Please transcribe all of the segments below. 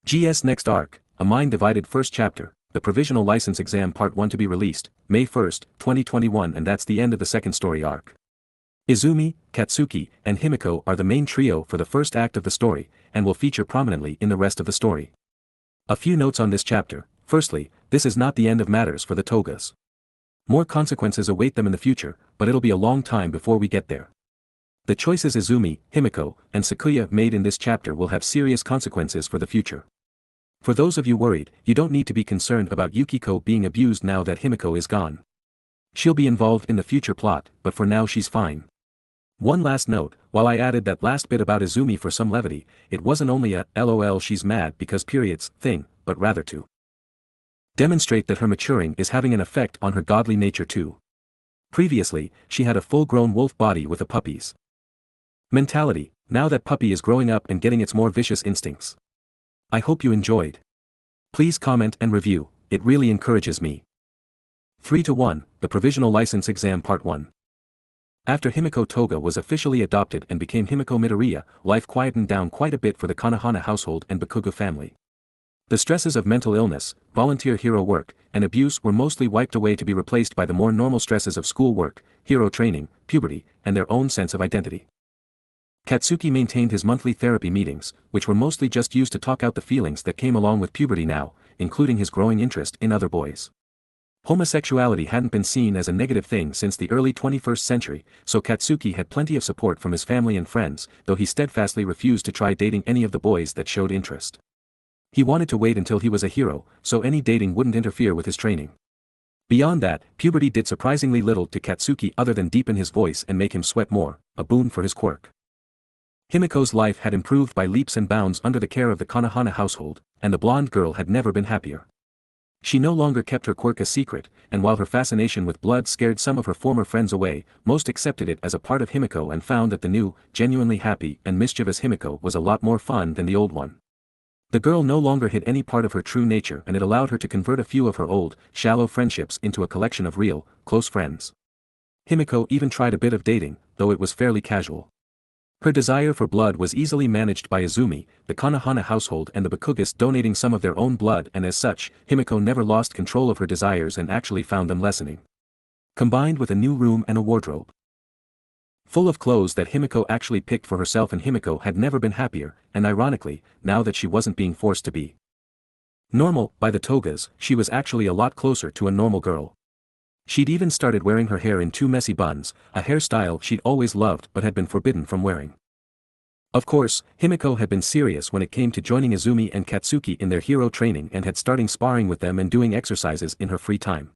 GS Next Arc, A Mind Divided First Chapter, the Provisional License Exam Part 1 to be released, May 1st, 2021, and that's the end of the second story arc. Izumi, Katsuki, and Himiko are the main trio for the first act of the story, and will feature prominently in the rest of the story. A few notes on this chapter. Firstly, this is not the end of matters for the Togas. More consequences await them in the future, but it'll be a long time before we get there. The choices Izumi, Himiko, and Sakuya made in this chapter will have serious consequences for the future. For those of you worried, you don't need to be concerned about Yukiko being abused now that Himiko is gone. She'll be involved in the future plot, but for now she's fine. One last note, while I added that last bit about Izumi for some levity, it wasn't only a LOL she's mad because periods thing, but rather to demonstrate that her maturing is having an effect on her godly nature too. Previously, she had a full-grown wolf body with a puppy's mentality. Now that puppy is growing up and getting its more vicious instincts. I hope you enjoyed. Please comment and review, it really encourages me. 3-1, The Provisional License Exam Part 1. After Himiko Toga was officially adopted and became Himiko Midoriya, life quietened down quite a bit for the Konohana household and Bakugo family. The stresses of mental illness, volunteer hero work, and abuse were mostly wiped away to be replaced by the more normal stresses of schoolwork, hero training, puberty, and their own sense of identity. Katsuki maintained his monthly therapy meetings, which were mostly just used to talk out the feelings that came along with puberty now, including his growing interest in other boys. Homosexuality hadn't been seen as a negative thing since the early 21st century, so Katsuki had plenty of support from his family and friends, though he steadfastly refused to try dating any of the boys that showed interest. He wanted to wait until he was a hero, so any dating wouldn't interfere with his training. Beyond that, puberty did surprisingly little to Katsuki other than deepen his voice and make him sweat more, a boon for his quirk. Himiko's life had improved by leaps and bounds under the care of the Konohana household, and the blonde girl had never been happier. She no longer kept her quirk a secret, and while her fascination with blood scared some of her former friends away, most accepted it as a part of Himiko and found that the new, genuinely happy and mischievous Himiko was a lot more fun than the old one. The girl no longer hid any part of her true nature, and it allowed her to convert a few of her old, shallow friendships into a collection of real, close friends. Himiko even tried a bit of dating, though it was fairly casual. Her desire for blood was easily managed by Izumi, the Konohana household and the Bakugas donating some of their own blood, and as such, Himiko never lost control of her desires and actually found them lessening. Combined with a new room and a wardrobe full of clothes that Himiko actually picked for herself, and Himiko had never been happier, and ironically, now that she wasn't being forced to be normal by the Togas, she was actually a lot closer to a normal girl. She'd even started wearing her hair in two messy buns, a hairstyle she'd always loved but had been forbidden from wearing. Of course, Himiko had been serious when it came to joining Izumi and Katsuki in their hero training and had started sparring with them and doing exercises in her free time.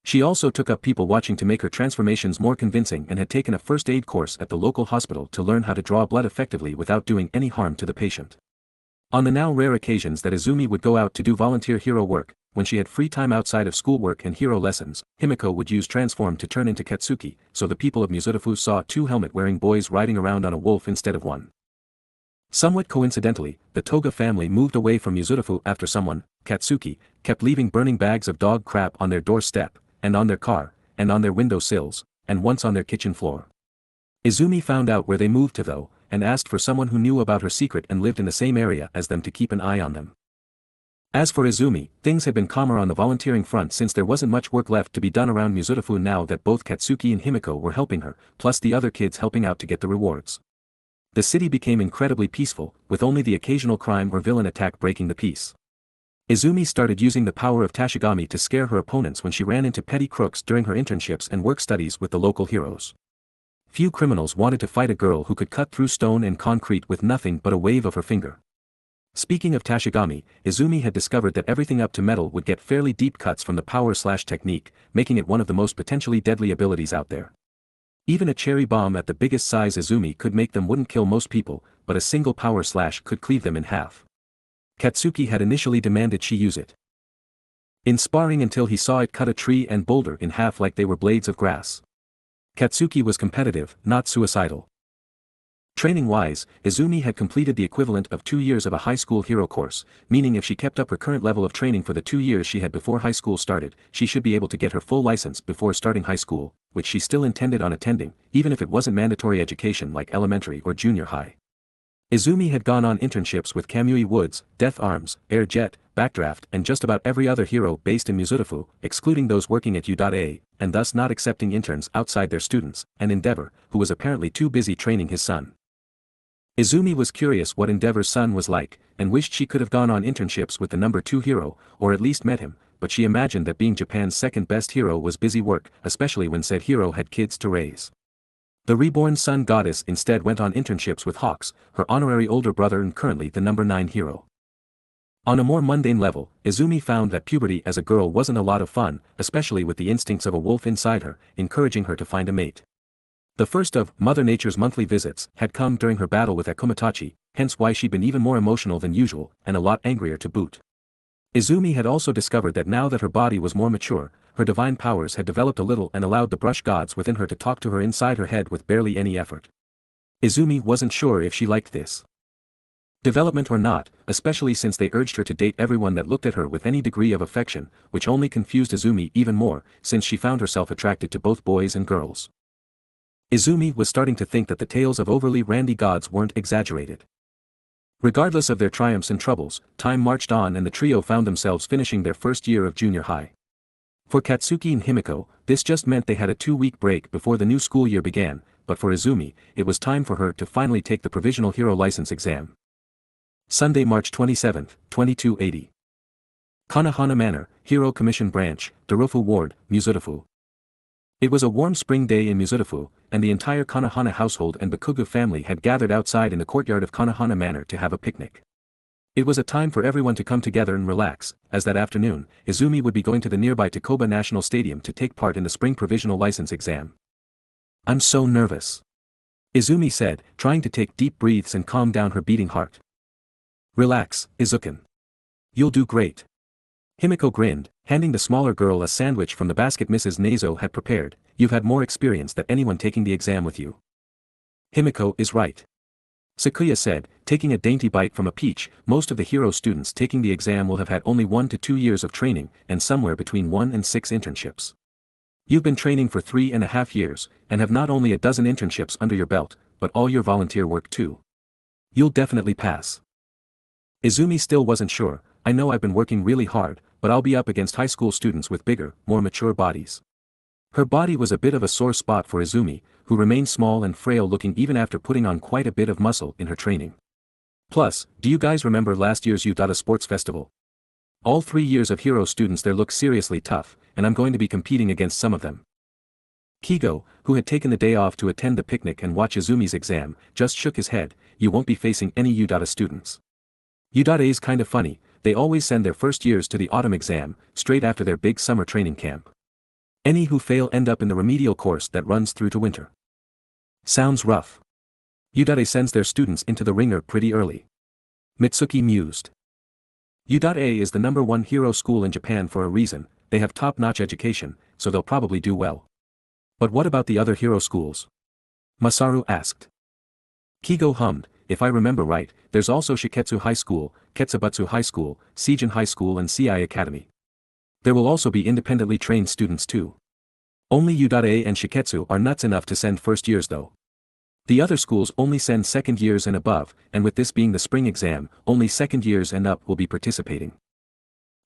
She also took up people watching to make her transformations more convincing and had taken a first aid course at the local hospital to learn how to draw blood effectively without doing any harm to the patient. On the now rare occasions that Izumi would go out to do volunteer hero work, when she had free time outside of schoolwork and hero lessons, Himiko would use transform to turn into Katsuki, so the people of Mizutofu saw two helmet-wearing boys riding around on a wolf instead of one. Somewhat coincidentally, the Toga family moved away from Mizutofu after someone, Katsuki, kept leaving burning bags of dog crap on their doorstep, and on their car, and on their window sills, and once on their kitchen floor. Izumi found out where they moved to though, and asked for someone who knew about her secret and lived in the same area as them to keep an eye on them. As for Izumi, things had been calmer on the volunteering front since there wasn't much work left to be done around Mizutofu now that both Katsuki and Himiko were helping her, plus the other kids helping out to get the rewards. The city became incredibly peaceful, with only the occasional crime or villain attack breaking the peace. Izumi started using the power of Tashigami to scare her opponents when she ran into petty crooks during her internships and work studies with the local heroes. Few criminals wanted to fight a girl who could cut through stone and concrete with nothing but a wave of her finger. Speaking of Tashigami, Izumi had discovered that everything up to metal would get fairly deep cuts from the power/technique, making it one of the most potentially deadly abilities out there. Even a cherry bomb at the biggest size Izumi could make them wouldn't kill most people, but a single power/slash could cleave them in half. Katsuki had initially demanded she use it in sparring until he saw it cut a tree and boulder in half like they were blades of grass. Katsuki was competitive, not suicidal. Training-wise, Izumi had completed the equivalent of 2 years of a high school hero course, meaning if she kept up her current level of training for the 2 years she had before high school started, she should be able to get her full license before starting high school, which she still intended on attending, even if it wasn't mandatory education like elementary or junior high. Izumi had gone on internships with Kamui Woods, Death Arms, Air Jet, Backdraft and just about every other hero based in Mizurufu, excluding those working at U.A, and thus not accepting interns outside their students, and Endeavor, who was apparently too busy training his son. Izumi was curious what Endeavor's son was like, and wished she could have gone on internships with the number 2 hero, or at least met him, but she imagined that being Japan's second best hero was busy work, especially when said hero had kids to raise. The reborn sun goddess instead went on internships with Hawks, her honorary older brother and currently the number 9 hero. On a more mundane level, Izumi found that puberty as a girl wasn't a lot of fun, especially with the instincts of a wolf inside her, encouraging her to find a mate. The first of Mother Nature's monthly visits had come during her battle with Akomatachi, hence why she'd been even more emotional than usual, and a lot angrier to boot. Izumi had also discovered that now that her body was more mature, her divine powers had developed a little and allowed the brush gods within her to talk to her inside her head with barely any effort. Izumi wasn't sure if she liked this development or not, especially since they urged her to date everyone that looked at her with any degree of affection, which only confused Izumi even more, since she found herself attracted to both boys and girls. Izumi was starting to think that the tales of overly randy gods weren't exaggerated. Regardless of their triumphs and troubles, time marched on and the trio found themselves finishing their first year of junior high. For Katsuki and Himiko, this just meant they had a 2-week break before the new school year began, but for Izumi, it was time for her to finally take the provisional hero license exam. Sunday, March 27, 2280. Kanahana Manor, Hero Commission Branch, Darufu Ward, Mizurufu. It was a warm spring day in Mizurufu, and the entire Kanahana household and Bakugo family had gathered outside in the courtyard of Kanahana Manor to have a picnic. It was a time for everyone to come together and relax, as that afternoon, Izumi would be going to the nearby Takoba National Stadium to take part in the spring provisional license exam. "I'm so nervous," Izumi said, trying to take deep breaths and calm down her beating heart. "Relax, Izuken. You'll do great." Himiko grinned, handing the smaller girl a sandwich from the basket Mrs. Nazo had prepared. "You've had more experience than anyone taking the exam with you." "Himiko is right," Sakuya said, taking a dainty bite from a peach. "Most of the hero students taking the exam will have had only 1 to 2 years of training, and somewhere between 1 and 6 internships. You've been training for 3.5 years, and have not only a dozen internships under your belt, but all your volunteer work too. You'll definitely pass." Izumi still wasn't sure. "I know I've been working really hard, but I'll be up against high school students with bigger, more mature bodies." Her body was a bit of a sore spot for Izumi, who remained small and frail looking even after putting on quite a bit of muscle in her training. "Plus, do you guys remember last year's Utada Sports Festival? All 3 years of hero students there look seriously tough, and I'm going to be competing against some of them." Kigo, who had taken the day off to attend the picnic and watch Izumi's exam, just shook his head. "You won't be facing any Utada students. Udada's kinda funny, they always send their first years to the autumn exam, straight after their big summer training camp. Any who fail end up in the remedial course that runs through to winter. Sounds rough. Udada sends their students into the ringer pretty early." Mitsuki mused. "Udada is the number 1 hero school in Japan for a reason. They have top-notch education, so they'll probably do well." "But what about the other hero schools?" Masaru asked. Kigo hummed. "If I remember right, there's also Shiketsu High School, Ketsubutsu High School, Seijin High School and CI Academy. There will also be independently trained students too. Only Udada and Shiketsu are nuts enough to send first years though. The other schools only send second years and above, and with this being the spring exam, only second years and up will be participating."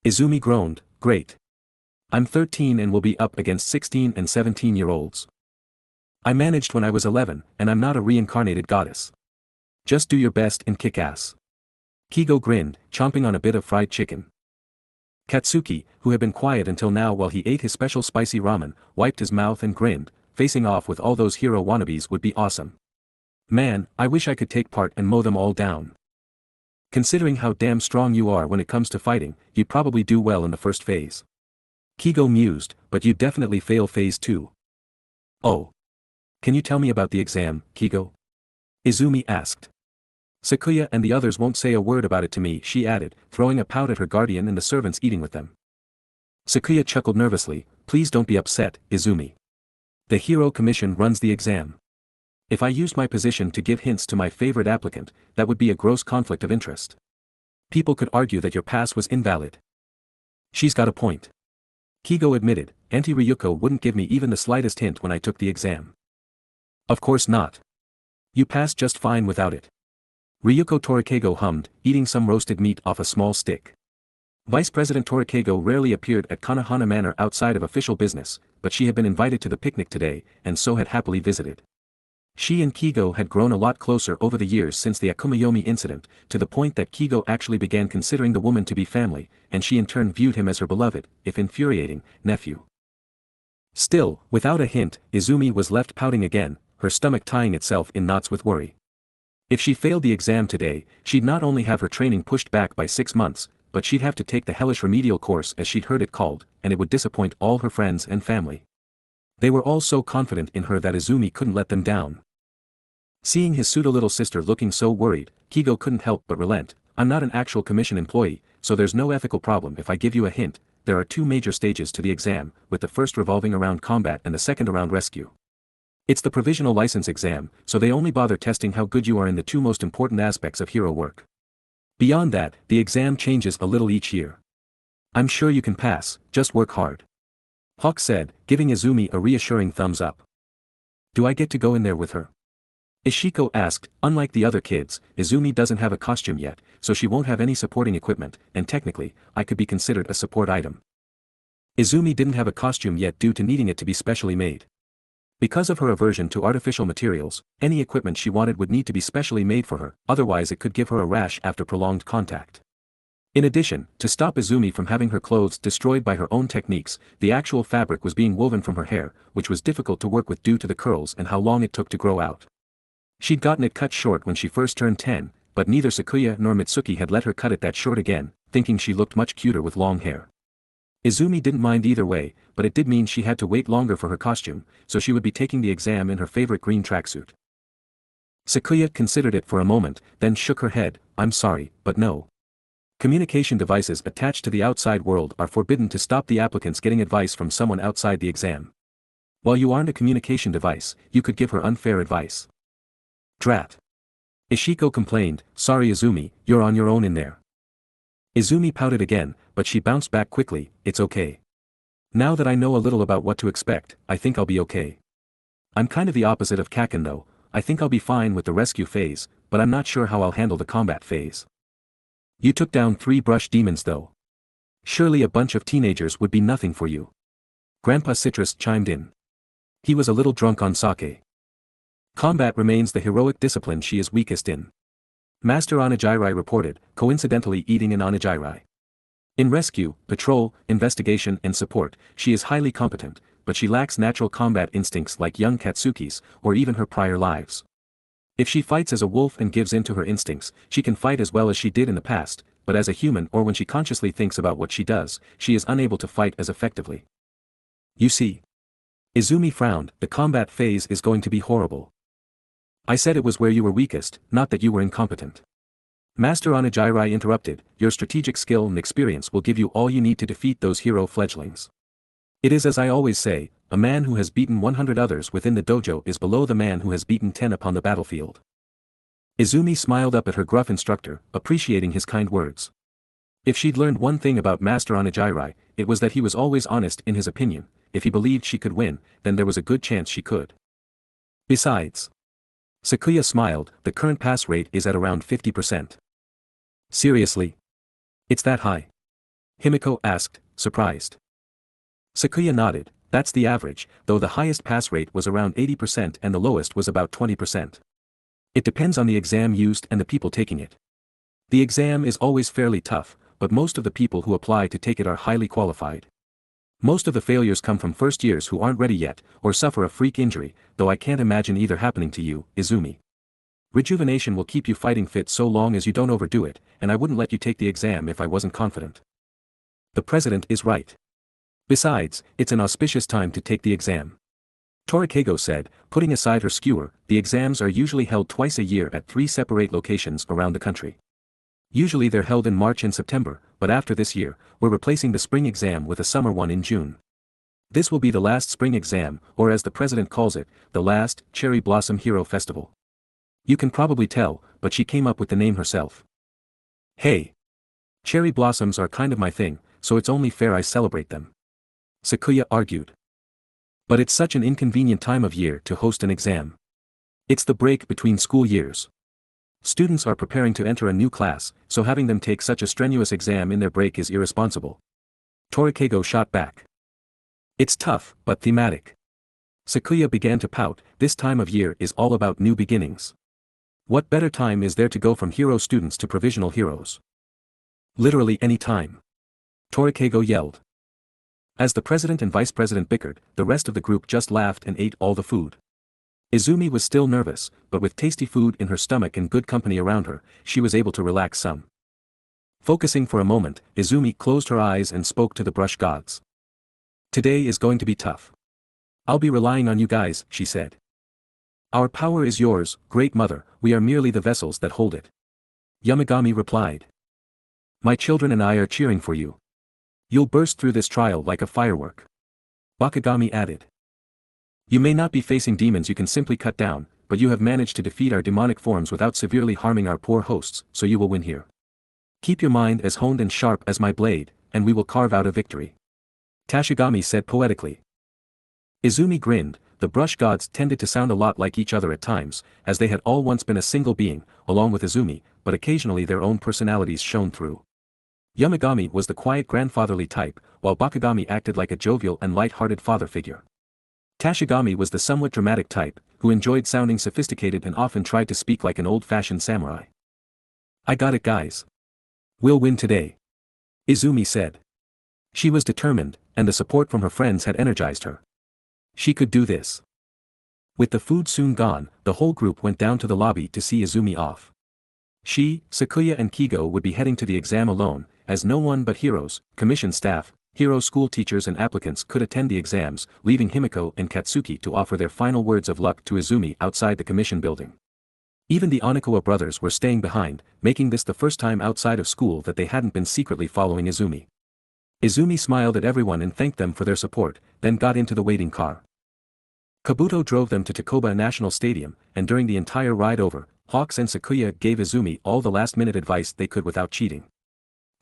Izumi groaned. "Great. I'm 13 and will be up against 16 and 17-year-olds. I managed when I was 11, and I'm not a reincarnated goddess. Just do your best and kick ass." Kigo grinned, chomping on a bit of fried chicken. Katsuki, who had been quiet until now while he ate his special spicy ramen, wiped his mouth and grinned. "Facing off with all those hero wannabes would be awesome. Man, I wish I could take part and mow them all down. Considering how damn strong you are when it comes to fighting, you'd probably do well in the first phase." Kigo mused, "But you'd definitely fail phase 2. "Oh. Can you tell me about the exam, Kigo?" Izumi asked. "Sakuya and the others won't say a word about it to me," she added, throwing a pout at her guardian and the servants eating with them. Sakuya chuckled nervously. "Please don't be upset, Izumi. The Hero Commission runs the exam. If I used my position to give hints to my favorite applicant, that would be a gross conflict of interest. People could argue that your pass was invalid." "She's got a point," Kigo admitted. "Auntie Ryuko wouldn't give me even the slightest hint when I took the exam." "Of course not. You passed just fine without it. Ryuko Torikego hummed, eating some roasted meat off a small stick. Vice President Torikego rarely appeared at Kanahana Manor outside of official business, but she had been invited to the picnic today, and so had happily visited. She and Kigo had grown a lot closer over the years since the Akumayomi incident, to the point that Kigo actually began considering the woman to be family, and she in turn viewed him as her beloved, if infuriating, nephew. Still, without a hint, Izumi was left pouting again, her stomach tying itself in knots with worry. If she failed the exam today, she'd not only have her training pushed back by 6 months, but she'd have to take the hellish remedial course as she'd heard it called, and it would disappoint all her friends and family. They were all so confident in her that Izumi couldn't let them down. Seeing his pseudo-little sister looking so worried, Kigo couldn't help but relent. I'm not an actual commission employee, so there's no ethical problem if I give you a hint. There are 2 major stages to the exam, with the first revolving around combat and the second around rescue. It's the provisional license exam, so they only bother testing how good you are in the 2 most important aspects of hero work. Beyond that, the exam changes a little each year. I'm sure you can pass, just work hard. Hawk said, giving Izumi a reassuring thumbs up. Do I get to go in there with her? Ishiko asked. Unlike the other kids, Izumi doesn't have a costume yet, so she won't have any supporting equipment, and technically, I could be considered a support item. Izumi didn't have a costume yet due to needing it to be specially made. Because of her aversion to artificial materials, any equipment she wanted would need to be specially made for her, otherwise it could give her a rash after prolonged contact. In addition, to stop Izumi from having her clothes destroyed by her own techniques, the actual fabric was being woven from her hair, which was difficult to work with due to the curls and how long it took to grow out. She'd gotten it cut short when she first turned 10, but neither Sakuya nor Mitsuki had let her cut it that short again, thinking she looked much cuter with long hair. Izumi didn't mind either way, but it did mean she had to wait longer for her costume, so she would be taking the exam in her favorite green tracksuit. Sakuya considered it for a moment, then shook her head. I'm sorry, but no. Communication devices attached to the outside world are forbidden to stop the applicants getting advice from someone outside the exam. While you aren't a communication device, you could give her unfair advice. Drat. Ishiko complained, sorry Izumi, you're on your own in there. Izumi pouted again, but she bounced back quickly, it's okay. Now that I know a little about what to expect, I think I'll be okay. I'm kind of the opposite of Kaken though. I think I'll be fine with the rescue phase, but I'm not sure how I'll handle the combat phase. You took down 3 brush demons though. Surely a bunch of teenagers would be nothing for you. Grandpa Citrus chimed in. He was a little drunk on sake. Combat remains the heroic discipline she is weakest in. Master Onijirai reported, coincidentally eating an Onijirai. In rescue, patrol, investigation and support, she is highly competent, but she lacks natural combat instincts like young Katsuki's, or even her prior lives. If she fights as a wolf and gives in to her instincts, she can fight as well as she did in the past, but as a human or when she consciously thinks about what she does, she is unable to fight as effectively. You see. Izumi frowned, the combat phase is going to be horrible. I said it was where you were weakest, not that you were incompetent. Master Onijirai interrupted, your strategic skill and experience will give you all you need to defeat those hero fledglings. It is as I always say, a man who has beaten 100 others within the dojo is below the man who has beaten 10 upon the battlefield. Izumi smiled up at her gruff instructor, appreciating his kind words. If she'd learned one thing about Master Onijirai, it was that he was always honest in his opinion. If he believed she could win, then there was a good chance she could. Besides. Sakuya smiled, the current pass rate is at around 50%. Seriously? It's that high? Himiko asked, surprised. Sakuya nodded, that's the average, though the highest pass rate was around 80% and the lowest was about 20%. It depends on the exam used and the people taking it. The exam is always fairly tough, but most of the people who apply to take it are highly qualified. Most of the failures come from first years who aren't ready yet, or suffer a freak injury, though I can't imagine either happening to you, Izumi. Rejuvenation will keep you fighting fit so long as you don't overdo it, and I wouldn't let you take the exam if I wasn't confident. The president is right. Besides, it's an auspicious time to take the exam. Torikego said, putting aside her skewer, the exams are usually held twice a year at 3 separate locations around the country. Usually they're held in March and September, but after this year, we're replacing the spring exam with a summer one in June. This will be the last spring exam, or as the president calls it, the last Cherry Blossom Hero Festival. You can probably tell, but she came up with the name herself. Hey! Cherry blossoms are kind of my thing, so it's only fair I celebrate them. Sakuya argued. But it's such an inconvenient time of year to host an exam. It's the break between school years. Students are preparing to enter a new class, so having them take such a strenuous exam in their break is irresponsible. Torikeigo shot back. It's tough, but thematic. Sakuya began to pout. This time of year is all about new beginnings. What better time is there to go from hero students to provisional heroes? Literally any time. Torikeigo yelled. As the president and vice president bickered, the rest of the group just laughed and ate all the food. Izumi was still nervous, but with tasty food in her stomach and good company around her, she was able to relax some. Focusing for a moment, Izumi closed her eyes and spoke to the brush gods. Today is going to be tough. I'll be relying on you guys, she said. Our power is yours, Great Mother, we are merely the vessels that hold it. Yamagami replied. My children and I are cheering for you. You'll burst through this trial like a firework. Bakugami added. You may not be facing demons you can simply cut down, but you have managed to defeat our demonic forms without severely harming our poor hosts, so you will win here. Keep your mind as honed and sharp as my blade, and we will carve out a victory. Tashigami said poetically. Izumi grinned. The brush gods tended to sound a lot like each other at times, as they had all once been a single being, along with Izumi, but occasionally their own personalities shone through. Yamagami was the quiet grandfatherly type, while Bakugami acted like a jovial and light-hearted father figure. Tashigami was the somewhat dramatic type, who enjoyed sounding sophisticated and often tried to speak like an old-fashioned samurai. I got it, guys. We'll win today. Izumi said. She was determined, and the support from her friends had energized her. She could do this. With the food soon gone, the whole group went down to the lobby to see Izumi off. She, Sakuya and Kigo would be heading to the exam alone, as no one but heroes, commission staff, hero school teachers and applicants could attend the exams, leaving Himiko and Katsuki to offer their final words of luck to Izumi outside the commission building. Even the Onikawa brothers were staying behind, making this the first time outside of school that they hadn't been secretly following Izumi. Izumi smiled at everyone and thanked them for their support, then got into the waiting car. Kabuto drove them to Takoba National Stadium, and during the entire ride over, Hawks and Sakuya gave Izumi all the last-minute advice they could without cheating.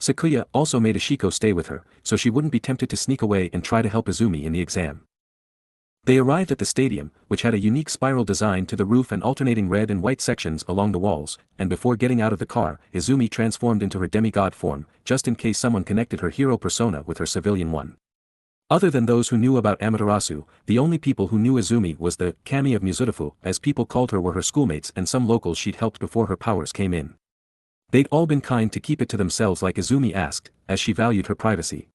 Sakuya also made Ashiko stay with her, so she wouldn't be tempted to sneak away and try to help Izumi in the exam. They arrived at the stadium, which had a unique spiral design to the roof and alternating red and white sections along the walls, and before getting out of the car, Izumi transformed into her demigod form, just in case someone connected her hero persona with her civilian one. Other than those who knew about Amaterasu, the only people who knew Izumi was the Kami of Mizurufu, as people called her were her schoolmates and some locals she'd helped before her powers came in. They'd all been kind to keep it to themselves like Izumi asked, as she valued her privacy.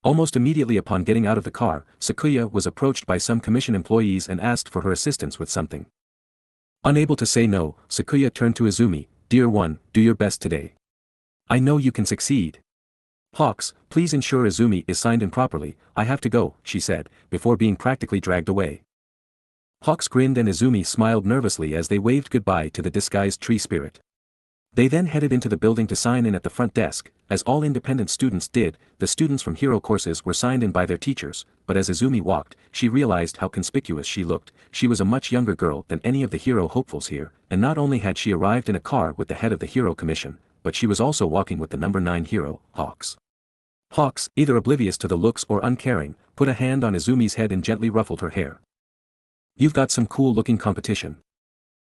Almost immediately upon getting out of the car, Sakuya was approached by some commission employees and asked for her assistance with something. Unable to say no, Sakuya turned to Izumi, Dear one, do your best today. I know you can succeed. Hawks, please ensure Izumi is signed in properly, I have to go, she said, before being practically dragged away. Hawks grinned and Izumi smiled nervously as they waved goodbye to the disguised tree spirit. They then headed into the building to sign in at the front desk. As all independent students did, the students from hero courses were signed in by their teachers, but as Izumi walked, she realized how conspicuous she looked. She was a much younger girl than any of the hero hopefuls here, and not only had she arrived in a car with the head of the hero commission, but she was also walking with the number 9 hero, Hawks. Hawks, either oblivious to the looks or uncaring, put a hand on Izumi's head and gently ruffled her hair. You've got some cool-looking competition.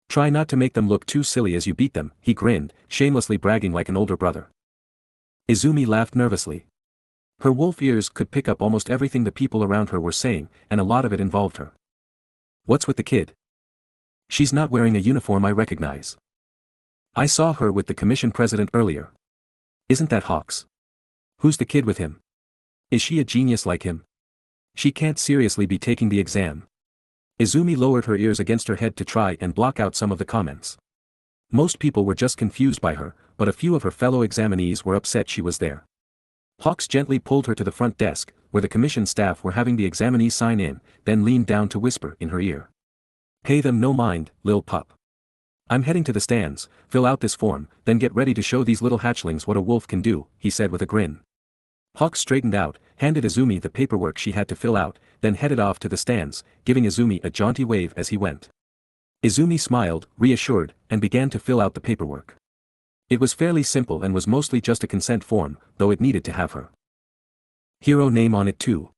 Try not to make them look too silly as you beat them, he grinned, shamelessly bragging like an older brother. Izumi laughed nervously. Her wolf ears could pick up almost everything the people around her were saying, and a lot of it involved her. What's with the kid? She's not wearing a uniform I recognize. I saw her with the commission president earlier. Isn't that Hawks? Who's the kid with him? Is she a genius like him? She can't seriously be taking the exam. Izumi lowered her ears against her head to try and block out some of the comments. Most people were just confused by her, but a few of her fellow examinees were upset she was there. Hawks gently pulled her to the front desk, where the commission staff were having the examinees sign in, then leaned down to whisper in her ear. Pay them no mind, lil pup. I'm heading to the stands, fill out this form, then get ready to show these little hatchlings what a wolf can do, he said with a grin. Hawks straightened out, handed Izumi the paperwork she had to fill out, then headed off to the stands, giving Izumi a jaunty wave as he went. Izumi smiled, reassured, and began to fill out the paperwork. It was fairly simple and was mostly just a consent form, though it needed to have her hero name on it too.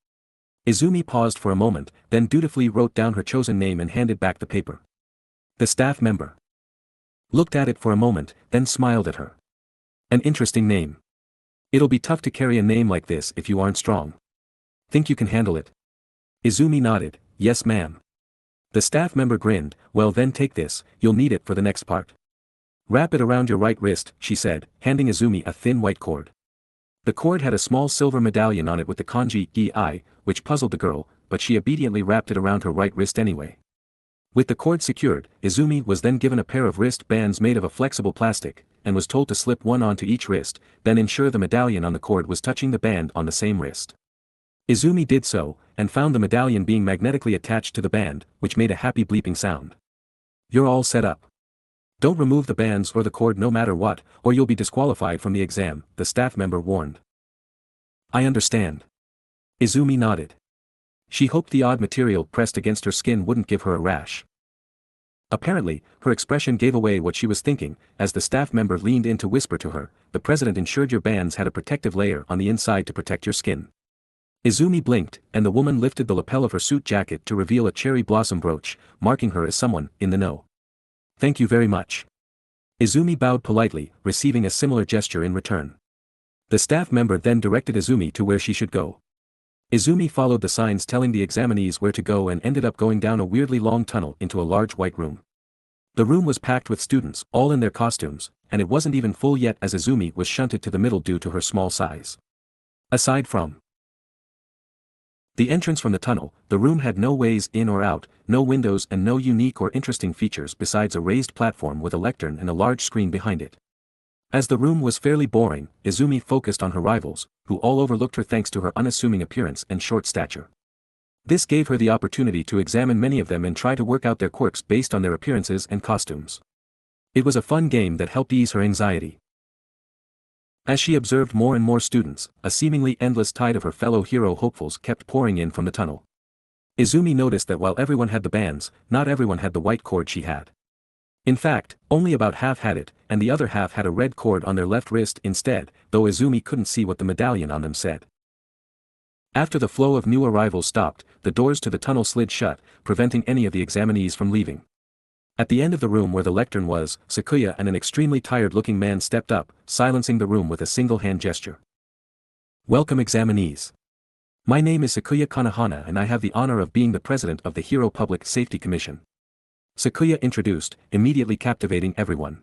Izumi paused for a moment, then dutifully wrote down her chosen name and handed back the paper. The staff member. Looked at it for a moment, then smiled at her. An interesting name. It'll be tough to carry a name like this if you aren't strong. Think you can handle it? Izumi nodded, yes ma'am. The staff member grinned, well then take this, you'll need it for the next part. Wrap it around your right wrist, she said, handing Izumi a thin white cord. The cord had a small silver medallion on it with the kanji "I," which puzzled the girl, but she obediently wrapped it around her right wrist anyway. With the cord secured, Izumi was then given a pair of wrist bands made of a flexible plastic, and was told to slip one onto each wrist, then ensure the medallion on the cord was touching the band on the same wrist. Izumi did so, and found the medallion being magnetically attached to the band, which made a happy bleeping sound. You're all set up. Don't remove the bands or the cord no matter what, or you'll be disqualified from the exam, the staff member warned. I understand. Izumi nodded. She hoped the odd material pressed against her skin wouldn't give her a rash. Apparently, her expression gave away what she was thinking, as the staff member leaned in to whisper to her, the president ensured your bands had a protective layer on the inside to protect your skin. Izumi blinked, and the woman lifted the lapel of her suit jacket to reveal a cherry blossom brooch, marking her as someone in the know. Thank you very much. Izumi bowed politely, receiving a similar gesture in return. The staff member then directed Izumi to where she should go. Izumi followed the signs telling the examinees where to go and ended up going down a weirdly long tunnel into a large white room. The room was packed with students, all in their costumes, and it wasn't even full yet as Izumi was shunted to the middle due to her small size. Aside from the entrance from the tunnel, the room had no ways in or out, no windows and no unique or interesting features besides a raised platform with a lectern and a large screen behind it. As the room was fairly boring, Izumi focused on her rivals, who all overlooked her thanks to her unassuming appearance and short stature. This gave her the opportunity to examine many of them and try to work out their quirks based on their appearances and costumes. It was a fun game that helped ease her anxiety. As she observed more and more students, a seemingly endless tide of her fellow hero hopefuls kept pouring in from the tunnel. Izumi noticed that while everyone had the bands, not everyone had the white cord she had. In fact, only about half had it, and the other half had a red cord on their left wrist instead, though Izumi couldn't see what the medallion on them said. After the flow of new arrivals stopped, the doors to the tunnel slid shut, preventing any of the examinees from leaving. At the end of the room where the lectern was, Sakuya and an extremely tired-looking man stepped up, silencing the room with a single hand gesture. Welcome examinees. My name is Sakuya Kanahana and I have the honor of being the president of the Hero Public Safety Commission. Sakuya introduced, immediately captivating everyone.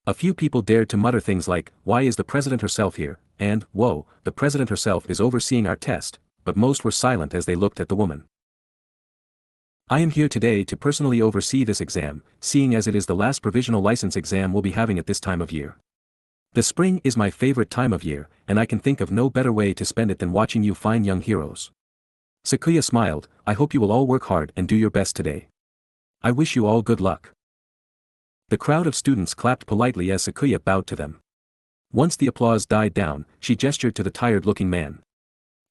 A few people dared to mutter things like, why is the president herself here, and, whoa, the president herself is overseeing our test, but most were silent as they looked at the woman. I am here today to personally oversee this exam, seeing as it is the last provisional license exam we'll be having at this time of year. The spring is my favorite time of year, and I can think of no better way to spend it than watching you fine young heroes. Sakuya smiled, I hope you will all work hard and do your best today. I wish you all good luck. The crowd of students clapped politely as Sakuya bowed to them. Once the applause died down, she gestured to the tired-looking man.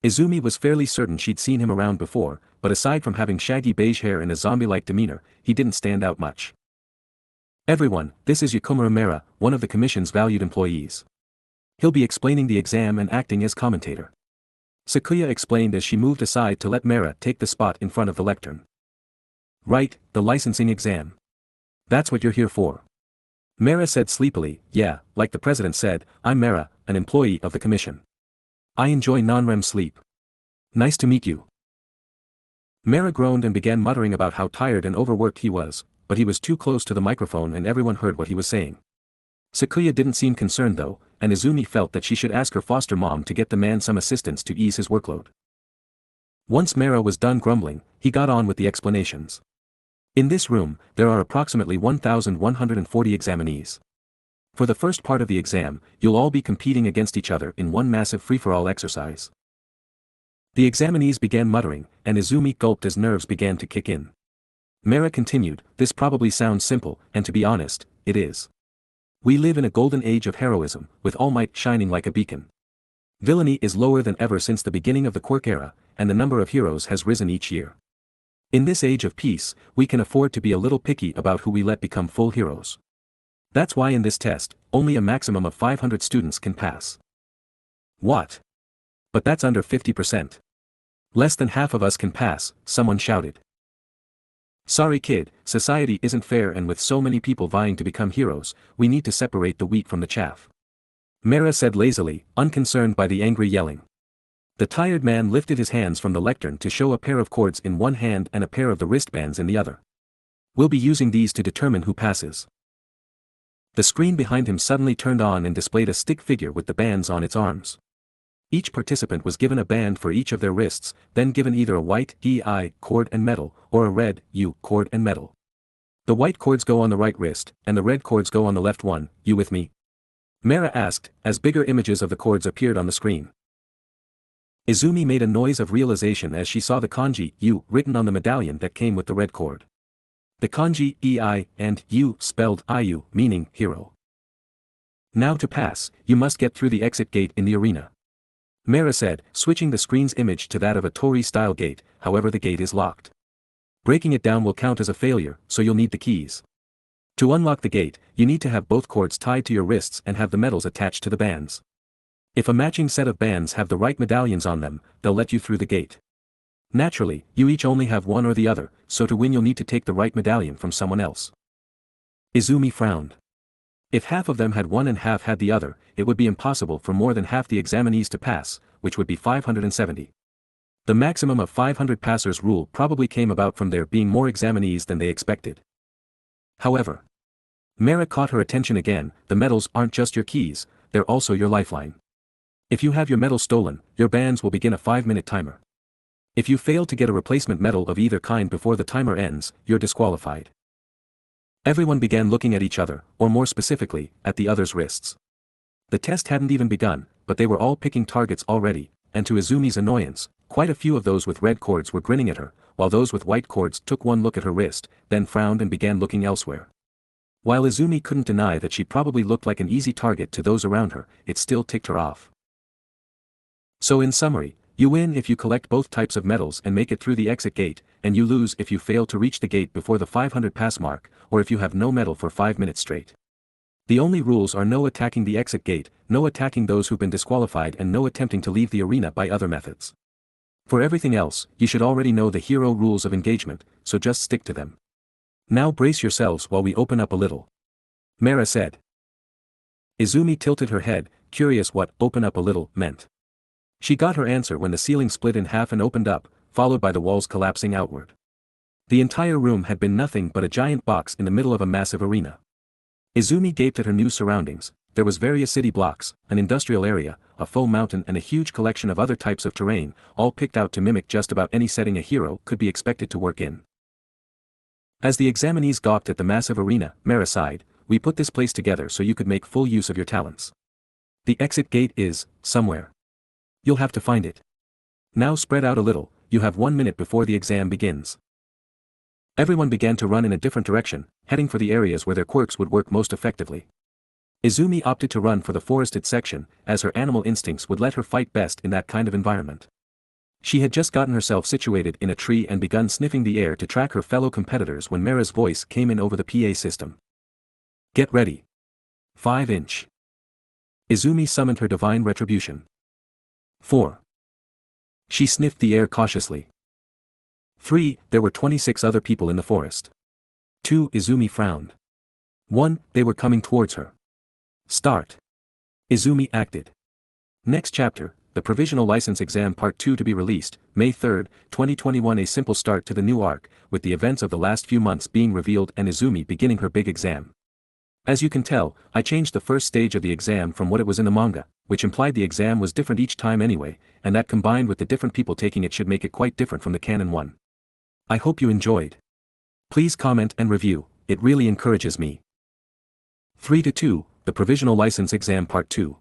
Izumi was fairly certain she'd seen him around before, but aside from having shaggy beige hair and a zombie-like demeanor, he didn't stand out much. Everyone, this is Yukomura Mera, one of the commission's valued employees. He'll be explaining the exam and acting as commentator. Sakuya explained as she moved aside to let Mera take the spot in front of the lectern. Right, the licensing exam. That's what you're here for. Mera said sleepily, yeah, like the president said, I'm Mera, an employee of the commission. I enjoy non-REM sleep. Nice to meet you. Mera groaned and began muttering about how tired and overworked he was, but he was too close to the microphone and everyone heard what he was saying. Sakuya didn't seem concerned though, and Izumi felt that she should ask her foster mom to get the man some assistance to ease his workload. Once Mera was done grumbling, he got on with the explanations. In this room, there are approximately 1,140 examinees. For the first part of the exam, you'll all be competing against each other in one massive free-for-all exercise. The examinees began muttering, and Izumi gulped as nerves began to kick in. Mera continued, this probably sounds simple, and to be honest, it is. We live in a golden age of heroism, with All Might shining like a beacon. Villainy is lower than ever since the beginning of the Quirk era, and the number of heroes has risen each year. In this age of peace, we can afford to be a little picky about who we let become full heroes. That's why in this test, only a maximum of 500 students can pass. What? But that's under 50%. Less than half of us can pass, someone shouted. Sorry kid, society isn't fair, and with so many people vying to become heroes, we need to separate the wheat from the chaff. Mera said lazily, unconcerned by the angry yelling. The tired man lifted his hands from the lectern to show a pair of cords in one hand and a pair of the wristbands in the other. We'll be using these to determine who passes. The screen behind him suddenly turned on and displayed a stick figure with the bands on its arms. Each participant was given a band for each of their wrists, then given either a white I cord and metal, or a red U cord and metal. The white cords go on the right wrist, and the red cords go on the left one. You with me? Mera asked, as bigger images of the cords appeared on the screen. Izumi made a noise of realization as she saw the kanji U written on the medallion that came with the red cord. The kanji I and U spelled Iu, meaning hero. Now to pass, you must get through the exit gate in the arena. Mera said, switching the screen's image to that of a Tori-style gate. However, the gate is locked. Breaking it down will count as a failure, so you'll need the keys. To unlock the gate, you need to have both cords tied to your wrists and have the medals attached to the bands. If a matching set of bands have the right medallions on them, they'll let you through the gate. Naturally, you each only have one or the other, so to win you'll need to take the right medallion from someone else. Izumi frowned. If half of them had one and half had the other, it would be impossible for more than half the examinees to pass, which would be 570. The maximum of 500 passers rule probably came about from there being more examinees than they expected. However, Mera caught her attention again. The medals aren't just your keys, they're also your lifeline. If you have your medal stolen, your bands will begin a 5-minute timer. If you fail to get a replacement medal of either kind before the timer ends, you're disqualified. Everyone began looking at each other, or more specifically, at the other's wrists. The test hadn't even begun, but they were all picking targets already, and to Izumi's annoyance, quite a few of those with red cords were grinning at her, while those with white cords took one look at her wrist, then frowned and began looking elsewhere. While Izumi couldn't deny that she probably looked like an easy target to those around her, it still ticked her off. So in summary, you win if you collect both types of medals and make it through the exit gate, and you lose if you fail to reach the gate before the 500 pass mark, or if you have no medal for 5 minutes straight. The only rules are no attacking the exit gate, no attacking those who've been disqualified, and no attempting to leave the arena by other methods. For everything else, you should already know the hero rules of engagement, so just stick to them. Now brace yourselves while we open up a little. Mera said. Izumi tilted her head, curious what "open up a little" meant. She got her answer when the ceiling split in half and opened up, followed by the walls collapsing outward. The entire room had been nothing but a giant box in the middle of a massive arena. Izumi gaped at her new surroundings. There was various city blocks, an industrial area, a faux mountain, and a huge collection of other types of terrain, all picked out to mimic just about any setting a hero could be expected to work in. As the examinees gawked at the massive arena, Mera sighed, "We put this place together so you could make full use of your talents. The exit gate is somewhere. You'll have to find it. Now spread out a little, you have 1 minute before the exam begins." Everyone began to run in a different direction, heading for the areas where their quirks would work most effectively. Izumi opted to run for the forested section, as her animal instincts would let her fight best in that kind of environment. She had just gotten herself situated in a tree and begun sniffing the air to track her fellow competitors when Mera's voice came in over the PA system. "Get ready. 5-inch. Izumi summoned her divine retribution. 4. She sniffed the air cautiously. 3. There were 26 other people in the forest. 2. Izumi frowned. 1. They were coming towards her. Start. Izumi acted. Next chapter, the Provisional License Exam Part 2 to be released, May 3, 2021. A simple start to the new arc, with the events of the last few months being revealed and Izumi beginning her big exam. As you can tell, I changed the first stage of the exam from what it was in the manga, which implied the exam was different each time anyway, and that combined with the different people taking it should make it quite different from the canon one. I hope you enjoyed. Please comment and review, it really encourages me. 3-2, the Provisional License Exam Part 2.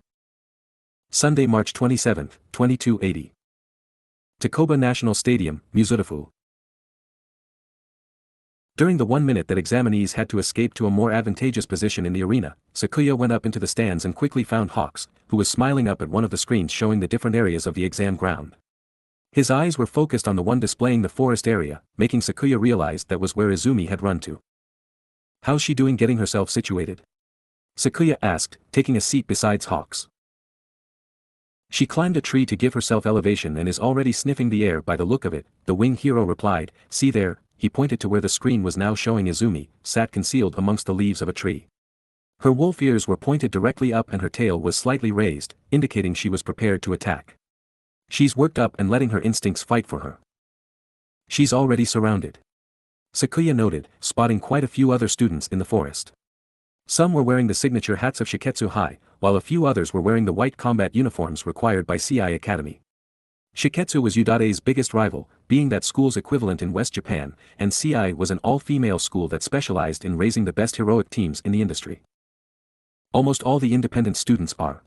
Sunday, March 27, 2280. Takoba National Stadium, Muzutafu. During the 1 minute that examinees had to escape to a more advantageous position in the arena, Sakuya went up into the stands and quickly found Hawks, who was smiling up at one of the screens showing the different areas of the exam ground. His eyes were focused on the one displaying the forest area, making Sakuya realize that was where Izumi had run to. "How's she doing getting herself situated?" Sakuya asked, taking a seat beside Hawks. "She climbed a tree to give herself elevation and is already sniffing the air by the look of it," the wing hero replied. "See there, he pointed to where the screen was now showing Izumi, sat concealed amongst the leaves of a tree. Her wolf ears were pointed directly up and her tail was slightly raised, indicating she was prepared to attack. She's worked up and letting her instincts fight for her. She's already surrounded. Sakuya noted, spotting quite a few other students in the forest. Some were wearing the signature hats of Shiketsu High, while a few others were wearing the white combat uniforms required by CI Academy. Shiketsu was Udate's biggest rival, being that school's equivalent in West Japan, and CI was an all-female school that specialized in raising the best heroic teams in the industry. Almost all the independent students are.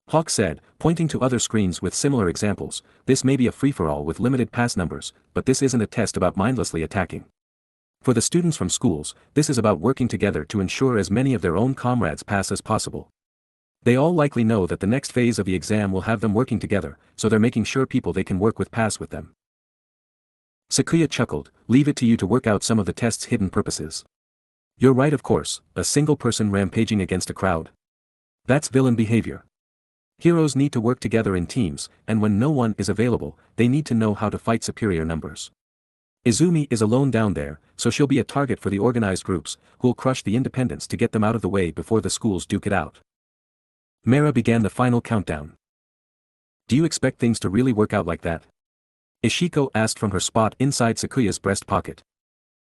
Hawk said, pointing to other screens with similar examples, this may be a free-for-all with limited pass numbers, but this isn't a test about mindlessly attacking. For the students from schools, this is about working together to ensure as many of their own comrades pass as possible. They all likely know that the next phase of the exam will have them working together, so they're making sure people they can work with pass with them. Sakuya chuckled, leave it to you to work out some of the test's hidden purposes. You're right, of course, a single person rampaging against a crowd. That's villain behavior. Heroes need to work together in teams, and when no one is available, they need to know how to fight superior numbers. Izumi is alone down there, so she'll be a target for the organized groups, who'll crush the independents to get them out of the way before the schools duke it out. Mera began the final countdown. Do you expect things to really work out like that? Ishiko asked from her spot inside Sakuya's breast pocket.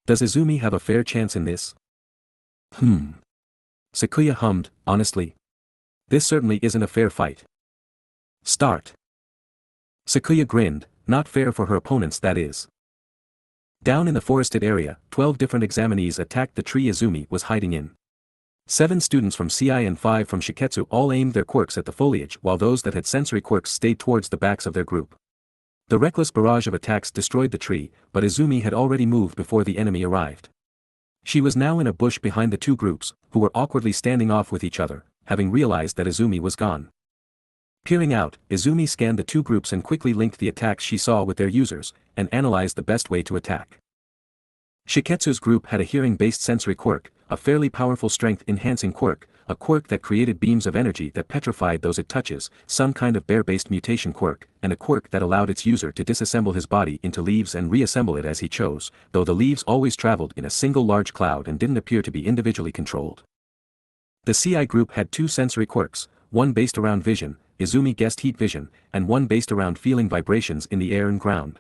Does Izumi have a fair chance in this? Sakuya hummed, honestly. This certainly isn't a fair fight. Start. Sakuya grinned, not fair for her opponents, that is. Down in the forested area, 12 different examinees attacked the tree Izumi was hiding in. 7 students from CI and 5 from Shiketsu all aimed their quirks at the foliage, while those that had sensory quirks stayed towards the backs of their group. The reckless barrage of attacks destroyed the tree, but Izumi had already moved before the enemy arrived. She was now in a bush behind the two groups, who were awkwardly standing off with each other, having realized that Izumi was gone. Peering out, Izumi scanned the two groups and quickly linked the attacks she saw with their users, and analyzed the best way to attack. Shiketsu's group had a hearing-based sensory quirk, a fairly powerful strength-enhancing quirk, a quirk that created beams of energy that petrified those it touches, some kind of bear-based mutation quirk, and a quirk that allowed its user to disassemble his body into leaves and reassemble it as he chose, though the leaves always traveled in a single large cloud and didn't appear to be individually controlled. The CI group had 2 sensory quirks, one based around vision, Izumi guessed heat vision, and one based around feeling vibrations in the air and ground.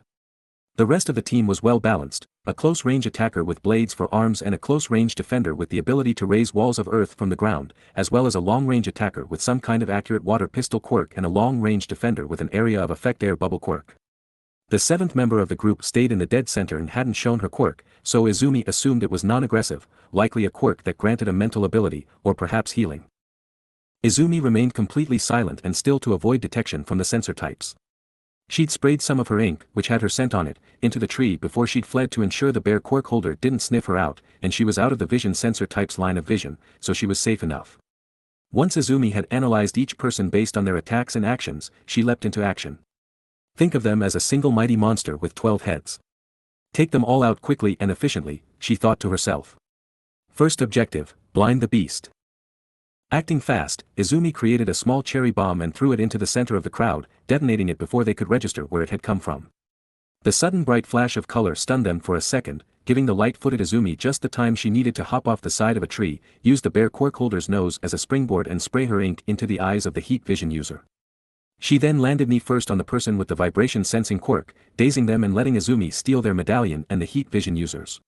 The rest of the team was well balanced, a close-range attacker with blades for arms and a close-range defender with the ability to raise walls of earth from the ground, as well as a long-range attacker with some kind of accurate water pistol quirk and a long-range defender with an area of effect air bubble quirk. The 7th member of the group stayed in the dead center and hadn't shown her quirk, so Izumi assumed it was non-aggressive, likely a quirk that granted a mental ability, or perhaps healing. Izumi remained completely silent and still to avoid detection from the sensor types. She'd sprayed some of her ink, which had her scent on it, into the tree before she'd fled to ensure the bear quirk holder didn't sniff her out, and she was out of the vision sensor type's line of vision, so she was safe enough. Once Izumi had analyzed each person based on their attacks and actions, she leapt into action. Think of them as a single mighty monster with 12 heads. Take them all out quickly and efficiently, she thought to herself. First objective, blind the beast. Acting fast, Izumi created a small cherry bomb and threw it into the center of the crowd, detonating it before they could register where it had come from. The sudden bright flash of color stunned them for a second, giving the light-footed Izumi just the time she needed to hop off the side of a tree, use the bear quirk holder's nose as a springboard and spray her ink into the eyes of the heat vision user. She then landed knee first on the person with the vibration sensing quirk, dazing them and letting Izumi steal their medallion and the heat vision users.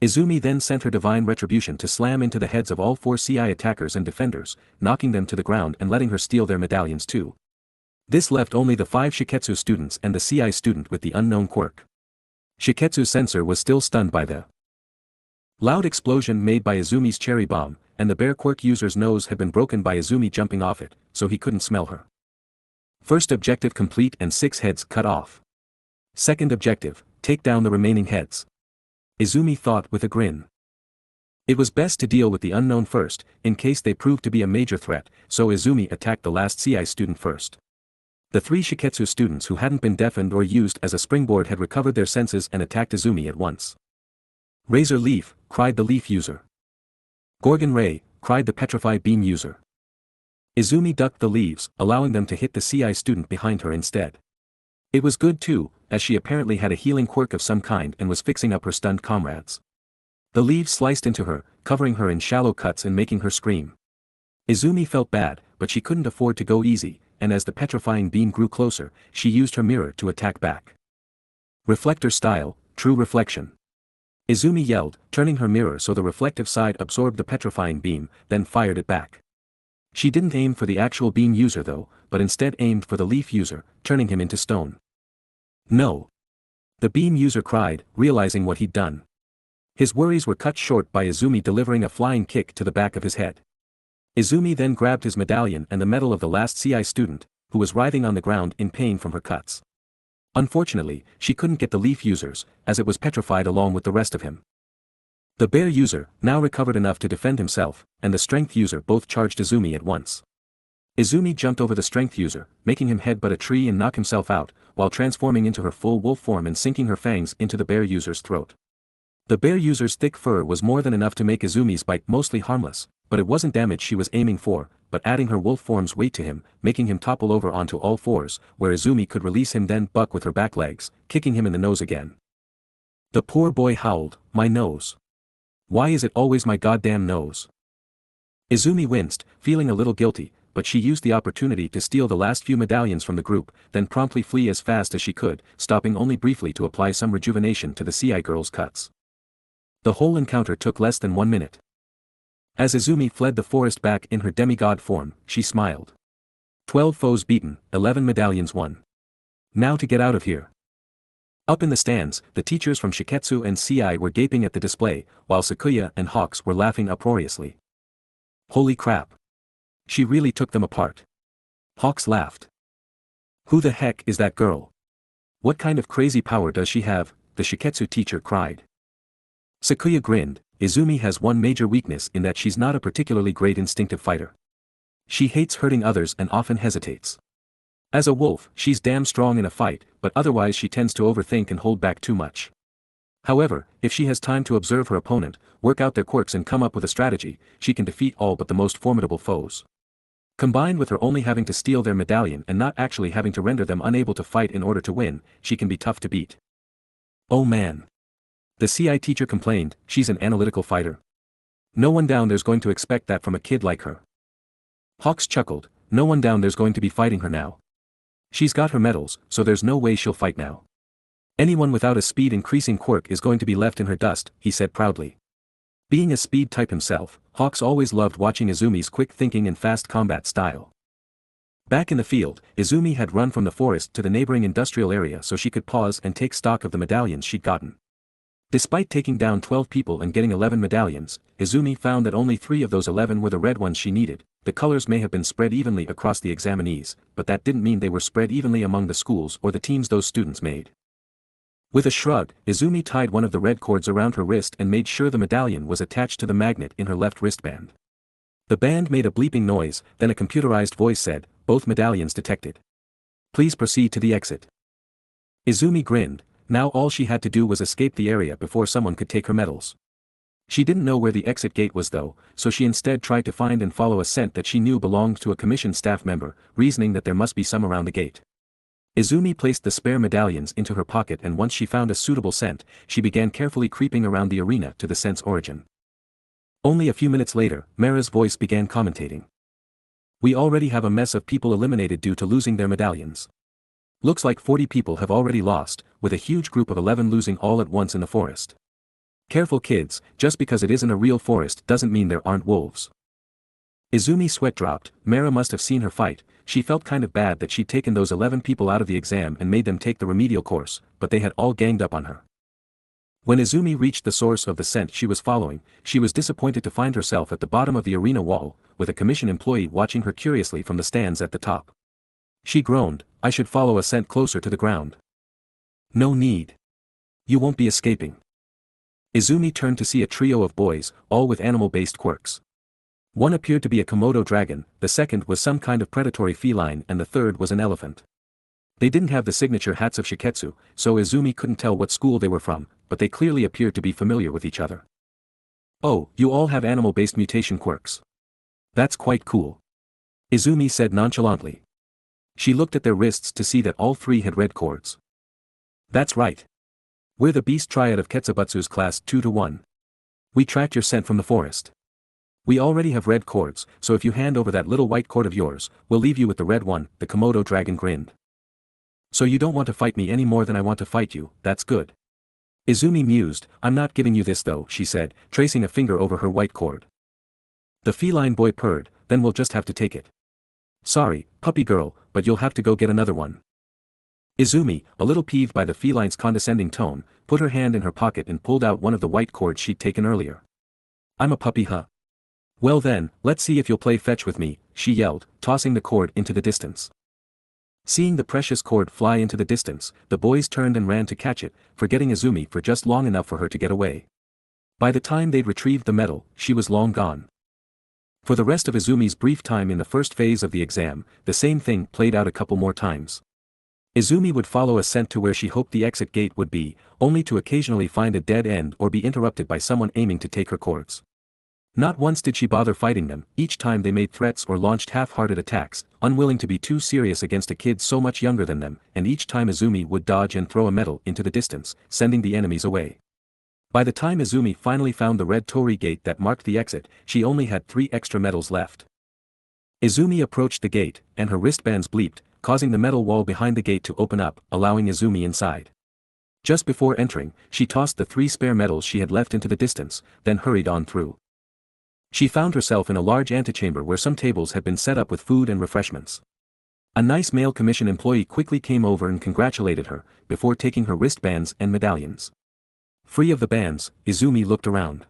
Izumi then sent her divine retribution to slam into the heads of all 4 CI attackers and defenders, knocking them to the ground and letting her steal their medallions too. This left only the 5 Shiketsu students and the CI student with the unknown quirk. Shiketsu's sensor was still stunned by the loud explosion made by Izumi's cherry bomb, and the bear quirk user's nose had been broken by Izumi jumping off it, so he couldn't smell her. First objective complete and 6 heads cut off. Second objective, take down the remaining heads. Izumi thought with a grin. It was best to deal with the unknown first, in case they proved to be a major threat, so Izumi attacked the last CI student first. The 3 Shiketsu students who hadn't been deafened or used as a springboard had recovered their senses and attacked Izumi at once. Razor Leaf, cried the Leaf user. Gorgon Ray, cried the Petrify Beam user. Izumi ducked the leaves, allowing them to hit the CI student behind her instead. It was good too, as she apparently had a healing quirk of some kind and was fixing up her stunned comrades. The leaves sliced into her, covering her in shallow cuts and making her scream. Izumi felt bad, but she couldn't afford to go easy, and as the petrifying beam grew closer, she used her mirror to attack back. Reflector style, true reflection. Izumi yelled, turning her mirror so the reflective side absorbed the petrifying beam, then fired it back. She didn't aim for the actual beam user though, but instead aimed for the leaf user, turning him into stone. No! The beam user cried, realizing what he'd done. His worries were cut short by Izumi delivering a flying kick to the back of his head. Izumi then grabbed his medallion and the medal of the last CI student, who was writhing on the ground in pain from her cuts. Unfortunately, she couldn't get the leaf users, as it was petrified along with the rest of him. The bear user, now recovered enough to defend himself, and the strength user both charged Izumi at once. Izumi jumped over the strength user, making him headbutt a tree and knock himself out, while transforming into her full wolf form and sinking her fangs into the bear user's throat. The bear user's thick fur was more than enough to make Izumi's bite mostly harmless, but it wasn't damage she was aiming for, but adding her wolf form's weight to him, making him topple over onto all fours, where Izumi could release him then buck with her back legs, kicking him in the nose again. The poor boy howled, "My nose. Why is it always my goddamn nose?" Izumi winced, feeling a little guilty, but she used the opportunity to steal the last few medallions from the group, then promptly flee as fast as she could, stopping only briefly to apply some rejuvenation to the CI girl's cuts. The whole encounter took less than 1 minute. As Izumi fled the forest back in her demigod form, she smiled. 12 foes beaten, 11 medallions won. Now to get out of here. Up in the stands, the teachers from Shiketsu and CI were gaping at the display, while Sakuya and Hawks were laughing uproariously. Holy crap. She really took them apart. Hawks laughed. Who the heck is that girl? What kind of crazy power does she have? The Shiketsu teacher cried. Sakuya grinned. Izumi has one major weakness in that she's not a particularly great instinctive fighter. She hates hurting others and often hesitates. As a wolf, she's damn strong in a fight, but otherwise she tends to overthink and hold back too much. However, if she has time to observe her opponent, work out their quirks and come up with a strategy, she can defeat all but the most formidable foes. Combined with her only having to steal their medallion and not actually having to render them unable to fight in order to win, she can be tough to beat. Oh man. The CI teacher complained, she's an analytical fighter. No one down there's going to expect that from a kid like her. Hawks chuckled, no one down there's going to be fighting her now. She's got her medals, so there's no way she'll fight now. Anyone without a speed-increasing quirk is going to be left in her dust, he said proudly. Being a speed type himself, Hawks always loved watching Izumi's quick thinking and fast combat style. Back in the field, Izumi had run from the forest to the neighboring industrial area so she could pause and take stock of the medallions she'd gotten. Despite taking down 12 people and getting 11 medallions, Izumi found that only 3 of those 11 were the red ones she needed. The colors may have been spread evenly across the examinees, but that didn't mean they were spread evenly among the schools or the teams those students made. With a shrug, Izumi tied one of the red cords around her wrist and made sure the medallion was attached to the magnet in her left wristband. The band made a bleeping noise, then a computerized voice said, "Both medallions detected. Please proceed to the exit." Izumi grinned. Now all she had to do was escape the area before someone could take her medals. She didn't know where the exit gate was though, so she instead tried to find and follow a scent that she knew belonged to a commissioned staff member, reasoning that there must be some around the gate. Izumi placed the spare medallions into her pocket and once she found a suitable scent, she began carefully creeping around the arena to the scent's origin. Only a few minutes later, Mara's voice began commentating. We already have a mess of people eliminated due to losing their medallions. Looks like 40 people have already lost, with a huge group of 11 losing all at once in the forest. Careful kids, just because it isn't a real forest doesn't mean there aren't wolves. Izumi's sweat dropped. Mara must have seen her fight. She felt kind of bad that she'd taken those 11 people out of the exam and made them take the remedial course, but they had all ganged up on her. When Izumi reached the source of the scent she was following, she was disappointed to find herself at the bottom of the arena wall, with a commission employee watching her curiously from the stands at the top. She groaned, I should follow a scent closer to the ground. No need. You won't be escaping. Izumi turned to see a trio of boys, all with animal-based quirks. One appeared to be a Komodo dragon, the second was some kind of predatory feline and the third was an elephant. They didn't have the signature hats of Shiketsu, so Izumi couldn't tell what school they were from, but they clearly appeared to be familiar with each other. Oh, you all have animal-based mutation quirks. That's quite cool. Izumi said nonchalantly. She looked at their wrists to see that all three had red cords. That's right. We're the beast triad of Ketsubutsu's class 2-1. We tracked your scent from the forest. We already have red cords, so if you hand over that little white cord of yours, we'll leave you with the red one, the Komodo dragon grinned. So you don't want to fight me any more than I want to fight you, that's good. Izumi mused, I'm not giving you this though, she said, tracing a finger over her white cord. The feline boy purred, then we'll just have to take it. Sorry, puppy girl, but you'll have to go get another one. Izumi, a little peeved by the feline's condescending tone, put her hand in her pocket and pulled out one of the white cords she'd taken earlier. I'm a puppy, huh? Well then, let's see if you'll play fetch with me, she yelled, tossing the cord into the distance. Seeing the precious cord fly into the distance, the boys turned and ran to catch it, forgetting Izumi for just long enough for her to get away. By the time they'd retrieved the medal, she was long gone. For the rest of Izumi's brief time in the first phase of the exam, the same thing played out a couple more times. Izumi would follow a scent to where she hoped the exit gate would be, only to occasionally find a dead end or be interrupted by someone aiming to take her cords. Not once did she bother fighting them, each time they made threats or launched half-hearted attacks, unwilling to be too serious against a kid so much younger than them, and each time Izumi would dodge and throw a medal into the distance, sending the enemies away. By the time Izumi finally found the red torii gate that marked the exit, she only had 3 extra medals left. Izumi approached the gate, and her wristbands bleeped, causing the metal wall behind the gate to open up, allowing Izumi inside. Just before entering, she tossed the 3 spare medals she had left into the distance, then hurried on through. She found herself in a large antechamber where some tables had been set up with food and refreshments. A nice male commission employee quickly came over and congratulated her, before taking her wristbands and medallions. Free of the bands, Izumi looked around.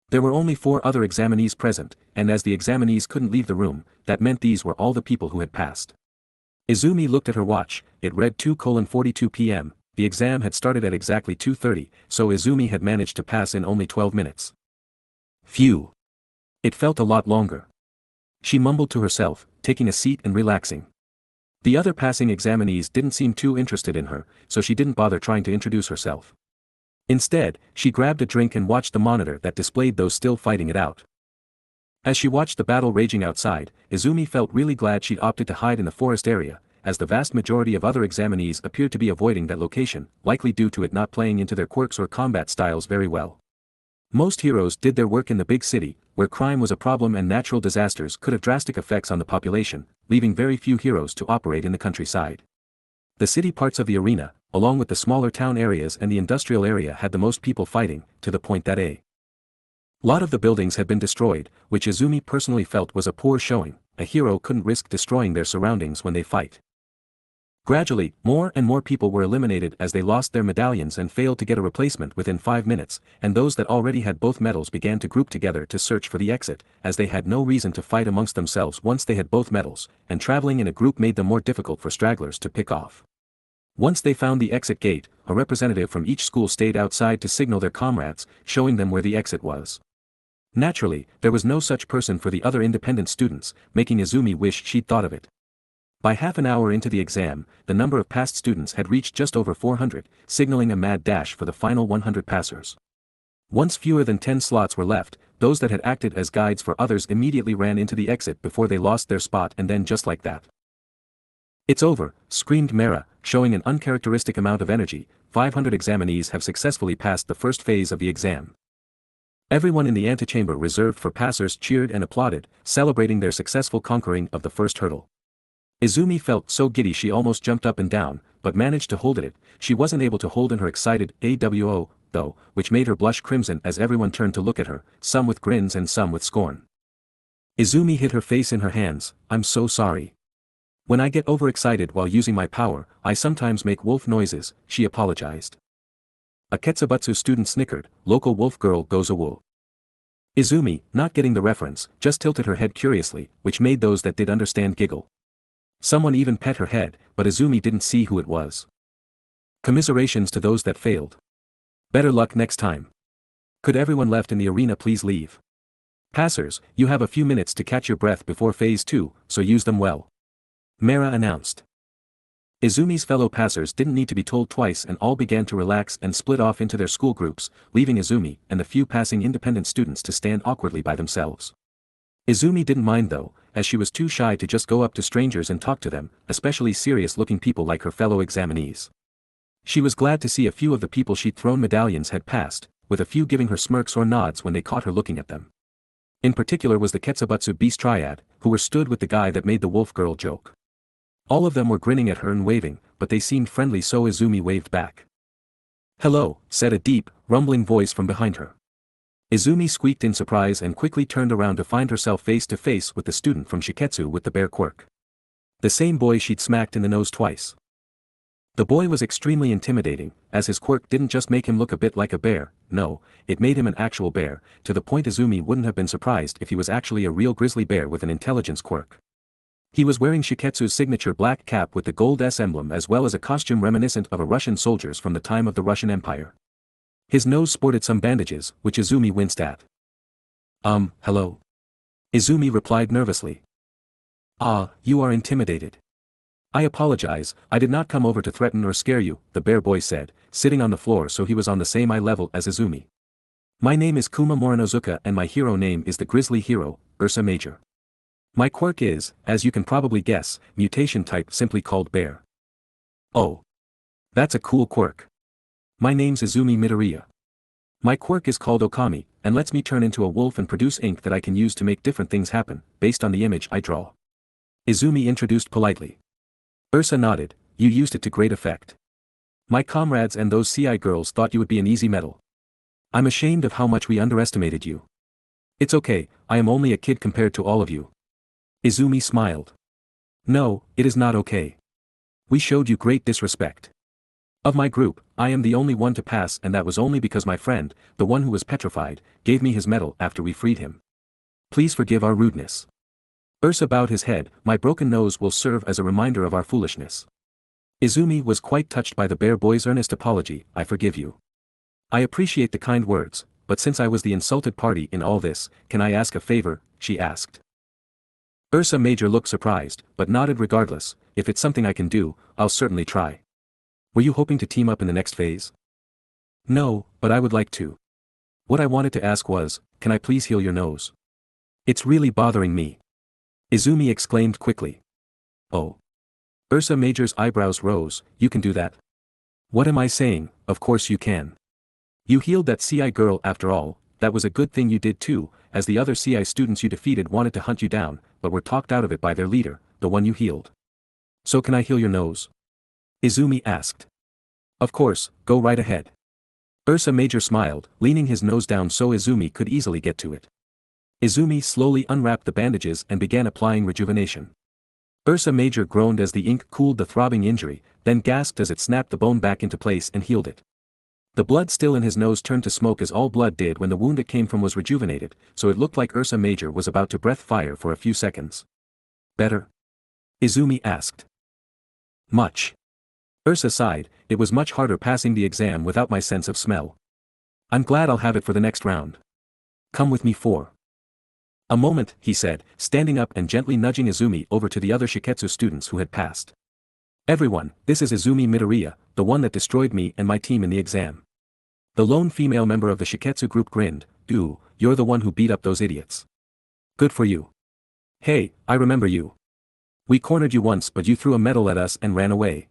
There were only 4 other examinees present, and as the examinees couldn't leave the room, that meant these were all the people who had passed. Izumi looked at her watch, it read 2:42 p.m., the exam had started at exactly 2:30, so Izumi had managed to pass in only 12 minutes. Phew! It felt a lot longer. She mumbled to herself, taking a seat and relaxing. The other passing examinees didn't seem too interested in her, so she didn't bother trying to introduce herself. Instead, she grabbed a drink and watched the monitor that displayed those still fighting it out. As she watched the battle raging outside, Izumi felt really glad she'd opted to hide in the forest area, as the vast majority of other examinees appeared to be avoiding that location, likely due to it not playing into their quirks or combat styles very well. Most heroes did their work in the big city, where crime was a problem and natural disasters could have drastic effects on the population, leaving very few heroes to operate in the countryside. The city parts of the arena, along with the smaller town areas and the industrial area, had the most people fighting, to the point that a lot of the buildings had been destroyed, which Izumi personally felt was a poor showing. A hero couldn't risk destroying their surroundings when they fight. Gradually, more and more people were eliminated as they lost their medallions and failed to get a replacement within 5 minutes, and those that already had both medals began to group together to search for the exit, as they had no reason to fight amongst themselves once they had both medals, and traveling in a group made them more difficult for stragglers to pick off. Once they found the exit gate, a representative from each school stayed outside to signal their comrades, showing them where the exit was. Naturally, there was no such person for the other independent students, making Izumi wish she'd thought of it. By half an hour into the exam, the number of passed students had reached just over 400, signaling a mad dash for the final 100 passers. Once fewer than 10 slots were left, those that had acted as guides for others immediately ran into the exit before they lost their spot, and then just like that. It's over, screamed Mera, showing an uncharacteristic amount of energy. 500 examinees have successfully passed the first phase of the exam. Everyone in the antechamber reserved for passers cheered and applauded, celebrating their successful conquering of the first hurdle. Izumi felt so giddy she almost jumped up and down, but managed to hold it. She wasn't able to hold in her excited AWO, though, which made her blush crimson as everyone turned to look at her, some with grins and some with scorn. Izumi hid her face in her hands. I'm so sorry. When I get overexcited while using my power, I sometimes make wolf noises, she apologized. A Ketsubutsu student snickered. Local wolf girl goes a wool. Izumi, not getting the reference, just tilted her head curiously, which made those that did understand giggle. Someone even pet her head, but Izumi didn't see who it was. Commiserations to those that failed. Better luck next time. Could everyone left in the arena please leave? Passers, you have a few minutes to catch your breath before phase 2, so use them well. Mera announced. Izumi's fellow passers didn't need to be told twice, and all began to relax and split off into their school groups, leaving Izumi and the few passing independent students to stand awkwardly by themselves. Izumi didn't mind though, as she was too shy to just go up to strangers and talk to them, especially serious-looking people like her fellow examinees. She was glad to see a few of the people she'd thrown medallions had passed, with a few giving her smirks or nods when they caught her looking at them. In particular was the Ketsubutsu Beast Triad, who were stood with the guy that made the wolf girl joke. All of them were grinning at her and waving, but they seemed friendly, so Izumi waved back. "Hello," said a deep, rumbling voice from behind her. Izumi squeaked in surprise and quickly turned around to find herself face to face with the student from Shiketsu with the bear quirk. The same boy she'd smacked in the nose twice. The boy was extremely intimidating, as his quirk didn't just make him look a bit like a bear, no, it made him an actual bear, to the point Izumi wouldn't have been surprised if he was actually a real grizzly bear with an intelligence quirk. He was wearing Shiketsu's signature black cap with the gold S emblem as well as a costume reminiscent of a Russian soldiers from the time of the Russian Empire. His nose sported some bandages, which Izumi winced at. Hello? Izumi replied nervously. "Ah, you are intimidated. I apologize, I did not come over to threaten or scare you," the bear boy said, sitting on the floor so he was on the same eye level as Izumi. "My name is Kuma Morinozuka and my hero name is the Grizzly Hero, Ursa Major. My quirk is, as you can probably guess, mutation type, simply called bear." "Oh. That's a cool quirk. My name's Izumi Midoriya. My quirk is called Okami, and lets me turn into a wolf and produce ink that I can use to make different things happen, based on the image I draw." Izumi introduced politely. Ursa nodded. "You used it to great effect. My comrades and those CI girls thought you would be an easy medal. I'm ashamed of how much we underestimated you." "It's okay, I am only a kid compared to all of you." Izumi smiled. "No, it is not okay. We showed you great disrespect. Of my group, I am the only one to pass, and that was only because my friend, the one who was petrified, gave me his medal after we freed him. Please forgive our rudeness." Ursa bowed his head. "My broken nose will serve as a reminder of our foolishness." Izumi was quite touched by the bear boy's earnest apology. "I forgive you. I appreciate the kind words, but since I was the insulted party in all this, can I ask a favor?" she asked. Ursa Major looked surprised, but nodded regardless. "If it's something I can do, I'll certainly try." "Were you hoping to team up in the next phase?" "No, but I would like to. What I wanted to ask was, can I please heal your nose? It's really bothering me." Izumi exclaimed quickly. "Oh." Ursa Major's eyebrows rose. "You can do that?" "What am I saying? Of course you can. You healed that CI girl after all. That was a good thing you did too, as the other CI students you defeated wanted to hunt you down, but were talked out of it by their leader, the one you healed. So can I heal your nose?" Izumi asked. "Of course, go right ahead." Ursa Major smiled, leaning his nose down so Izumi could easily get to it. Izumi slowly unwrapped the bandages and began applying rejuvenation. Ursa Major groaned as the ink cooled the throbbing injury, then gasped as it snapped the bone back into place and healed it. The blood still in his nose turned to smoke, as all blood did when the wound it came from was rejuvenated, so it looked like Ursa Major was about to breathe fire for a few seconds. "Better?" Izumi asked. "Much." Ursa sighed. "It was much harder passing the exam without my sense of smell. I'm glad I'll have it for the next round. Come with me for a moment," he said, standing up and gently nudging Izumi over to the other Shiketsu students who had passed. "Everyone, this is Izumi Midoriya, the one that destroyed me and my team in the exam." The lone female member of the Shiketsu group grinned. "Ooh, you're the one who beat up those idiots. Good for you. Hey, I remember you. We cornered you once, but you threw a medal at us and ran away.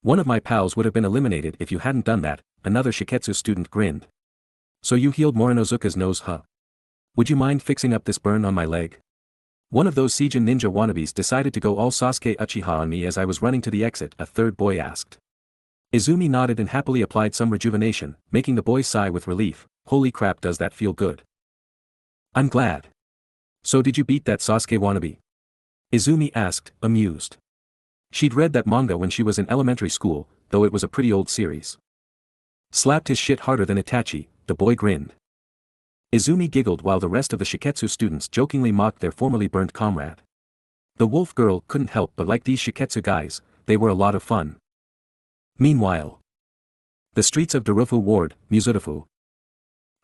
One of my pals would have been eliminated if you hadn't done that," another Shiketsu student grinned. "So you healed Morinozuka's nose, huh? Would you mind fixing up this burn on my leg?" One of those Seijin ninja wannabes decided to go all Sasuke Uchiha on me as I was running to the exit, a third boy asked. Izumi nodded and happily applied some rejuvenation, making the boy sigh with relief. "Holy crap, does that feel good. I'm glad. So did you beat that Sasuke wannabe?" Izumi asked, amused. She'd read that manga when she was in elementary school, though it was a pretty old series. "Slapped his shit harder than Itachi," the boy grinned. Izumi giggled while the rest of the Shiketsu students jokingly mocked their formerly burnt comrade. The wolf girl couldn't help but like these Shiketsu guys, they were a lot of fun. Meanwhile, the streets of Darufu Ward, Mizurufu.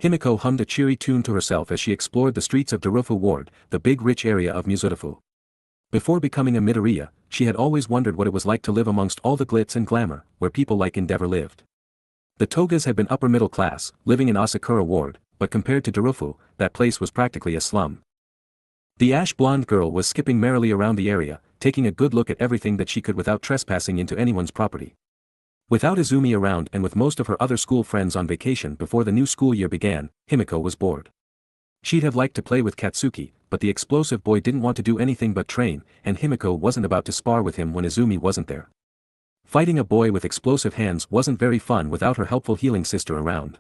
Himiko hummed a cheery tune to herself as she explored the streets of Darufu Ward, the big rich area of Mizurufu. Before becoming a Midoriya, she had always wondered what it was like to live amongst all the glitz and glamour, where people like Endeavor lived. The Togas had been upper middle class, living in Asakura Ward, but compared to Darufu, that place was practically a slum. The ash-blonde girl was skipping merrily around the area, taking a good look at everything that she could without trespassing into anyone's property. Without Izumi around and with most of her other school friends on vacation before the new school year began, Himiko was bored. She'd have liked to play with Katsuki, but the explosive boy didn't want to do anything but train, and Himiko wasn't about to spar with him when Izumi wasn't there. Fighting a boy with explosive hands wasn't very fun without her helpful healing sister around.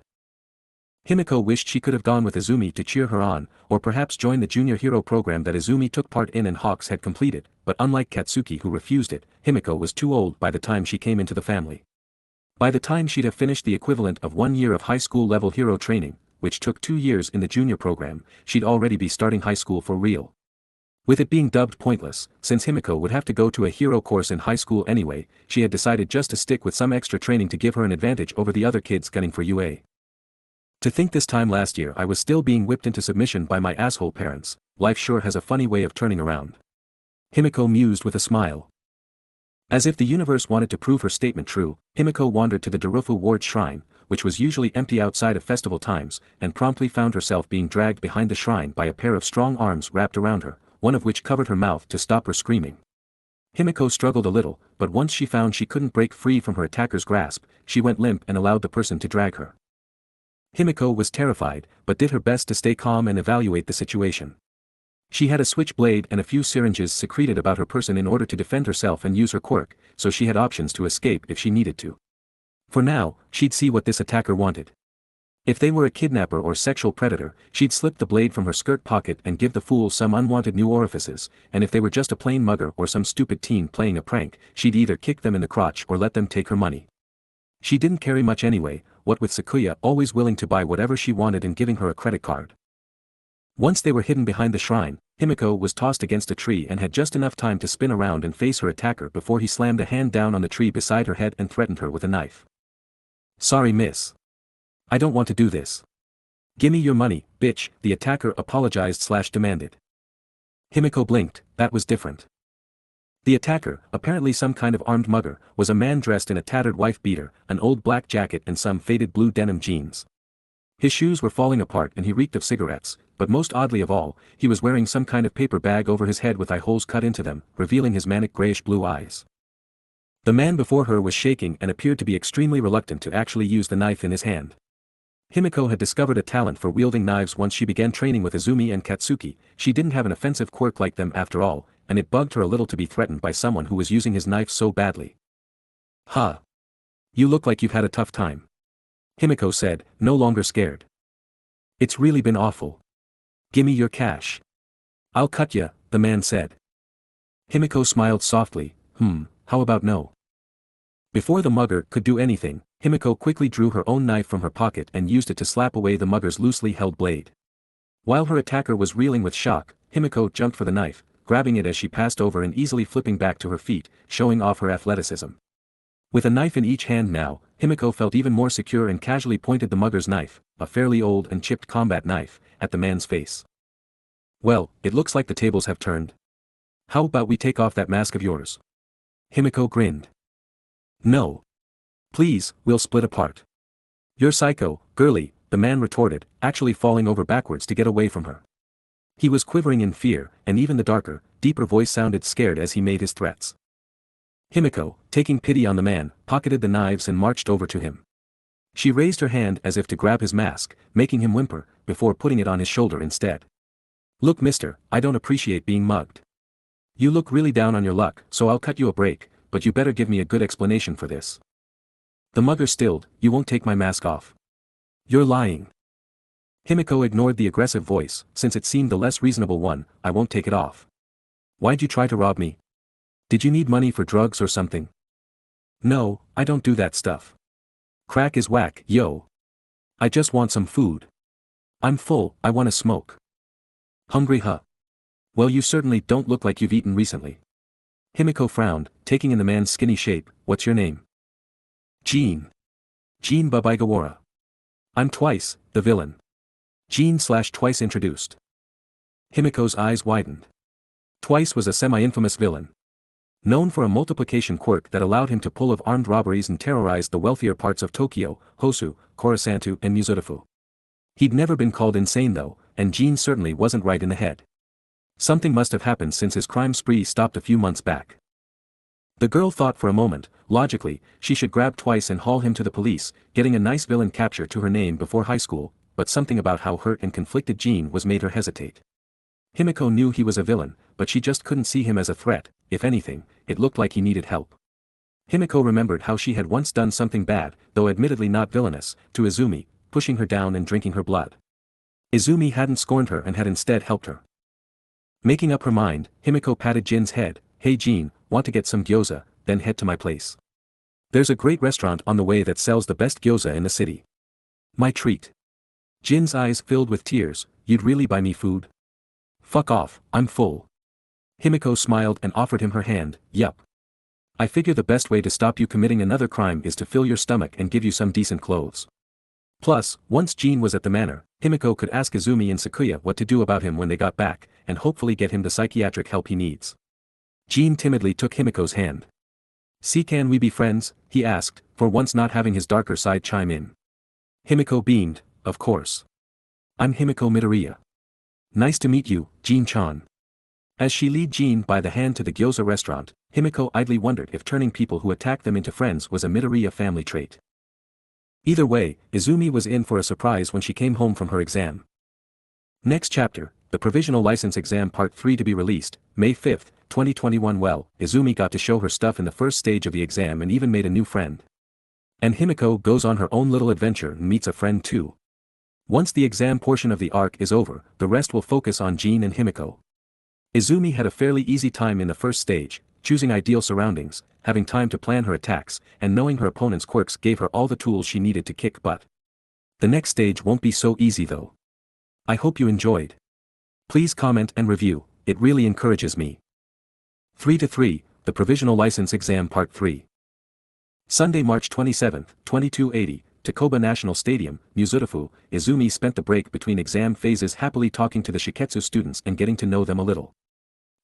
Himiko wished she could have gone with Izumi to cheer her on, or perhaps join the junior hero program that Izumi took part in and Hawks had completed, but unlike Katsuki who refused it, Himiko was too old by the time she came into the family. By the time she'd have finished the equivalent of 1 year of high school level hero training, which took 2 years in the junior program, she'd already be starting high school for real. With it being dubbed pointless, since Himiko would have to go to a hero course in high school anyway, she had decided just to stick with some extra training to give her an advantage over the other kids gunning for UA. To think this time last year I was still being whipped into submission by my asshole parents, life sure has a funny way of turning around. Himiko mused with a smile. As if the universe wanted to prove her statement true, Himiko wandered to the Darufu Ward Shrine, which was usually empty outside of festival times, and promptly found herself being dragged behind the shrine by a pair of strong arms wrapped around her, one of which covered her mouth to stop her screaming. Himiko struggled a little, but once she found she couldn't break free from her attacker's grasp, she went limp and allowed the person to drag her. Himiko was terrified, but did her best to stay calm and evaluate the situation. She had a switchblade and a few syringes secreted about her person in order to defend herself and use her quirk, so she had options to escape if she needed to. For now, she'd see what this attacker wanted. If they were a kidnapper or sexual predator, she'd slip the blade from her skirt pocket and give the fool some unwanted new orifices, and if they were just a plain mugger or some stupid teen playing a prank, she'd either kick them in the crotch or let them take her money. She didn't carry much anyway, what with Sakuya always willing to buy whatever she wanted and giving her a credit card. Once they were hidden behind the shrine, Himiko was tossed against a tree and had just enough time to spin around and face her attacker before he slammed a hand down on the tree beside her head and threatened her with a knife. "Sorry miss. I don't want to do this. Gimme your money, bitch," the attacker apologized/demanded. Himiko blinked, that was different. The attacker, apparently some kind of armed mugger, was a man dressed in a tattered wife beater, an old black jacket and some faded blue denim jeans. His shoes were falling apart and he reeked of cigarettes, but most oddly of all, he was wearing some kind of paper bag over his head with eye holes cut into them, revealing his manic grayish-blue eyes. The man before her was shaking and appeared to be extremely reluctant to actually use the knife in his hand. Himiko had discovered a talent for wielding knives once she began training with Izumi and Katsuki. She didn't have an offensive quirk like them after all, and it bugged her a little to be threatened by someone who was using his knife so badly. "Huh. You look like you've had a tough time," Himiko said, no longer scared. "It's really been awful. Gimme your cash." "I'll cut ya," the man said. Himiko smiled softly, how about no?" Before the mugger could do anything, Himiko quickly drew her own knife from her pocket and used it to slap away the mugger's loosely held blade. While her attacker was reeling with shock, Himiko jumped for the knife, grabbing it as she passed over and easily flipping back to her feet, showing off her athleticism. With a knife in each hand now, Himiko felt even more secure and casually pointed the mugger's knife, a fairly old and chipped combat knife, at the man's face. "Well, it looks like the tables have turned. How about we take off that mask of yours?" Himiko grinned. "No. Please, we'll split apart." "You're psycho, girly," the man retorted, actually falling over backwards to get away from her. He was quivering in fear, and even the darker, deeper voice sounded scared as he made his threats. Himiko, taking pity on the man, pocketed the knives and marched over to him. She raised her hand as if to grab his mask, making him whimper, before putting it on his shoulder instead. "Look mister, I don't appreciate being mugged. You look really down on your luck, so I'll cut you a break, but you better give me a good explanation for this." The mugger stilled. "You won't take my mask off. You're lying." Himiko ignored the aggressive voice, since it seemed the less reasonable one. "I won't take it off. Why'd you try to rob me? Did you need money for drugs or something?" "No, I don't do that stuff. Crack is whack, yo. I just want some food. I'm full, I wanna smoke." "Hungry huh? Well you certainly don't look like you've eaten recently." Himiko frowned, taking in the man's skinny shape. "What's your name?" "Jean. Jean Babaigawara. I'm Twice, the villain." Jean/Twice introduced. Himiko's eyes widened. Twice was a semi-infamous villain. Known for a multiplication quirk that allowed him to pull off armed robberies and terrorize the wealthier parts of Tokyo, Hosu, Korosantu and Muzodafu. He'd never been called insane though, and Jean certainly wasn't right in the head. Something must have happened since his crime spree stopped a few months back. The girl thought for a moment. Logically, she should grab twice and haul him to the police, getting a nice villain capture to her name before high school, but something about how hurt and conflicted Jean was made her hesitate. Himiko knew he was a villain, but she just couldn't see him as a threat. If anything, it looked like he needed help. Himiko remembered how she had once done something bad, though admittedly not villainous, to Izumi, pushing her down and drinking her blood. Izumi hadn't scorned her and had instead helped her. Making up her mind, Himiko patted Jin's head. "Hey Jin, want to get some gyoza, then head to my place. There's a great restaurant on the way that sells the best gyoza in the city. My treat." Jin's eyes filled with tears. "You'd really buy me food?" "Fuck off, I'm full." Himiko smiled and offered him her hand. "Yup. I figure the best way to stop you committing another crime is to fill your stomach and give you some decent clothes." Plus, once Jin was at the manor, Himiko could ask Izumi and Sakuya what to do about him when they got back, and hopefully get him the psychiatric help he needs. Jin timidly took Himiko's hand. "See, can we be friends?" he asked, for once not having his darker side chime in. Himiko beamed. "Of course. I'm Himiko Midoriya. Nice to meet you, Jin-chan." As she led Jin by the hand to the gyoza restaurant, Himiko idly wondered if turning people who attacked them into friends was a Midoriya family trait. Either way, Izumi was in for a surprise when she came home from her exam. Next chapter, the Provisional License Exam Part 3 to be released, May 5, 2021. Well, Izumi got to show her stuff in the first stage of the exam and even made a new friend. And Himiko goes on her own little adventure and meets a friend too. Once the exam portion of the arc is over, the rest will focus on Jin and Himiko. Izumi had a fairly easy time in the first stage, choosing ideal surroundings, having time to plan her attacks, and knowing her opponent's quirks gave her all the tools she needed to kick butt. The next stage won't be so easy though. I hope you enjoyed. Please comment and review, it really encourages me. 3-3, the Provisional License Exam Part 3. Sunday, March 27, 2280, Takoba National Stadium, Muzutafu. Izumi spent the break between exam phases happily talking to the Shiketsu students and getting to know them a little.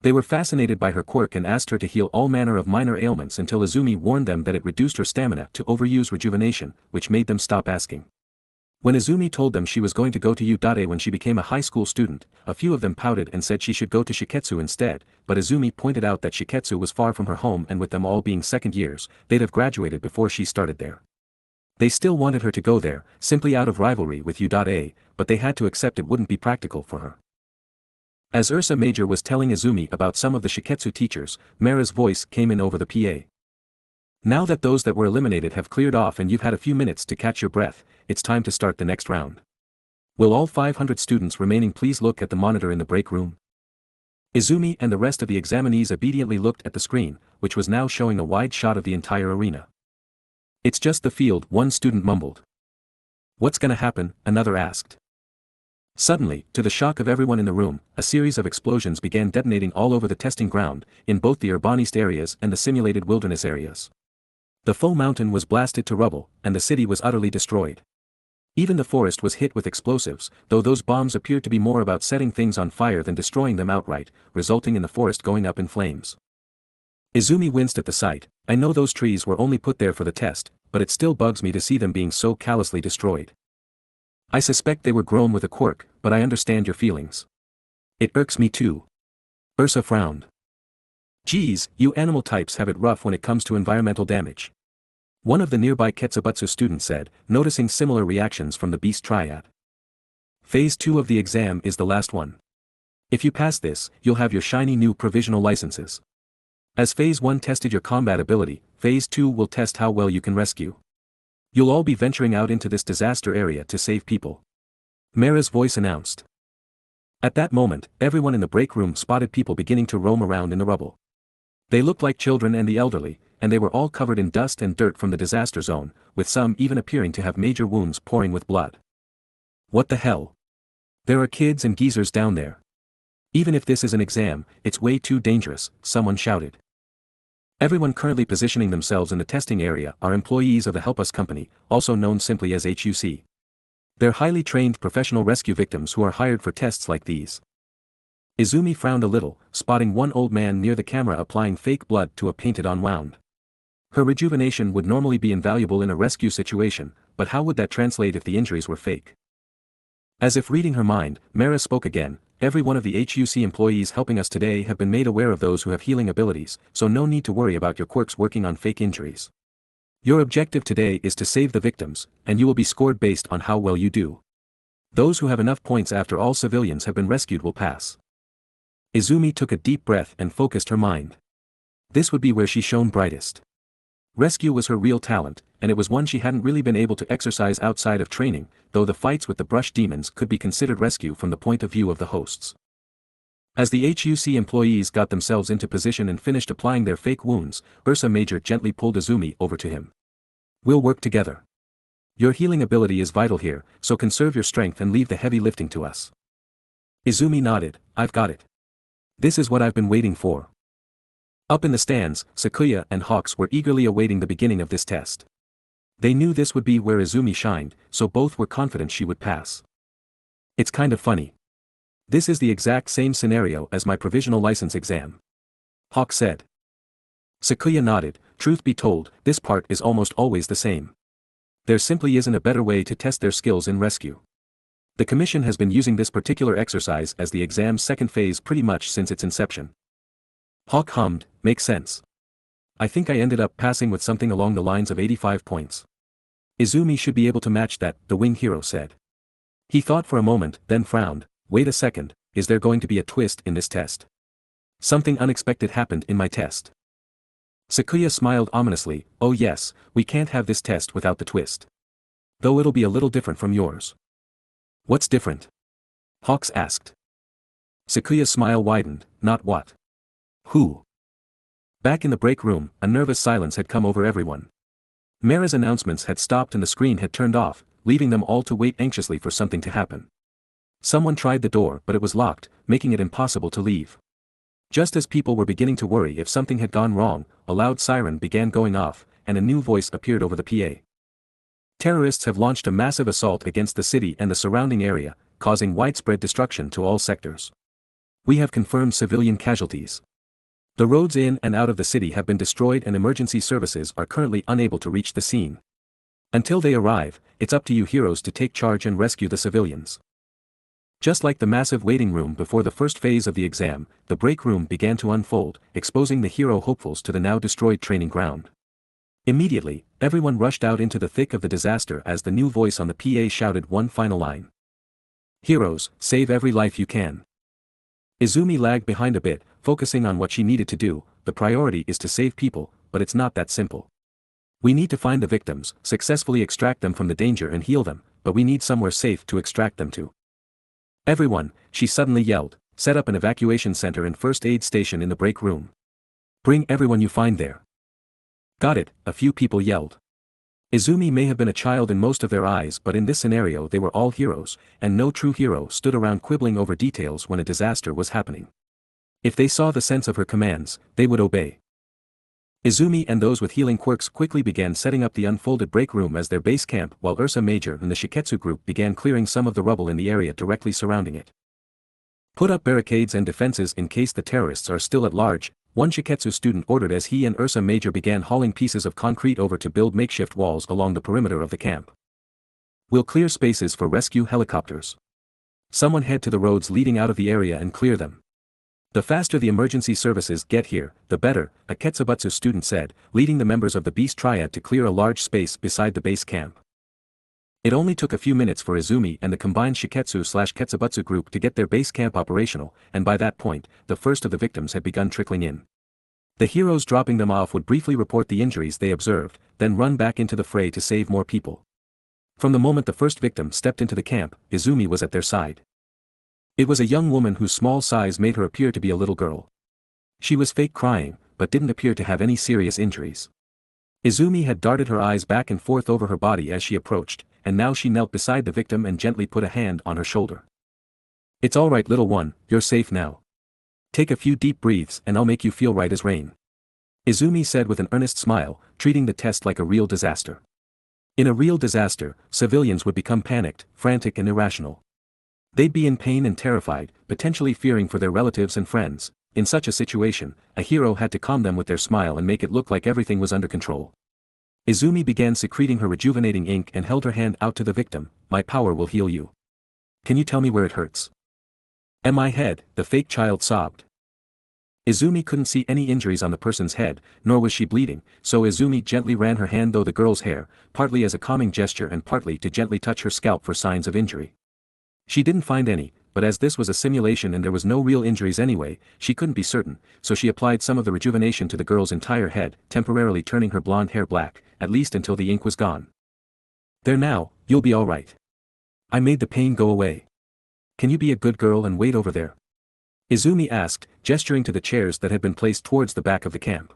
They were fascinated by her quirk and asked her to heal all manner of minor ailments until Izumi warned them that it reduced her stamina to overuse rejuvenation, which made them stop asking. When Izumi told them she was going to go to Udate when she became a high school student, a few of them pouted and said she should go to Shiketsu instead, but Izumi pointed out that Shiketsu was far from her home and with them all being second years, they'd have graduated before she started there. They still wanted her to go there, simply out of rivalry with Udate, but they had to accept it wouldn't be practical for her. As Ursa Major was telling Izumi about some of the Shiketsu teachers, Mara's voice came in over the PA. "Now that those that were eliminated have cleared off and you've had a few minutes to catch your breath, it's time to start the next round. Will all 500 students remaining please look at the monitor in the break room?" Izumi and the rest of the examinees obediently looked at the screen, which was now showing a wide shot of the entire arena. "It's just the field," one student mumbled. "What's gonna happen?" another asked. Suddenly, to the shock of everyone in the room, a series of explosions began detonating all over the testing ground, in both the urbanized areas and the simulated wilderness areas. The Faux Mountain was blasted to rubble, and the city was utterly destroyed. Even the forest was hit with explosives, though those bombs appeared to be more about setting things on fire than destroying them outright, resulting in the forest going up in flames. Izumi winced at the sight. "I know those trees were only put there for the test, but it still bugs me to see them being so callously destroyed. I suspect they were grown with a quirk, but I understand your feelings. It irks me too." Ursa frowned. "Geez, you animal types have it rough when it comes to environmental damage." One of the nearby Ketsubutsu students said, noticing similar reactions from the Beast Triad. "Phase 2 of the exam is the last one. If you pass this, you'll have your shiny new provisional licenses. As Phase 1 tested your combat ability, Phase 2 will test how well you can rescue. You'll all be venturing out into this disaster area to save people," Mara's voice announced. At that moment, everyone in the break room spotted people beginning to roam around in the rubble. They looked like children and the elderly, and they were all covered in dust and dirt from the disaster zone, with some even appearing to have major wounds pouring with blood. "What the hell? There are kids and geezers down there. Even if this is an exam, it's way too dangerous," someone shouted. Everyone currently positioning themselves in the testing area are employees of the Help Us Company, also known simply as HUC. They're highly trained professional rescue victims who are hired for tests like these. Izumi frowned a little, spotting one old man near the camera applying fake blood to a painted-on wound. Her rejuvenation would normally be invaluable in a rescue situation, but how would that translate if the injuries were fake? As if reading her mind, Mara spoke again. every one of the HUC employees helping us today have been made aware of those who have healing abilities, so no need to worry about your quirks working on fake injuries. Your objective today is to save the victims, and you will be scored based on how well you do. Those who have enough points after all civilians have been rescued will pass. Izumi took a deep breath and focused her mind. This would be where she shone brightest. Rescue was her real talent, and it was one she hadn't really been able to exercise outside of training, though the fights with the brush demons could be considered rescue from the point of view of the hosts. As the HUC employees got themselves into position and finished applying their fake wounds, Ursa Major gently pulled Izumi over to him. We'll work together. Your healing ability is vital here, so conserve your strength and leave the heavy lifting to us. Izumi nodded, I've got it. This is what I've been waiting for. Up in the stands, Sakuya and Hawks were eagerly awaiting the beginning of this test. They knew this would be where Izumi shined, so both were confident she would pass. It's kind of funny. This is the exact same scenario as my provisional license exam. Hawk said. Sakuya nodded, truth be told, this part is almost always the same. There simply isn't a better way to test their skills in rescue. The Commission has been using this particular exercise as the exam's second phase pretty much since its inception. Hawk hummed, makes sense. I think I ended up passing with something along the lines of 85 points. Izumi should be able to match that, the wing hero said. He thought for a moment, then frowned. Wait a second, is there going to be a twist in this test? Something unexpected happened in my test. Sakuya smiled ominously, oh yes, we can't have this test without the twist. Though it'll be a little different from yours. What's different? Hawks asked. Sakuya's smile widened, not what? Who? Back in the break room, a nervous silence had come over everyone. Mera's announcements had stopped and the screen had turned off, leaving them all to wait anxiously for something to happen. Someone tried the door but it was locked, making it impossible to leave. Just as people were beginning to worry if something had gone wrong, a loud siren began going off, and a new voice appeared over the PA. Terrorists have launched a massive assault against the city and the surrounding area, causing widespread destruction to all sectors. We have confirmed civilian casualties. The roads in and out of the city have been destroyed and emergency services are currently unable to reach the scene. Until they arrive, it's up to you heroes to take charge and rescue the civilians. Just like the massive waiting room before the first phase of the exam, the break room began to unfold, exposing the hero hopefuls to the now destroyed training ground. Immediately, everyone rushed out into the thick of the disaster as the new voice on the PA shouted one final line. Heroes, save every life you can. Izumi lagged behind a bit, focusing on what she needed to do. The priority is to save people, but it's not that simple. We need to find the victims, successfully extract them from the danger and heal them, but we need somewhere safe to extract them to. Everyone, she suddenly yelled, set up an evacuation center and first aid station in the break room. Bring everyone you find there. Got it, a few people yelled. Izumi may have been a child in most of their eyes, but in this scenario they were all heroes, and no true hero stood around quibbling over details when a disaster was happening. If they saw the sense of her commands, they would obey. Izumi and those with healing quirks quickly began setting up the unfolded break room as their base camp, while Ursa Major and the Shiketsu group began clearing some of the rubble in the area directly surrounding it. Put up barricades and defenses in case the terrorists are still at large, one Shiketsu student ordered as he and Ursa Major began hauling pieces of concrete over to build makeshift walls along the perimeter of the camp. We'll clear spaces for rescue helicopters. Someone head to the roads leading out of the area and clear them. The faster the emergency services get here, the better, a Ketsubutsu student said, leading the members of the Beast Triad to clear a large space beside the base camp. It only took a few minutes for Izumi and the combined Shiketsu/Ketsubutsu group to get their base camp operational, and by that point, the first of the victims had begun trickling in. The heroes dropping them off would briefly report the injuries they observed, then run back into the fray to save more people. From the moment the first victim stepped into the camp, Izumi was at their side. It was a young woman whose small size made her appear to be a little girl. She was fake crying, but didn't appear to have any serious injuries. Izumi had darted her eyes back and forth over her body as she approached, and now she knelt beside the victim and gently put a hand on her shoulder. It's all right, little one, you're safe now. Take a few deep breaths and I'll make you feel right as rain. Izumi said with an earnest smile, treating the test like a real disaster. In a real disaster, civilians would become panicked, frantic and irrational. They'd be in pain and terrified, potentially fearing for their relatives and friends. In such a situation, a hero had to calm them with their smile and make it look like everything was under control. Izumi began secreting her rejuvenating ink and held her hand out to the victim. My power will heal you. Can you tell me where it hurts? My head, the fake child sobbed. Izumi couldn't see any injuries on the person's head, nor was she bleeding, so Izumi gently ran her hand through the girl's hair, partly as a calming gesture and partly to gently touch her scalp for signs of injury. She didn't find any, but as this was a simulation and there was no real injuries anyway, she couldn't be certain, so she applied some of the rejuvenation to the girl's entire head, temporarily turning her blonde hair black, at least until the ink was gone. There now, you'll be alright. I made the pain go away. Can you be a good girl and wait over there? Izumi asked, gesturing to the chairs that had been placed towards the back of the camp.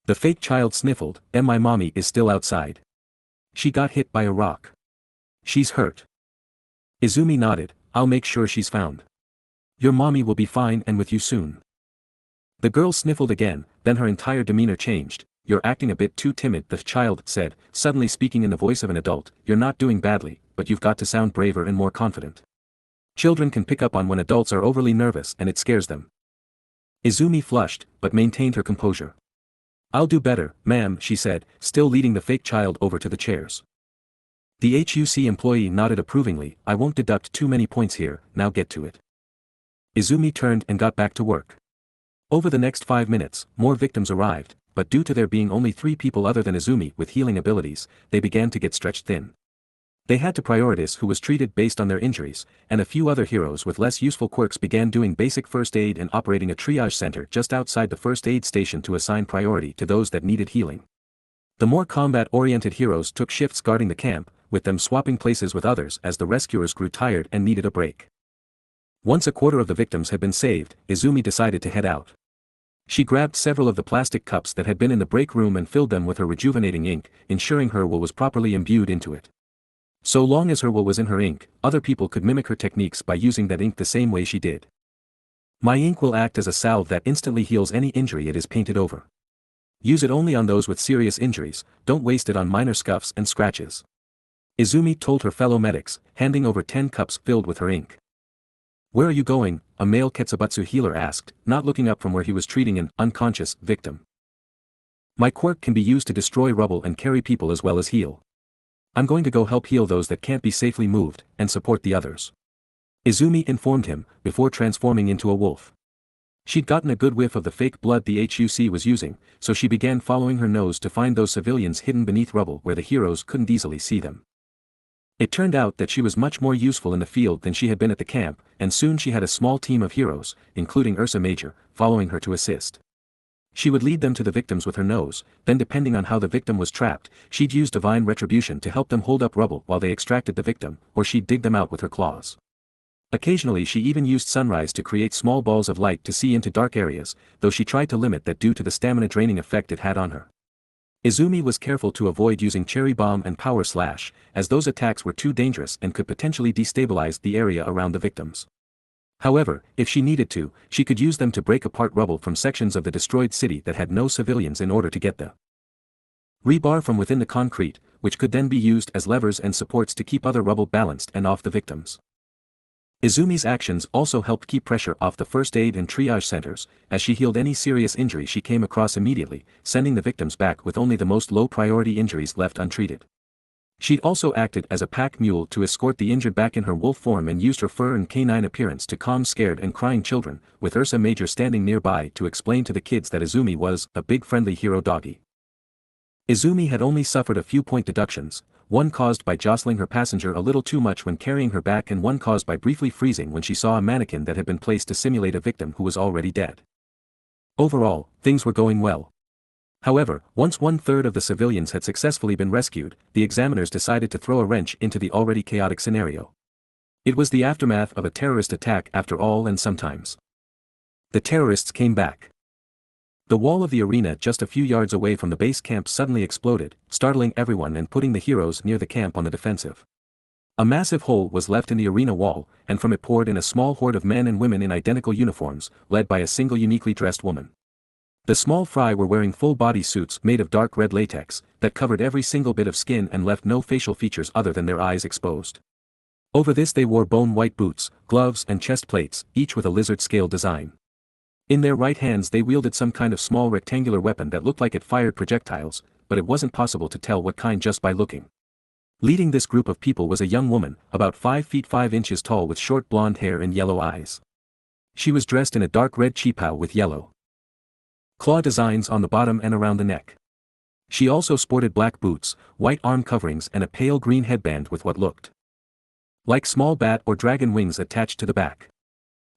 The fake child sniffled, and my mommy is still outside. She got hit by a rock. She's hurt. Izumi nodded, I'll make sure she's found. Your mommy will be fine and with you soon. The girl sniffled again, then her entire demeanor changed. You're acting a bit too timid, the child said, suddenly speaking in the voice of an adult. You're not doing badly, but you've got to sound braver and more confident. Children can pick up on when adults are overly nervous and it scares them. Izumi flushed, but maintained her composure. I'll do better, ma'am, she said, still leading the fake child over to the chairs. The HUC employee nodded approvingly. I won't deduct too many points here, now get to it. Izumi turned and got back to work. Over the next 5 minutes, more victims arrived, but due to there being only 3 people other than Izumi with healing abilities, they began to get stretched thin. They had to prioritize who was treated based on their injuries, and a few other heroes with less useful quirks began doing basic first aid and operating a triage center just outside the first aid station to assign priority to those that needed healing. The more combat-oriented heroes took shifts guarding the camp, with them swapping places with others as the rescuers grew tired and needed a break. Once a quarter of the victims had been saved, Izumi decided to head out. She grabbed several of the plastic cups that had been in the break room and filled them with her rejuvenating ink, ensuring her will was properly imbued into it. So long as her will was in her ink, other people could mimic her techniques by using that ink the same way she did. My ink will act as a salve that instantly heals any injury it is painted over. Use it only on those with serious injuries, don't waste it on minor scuffs and scratches. Izumi told her fellow medics, handing over 10 cups filled with her ink. Where are you going? A male Ketsubatsu healer asked, not looking up from where he was treating an unconscious victim. My quirk can be used to destroy rubble and carry people as well as heal. I'm going to go help heal those that can't be safely moved, and support the others. Izumi informed him, before transforming into a wolf. She'd gotten a good whiff of the fake blood the HUC was using, so she began following her nose to find those civilians hidden beneath rubble where the heroes couldn't easily see them. It turned out that she was much more useful in the field than she had been at the camp, and soon she had a small team of heroes, including Ursa Major, following her to assist. She would lead them to the victims with her nose, then depending on how the victim was trapped, she'd use divine retribution to help them hold up rubble while they extracted the victim, or she'd dig them out with her claws. Occasionally she even used sunrise to create small balls of light to see into dark areas, though she tried to limit that due to the stamina draining effect it had on her. Izumi was careful to avoid using cherry bomb and power slash, as those attacks were too dangerous and could potentially destabilize the area around the victims. However, if she needed to, she could use them to break apart rubble from sections of the destroyed city that had no civilians in order to get the rebar from within the concrete, which could then be used as levers and supports to keep other rubble balanced and off the victims. Izumi's actions also helped keep pressure off the first aid and triage centers, as she healed any serious injury she came across immediately, sending the victims back with only the most low-priority injuries left untreated. She'd also acted as a pack mule to escort the injured back in her wolf form and used her fur and canine appearance to calm scared and crying children, with Ursa Major standing nearby to explain to the kids that Izumi was a big friendly hero doggy. Izumi had only suffered a few point deductions, one caused by jostling her passenger a little too much when carrying her back and one caused by briefly freezing when she saw a mannequin that had been placed to simulate a victim who was already dead. Overall, things were going well. However, once 1/3 of the civilians had successfully been rescued, the examiners decided to throw a wrench into the already chaotic scenario. It was the aftermath of a terrorist attack after all, and sometimes the terrorists came back. The wall of the arena just a few yards away from the base camp suddenly exploded, startling everyone and putting the heroes near the camp on the defensive. A massive hole was left in the arena wall, and from it poured in a small horde of men and women in identical uniforms, led by a single uniquely dressed woman. The small fry were wearing full-body suits made of dark red latex, that covered every single bit of skin and left no facial features other than their eyes exposed. Over this they wore bone-white boots, gloves and chest plates, each with a lizard scale design. In their right hands they wielded some kind of small rectangular weapon that looked like it fired projectiles, but it wasn't possible to tell what kind just by looking. Leading this group of people was a young woman, about 5 feet 5 inches tall with short blonde hair and yellow eyes. She was dressed in a dark red qipao with yellow claw designs on the bottom and around the neck. She also sported black boots, white arm coverings and a pale green headband with what looked like small bat or dragon wings attached to the back.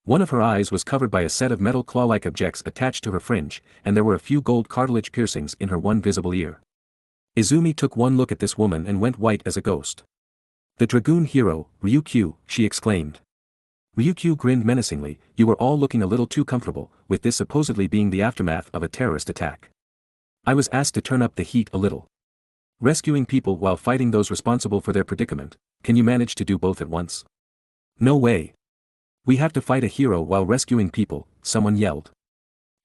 One of her eyes was covered by a set of metal claw-like objects attached to her fringe, and there were a few gold cartilage piercings in her one visible ear. Izumi took one look at this woman and went white as a ghost. "The Dragoon Hero, Ryukyu," she exclaimed. Ryukyu grinned menacingly. "You were all looking a little too comfortable, with this supposedly being the aftermath of a terrorist attack. I was asked to turn up the heat a little. Rescuing people while fighting those responsible for their predicament. Can you manage to do both at once?" "No way. We have to fight a hero while rescuing people," someone yelled.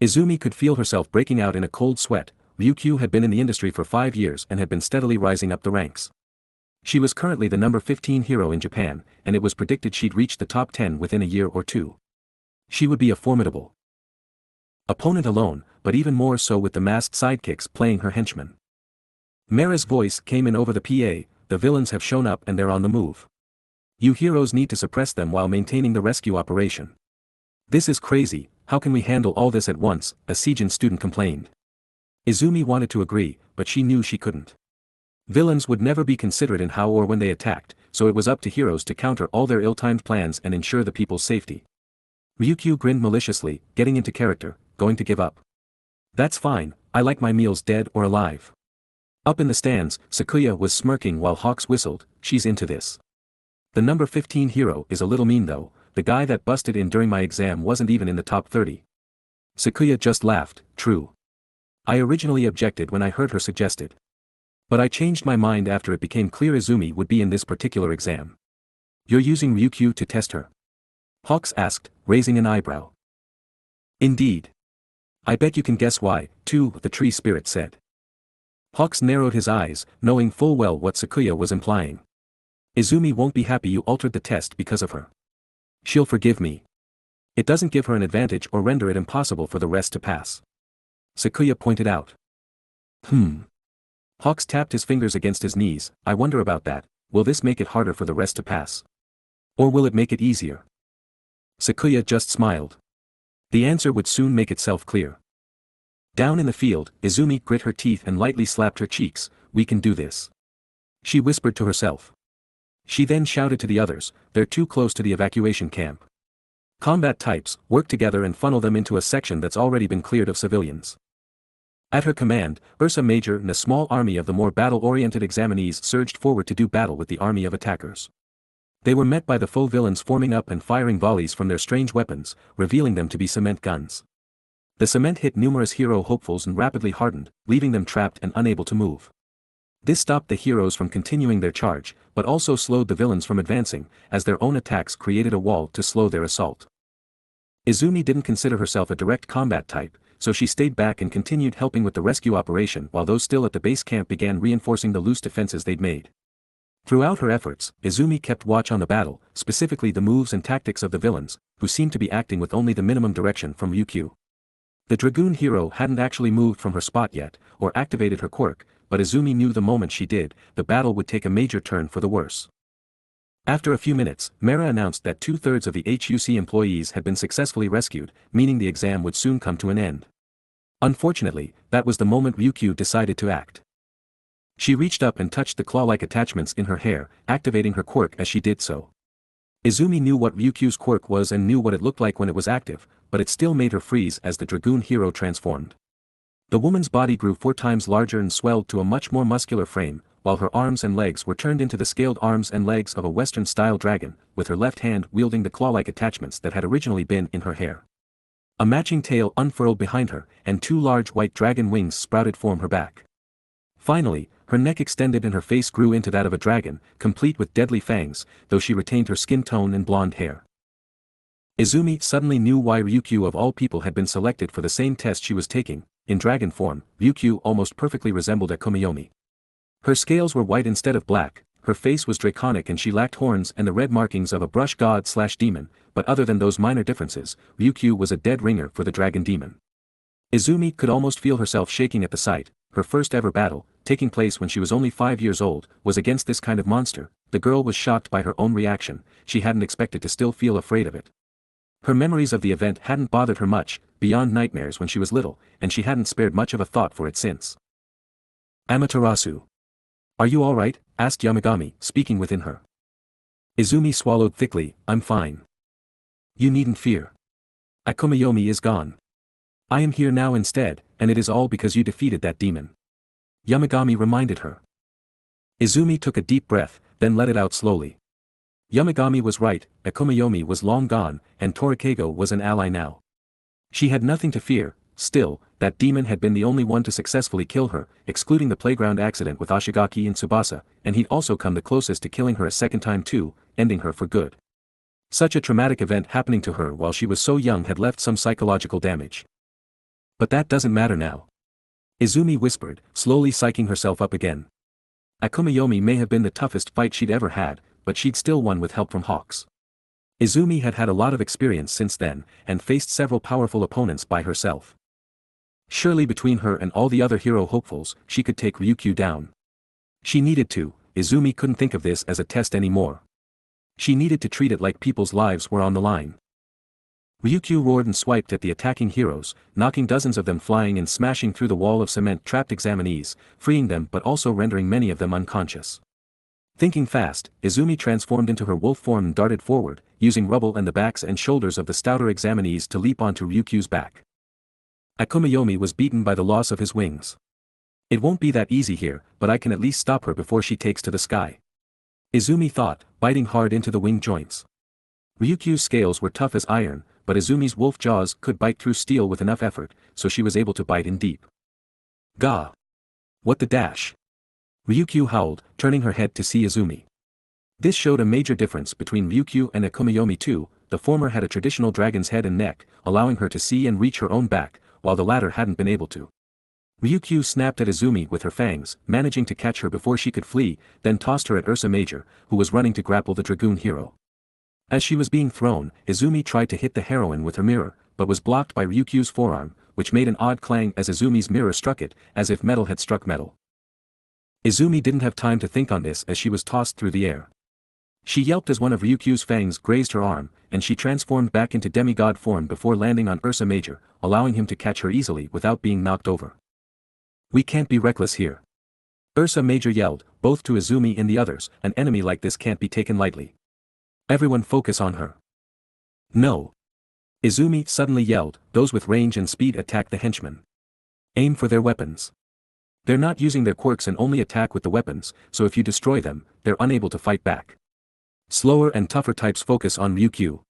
Izumi could feel herself breaking out in a cold sweat. Ryukyu had been in the industry for 5 years and had been steadily rising up the ranks. She was currently the number 15 hero in Japan, and it was predicted she'd reach the top 10 within a year or two. She would be a formidable opponent alone, but even more so with the masked sidekicks playing her henchmen. Mera's voice came in over the PA. "The villains have shown up and they're on the move. You heroes need to suppress them while maintaining the rescue operation." "This is crazy, how can we handle all this at once?" a Seijin student complained. Izumi wanted to agree, but she knew she couldn't. Villains would never be considerate in how or when they attacked, so it was up to heroes to counter all their ill-timed plans and ensure the people's safety. Ryukyu grinned maliciously, getting into character. "Going to give up? That's fine, I like my meals dead or alive." Up in the stands, Sakuya was smirking while Hawks whistled. "She's into this. The number 15 hero is a little mean though, the guy that busted in during my exam wasn't even in the top 30. Sakuya just laughed. "True. I originally objected when I heard her suggested. But I changed my mind after it became clear Izumi would be in this particular exam." "You're using Ryukyu to test her?" Hawks asked, raising an eyebrow. "Indeed. I bet you can guess why, too," the tree spirit said. Hawks narrowed his eyes, knowing full well what Sakuya was implying. "Izumi won't be happy you altered the test because of her. She'll forgive me. It doesn't give her an advantage or render it impossible for the rest to pass," Sakuya pointed out. Hawks tapped his fingers against his knees. "I wonder about that. Will this make it harder for the rest to pass? Or will it make it easier?" Sakuya just smiled. The answer would soon make itself clear. Down in the field, Izumi grit her teeth and lightly slapped her cheeks. "We can do this," she whispered to herself. She then shouted to the others, "They're too close to the evacuation camp. Combat types, work together and funnel them into a section that's already been cleared of civilians." At her command, Ursa Major and a small army of the more battle-oriented examinees surged forward to do battle with the army of attackers. They were met by the foe villains forming up and firing volleys from their strange weapons, revealing them to be cement guns. The cement hit numerous hero hopefuls and rapidly hardened, leaving them trapped and unable to move. This stopped the heroes from continuing their charge, but also slowed the villains from advancing, as their own attacks created a wall to slow their assault. Izumi didn't consider herself a direct combat type, so she stayed back and continued helping with the rescue operation while those still at the base camp began reinforcing the loose defenses they'd made. Throughout her efforts, Izumi kept watch on the battle, specifically the moves and tactics of the villains, who seemed to be acting with only the minimum direction from Ryukyu. The Dragoon hero hadn't actually moved from her spot yet, or activated her quirk, but Izumi knew the moment she did, the battle would take a major turn for the worse. After a few minutes, Mera announced that 2/3 of the HUC employees had been successfully rescued, meaning the exam would soon come to an end. Unfortunately, that was the moment Ryukyu decided to act. She reached up and touched the claw-like attachments in her hair, activating her quirk as she did so. Izumi knew what Ryukyu's quirk was and knew what it looked like when it was active, but it still made her freeze as the Dragoon hero transformed. The woman's body grew 4 times larger and swelled to a much more muscular frame, while her arms and legs were turned into the scaled arms and legs of a Western-style dragon, with her left hand wielding the claw-like attachments that had originally been in her hair. A matching tail unfurled behind her, and 2 large white dragon wings sprouted from her back. Finally, her neck extended and her face grew into that of a dragon, complete with deadly fangs, though she retained her skin tone and blonde hair. Izumi suddenly knew why Ryukyu of all people had been selected for the same test she was taking. In dragon form, Ryukyu almost perfectly resembled a Komiyomi. Her scales were white instead of black, her face was draconic and she lacked horns and the red markings of a brush god/demon, but other than those minor differences, Ryukyu was a dead ringer for the dragon demon. Izumi could almost feel herself shaking at the sight. her first ever battle, taking place when she was only 5 years old, was against this kind of monster. The girl was shocked by her own reaction, she hadn't expected to still feel afraid of it. Her memories of the event hadn't bothered her much, beyond nightmares when she was little, and she hadn't spared much of a thought for it since. Amaterasu. Are you alright? Asked Yamagami, speaking within her. Izumi swallowed thickly. I'm fine. You needn't fear. Akumayomi is gone. I am here now instead, and it is all because you defeated that demon. Yamagami reminded her. Izumi took a deep breath, then let it out slowly. Yamagami was right, Akumayomi was long gone, and Torikeigo was an ally now. She had nothing to fear. Still, that demon had been the only one to successfully kill her, excluding the playground accident with Ashigaki and Tsubasa, and he'd also come the closest to killing her a second time too, ending her for good. Such a traumatic event happening to her while she was so young had left some psychological damage. But that doesn't matter now. Izumi whispered, slowly psyching herself up again. Akumayomi may have been the toughest fight she'd ever had, but she'd still won with help from Hawks. Izumi had had a lot of experience since then, and faced several powerful opponents by herself. Surely between her and all the other hero hopefuls, she could take Ryukyu down. She needed to. Izumi couldn't think of this as a test anymore. She needed to treat it like people's lives were on the line. Ryukyu roared and swiped at the attacking heroes, knocking dozens of them flying and smashing through the wall of cement-trapped examinees, freeing them but also rendering many of them unconscious. Thinking fast, Izumi transformed into her wolf form and darted forward, using rubble and the backs and shoulders of the stouter examinees to leap onto Ryukyu's back. Akumayomi was beaten by the loss of his wings. It won't be that easy here, but I can at least stop her before she takes to the sky. Izumi thought, biting hard into the wing joints. Ryukyu's scales were tough as iron, but Izumi's wolf jaws could bite through steel with enough effort, so she was able to bite in deep. Gah! What the dash! Ryukyu howled, turning her head to see Izumi. This showed a major difference between Ryukyu and Akumayomi too. The former had a traditional dragon's head and neck, allowing her to see and reach her own back, while the latter hadn't been able to. Ryukyu snapped at Izumi with her fangs, managing to catch her before she could flee, then tossed her at Ursa Major, who was running to grapple the dragoon hero. As she was being thrown, Izumi tried to hit the heroine with her mirror, but was blocked by Ryukyu's forearm, which made an odd clang as Izumi's mirror struck it, as if metal had struck metal. Izumi didn't have time to think on this as she was tossed through the air. She yelped as one of Ryukyu's fangs grazed her arm, and she transformed back into demigod form before landing on Ursa Major, allowing him to catch her easily without being knocked over. We can't be reckless here. Ursa Major yelled, both to Izumi and the others, an enemy like this can't be taken lightly. Everyone focus on her. No. Izumi suddenly yelled, those with range and speed attack the henchmen. Aim for their weapons. They're not using their quirks and only attack with the weapons, so if you destroy them, they're unable to fight back. Slower and tougher types focus on Ryukyu.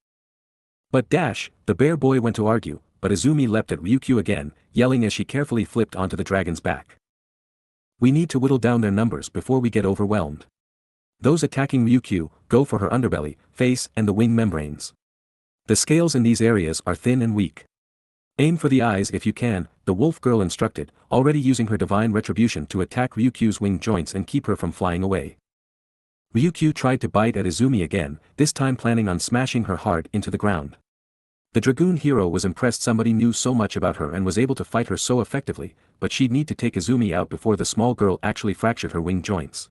But Dash, the bear boy went to argue, but Izumi leapt at Ryukyu again, yelling as she carefully flipped onto the dragon's back. We need to whittle down their numbers before we get overwhelmed. Those attacking Ryukyu, go for her underbelly, face and the wing membranes. The scales in these areas are thin and weak. Aim for the eyes if you can, the wolf girl instructed, already using her divine retribution to attack Ryukyu's wing joints and keep her from flying away. Ryukyu tried to bite at Izumi again, this time planning on smashing her hard into the ground. The dragoon hero was impressed somebody knew so much about her and was able to fight her so effectively, but she'd need to take Izumi out before the small girl actually fractured her wing joints.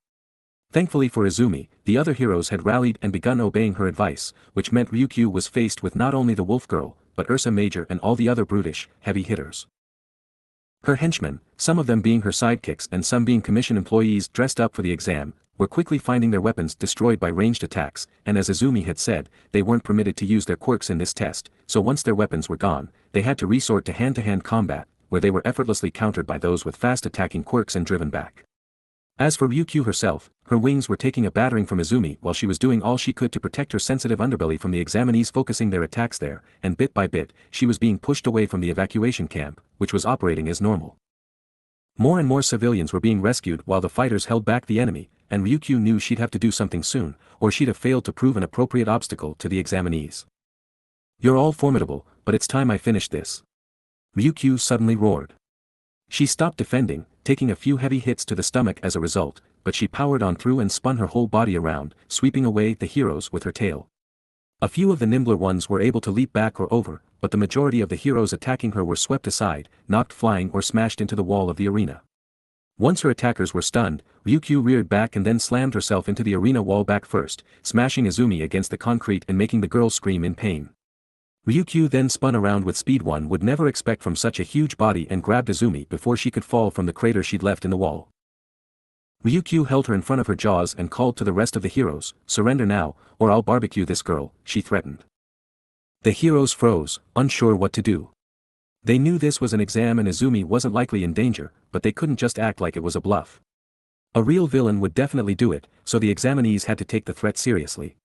Thankfully for Izumi, the other heroes had rallied and begun obeying her advice, which meant Ryukyu was faced with not only the wolf girl, but Ursa Major and all the other brutish, heavy hitters. Her henchmen, some of them being her sidekicks and some being commission employees dressed up for the exam, were quickly finding their weapons destroyed by ranged attacks, and as Izumi had said, they weren't permitted to use their quirks in this test, so once their weapons were gone, they had to resort to hand-to-hand combat, where they were effortlessly countered by those with fast-attacking quirks and driven back. As for Ryukyu herself, her wings were taking a battering from Izumi while she was doing all she could to protect her sensitive underbelly from the examinees focusing their attacks there, and bit by bit, she was being pushed away from the evacuation camp, which was operating as normal. More and more civilians were being rescued while the fighters held back the enemy, and Ryukyu knew she'd have to do something soon, or she'd have failed to prove an appropriate obstacle to the examinees. You're all formidable, but it's time I finished this. Ryukyu suddenly roared. She stopped defending, taking a few heavy hits to the stomach as a result, but she powered on through and spun her whole body around, sweeping away the heroes with her tail. A few of the nimbler ones were able to leap back or over, but the majority of the heroes attacking her were swept aside, knocked flying or smashed into the wall of the arena. Once her attackers were stunned, Ryukyu reared back and then slammed herself into the arena wall back first, smashing Izumi against the concrete and making the girl scream in pain. Ryukyu then spun around with speed one would never expect from such a huge body and grabbed Izumi before she could fall from the crater she'd left in the wall. Ryukyu held her in front of her jaws and called to the rest of the heroes, "Surrender now, or I'll barbecue this girl," she threatened. The heroes froze, unsure what to do. They knew this was an exam and Izumi wasn't likely in danger, but they couldn't just act like it was a bluff. A real villain would definitely do it, so the examinees had to take the threat seriously.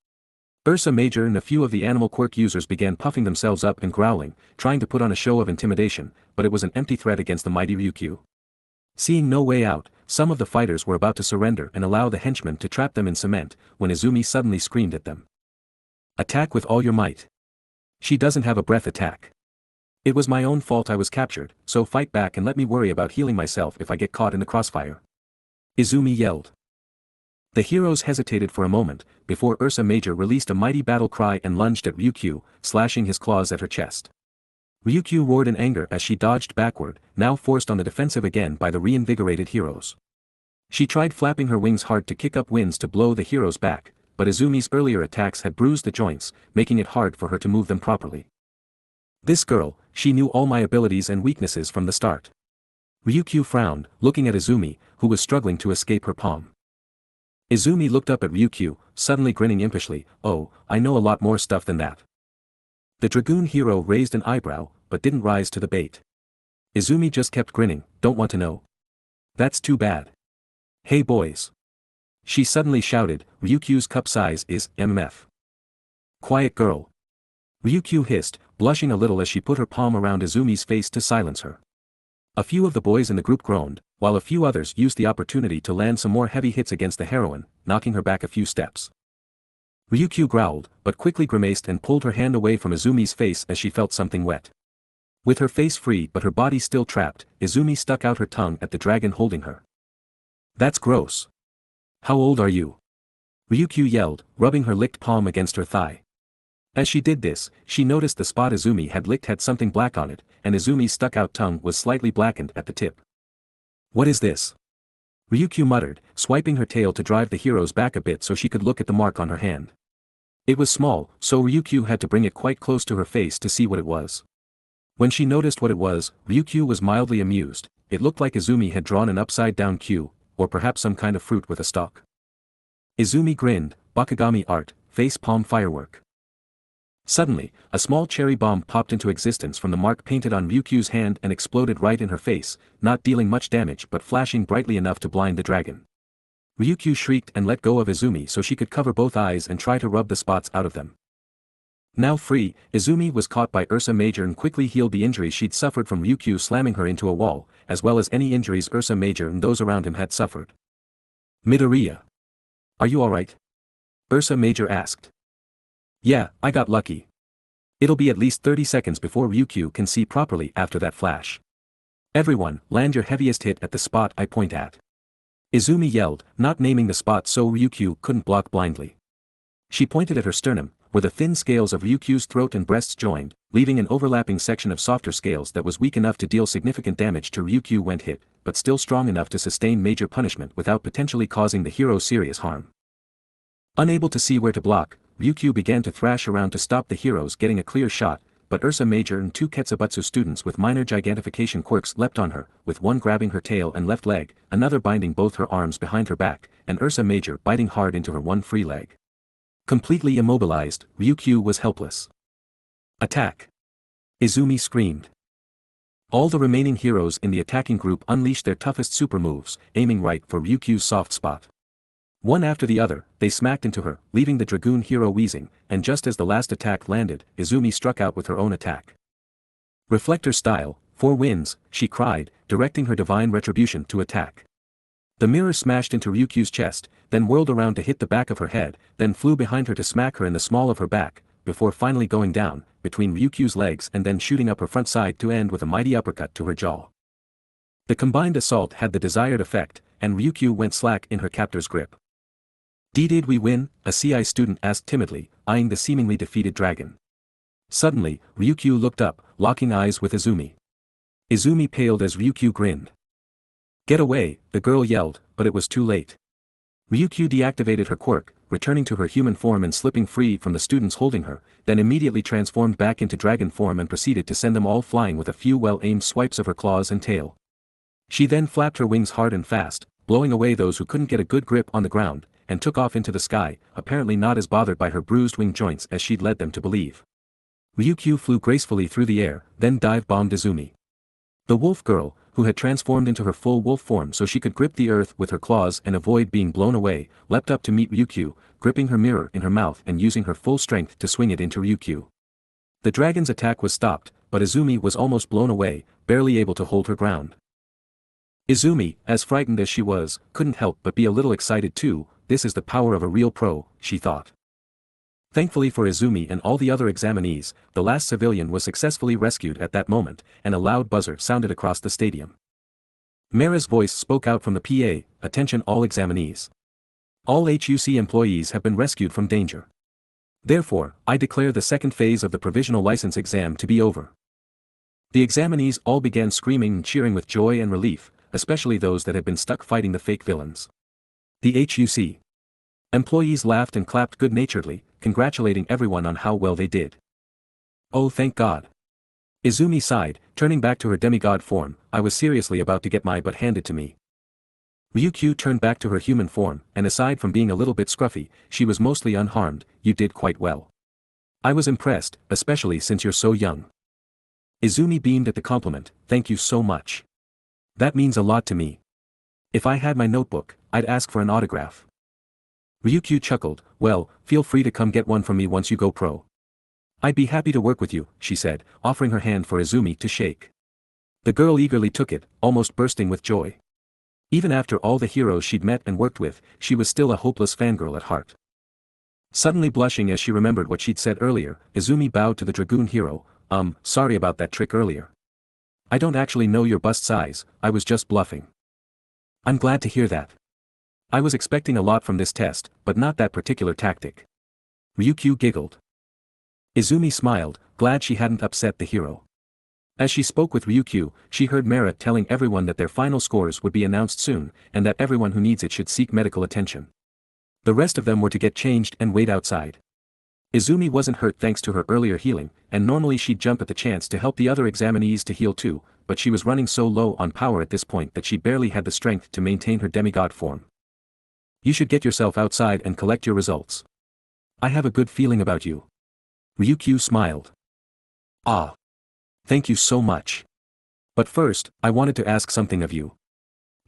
Ursa Major and a few of the animal quirk users began puffing themselves up and growling, trying to put on a show of intimidation, but it was an empty threat against the mighty Ryukyu. Seeing no way out, some of the fighters were about to surrender and allow the henchmen to trap them in cement, when Izumi suddenly screamed at them. "Attack with all your might. She doesn't have a breath attack. It was my own fault I was captured, so fight back and let me worry about healing myself if I get caught in the crossfire," Izumi yelled. The heroes hesitated for a moment, before Ursa Major released a mighty battle cry and lunged at Ryukyu, slashing his claws at her chest. Ryukyu roared in anger as she dodged backward, now forced on the defensive again by the reinvigorated heroes. She tried flapping her wings hard to kick up winds to blow the heroes back, but Izumi's earlier attacks had bruised the joints, making it hard for her to move them properly. "This girl, she knew all my abilities and weaknesses from the start." Ryukyu frowned, looking at Izumi, who was struggling to escape her palm. Izumi looked up at Ryukyu, suddenly grinning impishly, "Oh, I know a lot more stuff than that." The dragoon hero raised an eyebrow, but didn't rise to the bait. Izumi just kept grinning, "Don't want to know? That's too bad. Hey boys." She suddenly shouted, "Ryukyu's cup size is MF. Quiet girl." Ryukyu hissed, blushing a little as she put her palm around Izumi's face to silence her. A few of the boys in the group groaned, while a few others used the opportunity to land some more heavy hits against the heroine, knocking her back a few steps. Ryukyu growled, but quickly grimaced and pulled her hand away from Izumi's face as she felt something wet. With her face free but her body still trapped, Izumi stuck out her tongue at the dragon holding her. "That's gross. How old are you?" Ryukyu yelled, rubbing her licked palm against her thigh. As she did this, she noticed the spot Izumi had licked had something black on it, and Izumi's stuck-out tongue was slightly blackened at the tip. "What is this?" Ryukyu muttered, swiping her tail to drive the heroes back a bit so she could look at the mark on her hand. It was small, so Ryukyu had to bring it quite close to her face to see what it was. When she noticed what it was, Ryukyu was mildly amused. It looked like Izumi had drawn an upside-down Q, or perhaps some kind of fruit with a stalk. Izumi grinned, "Bakugami art, face palm firework." Suddenly, a small cherry bomb popped into existence from the mark painted on Ryukyu's hand and exploded right in her face, not dealing much damage but flashing brightly enough to blind the dragon. Ryukyu shrieked and let go of Izumi so she could cover both eyes and try to rub the spots out of them. Now free, Izumi was caught by Ursa Major and quickly healed the injuries she'd suffered from Ryukyu slamming her into a wall, as well as any injuries Ursa Major and those around him had suffered. "Midoriya. Are you alright?" Ursa Major asked. "Yeah, I got lucky. It'll be at least 30 seconds before Ryukyu can see properly after that flash. Everyone, land your heaviest hit at the spot I point at." Izumi yelled, not naming the spot so Ryukyu couldn't block blindly. She pointed at her sternum, where the thin scales of Ryukyu's throat and breasts joined, leaving an overlapping section of softer scales that was weak enough to deal significant damage to Ryukyu when hit, but still strong enough to sustain major punishment without potentially causing the hero serious harm. Unable to see where to block, Ryukyu began to thrash around to stop the heroes getting a clear shot, but Ursa Major and two Ketsubutsu students with minor gigantification quirks leapt on her, with one grabbing her tail and left leg, another binding both her arms behind her back, and Ursa Major biting hard into her one free leg. Completely immobilized, Ryukyu was helpless. "Attack!" Izumi screamed. All the remaining heroes in the attacking group unleashed their toughest super moves, aiming right for Ryukyu's soft spot. One after the other, they smacked into her, leaving the dragoon hero wheezing, and just as the last attack landed, Izumi struck out with her own attack. "Reflector style, 4 wins," she cried, directing her divine retribution to attack. The mirror smashed into Ryukyu's chest, then whirled around to hit the back of her head, then flew behind her to smack her in the small of her back, before finally going down, between Ryukyu's legs and then shooting up her front side to end with a mighty uppercut to her jaw. The combined assault had the desired effect, and Ryukyu went slack in her captor's grip. "Did we win?" a CI student asked timidly, eyeing the seemingly defeated dragon. Suddenly, Ryukyu looked up, locking eyes with Izumi. Izumi paled as Ryukyu grinned. Get away, the girl yelled, but it was too late. Ryukyu deactivated her quirk, returning to her human form and slipping free from the students holding her, then immediately transformed back into dragon form and proceeded to send them all flying with a few well-aimed swipes of her claws and tail. She then flapped her wings hard and fast, blowing away those who couldn't get a good grip on the ground, and took off into the sky, apparently not as bothered by her bruised wing joints as she'd led them to believe. Ryukyu flew gracefully through the air, then dive-bombed Izumi. The wolf girl, who had transformed into her full wolf form so she could grip the earth with her claws and avoid being blown away, leapt up to meet Ryukyu, gripping her mirror in her mouth and using her full strength to swing it into Ryukyu. The dragon's attack was stopped, but Izumi was almost blown away, barely able to hold her ground. Izumi, as frightened as she was, couldn't help but be a little excited too. This is the power of a real pro, she thought. Thankfully for Izumi and all the other examinees, the last civilian was successfully rescued at that moment, and a loud buzzer sounded across the stadium. Mera's voice spoke out from the PA, "Attention all examinees. All HUC employees have been rescued from danger. Therefore, I declare the second phase of the provisional license exam to be over." The examinees all began screaming and cheering with joy and relief, especially those that had been stuck fighting the fake villains. The HUC employees laughed and clapped good-naturedly, congratulating everyone on how well they did. "Oh, thank God." Izumi sighed, turning back to her demigod form. "I was seriously about to get my butt handed to me." Ryukyu turned back to her human form, and aside from being a little bit scruffy, she was mostly unharmed. "You did quite well. I was impressed, especially since you're so young." Izumi beamed at the compliment. "Thank you so much. That means a lot to me. If I had my notebook, I'd ask for an autograph." Ryukyu chuckled. "Well, feel free to come get one from me once you go pro. I'd be happy to work with you," she said, offering her hand for Izumi to shake. The girl eagerly took it, almost bursting with joy. Even after all the heroes she'd met and worked with, she was still a hopeless fangirl at heart. Suddenly blushing as she remembered what she'd said earlier, Izumi bowed to the dragoon hero. Sorry about that trick earlier. I don't actually know your bust size, I was just bluffing." "I'm glad to hear that. I was expecting a lot from this test, but not that particular tactic." Ryukyu giggled. Izumi smiled, glad she hadn't upset the hero. As she spoke with Ryukyu, she heard Mera telling everyone that their final scores would be announced soon, and that everyone who needs it should seek medical attention. The rest of them were to get changed and wait outside. Izumi wasn't hurt thanks to her earlier healing, and normally she'd jump at the chance to help the other examinees to heal too, but she was running so low on power at this point that she barely had the strength to maintain her demigod form. "You should get yourself outside and collect your results. I have a good feeling about you." Ryukyu smiled. "Ah. Thank you so much. But first, I wanted to ask something of you,"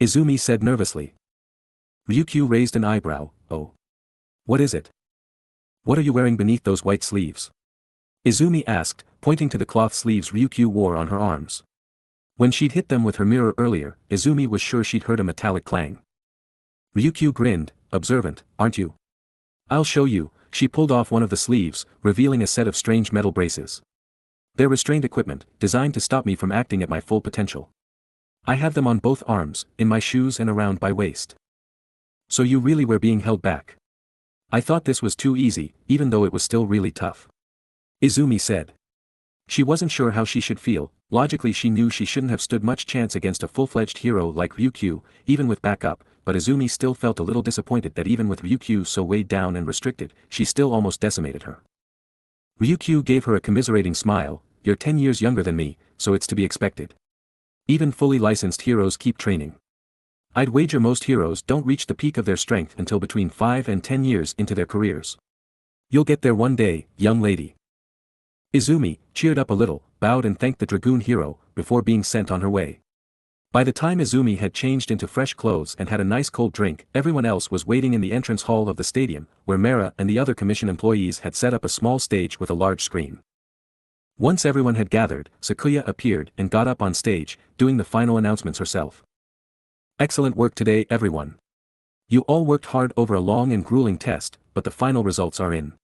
Izumi said nervously. Ryukyu raised an eyebrow. "Oh. What is it? What are you wearing beneath those white sleeves?" Izumi asked, pointing to the cloth sleeves Ryukyu wore on her arms. When she'd hit them with her mirror earlier, Izumi was sure she'd heard a metallic clang. Ryukyu grinned, observant. "Aren't you? I'll show you." She pulled off one of the sleeves, revealing a set of strange metal braces. "They're restraint equipment, designed to stop me from acting at my full potential. I have them on both arms, in my shoes and around my waist." "So you really were being held back? I thought this was too easy, even though it was still really tough," Izumi said. She wasn't sure how she should feel. Logically she knew she shouldn't have stood much chance against a full-fledged hero like Ryukyu, even with backup, but Izumi still felt a little disappointed that even with Ryukyu so weighed down and restricted, she still almost decimated her. Ryukyu gave her a commiserating smile. "You're 10 years younger than me, so it's to be expected. Even fully licensed heroes keep training. I'd wager most heroes don't reach the peak of their strength until between 5 and 10 years into their careers. You'll get there one day, young lady." Izumi, cheered up a little, bowed and thanked the dragoon hero, before being sent on her way. By the time Izumi had changed into fresh clothes and had a nice cold drink, everyone else was waiting in the entrance hall of the stadium, where Mera and the other commission employees had set up a small stage with a large screen. Once everyone had gathered, Sakuya appeared and got up on stage, doing the final announcements herself. "Excellent work today, everyone. You all worked hard over a long and grueling test, but the final results are in."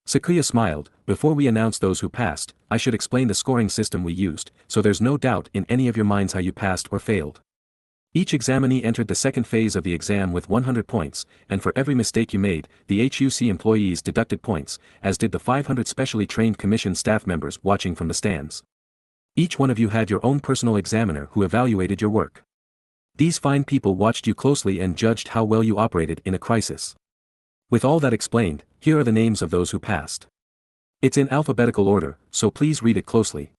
Sakuya smiled. "Before we announce those who passed, I should explain the scoring system we used, so there's no doubt in any of your minds how you passed or failed. Each examinee entered the second phase of the exam with 100 points, and for every mistake you made, the HUC employees deducted points, as did the 500 specially trained commission staff members watching from the stands. Each one of you had your own personal examiner who evaluated your work. These fine people watched you closely and judged how well you operated in a crisis. With all that explained, here are the names of those who passed. It's in alphabetical order, so please read it closely.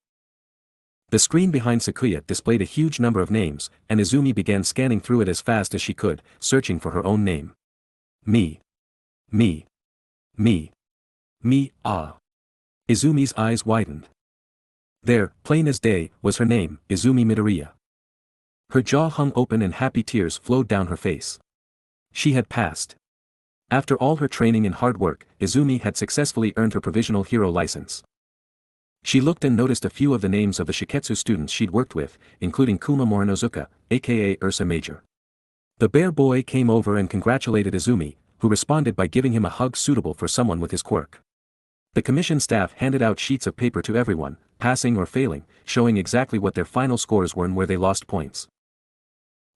The screen behind Sakuya displayed a huge number of names, and Izumi began scanning through it as fast as she could, searching for her own name. Me. Me. Me. Me, ah. Izumi's eyes widened. There, plain as day, was her name, Izumi Midoriya. Her jaw hung open and happy tears flowed down her face. She had passed. After all her training and hard work, Izumi had successfully earned her provisional hero license. She looked and noticed a few of the names of the Shiketsu students she'd worked with, including Kuma Morinozuka, aka Ursa Major. The bear boy came over and congratulated Izumi, who responded by giving him a hug suitable for someone with his quirk. The commission staff handed out sheets of paper to everyone, passing or failing, showing exactly what their final scores were and where they lost points.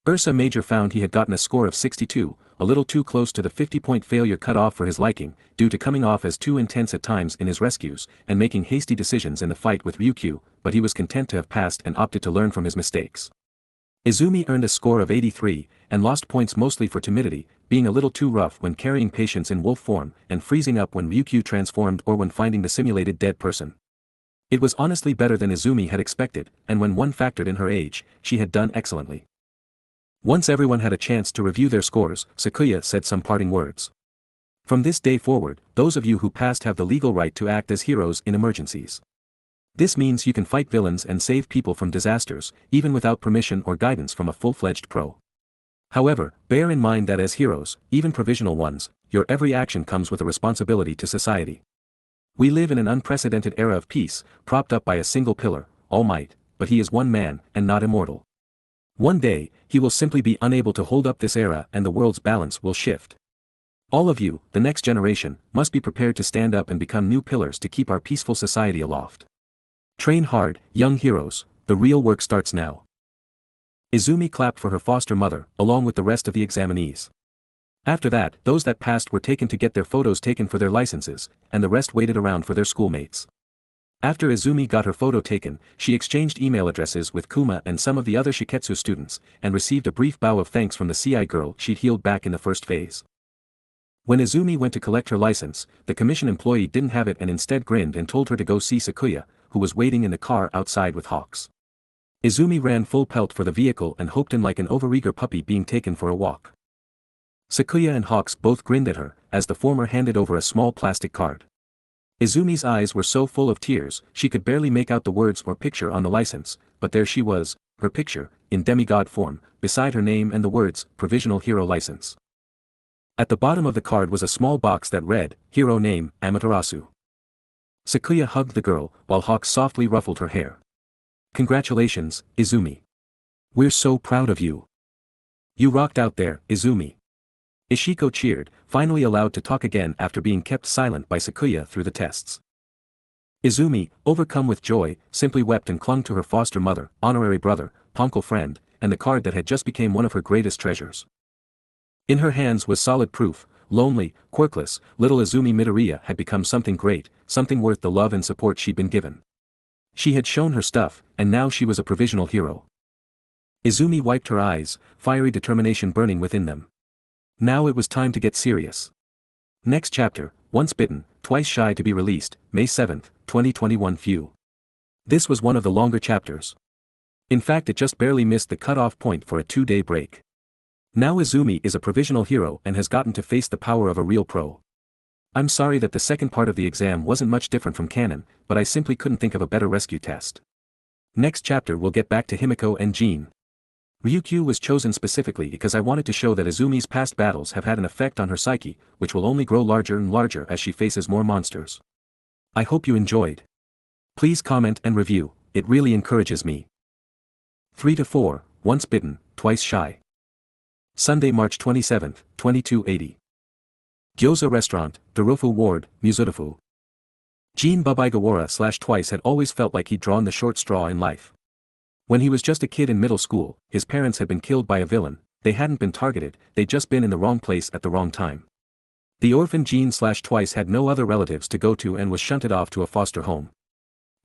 Ursa Major found he had gotten a score of 62, a little too close to the 50-point failure cutoff for his liking, due to coming off as too intense at times in his rescues, and making hasty decisions in the fight with Ryukyu, but he was content to have passed and opted to learn from his mistakes. Izumi earned a score of 83, and lost points mostly for timidity, being a little too rough when carrying patients in wolf form, and freezing up when Ryukyu transformed or when finding the simulated dead person. It was honestly better than Izumi had expected, and when one factored in her age, she had done excellently. Once everyone had a chance to review their scores, Sakuya said some parting words. From this day forward, those of you who passed have the legal right to act as heroes in emergencies. This means you can fight villains and save people from disasters, even without permission or guidance from a full-fledged pro. However, bear in mind that as heroes, even provisional ones, your every action comes with a responsibility to society. We live in an unprecedented era of peace, propped up by a single pillar, All Might, but he is one man, and not immortal. One day, he will simply be unable to hold up this era and the world's balance will shift. All of you, the next generation, must be prepared to stand up and become new pillars to keep our peaceful society aloft. Train hard, young heroes, the real work starts now. Izumi clapped for her foster mother, along with the rest of the examinees. After that, those that passed were taken to get their photos taken for their licenses, and the rest waited around for their schoolmates. After Izumi got her photo taken, she exchanged email addresses with Kuma and some of the other Shiketsu students, and received a brief bow of thanks from the CI girl she'd healed back in the first phase. When Izumi went to collect her license, the commission employee didn't have it and instead grinned and told her to go see Sakuya, who was waiting in the car outside with Hawks. Izumi ran full pelt for the vehicle and hopped in like an overeager puppy being taken for a walk. Sakuya and Hawks both grinned at her, as the former handed over a small plastic card. Izumi's eyes were so full of tears, she could barely make out the words or picture on the license, but there she was, her picture, in demigod form, beside her name and the words, Provisional Hero License. At the bottom of the card was a small box that read, Hero Name, Amaterasu. Sakuya hugged the girl, while Hawks softly ruffled her hair. Congratulations, Izumi. We're so proud of you. You rocked out there, Izumi. Ishiko cheered, finally allowed to talk again after being kept silent by Sakuya through the tests. Izumi, overcome with joy, simply wept and clung to her foster mother, honorary brother, poncle friend, and the card that had just become one of her greatest treasures. In her hands was solid proof, lonely, quirkless, little Izumi Midoriya had become something great, something worth the love and support she'd been given. She had shown her stuff, and now she was a provisional hero. Izumi wiped her eyes, fiery determination burning within them. Now it was time to get serious. Next chapter, Once Bitten, Twice Shy to be released, May 7, 2021 Few. This was one of the longer chapters. In fact, it just barely missed the cutoff point for a 2-day break. Now Izumi is a provisional hero and has gotten to face the power of a real pro. I'm sorry that the second part of the exam wasn't much different from canon, but I simply couldn't think of a better rescue test. Next chapter we'll get back to Himiko and Jean. Ryukyu was chosen specifically because I wanted to show that Izumi's past battles have had an effect on her psyche, which will only grow larger and larger as she faces more monsters. I hope you enjoyed. Please comment and review, it really encourages me. 3 to 4, Once Bitten, Twice Shy. Sunday, March 27, 2280. Gyoza Restaurant, Dorofu Ward, Muzudofu. Jean Bubaigawara/Twice had always felt like he'd drawn the short straw in life. When he was just a kid in middle school, his parents had been killed by a villain, they hadn't been targeted, they'd just been in the wrong place at the wrong time. The orphan Jean/Twice had no other relatives to go to and was shunted off to a foster home.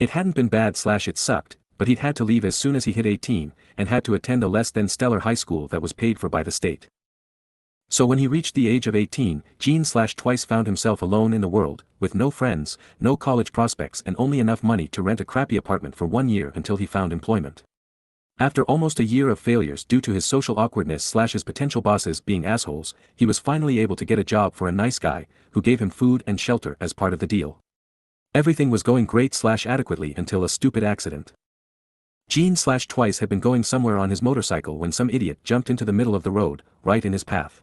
It hadn't been bad/it sucked, but he'd had to leave as soon as he hit 18, and had to attend a less than stellar high school that was paid for by the state. So when he reached the age of 18, Gene/Twice found himself alone in the world, with no friends, no college prospects and only enough money to rent a crappy apartment for 1 year until he found employment. After almost a year of failures due to his social awkwardness/his potential bosses being assholes, he was finally able to get a job for a nice guy, who gave him food and shelter as part of the deal. Everything was going great/adequately until a stupid accident. Gene/Twice had been going somewhere on his motorcycle when some idiot jumped into the middle of the road, right in his path.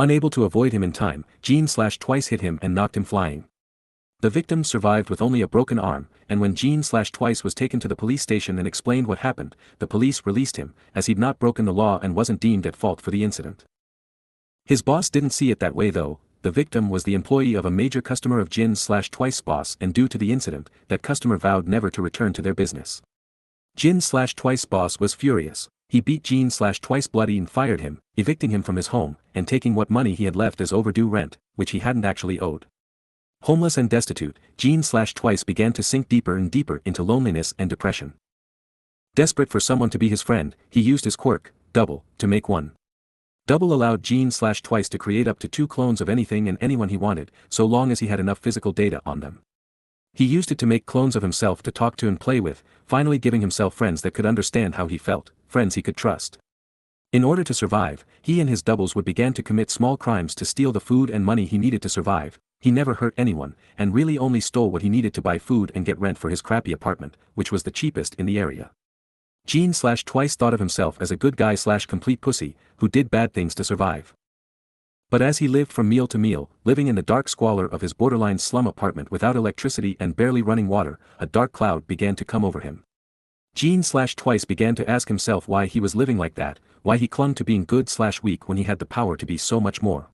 Unable to avoid him in time, Gene/Twice hit him and knocked him flying. The victim survived with only a broken arm, and when Gene/Twice was taken to the police station and explained what happened, the police released him, as he'd not broken the law and wasn't deemed at fault for the incident. His boss didn't see it that way though. The victim was the employee of a major customer of Gene/Twice's boss, and due to the incident, that customer vowed never to return to their business. Gene/Twice's boss was furious. He beat Gene/Twice bloody and fired him, evicting him from his home, and taking what money he had left as overdue rent, which he hadn't actually owed. Homeless and destitute, Gene/Twice began to sink deeper and deeper into loneliness and depression. Desperate for someone to be his friend, he used his quirk, Double, to make one. Double allowed Gene/Twice to create up to 2 clones of anything and anyone he wanted, so long as he had enough physical data on them. He used it to make clones of himself to talk to and play with, finally giving himself friends that could understand how he felt, friends he could trust. In order to survive, he and his doubles would begin to commit small crimes to steal the food and money he needed to survive. He never hurt anyone, and really only stole what he needed to buy food and get rent for his crappy apartment, which was the cheapest in the area. Gene/Twice thought of himself as a good guy/complete pussy, who did bad things to survive. But as he lived from meal to meal, living in the dark squalor of his borderline slum apartment without electricity and barely running water, a dark cloud began to come over him. Gene/Twice began to ask himself why he was living like that, why he clung to being good/weak when he had the power to be so much more.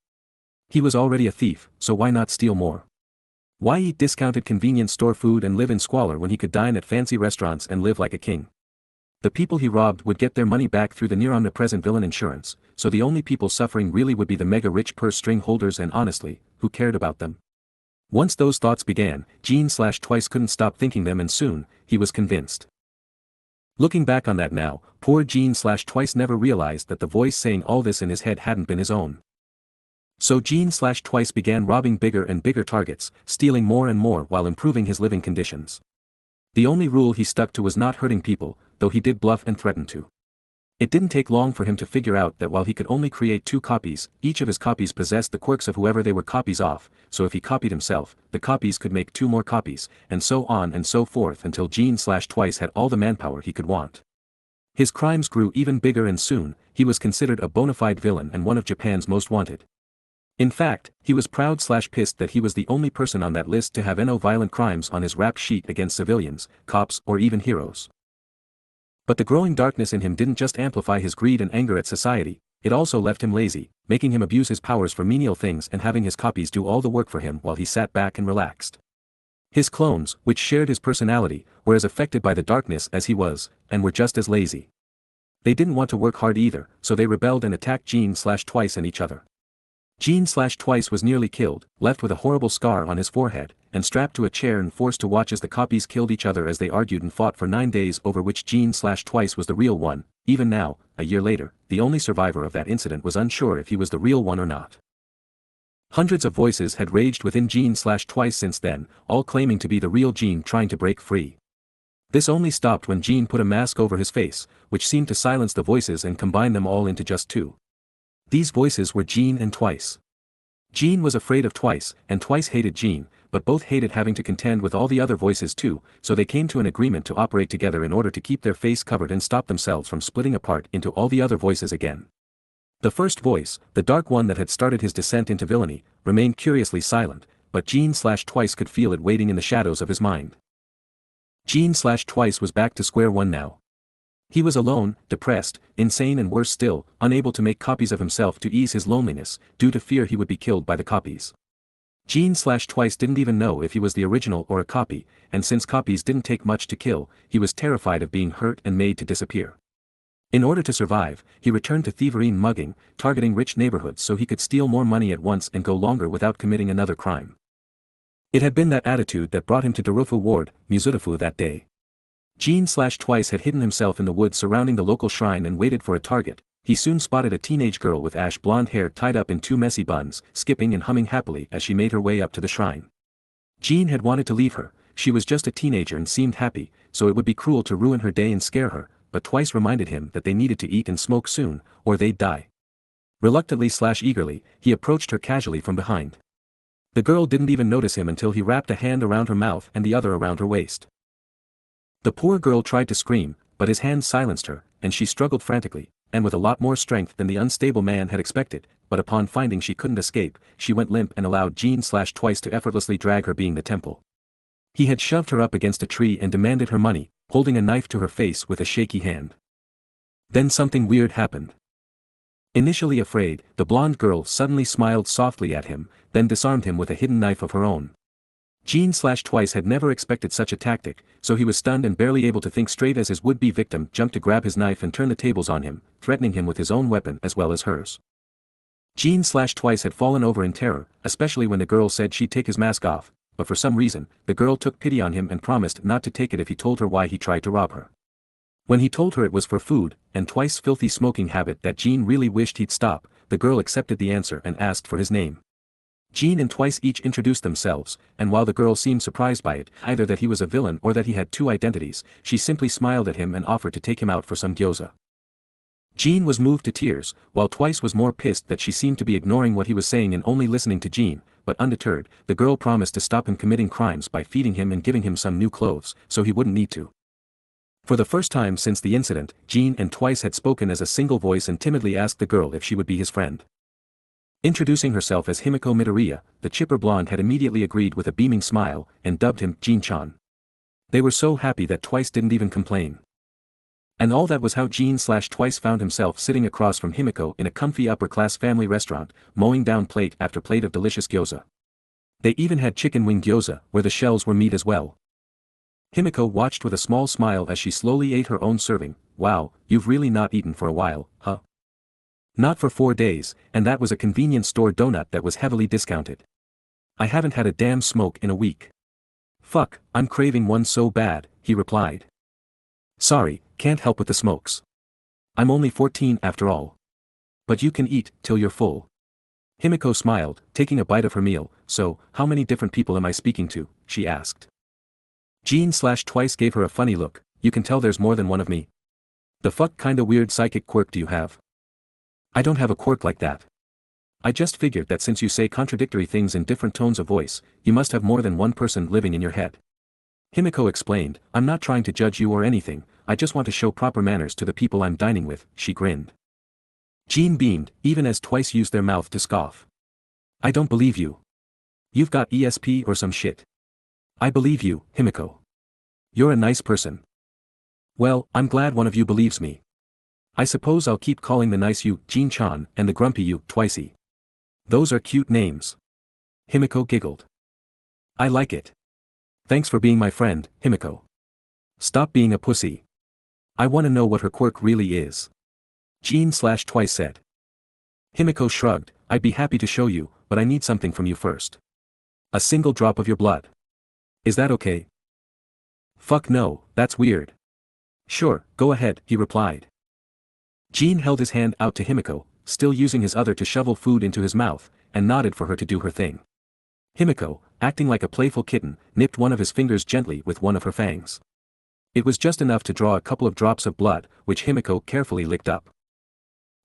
He was already a thief, so why not steal more? Why eat discounted convenience store food and live in squalor when he could dine at fancy restaurants and live like a king? The people he robbed would get their money back through the near-omnipresent villain insurance, so the only people suffering really would be the mega-rich purse string holders, and honestly, who cared about them? Once those thoughts began, Gene/Twice couldn't stop thinking them, and soon, he was convinced. Looking back on that now, poor Gene/Twice never realized that the voice saying all this in his head hadn't been his own. So Gene/Twice began robbing bigger and bigger targets, stealing more and more while improving his living conditions. The only rule he stuck to was not hurting people, though he did bluff and threaten to. It didn't take long for him to figure out that while he could only create 2 copies, each of his copies possessed the quirks of whoever they were copies of, so if he copied himself, the copies could make 2 more copies, and so on and so forth until Gene/Twice had all the manpower he could want. His crimes grew even bigger, and soon, he was considered a bona fide villain and one of Japan's most wanted. In fact, he was proud/pissed that he was the only person on that list to have no violent crimes on his rap sheet against civilians, cops or even heroes. But the growing darkness in him didn't just amplify his greed and anger at society, it also left him lazy, making him abuse his powers for menial things and having his copies do all the work for him while he sat back and relaxed. His clones, which shared his personality, were as affected by the darkness as he was, and were just as lazy. They didn't want to work hard either, so they rebelled and attacked Gene/Twice and each other. Gene/Twice was nearly killed, left with a horrible scar on his forehead, and strapped to a chair and forced to watch as the copies killed each other as they argued and fought for 9 days over which Gene/Twice was the real one. Even now, a year later, the only survivor of that incident was unsure if he was the real one or not. Hundreds of voices had raged within Gene/Twice since then, all claiming to be the real Gene trying to break free. This only stopped when Gene put a mask over his face, which seemed to silence the voices and combine them all into just 2. These voices were Gene and Twice. Gene was afraid of Twice, and Twice hated Gene, but both hated having to contend with all the other voices too, so they came to an agreement to operate together in order to keep their face covered and stop themselves from splitting apart into all the other voices again. The first voice, the dark one that had started his descent into villainy, remained curiously silent, but Gene/Twice could feel it waiting in the shadows of his mind. Gene/Twice was back to square one now. He was alone, depressed, insane, and worse still, unable to make copies of himself to ease his loneliness, due to fear he would be killed by the copies. Gene/Twice didn't even know if he was the original or a copy, and since copies didn't take much to kill, he was terrified of being hurt and made to disappear. In order to survive, he returned to thievery and mugging, targeting rich neighborhoods so he could steal more money at once and go longer without committing another crime. It had been that attitude that brought him to Dorufu Ward, Muzutafu, that day. Jean/Twice had hidden himself in the woods surrounding the local shrine and waited for a target. He soon spotted a teenage girl with ash blonde hair tied up in two messy buns, skipping and humming happily as she made her way up to the shrine. Jean had wanted to leave her. She was just a teenager and seemed happy, so it would be cruel to ruin her day and scare her, but Twice reminded him that they needed to eat and smoke soon, or they'd die. Reluctantly/eagerly, he approached her casually from behind. The girl didn't even notice him until he wrapped a hand around her mouth and the other around her waist. The poor girl tried to scream, but his hand silenced her, and she struggled frantically, and with a lot more strength than the unstable man had expected, but upon finding she couldn't escape, she went limp and allowed Jean/Twice to effortlessly drag her being the temple. He had shoved her up against a tree and demanded her money, holding a knife to her face with a shaky hand. Then something weird happened. Initially afraid, the blonde girl suddenly smiled softly at him, then disarmed him with a hidden knife of her own. Jean/Twice had never expected such a tactic, so he was stunned and barely able to think straight as his would-be victim jumped to grab his knife and turn the tables on him, threatening him with his own weapon as well as hers. Jean/Twice had fallen over in terror, especially when the girl said she'd take his mask off, but for some reason, the girl took pity on him and promised not to take it if he told her why he tried to rob her. When he told her it was for food, and Twice's filthy smoking habit that Jean really wished he'd stop, the girl accepted the answer and asked for his name. Jean and Twice each introduced themselves, and while the girl seemed surprised by it, either that he was a villain or that he had two identities, she simply smiled at him and offered to take him out for some gyoza. Jean was moved to tears, while Twice was more pissed that she seemed to be ignoring what he was saying and only listening to Jean, but undeterred, the girl promised to stop him committing crimes by feeding him and giving him some new clothes, so he wouldn't need to. For the first time since the incident, Jean and Twice had spoken as a single voice and timidly asked the girl if she would be his friend. Introducing herself as Himiko Midoriya, the chipper blonde had immediately agreed with a beaming smile, and dubbed him Jean-chan. They were so happy that Twice didn't even complain. And all that was how Jean/Twice found himself sitting across from Himiko in a comfy upper-class family restaurant, mowing down plate after plate of delicious gyoza. They even had chicken wing gyoza, where the shells were meat as well. Himiko watched with a small smile as she slowly ate her own serving. Wow, you've really not eaten for a while, huh? Not for 4 days, and that was a convenience store donut that was heavily discounted. I haven't had a damn smoke in a week. Fuck, I'm craving one so bad, he replied. Sorry, can't help with the smokes. I'm only 14 after all. But you can eat till you're full. Himiko smiled, taking a bite of her meal. So, how many different people am I speaking to? She asked. Jean/Twice gave her a funny look. You can tell there's more than one of me. The fuck kinda weird psychic quirk do you have? I don't have a quirk like that. I just figured that since you say contradictory things in different tones of voice, you must have more than one person living in your head. Himiko explained, I'm not trying to judge you or anything, I just want to show proper manners to the people I'm dining with, she grinned. Jean beamed, even as Twice used their mouth to scoff. I don't believe you. You've got ESP or some shit. I believe you, Himiko. You're a nice person. Well, I'm glad one of you believes me. I suppose I'll keep calling the nice you, Jean-chan, and the grumpy you, Twicey. Those are cute names. Himiko giggled. I like it. Thanks for being my friend, Himiko. Stop being a pussy. I want to know what her quirk really is. Jean/Twice said. Himiko shrugged, I'd be happy to show you, but I need something from you first. A single drop of your blood. Is that okay? Fuck no, that's weird. Sure, go ahead, he replied. Jean held his hand out to Himiko, still using his other to shovel food into his mouth, and nodded for her to do her thing. Himiko, acting like a playful kitten, nipped one of his fingers gently with one of her fangs. It was just enough to draw a couple of drops of blood, which Himiko carefully licked up.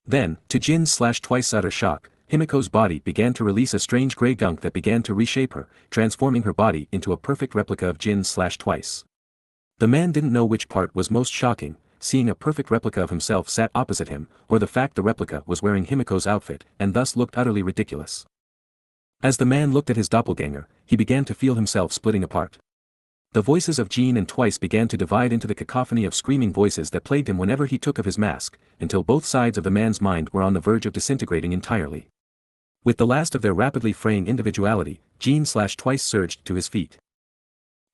Then, to Jean/Twice's utter shock, Himiko's body began to release a strange grey gunk that began to reshape her, transforming her body into a perfect replica of Jean/Twice. The man didn't know which part was most shocking, seeing a perfect replica of himself sat opposite him, or the fact the replica was wearing Himiko's outfit, and thus looked utterly ridiculous. As the man looked at his doppelganger, he began to feel himself splitting apart. The voices of Jean and Twice began to divide into the cacophony of screaming voices that plagued him whenever he took off his mask, until both sides of the man's mind were on the verge of disintegrating entirely. With the last of their rapidly fraying individuality, Jean/Twice surged to his feet.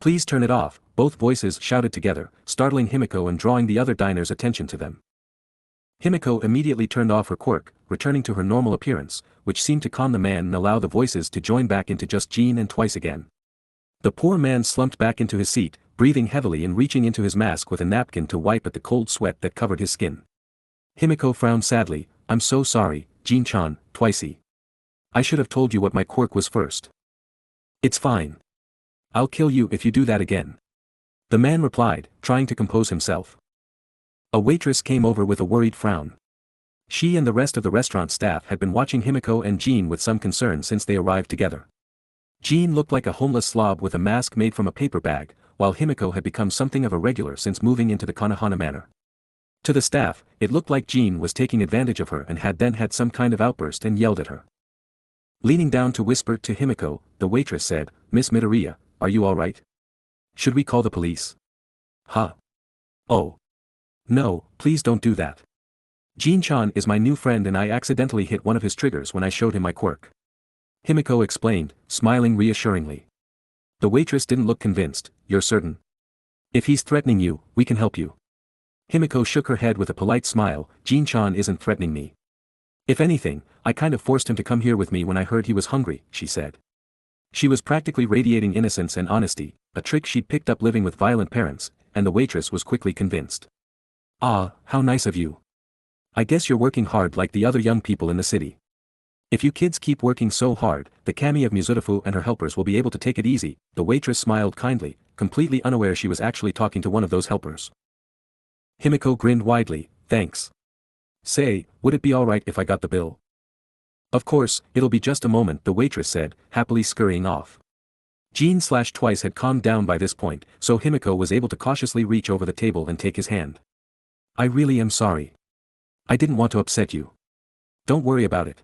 Please turn it off, both voices shouted together, startling Himiko and drawing the other diners' attention to them. Himiko immediately turned off her quirk, returning to her normal appearance, which seemed to calm the man and allow the voices to join back into just Jean and Twice again. The poor man slumped back into his seat, breathing heavily and reaching into his mask with a napkin to wipe at the cold sweat that covered his skin. Himiko frowned sadly. I'm so sorry, Jin-chan, Twicey. I should have told you what my quirk was first. It's fine. I'll kill you if you do that again. The man replied, trying to compose himself. A waitress came over with a worried frown. She and the rest of the restaurant staff had been watching Himiko and Jean with some concern since they arrived together. Jean looked like a homeless slob with a mask made from a paper bag, while Himiko had become something of a regular since moving into the Konohana manor. To the staff, it looked like Jean was taking advantage of her and had then had some kind of outburst and yelled at her. Leaning down to whisper to Himiko, the waitress said, Miss Midoriya, are you alright? Should we call the police? Huh? Oh. No, please don't do that. Jin-chan is my new friend and I accidentally hit one of his triggers when I showed him my quirk. Himiko explained, smiling reassuringly. The waitress didn't look convinced. You're certain? If he's threatening you, we can help you. Himiko shook her head with a polite smile. Jin-chan isn't threatening me. If anything, I kind of forced him to come here with me when I heard he was hungry, she said. She was practically radiating innocence and honesty, a trick she'd picked up living with violent parents, and the waitress was quickly convinced. Ah, how nice of you. I guess you're working hard like the other young people in the city. If you kids keep working so hard, the kami of Mizutofu and her helpers will be able to take it easy. The waitress smiled kindly, completely unaware she was actually talking to one of those helpers. Himiko grinned widely, thanks. Say, would it be alright if I got the bill? Of course, it'll be just a moment, the waitress said, happily scurrying off. Jean/Twice had calmed down by this point, so Himiko was able to cautiously reach over the table and take his hand. I really am sorry. I didn't want to upset you. Don't worry about it.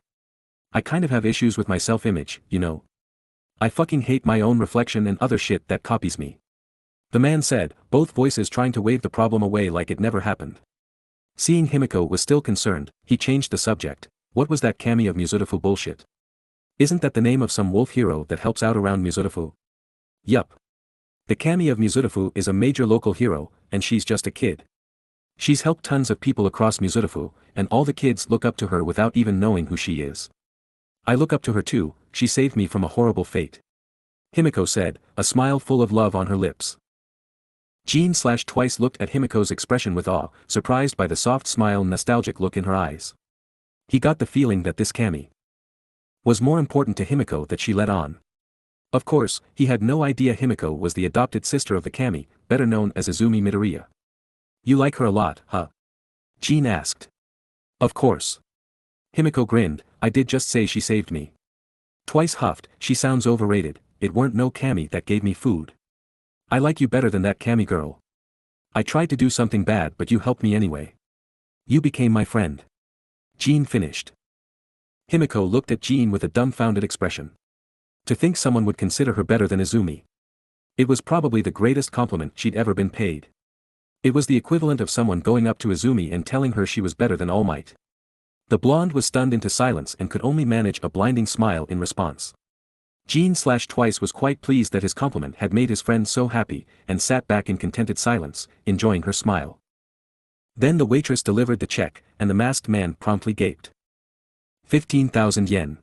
I kind of have issues with my self-image, you know. I fucking hate my own reflection and other shit that copies me. The man said, both voices trying to wave the problem away like it never happened. Seeing Himiko was still concerned, he changed the subject. What was that kami of Mizutofu bullshit? Isn't that the name of some wolf hero that helps out around Mizutofu? Yup. The kami of Mizutofu is a major local hero, and she's just a kid. She's helped tons of people across Mizutofu, and all the kids look up to her without even knowing who she is. I look up to her too, she saved me from a horrible fate. Himiko said, a smile full of love on her lips. Jean/Twice looked at Himiko's expression with awe, surprised by the soft smile and nostalgic look in her eyes. He got the feeling that this kami was more important to Himiko than she let on. Of course, he had no idea Himiko was the adopted sister of the kami, better known as Izumi Midoriya. You like her a lot, huh? Jean asked. Of course. Himiko grinned, I did just say she saved me. Twice huffed, she sounds overrated, it weren't no kami that gave me food. I like you better than that kami girl. I tried to do something bad but you helped me anyway. You became my friend. Jean finished. Himiko looked at Jean with a dumbfounded expression. To think someone would consider her better than Izumi. It was probably the greatest compliment she'd ever been paid. It was the equivalent of someone going up to Izumi and telling her she was better than All Might. The blonde was stunned into silence and could only manage a blinding smile in response. Jean/Twice was quite pleased that his compliment had made his friend so happy, and sat back in contented silence, enjoying her smile. Then the waitress delivered the check, and the masked man promptly gaped. 15,000 yen.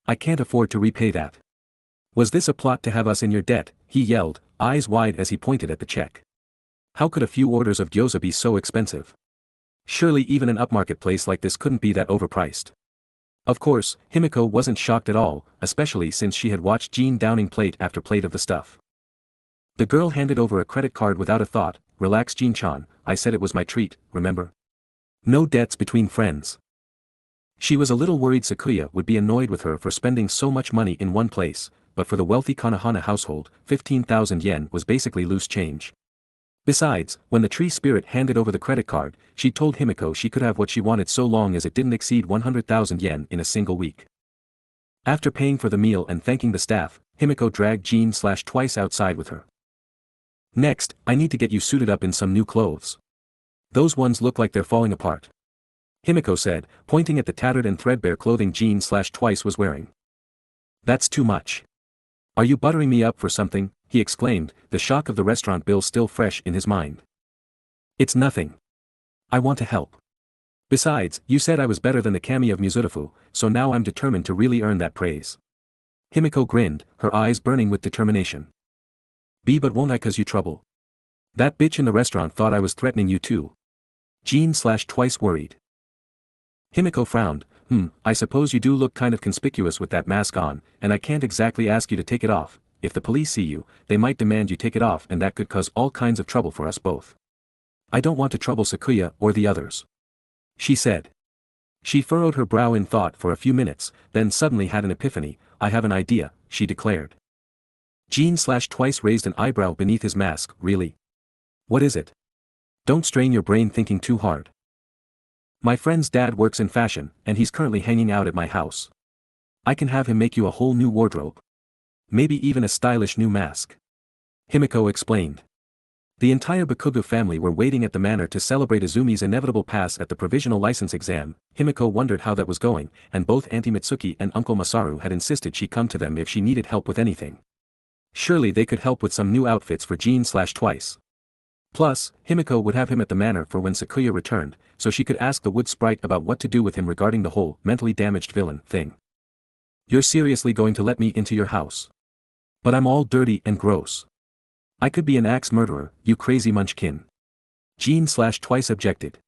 I can't afford to repay that. Was this a plot to have us in your debt? He yelled, eyes wide as he pointed at the check. How could a few orders of gyoza be so expensive? Surely even an upmarket place like this couldn't be that overpriced. Of course, Himiko wasn't shocked at all, especially since she had watched Jean downing plate after plate of the stuff. The girl handed over a credit card without a thought. Relax Jean-chan, I said it was my treat, remember? No debts between friends. She was a little worried Sakuya would be annoyed with her for spending so much money in one place, but for the wealthy Konohana household, 15,000 yen was basically loose change. Besides, when the tree spirit handed over the credit card, she told Himiko she could have what she wanted so long as it didn't exceed 100,000 yen in a single week. After paying for the meal and thanking the staff, Himiko dragged Jean/Twice outside with her. Next, I need to get you suited up in some new clothes. Those ones look like they're falling apart. Himiko said, pointing at the tattered and threadbare clothing Jean/Twice was wearing. That's too much. Are you buttering me up for something? He exclaimed, the shock of the restaurant bill still fresh in his mind. It's nothing. I want to help. Besides, you said I was better than the kami of Mizutofu, so now I'm determined to really earn that praise. Himiko grinned, her eyes burning with determination. But won't I cause you trouble? That bitch in the restaurant thought I was threatening you too. Jean/Twice worried. Himiko frowned. I suppose you do look kind of conspicuous with that mask on, and I can't exactly ask you to take it off. If the police see you, they might demand you take it off, and that could cause all kinds of trouble for us both. I don't want to trouble Sakuya or the others. She said. She furrowed her brow in thought for a few minutes, then suddenly had an epiphany. I have an idea, she declared. Jean/Twice raised an eyebrow beneath his mask. Really? What is it? Don't strain your brain thinking too hard. My friend's dad works in fashion, and he's currently hanging out at my house. I can have him make you a whole new wardrobe. Maybe even a stylish new mask. Himiko explained. The entire Bakugo family were waiting at the manor to celebrate Izumi's inevitable pass at the provisional license exam. Himiko wondered how that was going, and both Auntie Mitsuki and Uncle Masaru had insisted she come to them if she needed help with anything. Surely they could help with some new outfits for Jean/Twice. Plus, Himiko would have him at the manor for when Sakuya returned, so she could ask the wood sprite about what to do with him regarding the whole mentally damaged villain thing. You're seriously going to let me into your house? But I'm all dirty and gross. I could be an axe murderer, you crazy munchkin. Jean/Twice objected.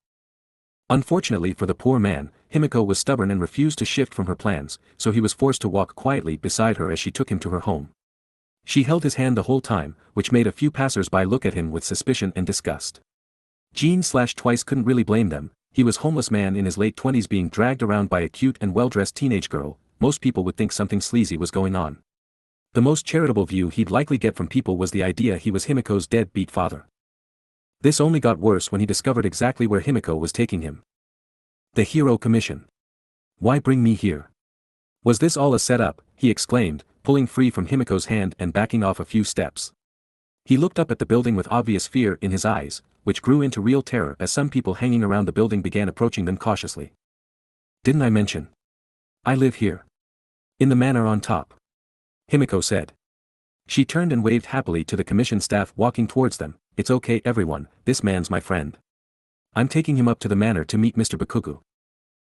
Unfortunately for the poor man, Himiko was stubborn and refused to shift from her plans, so he was forced to walk quietly beside her as she took him to her home. She held his hand the whole time, which made a few passers-by look at him with suspicion and disgust. Jean/Twice couldn't really blame them. He was a homeless man in his late 20s being dragged around by a cute and well-dressed teenage girl. Most people would think something sleazy was going on. The most charitable view he'd likely get from people was the idea he was Himiko's deadbeat father. This only got worse when he discovered exactly where Himiko was taking him. The Hero Commission. Why bring me here? Was this all a setup? He exclaimed, pulling free from Himiko's hand and backing off a few steps. He looked up at the building with obvious fear in his eyes, which grew into real terror as some people hanging around the building began approaching them cautiously. Didn't I mention? I live here. In the manor on top. Himiko said. She turned and waved happily to the commission staff walking towards them. It's okay everyone, this man's my friend. I'm taking him up to the manor to meet Mr. Bakugo.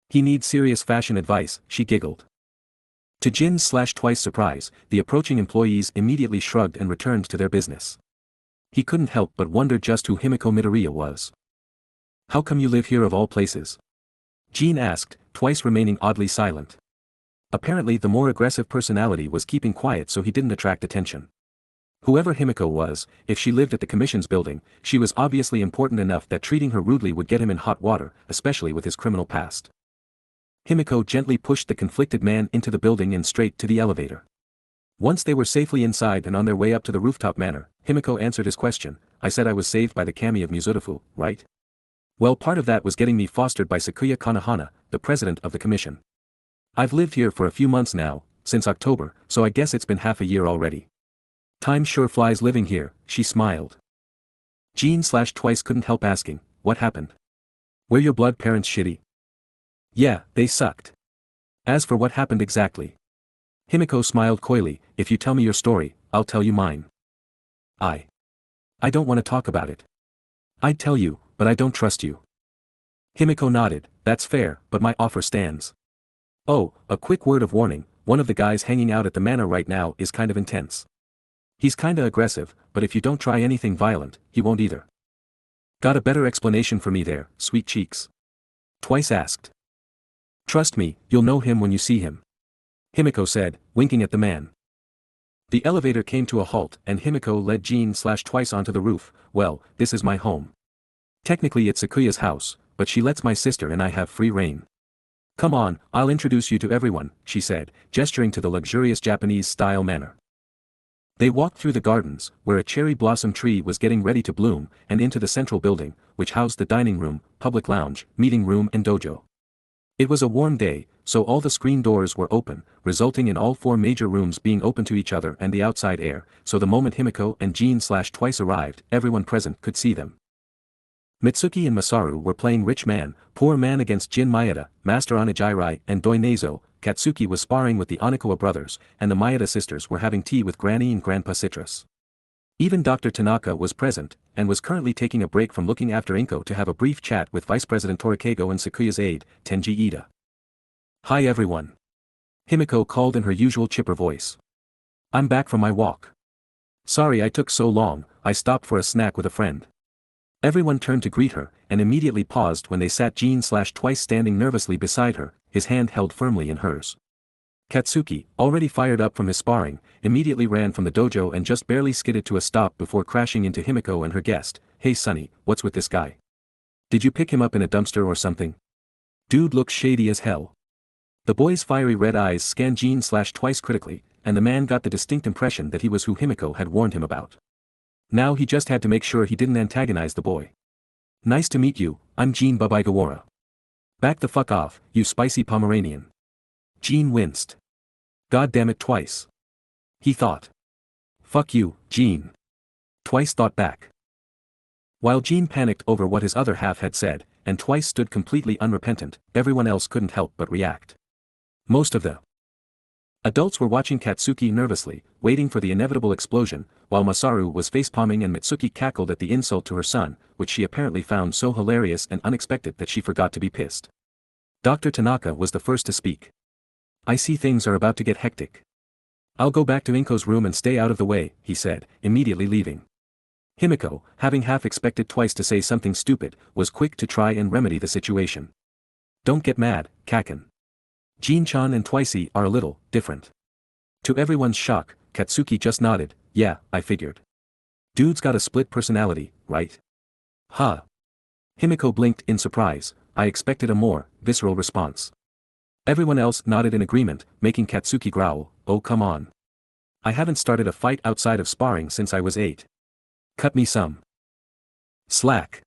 He needs serious fashion advice, she giggled. To Jin/Twice surprise, the approaching employees immediately shrugged and returned to their business. He couldn't help but wonder just who Himiko Midoriya was. How come you live here of all places? Jin asked, Twice remaining oddly silent. Apparently the more aggressive personality was keeping quiet so he didn't attract attention. Whoever Himiko was, if she lived at the commission's building, she was obviously important enough that treating her rudely would get him in hot water, especially with his criminal past. Himiko gently pushed the conflicted man into the building and straight to the elevator. Once they were safely inside and on their way up to the rooftop manor, Himiko answered his question. I said I was saved by the kami of Mizurufu, right? Well, part of that was getting me fostered by Sakuya Kanahana, the president of the commission. I've lived here for a few months now, since October, so I guess it's been half a year already. Time sure flies living here, she smiled. Jean/Twice couldn't help asking, what happened? Were your blood parents shitty? Yeah, they sucked. As for what happened exactly? Himiko smiled coyly, if you tell me your story, I'll tell you mine. I don't want to talk about it. I'd tell you, but I don't trust you. Himiko nodded, that's fair, but my offer stands. Oh, a quick word of warning, one of the guys hanging out at the manor right now is kind of intense. He's kinda aggressive, but if you don't try anything violent, he won't either. Got a better explanation for me there, sweet cheeks? Twice asked. Trust me, you'll know him when you see him. Himiko said, winking at the man. The elevator came to a halt and Himiko led Jean/Twice onto the roof. Well, this is my home. Technically it's Sakuya's house, but she lets my sister and I have free reign. Come on, I'll introduce you to everyone, she said, gesturing to the luxurious Japanese-style manor. They walked through the gardens, where a cherry blossom tree was getting ready to bloom, and into the central building, which housed the dining room, public lounge, meeting room and dojo. It was a warm day, so all the screen doors were open, resulting in all four major rooms being open to each other and the outside air, so the moment Himiko and Jean/Twice arrived, everyone present could see them. Mitsuki and Masaru were playing rich man, poor man against Jin Maeda, Master Onijirai and Doi Neizo. Katsuki was sparring with the Onikawa brothers, and the Maeda sisters were having tea with Granny and Grandpa Citrus. Even Dr. Tanaka was present, and was currently taking a break from looking after Inko to have a brief chat with Vice President Torikego and Sakuya's aide, Tenji Ida. Hi everyone. Himiko called in her usual chipper voice. I'm back from my walk. Sorry I took so long, I stopped for a snack with a friend. Everyone turned to greet her, and immediately paused when they sat Jean/Twice standing nervously beside her, his hand held firmly in hers. Katsuki, already fired up from his sparring, immediately ran from the dojo and just barely skidded to a stop before crashing into Himiko and her guest. "Hey Sonny, what's with this guy? Did you pick him up in a dumpster or something? Dude looks shady as hell." The boy's fiery red eyes scanned Jean/Twice critically, and the man got the distinct impression that he was who Himiko had warned him about. Now he just had to make sure he didn't antagonize the boy. "Nice to meet you, I'm Jean Babaigawara." "Back the fuck off, you spicy Pomeranian." Jean winced. "God damn it Twice," he thought. "Fuck you, Jean." Twice thought back. While Jean panicked over what his other half had said, and Twice stood completely unrepentant, everyone else couldn't help but react. Most of the adults were watching Katsuki nervously, waiting for the inevitable explosion, while Masaru was facepalming and Mitsuki cackled at the insult to her son, which she apparently found so hilarious and unexpected that she forgot to be pissed. Dr. Tanaka was the first to speak. "I see things are about to get hectic. I'll go back to Inko's room and stay out of the way," he said, immediately leaving. Himiko, having half expected Twice to say something stupid, was quick to try and remedy the situation. "Don't get mad, Kaken. Jean-chan and Twicey are a little different." To everyone's shock, Katsuki just nodded. "Yeah, I figured. Dude's got a split personality, right?" "Huh." Himiko blinked in surprise. "I expected a more visceral response." Everyone else nodded in agreement, making Katsuki growl, "Oh come on. I haven't started a fight outside of sparring since I was 8. Cut me some slack.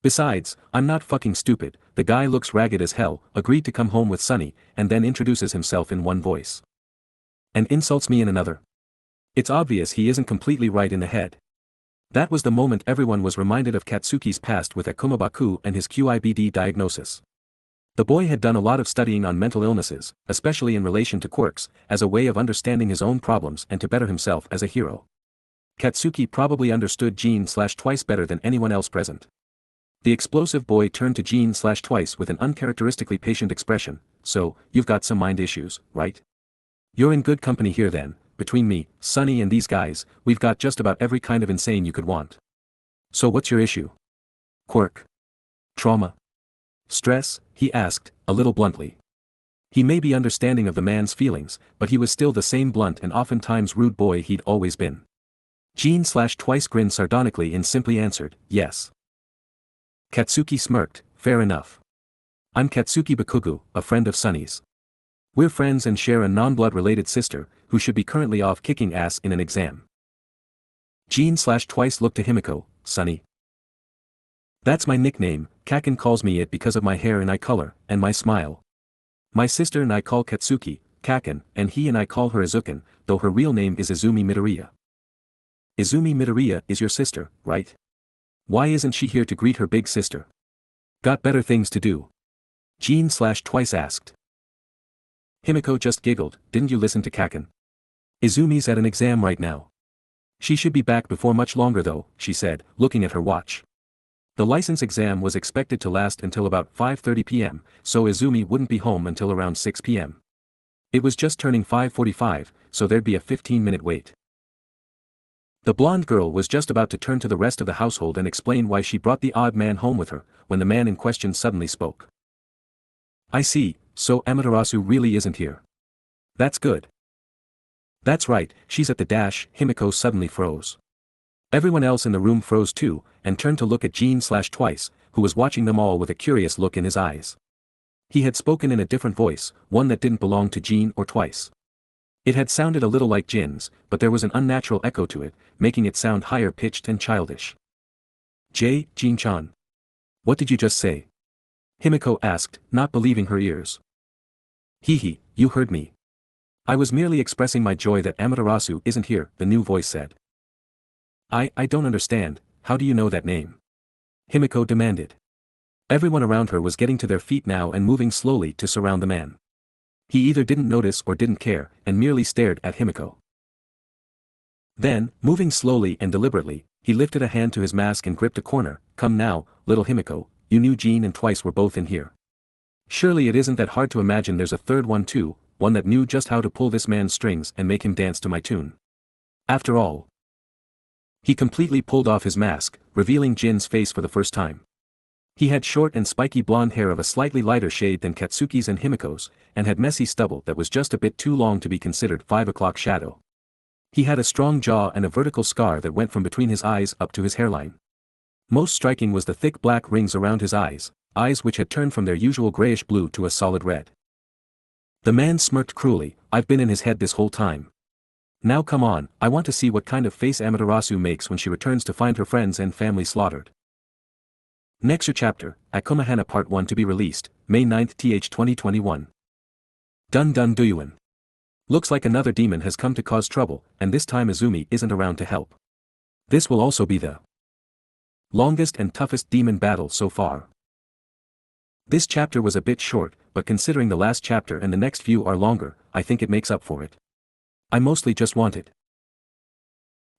Besides, I'm not fucking stupid." The guy looks ragged as hell, agreed to come home with Sunny, and then introduces himself in one voice. And insults me in another. It's obvious he isn't completely right in the head. That was the moment everyone was reminded of Katsuki's past with Akumabaku and his QIBD diagnosis. The boy had done a lot of studying on mental illnesses, especially in relation to quirks, as a way of understanding his own problems and to better himself as a hero. Katsuki probably understood Jean/Twice better than anyone else present. The explosive boy turned to Jean/Twice with an uncharacteristically patient expression. "So, you've got some mind issues, right? You're in good company here then. Between me, Sunny and these guys, we've got just about every kind of insane you could want. So what's your issue? Quirk? Trauma? Stress?" he asked, a little bluntly. He may be understanding of the man's feelings, but he was still the same blunt and oftentimes rude boy he'd always been. Jean/Twice grinned sardonically and simply answered, "Yes." Katsuki smirked. "Fair enough. I'm Katsuki Bakugu, a friend of Sunny's. We're friends and share a non-blood related sister, who should be currently off kicking ass in an exam." Jean/Twice looked to Himiko. "Sunny? That's my nickname. Kaken calls me it because of my hair and eye color, and my smile. My sister and I call Katsuki, Kaken, and he and I call her Izuken, though her real name is Izumi Midoriya." "Izumi Midoriya is your sister, right? Why isn't she here to greet her big sister? Got better things to do?" Jean/Twice asked. Himiko just giggled. "Didn't you listen to Kaken? Izumi's at an exam right now. She should be back before much longer though," she said, looking at her watch. The license exam was expected to last until about 5:30 p.m., so Izumi wouldn't be home until around 6 p.m. It was just turning 5:45, so there'd be a 15-minute wait. The blonde girl was just about to turn to the rest of the household and explain why she brought the odd man home with her, when the man in question suddenly spoke. "I see, so Amaterasu really isn't here. That's good." "That's right, she's at the dash." Himiko suddenly froze. Everyone else in the room froze too, and turned to look at Jean/Twice, who was watching them all with a curious look in his eyes. He had spoken in a different voice, one that didn't belong to Jean or Twice. It had sounded a little like Jin's, but there was an unnatural echo to it, making it sound higher-pitched and childish. "Jean-chan. What did you just say?" Himiko asked, not believing her ears. "Hee, you heard me. I was merely expressing my joy that Amaterasu isn't here," the new voice said. I don't understand, how do you know that name?" Himiko demanded. Everyone around her was getting to their feet now and moving slowly to surround the man. He either didn't notice or didn't care, and merely stared at Himiko. Then, moving slowly and deliberately, he lifted a hand to his mask and gripped a corner. "Come now, little Himiko, you knew Jean and Twice were both in here. Surely it isn't that hard to imagine there's a third one too, one that knew just how to pull this man's strings and make him dance to my tune. After all, He completely pulled off his mask, revealing Jin's face for the first time. He had short and spiky blonde hair of a slightly lighter shade than Katsuki's and Himiko's, and had messy stubble that was just a bit too long to be considered 5 o'clock shadow. He had a strong jaw and a vertical scar that went from between his eyes up to his hairline. Most striking was the thick black rings around his eyes which had turned from their usual grayish blue to a solid red. The man smirked cruelly. "I've been in his head this whole time. Now come on, I want to see what kind of face Amaterasu makes when she returns to find her friends and family slaughtered." Next chapter, OkamiHeroAmaterasu Part 1 to be released, May 9, 2021. Dun dun duyuin. Looks like another demon has come to cause trouble, and this time Izumi isn't around to help. This will also be the longest and toughest demon battle so far. This chapter was a bit short, but considering the last chapter and the next few are longer, I think it makes up for it. I mostly just wanted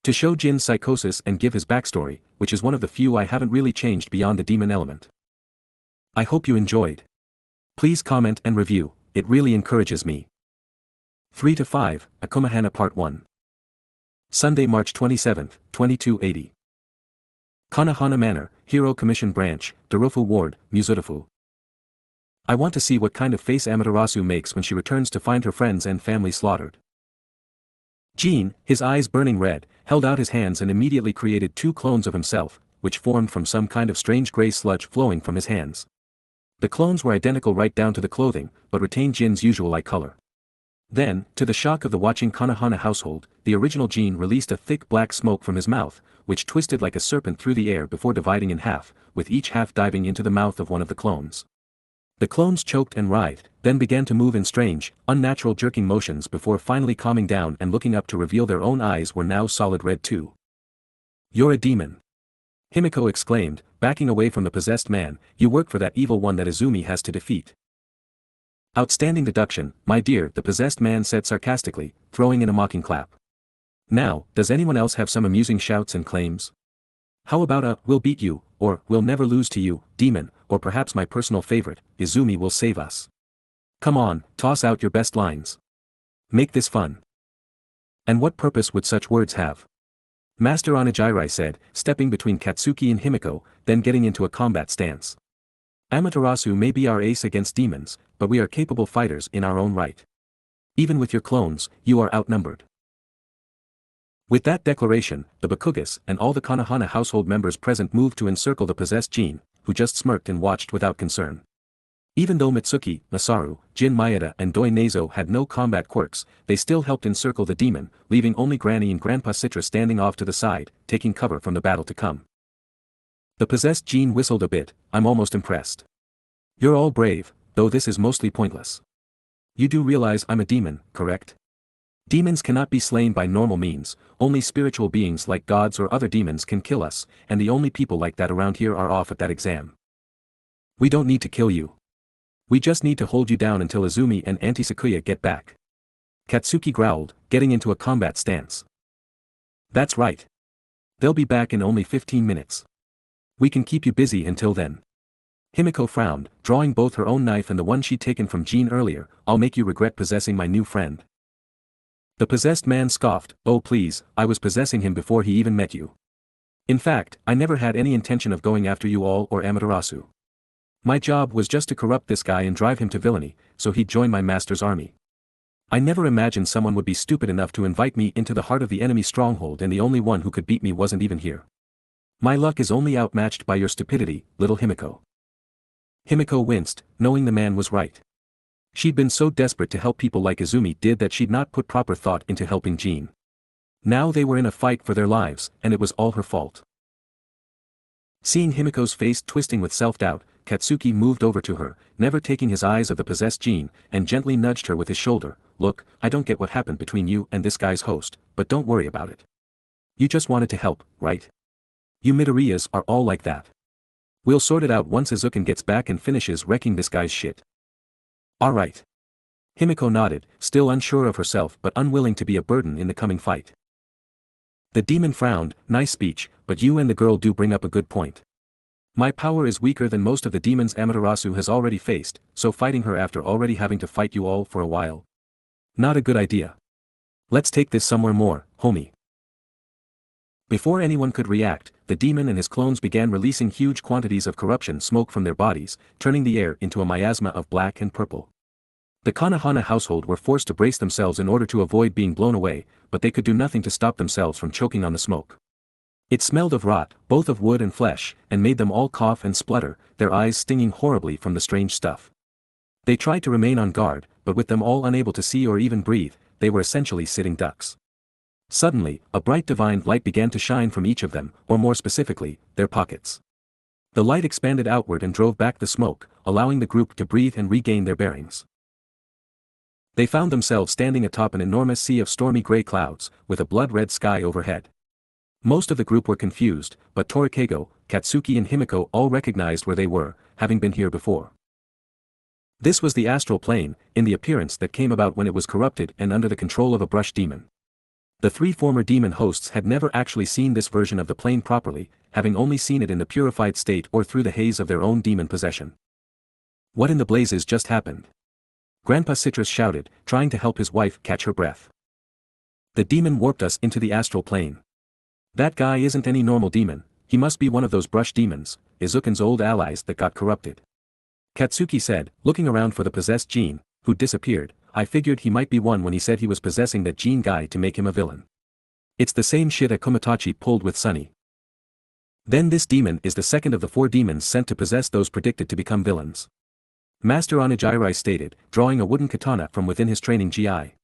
to show Jin's psychosis and give his backstory, which is one of the few I haven't really changed beyond the demon element. I hope you enjoyed. Please comment and review, it really encourages me. 3 to 5, OkamiHeroAmaterasu Part 1. Sunday, March 27, 2280. Konohana Manor, Hero Commission Branch, Darufu Ward, Muzurifu. I want to see what kind of face Amaterasu makes when she returns to find her friends and family slaughtered. Jin, his eyes burning red, held out his hands and immediately created 2 clones of himself, which formed from some kind of strange grey sludge flowing from his hands. The clones were identical right down to the clothing, but retained Jin's usual light color. Then, to the shock of the watching Konohana household, the original Jin released a thick black smoke from his mouth, which twisted like a serpent through the air before dividing in half, with each half diving into the mouth of one of the clones. The clones choked and writhed, then began to move in strange, unnatural jerking motions before finally calming down and looking up to reveal their own eyes were now solid red too. "You're a demon!" Himiko exclaimed, backing away from the possessed man. "You work for that evil one that Izumi has to defeat." "Outstanding deduction, my dear," the possessed man said sarcastically, throwing in a mocking clap. "Now, does anyone else have some amusing shouts and claims? How about a 'we'll beat you,' or 'we'll never lose to you, demon,' or perhaps my personal favorite, 'Izumi will save us'? Come on, toss out your best lines. Make this fun." "And what purpose would such words have?" Master Onigiri said, stepping between Katsuki and Himiko, then getting into a combat stance. "Amaterasu may be our ace against demons, but we are capable fighters in our own right. Even with your clones, you are outnumbered." With that declaration, the Bakugas and all the Konohana household members present moved to encircle the possessed Jin, who just smirked and watched without concern. Even though Mitsuki, Masaru, Jin Maeda and Doi Nezo had no combat quirks, they still helped encircle the demon, leaving only Granny and Grandpa Citra standing off to the side, taking cover from the battle to come. The possessed Jin whistled a bit. "I'm almost impressed. You're all brave, though this is mostly pointless. You do realize I'm a demon, correct? Demons cannot be slain by normal means, only spiritual beings like gods or other demons can kill us, and the only people like that around here are off at that exam. We don't need to kill you. We just need to hold you down until Izumi and Auntie Sakuya get back." Katsuki growled, getting into a combat stance. "That's right. They'll be back in only 15 minutes. We can keep you busy until then." Himiko frowned, drawing both her own knife and the one she'd taken from Jin earlier. "I'll make you regret possessing my new friend." The possessed man scoffed. "Oh please, I was possessing him before he even met you. In fact, I never had any intention of going after you all or Amaterasu. My job was just to corrupt this guy and drive him to villainy, so he'd join my master's army. I never imagined someone would be stupid enough to invite me into the heart of the enemy stronghold, and the only one who could beat me wasn't even here. My luck is only outmatched by your stupidity, little Himiko." Himiko winced, knowing the man was right. She'd been so desperate to help people like Izumi did that she'd not put proper thought into helping Jin. Now they were in a fight for their lives, and it was all her fault. Seeing Himiko's face twisting with self-doubt, Katsuki moved over to her, never taking his eyes off the possessed Jin, and gently nudged her with his shoulder. "Look, I don't get what happened between you and this guy's host, but don't worry about it. You just wanted to help, right? You Midoriyas are all like that. We'll sort it out once Izuken gets back and finishes wrecking this guy's shit." "Alright." Himiko nodded, still unsure of herself but unwilling to be a burden in the coming fight. The demon frowned. "Nice speech, but you and the girl do bring up a good point. My power is weaker than most of the demons Amaterasu has already faced, so fighting her after already having to fight you all for a while. Not a good idea. Let's take this somewhere more, homie." Before anyone could react, the demon and his clones began releasing huge quantities of corruption smoke from their bodies, turning the air into a miasma of black and purple. The Konohana household were forced to brace themselves in order to avoid being blown away, but they could do nothing to stop themselves from choking on the smoke. It smelled of rot, both of wood and flesh, and made them all cough and splutter, their eyes stinging horribly from the strange stuff. They tried to remain on guard, but with them all unable to see or even breathe, they were essentially sitting ducks. Suddenly, a bright divine light began to shine from each of them, or more specifically, their pockets. The light expanded outward and drove back the smoke, allowing the group to breathe and regain their bearings. They found themselves standing atop an enormous sea of stormy gray clouds, with a blood-red sky overhead. Most of the group were confused, but Torikeigo, Katsuki and Himiko all recognized where they were, having been here before. This was the astral plane, in the appearance that came about when it was corrupted and under the control of a brush demon. The three former demon hosts had never actually seen this version of the plane properly, having only seen it in the purified state or through the haze of their own demon possession. What in the blazes just happened? Grandpa Citrus shouted, trying to help his wife catch her breath. The demon warped us into the astral plane. That guy isn't any normal demon, he must be one of those brush demons, Izuku's old allies that got corrupted. Katsuki said, looking around for the possessed Gene, who'd disappeared. I figured he might be one when he said he was possessing that Gene guy to make him a villain. It's the same shit Akomatachi pulled with Sunny. Then this demon is the second of the 4 demons sent to possess those predicted to become villains. Master Onijirai stated, drawing a wooden katana from within his training GI.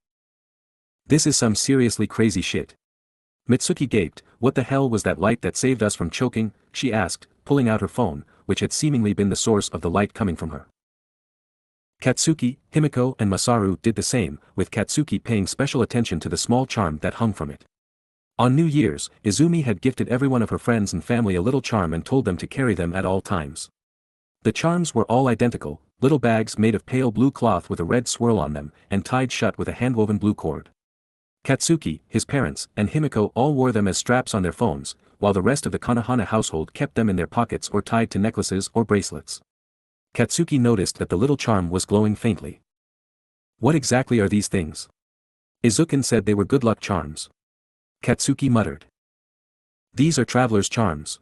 This is some seriously crazy shit. Mitsuki gaped. What the hell was that light that saved us from choking? She asked, pulling out her phone, which had seemingly been the source of the light coming from her. Katsuki, Himiko and Masaru did the same, with Katsuki paying special attention to the small charm that hung from it. On New Year's, Izumi had gifted every one of her friends and family a little charm and told them to carry them at all times. The charms were all identical, little bags made of pale blue cloth with a red swirl on them, and tied shut with a hand-woven blue cord. Katsuki, his parents, and Himiko all wore them as straps on their phones, while the rest of the Konohana household kept them in their pockets or tied to necklaces or bracelets. Katsuki noticed that the little charm was glowing faintly. What exactly are these things? Izuku said they were good luck charms. Katsuki muttered. These are traveler's charms.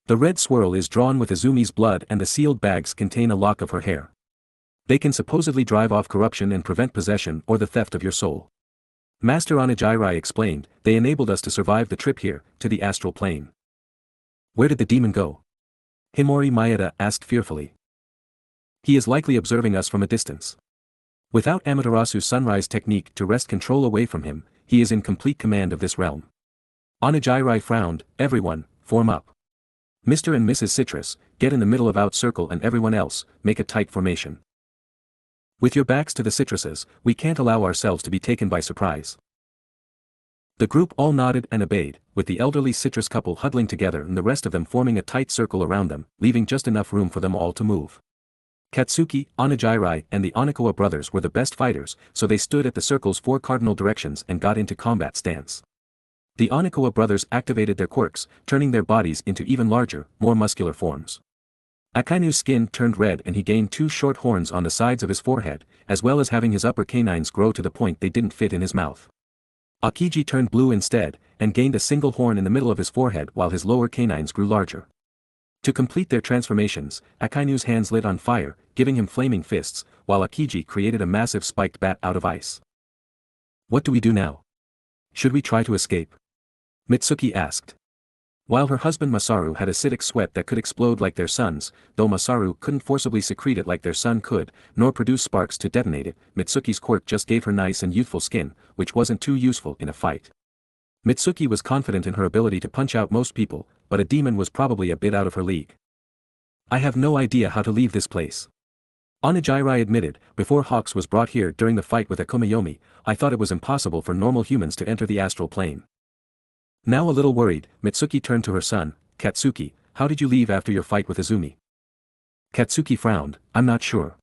The red swirl is drawn with Izumi's blood and the sealed bags contain a lock of her hair. They can supposedly drive off corruption and prevent possession or the theft of your soul. Master Onijirai explained, they enabled us to survive the trip here, to the astral plane. Where did the demon go? Himori Maeda asked fearfully. He is likely observing us from a distance. Without Amaterasu's sunrise technique to wrest control away from him, he is in complete command of this realm. Onijirai frowned. Everyone, form up. Mr. and Mrs. Citrus, get in the middle of out circle and everyone else, make a tight formation. With your backs to the citruses, we can't allow ourselves to be taken by surprise. The group all nodded and obeyed, with the elderly citrus couple huddling together and the rest of them forming a tight circle around them, leaving just enough room for them all to move. Katsuki, Onijirai and the Onikawa brothers were the best fighters, so they stood at the circle's 4 cardinal directions and got into combat stance. The Onikawa brothers activated their quirks, turning their bodies into even larger, more muscular forms. Akainu's skin turned red and he gained 2 short horns on the sides of his forehead, as well as having his upper canines grow to the point they didn't fit in his mouth. Akiji turned blue instead, and gained a single horn in the middle of his forehead while his lower canines grew larger. To complete their transformations, Akainu's hands lit on fire, giving him flaming fists, while Akiji created a massive spiked bat out of ice. What do we do now? Should we try to escape? Mitsuki asked. While her husband Masaru had acidic sweat that could explode like their son's, though Masaru couldn't forcibly secrete it like their son could, nor produce sparks to detonate it, Mitsuki's quirk just gave her nice and youthful skin, which wasn't too useful in a fight. Mitsuki was confident in her ability to punch out most people, but a demon was probably a bit out of her league. I have no idea how to leave this place. Onijirai admitted, before Hawks was brought here during the fight with Akumayomi, I thought it was impossible for normal humans to enter the astral plane. Now a little worried, Mitsuki turned to her son, Katsuki, how did you leave after your fight with Izumi? Katsuki frowned, I'm not sure.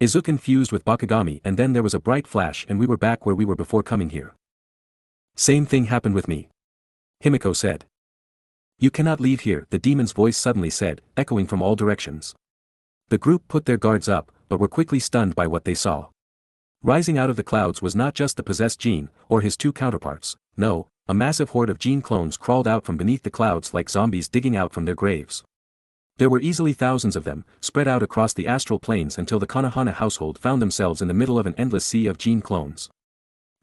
Izuku fused with Bakugami and then there was a bright flash and we were back where we were before coming here. Same thing happened with me. Himiko said. You cannot leave here, the demon's voice suddenly said, echoing from all directions. The group put their guards up, but were quickly stunned by what they saw. Rising out of the clouds was not just the possessed Gene, or his 2 counterparts, no, a massive horde of gene clones crawled out from beneath the clouds like zombies digging out from their graves. There were easily thousands of them, spread out across the astral planes until the Konohana household found themselves in the middle of an endless sea of gene clones.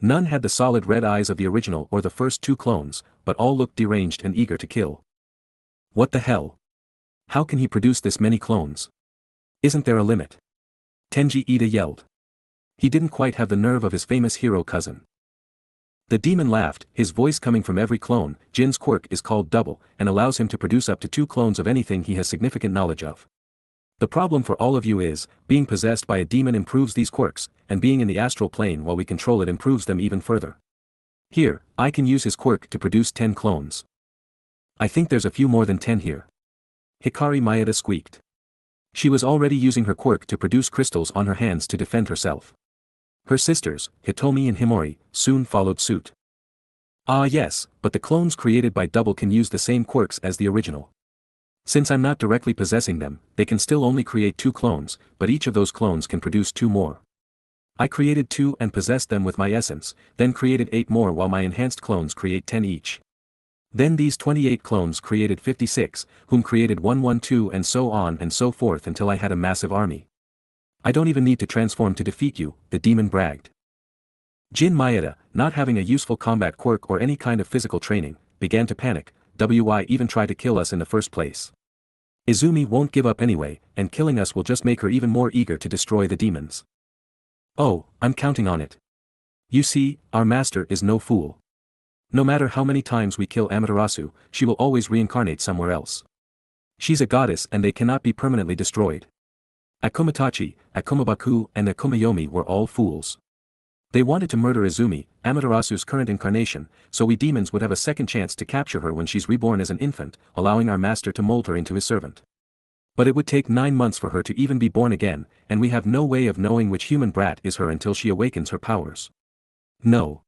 None had the solid red eyes of the original or the first two clones, but all looked deranged and eager to kill. What the hell? How can he produce this many clones? Isn't there a limit? Tenji Ida yelled. He didn't quite have the nerve of his famous hero cousin. The demon laughed, his voice coming from every clone. Jin's quirk is called double, and allows him to produce up to 2 clones of anything he has significant knowledge of. The problem for all of you is, being possessed by a demon improves these quirks, and being in the astral plane while we control it improves them even further. Here, I can use his quirk to produce 10 clones. I think there's a few more than 10 here. Hikari Maeda squeaked. She was already using her quirk to produce crystals on her hands to defend herself. Her sisters, Hitomi and Himori, soon followed suit. Ah yes, but the clones created by double can use the same quirks as the original. Since I'm not directly possessing them, they can still only create 2 clones, but each of those clones can produce 2 more. I created 2 and possessed them with my essence, then created 8 more while my enhanced clones create 10 each. Then these 28 clones created 56, whom created 112 and so on and so forth until I had a massive army. I don't even need to transform to defeat you, the demon bragged. Jin Maeda, not having a useful combat quirk or any kind of physical training, began to panic. Why even try to kill us in the first place? Izumi won't give up anyway, and killing us will just make her even more eager to destroy the demons. Oh, I'm counting on it. You see, our master is no fool. No matter how many times we kill Amaterasu, she will always reincarnate somewhere else. She's a goddess and they cannot be permanently destroyed. Akumatachi, Akumabaku and Akumayomi were all fools. They wanted to murder Izumi, Amaterasu's current incarnation, so we demons would have a second chance to capture her when she's reborn as an infant, allowing our master to mold her into his servant. But it would take 9 months for her to even be born again, and we have no way of knowing which human brat is her until she awakens her powers. No.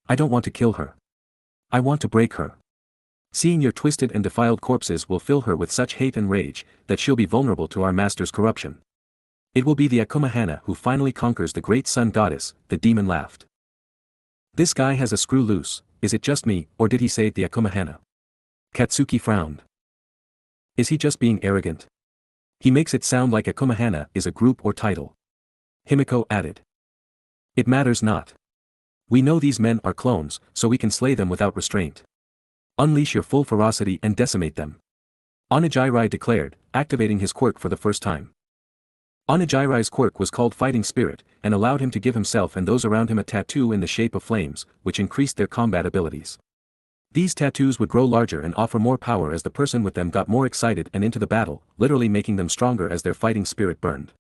I don't want to kill her. I want to break her. Seeing your twisted and defiled corpses will fill her with such hate and rage, that she'll be vulnerable to our master's corruption. It will be the Akumahana who finally conquers the great sun goddess, the demon laughed. This guy has a screw loose, is it just me, or did he say the Akumahana? Katsuki frowned. Is he just being arrogant? He makes it sound like Akumahana is a group or title. Himiko added. It matters not. We know these men are clones, so we can slay them without restraint. Unleash your full ferocity and decimate them. Onijirai declared, activating his quirk for the first time. Onijirai's quirk was called Fighting Spirit, and allowed him to give himself and those around him a tattoo in the shape of flames, which increased their combat abilities. These tattoos would grow larger and offer more power as the person with them got more excited and into the battle, literally making them stronger as their fighting spirit burned.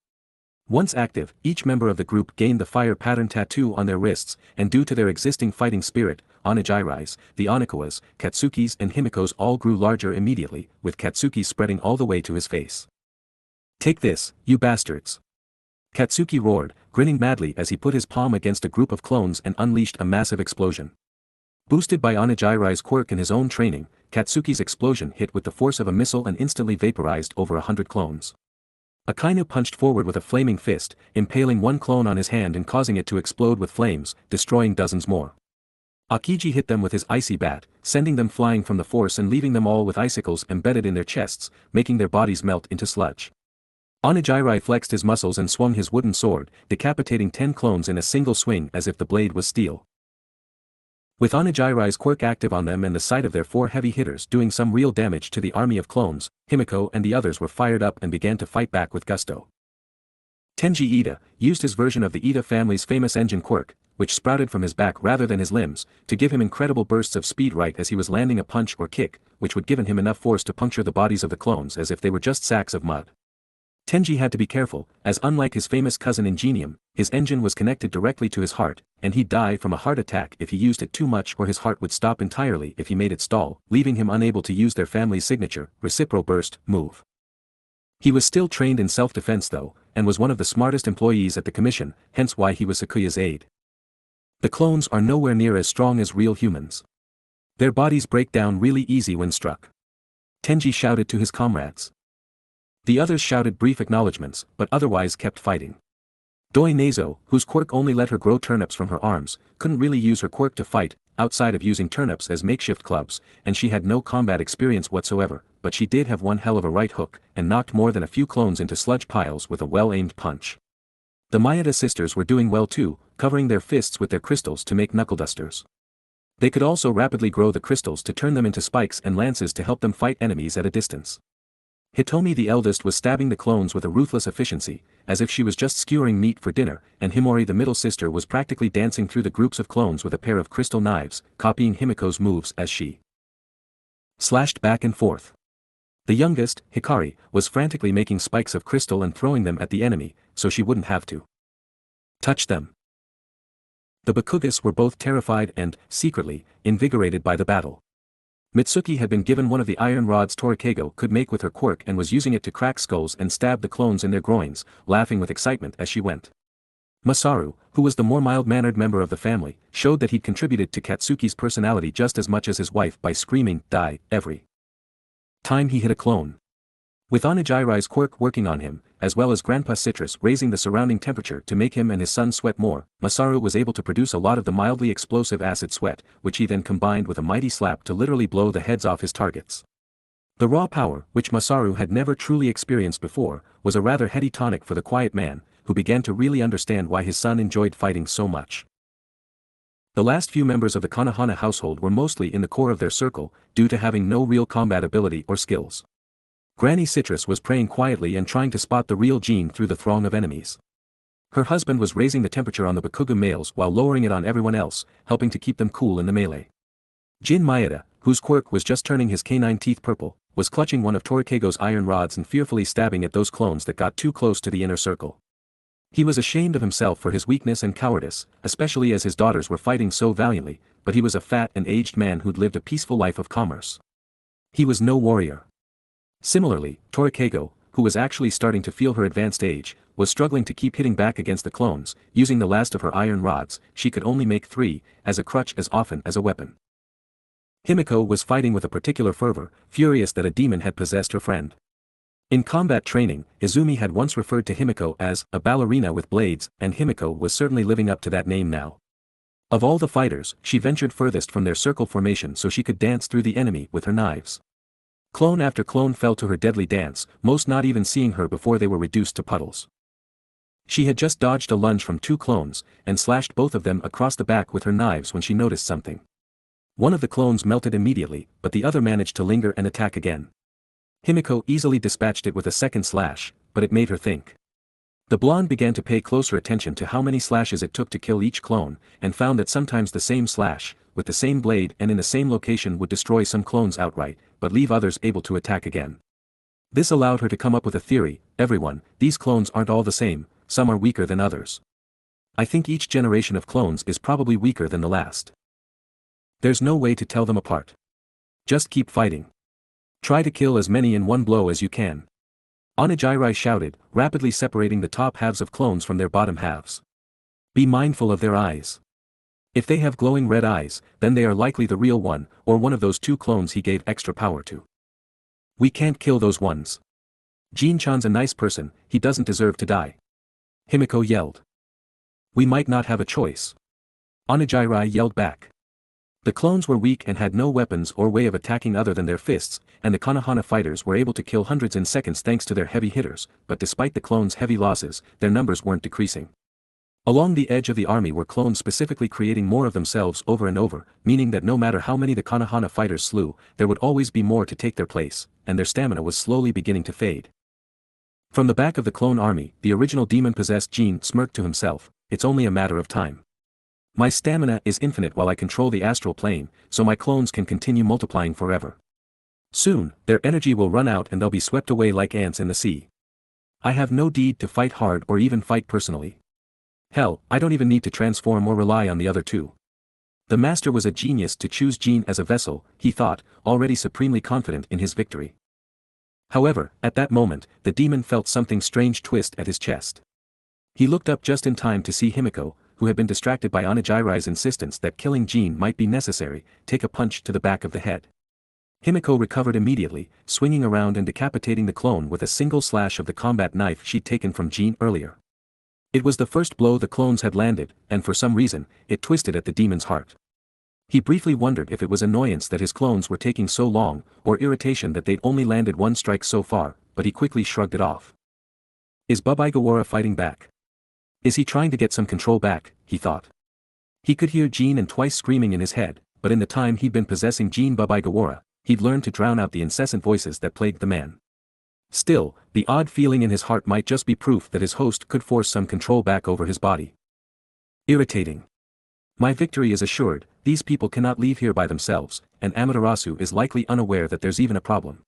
Once active, each member of the group gained the fire pattern tattoo on their wrists, and due to their existing fighting spirit, Onijirai's, the Onikawa's, Katsuki's and Himiko's all grew larger immediately, with Katsuki spreading all the way to his face. Take this, you bastards! Katsuki roared, grinning madly as he put his palm against a group of clones and unleashed a massive explosion. Boosted by Onijirai's quirk and his own training, Katsuki's explosion hit with the force of a missile and instantly vaporized over 100 clones. Akainu punched forward with a flaming fist, impaling one clone on his hand and causing it to explode with flames, destroying dozens more. Akiji hit them with his icy bat, sending them flying from the force and leaving them all with icicles embedded in their chests, making their bodies melt into sludge. Onijirai flexed his muscles and swung his wooden sword, decapitating 10 clones in a single swing as if the blade was steel. With Onijirai's quirk active on them and the sight of their 4 heavy hitters doing some real damage to the army of clones, Himiko and the others were fired up and began to fight back with gusto. Tenji Ida used his version of the Ida family's famous engine quirk, which sprouted from his back rather than his limbs, to give him incredible bursts of speed right as he was landing a punch or kick, which would give him enough force to puncture the bodies of the clones as if they were just sacks of mud. Tenji had to be careful, as unlike his famous cousin Ingenium, his engine was connected directly to his heart, and he'd die from a heart attack if he used it too much, or his heart would stop entirely if he made it stall, leaving him unable to use their family's signature, Recipro Burst, move. He was still trained in self-defense though, and was one of the smartest employees at the commission, hence why he was Sakuya's aide. The clones are nowhere near as strong as real humans. Their bodies break down really easy when struck. Tenji shouted to his comrades. The others shouted brief acknowledgements, but otherwise kept fighting. Doi Nezo, whose quirk only let her grow turnips from her arms, couldn't really use her quirk to fight, outside of using turnips as makeshift clubs, and she had no combat experience whatsoever, but she did have one hell of a right hook, and knocked more than a few clones into sludge piles with a well-aimed punch. The Maeda sisters were doing well too, covering their fists with their crystals to make knuckle dusters. They could also rapidly grow the crystals to turn them into spikes and lances to help them fight enemies at a distance. Hitomi the eldest was stabbing the clones with a ruthless efficiency, as if she was just skewering meat for dinner, and Himori the middle sister was practically dancing through the groups of clones with a pair of crystal knives, copying Himiko's moves as she slashed back and forth. The youngest, Hikari, was frantically making spikes of crystal and throwing them at the enemy, so she wouldn't have to touch them. The Bakugas were both terrified and, secretly, invigorated by the battle. Mitsuki had been given one of the iron rods Torikego could make with her quirk and was using it to crack skulls and stab the clones in their groins, laughing with excitement as she went. Masaru, who was the more mild-mannered member of the family, showed that he'd contributed to Katsuki's personality just as much as his wife by screaming, "Die," every time he hit a clone. With Onijirai's quirk working on him, as well as Grandpa Citrus raising the surrounding temperature to make him and his son sweat more, Masaru was able to produce a lot of the mildly explosive acid sweat, which he then combined with a mighty slap to literally blow the heads off his targets. The raw power, which Masaru had never truly experienced before, was a rather heady tonic for the quiet man, who began to really understand why his son enjoyed fighting so much. The last few members of the Konohana household were mostly in the core of their circle, due to having no real combat ability or skills. Granny Citrus was praying quietly and trying to spot the real Jean through the throng of enemies. Her husband was raising the temperature on the Bakugan males while lowering it on everyone else, helping to keep them cool in the melee. Jin Maeda, whose quirk was just turning his canine teeth purple, was clutching one of Torikego's iron rods and fearfully stabbing at those clones that got too close to the inner circle. He was ashamed of himself for his weakness and cowardice, especially as his daughters were fighting so valiantly, but he was a fat and aged man who'd lived a peaceful life of commerce. He was no warrior. Similarly, Torikego, who was actually starting to feel her advanced age, was struggling to keep hitting back against the clones. Using the last of her iron rods, she could only make 3, as a crutch as often as a weapon. Himiko was fighting with a particular fervor, furious that a demon had possessed her friend. In combat training, Izumi had once referred to Himiko as a ballerina with blades, and Himiko was certainly living up to that name now. Of all the fighters, she ventured furthest from their circle formation so she could dance through the enemy with her knives. Clone after clone fell to her deadly dance, most not even seeing her before they were reduced to puddles. She had just dodged a lunge from 2 clones, and slashed both of them across the back with her knives when she noticed something. One of the clones melted immediately, but the other managed to linger and attack again. Himiko easily dispatched it with a second slash, but it made her think. The blonde began to pay closer attention to how many slashes it took to kill each clone, and found that sometimes the same slash, with the same blade and in the same location would destroy some clones outright, but leave others able to attack again. This allowed her to come up with a theory: everyone, these clones aren't all the same, some are weaker than others. I think each generation of clones is probably weaker than the last. There's no way to tell them apart. Just keep fighting. Try to kill as many in one blow as you can. Onijirai shouted, rapidly separating the top halves of clones from their bottom halves. Be mindful of their eyes. If they have glowing red eyes, then they are likely the real one, or one of those 2 clones he gave extra power to. We can't kill those ones. Jin-chan's a nice person, he doesn't deserve to die. Himiko yelled. We might not have a choice. Onijirai yelled back. The clones were weak and had no weapons or way of attacking other than their fists, and the Konohana fighters were able to kill hundreds in seconds thanks to their heavy hitters, but despite the clones' heavy losses, their numbers weren't decreasing. Along the edge of the army were clones specifically creating more of themselves over and over, meaning that no matter how many the Konohana fighters slew, there would always be more to take their place, and their stamina was slowly beginning to fade. From the back of the clone army, the original demon-possessed Jin smirked to himself, it's only a matter of time. My stamina is infinite while I control the astral plane, so my clones can continue multiplying forever. Soon, their energy will run out and they'll be swept away like ants in the sea. I have no need to fight hard or even fight personally. Hell, I don't even need to transform or rely on the other 2. The master was a genius to choose Jin as a vessel, he thought, already supremely confident in his victory. However, at that moment, the demon felt something strange twist at his chest. He looked up just in time to see Himiko, who had been distracted by Onijirai's insistence that killing Jin might be necessary, take a punch to the back of the head. Himiko recovered immediately, swinging around and decapitating the clone with a single slash of the combat knife she'd taken from Jin earlier. It was the first blow the clones had landed, and for some reason, it twisted at the demon's heart. He briefly wondered if it was annoyance that his clones were taking so long, or irritation that they'd only landed one strike so far, but he quickly shrugged it off. Is Babaigawara fighting back? Is he trying to get some control back, he thought. He could hear Jean and Twice screaming in his head, but in the time he'd been possessing Jean Babaigawara, he'd learned to drown out the incessant voices that plagued the man. Still, the odd feeling in his heart might just be proof that his host could force some control back over his body. Irritating. My victory is assured, these people cannot leave here by themselves, and Amaterasu is likely unaware that there's even a problem.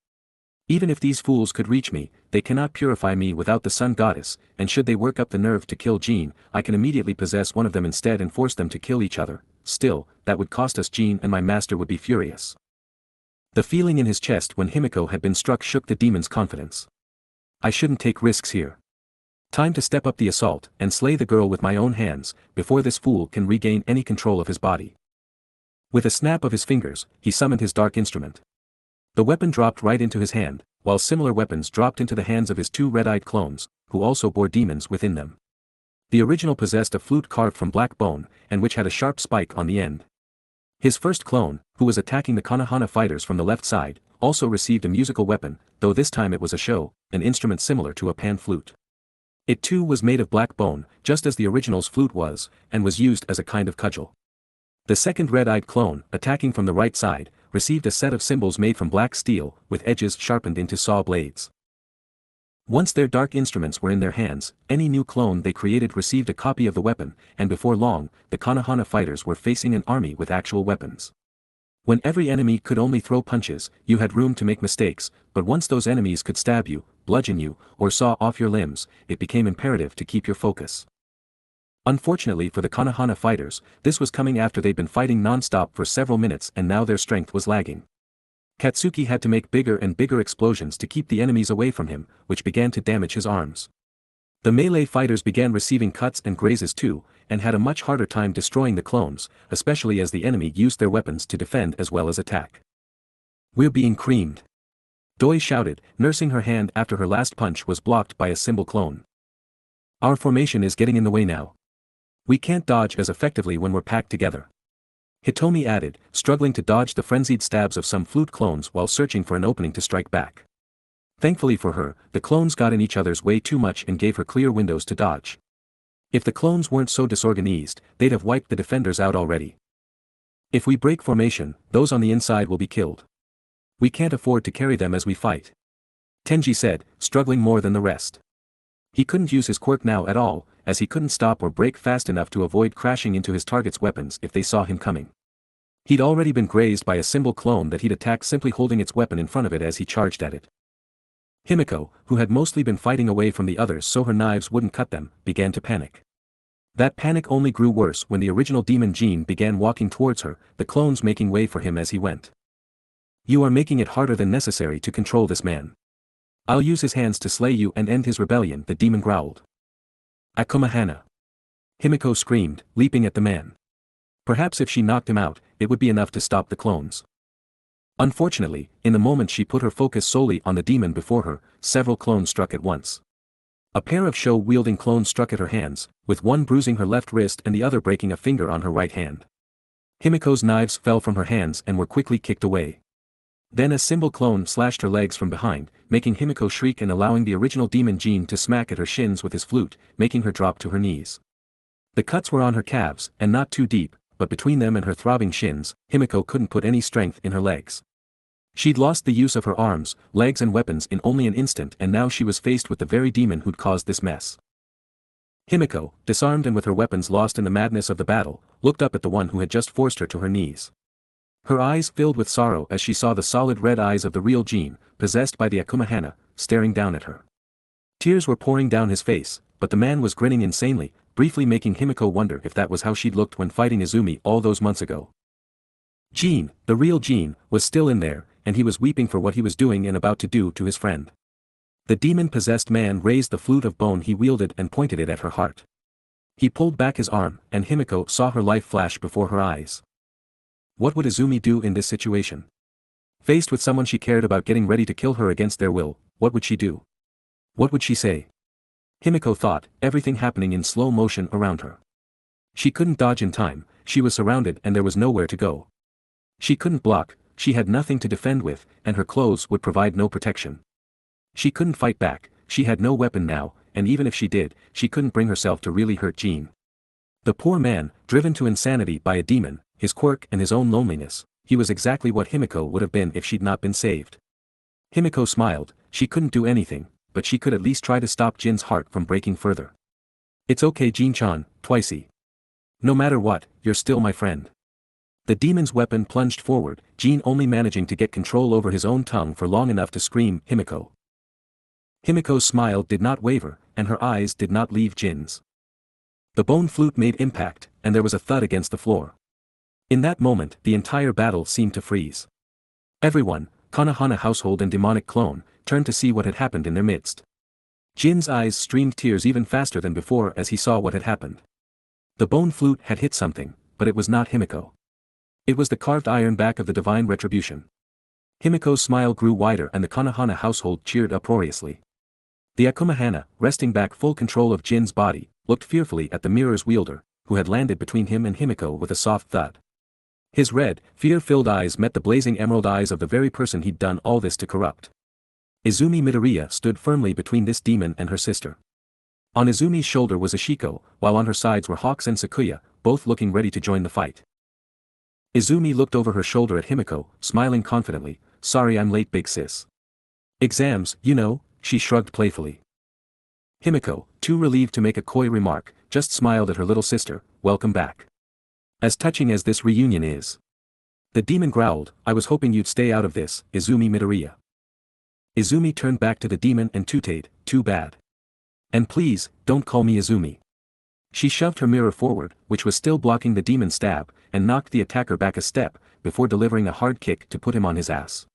Even if these fools could reach me, they cannot purify me without the sun goddess, and should they work up the nerve to kill Jean, I can immediately possess one of them instead and force them to kill each other. Still, that would cost us. Jean and my master would be furious. The feeling in his chest when Himiko had been struck shook the demon's confidence. I shouldn't take risks here. Time to step up the assault and slay the girl with my own hands, before this fool can regain any control of his body. With a snap of his fingers, he summoned his dark instrument. The weapon dropped right into his hand, while similar weapons dropped into the hands of his two red-eyed clones, who also bore demons within them. The original possessed a flute carved from black bone, and which had a sharp spike on the end. His first clone, who was attacking the Konohana fighters from the left side, also received a musical weapon, though this time it was a sho, an instrument similar to a pan flute. It too was made of black bone, just as the original's flute was, and was used as a kind of cudgel. The second red-eyed clone, attacking from the right side, received a set of cymbals made from black steel, with edges sharpened into saw blades. Once their dark instruments were in their hands, any new clone they created received a copy of the weapon, and before long, the Konohana fighters were facing an army with actual weapons. When every enemy could only throw punches, you had room to make mistakes, but once those enemies could stab you, bludgeon you, or saw off your limbs, it became imperative to keep your focus. Unfortunately for the Konohana fighters, this was coming after they'd been fighting non-stop for several minutes and now their strength was lagging. Katsuki had to make bigger and bigger explosions to keep the enemies away from him, which began to damage his arms. The melee fighters began receiving cuts and grazes too, and had a much harder time destroying the clones, especially as the enemy used their weapons to defend as well as attack. We're being creamed. Doi shouted, nursing her hand after her last punch was blocked by a symbol clone. Our formation is getting in the way now. We can't dodge as effectively when we're packed together. Hitomi added, struggling to dodge the frenzied stabs of some flute clones while searching for an opening to strike back. Thankfully for her, the clones got in each other's way too much and gave her clear windows to dodge. If the clones weren't so disorganized, they'd have wiped the defenders out already. If we break formation, those on the inside will be killed. We can't afford to carry them as we fight. Tenji said, struggling more than the rest. He couldn't use his quirk now at all, as he couldn't stop or brake fast enough to avoid crashing into his target's weapons if they saw him coming. He'd already been grazed by a symbol clone that he'd attacked simply holding its weapon in front of it as he charged at it. Himiko, who had mostly been fighting away from the others so her knives wouldn't cut them, began to panic. That panic only grew worse when the original demon Jean began walking towards her, the clones making way for him as he went. You are making it harder than necessary to control this man. I'll use his hands to slay you and end his rebellion, the demon growled. Akumahana. Himiko screamed, leaping at the man. Perhaps if she knocked him out, it would be enough to stop the clones. Unfortunately, in the moment she put her focus solely on the demon before her, several clones struck at once. A pair of sho-wielding clones struck at her hands, with one bruising her left wrist and the other breaking a finger on her right hand. Himiko's knives fell from her hands and were quickly kicked away. Then a symbol clone slashed her legs from behind, making Himiko shriek and allowing the original demon Jean to smack at her shins with his flute, making her drop to her knees. The cuts were on her calves, and not too deep, but between them and her throbbing shins, Himiko couldn't put any strength in her legs. She'd lost the use of her arms, legs and weapons in only an instant and now she was faced with the very demon who'd caused this mess. Himiko, disarmed and with her weapons lost in the madness of the battle, looked up at the one who had just forced her to her knees. Her eyes filled with sorrow as she saw the solid red eyes of the real Jean, possessed by the Akumahana, staring down at her. Tears were pouring down his face, but the man was grinning insanely, briefly making Himiko wonder if that was how she'd looked when fighting Izumi all those months ago. Jean, the real Jean, was still in there, and he was weeping for what he was doing and about to do to his friend. The demon-possessed man raised the flute of bone he wielded and pointed it at her heart. He pulled back his arm, and Himiko saw her life flash before her eyes. What would Izumi do in this situation? Faced with someone she cared about getting ready to kill her against their will, what would she do? What would she say? Himiko thought, everything happening in slow motion around her. She couldn't dodge in time, she was surrounded and there was nowhere to go. She couldn't block, she had nothing to defend with, and her clothes would provide no protection. She couldn't fight back, she had no weapon now, and even if she did, she couldn't bring herself to really hurt Jean. The poor man, driven to insanity by a demon, his quirk and his own loneliness, he was exactly what Himiko would have been if she'd not been saved. Himiko smiled, she couldn't do anything, but she could at least try to stop Jin's heart from breaking further. It's okay Jin-chan, Twice. No matter what, you're still my friend. The demon's weapon plunged forward, Jin only managing to get control over his own tongue for long enough to scream, Himiko. Himiko's smile did not waver, and her eyes did not leave Jin's. The bone flute made impact, and there was a thud against the floor. In that moment, the entire battle seemed to freeze. Everyone, Konohana household and demonic clone, turned to see what had happened in their midst. Jin's eyes streamed tears even faster than before as he saw what had happened. The bone flute had hit something, but it was not Himiko. It was the carved iron back of the divine retribution. Himiko's smile grew wider and the Konohana household cheered uproariously. The OkamiHeroAmaterasu, resting back full control of Jin's body, looked fearfully at the mirror's wielder, who had landed between him and Himiko with a soft thud. His red, fear-filled eyes met the blazing emerald eyes of the very person he'd done all this to corrupt. Izumi Midoriya stood firmly between this demon and her sister. On Izumi's shoulder was Ashiko, while on her sides were Hawks and Sakuya, both looking ready to join the fight. Izumi looked over her shoulder at Himiko, smiling confidently, "Sorry I'm late big sis." "Exams, you know," she shrugged playfully. Himiko, too relieved to make a coy remark, just smiled at her little sister, "Welcome back. As touching as this reunion is." The demon growled, "I was hoping you'd stay out of this, Izumi Midoriya." Izumi turned back to the demon and tooted, "Too bad. And please, don't call me Izumi." She shoved her mirror forward, which was still blocking the demon's stab, and knocked the attacker back a step, before delivering a hard kick to put him on his ass.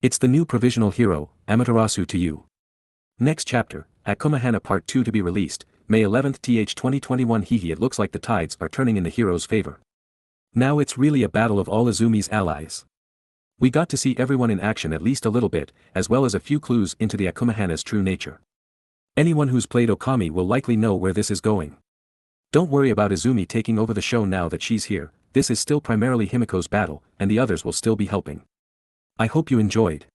It's the new provisional hero, Amaterasu to you. Next chapter, OkamiHeroAmaterasu Part 2 to be released, May 11th 2021. Hehe, it looks like the tides are turning in the hero's favor. Now it's really a battle of all Izumi's allies. We got to see everyone in action at least a little bit, as well as a few clues into the OkamiHeroAmaterasu's true nature. Anyone who's played Okami will likely know where this is going. Don't worry about Izumi taking over the show now that she's here, this is still primarily Himiko's battle, and the others will still be helping. I hope you enjoyed.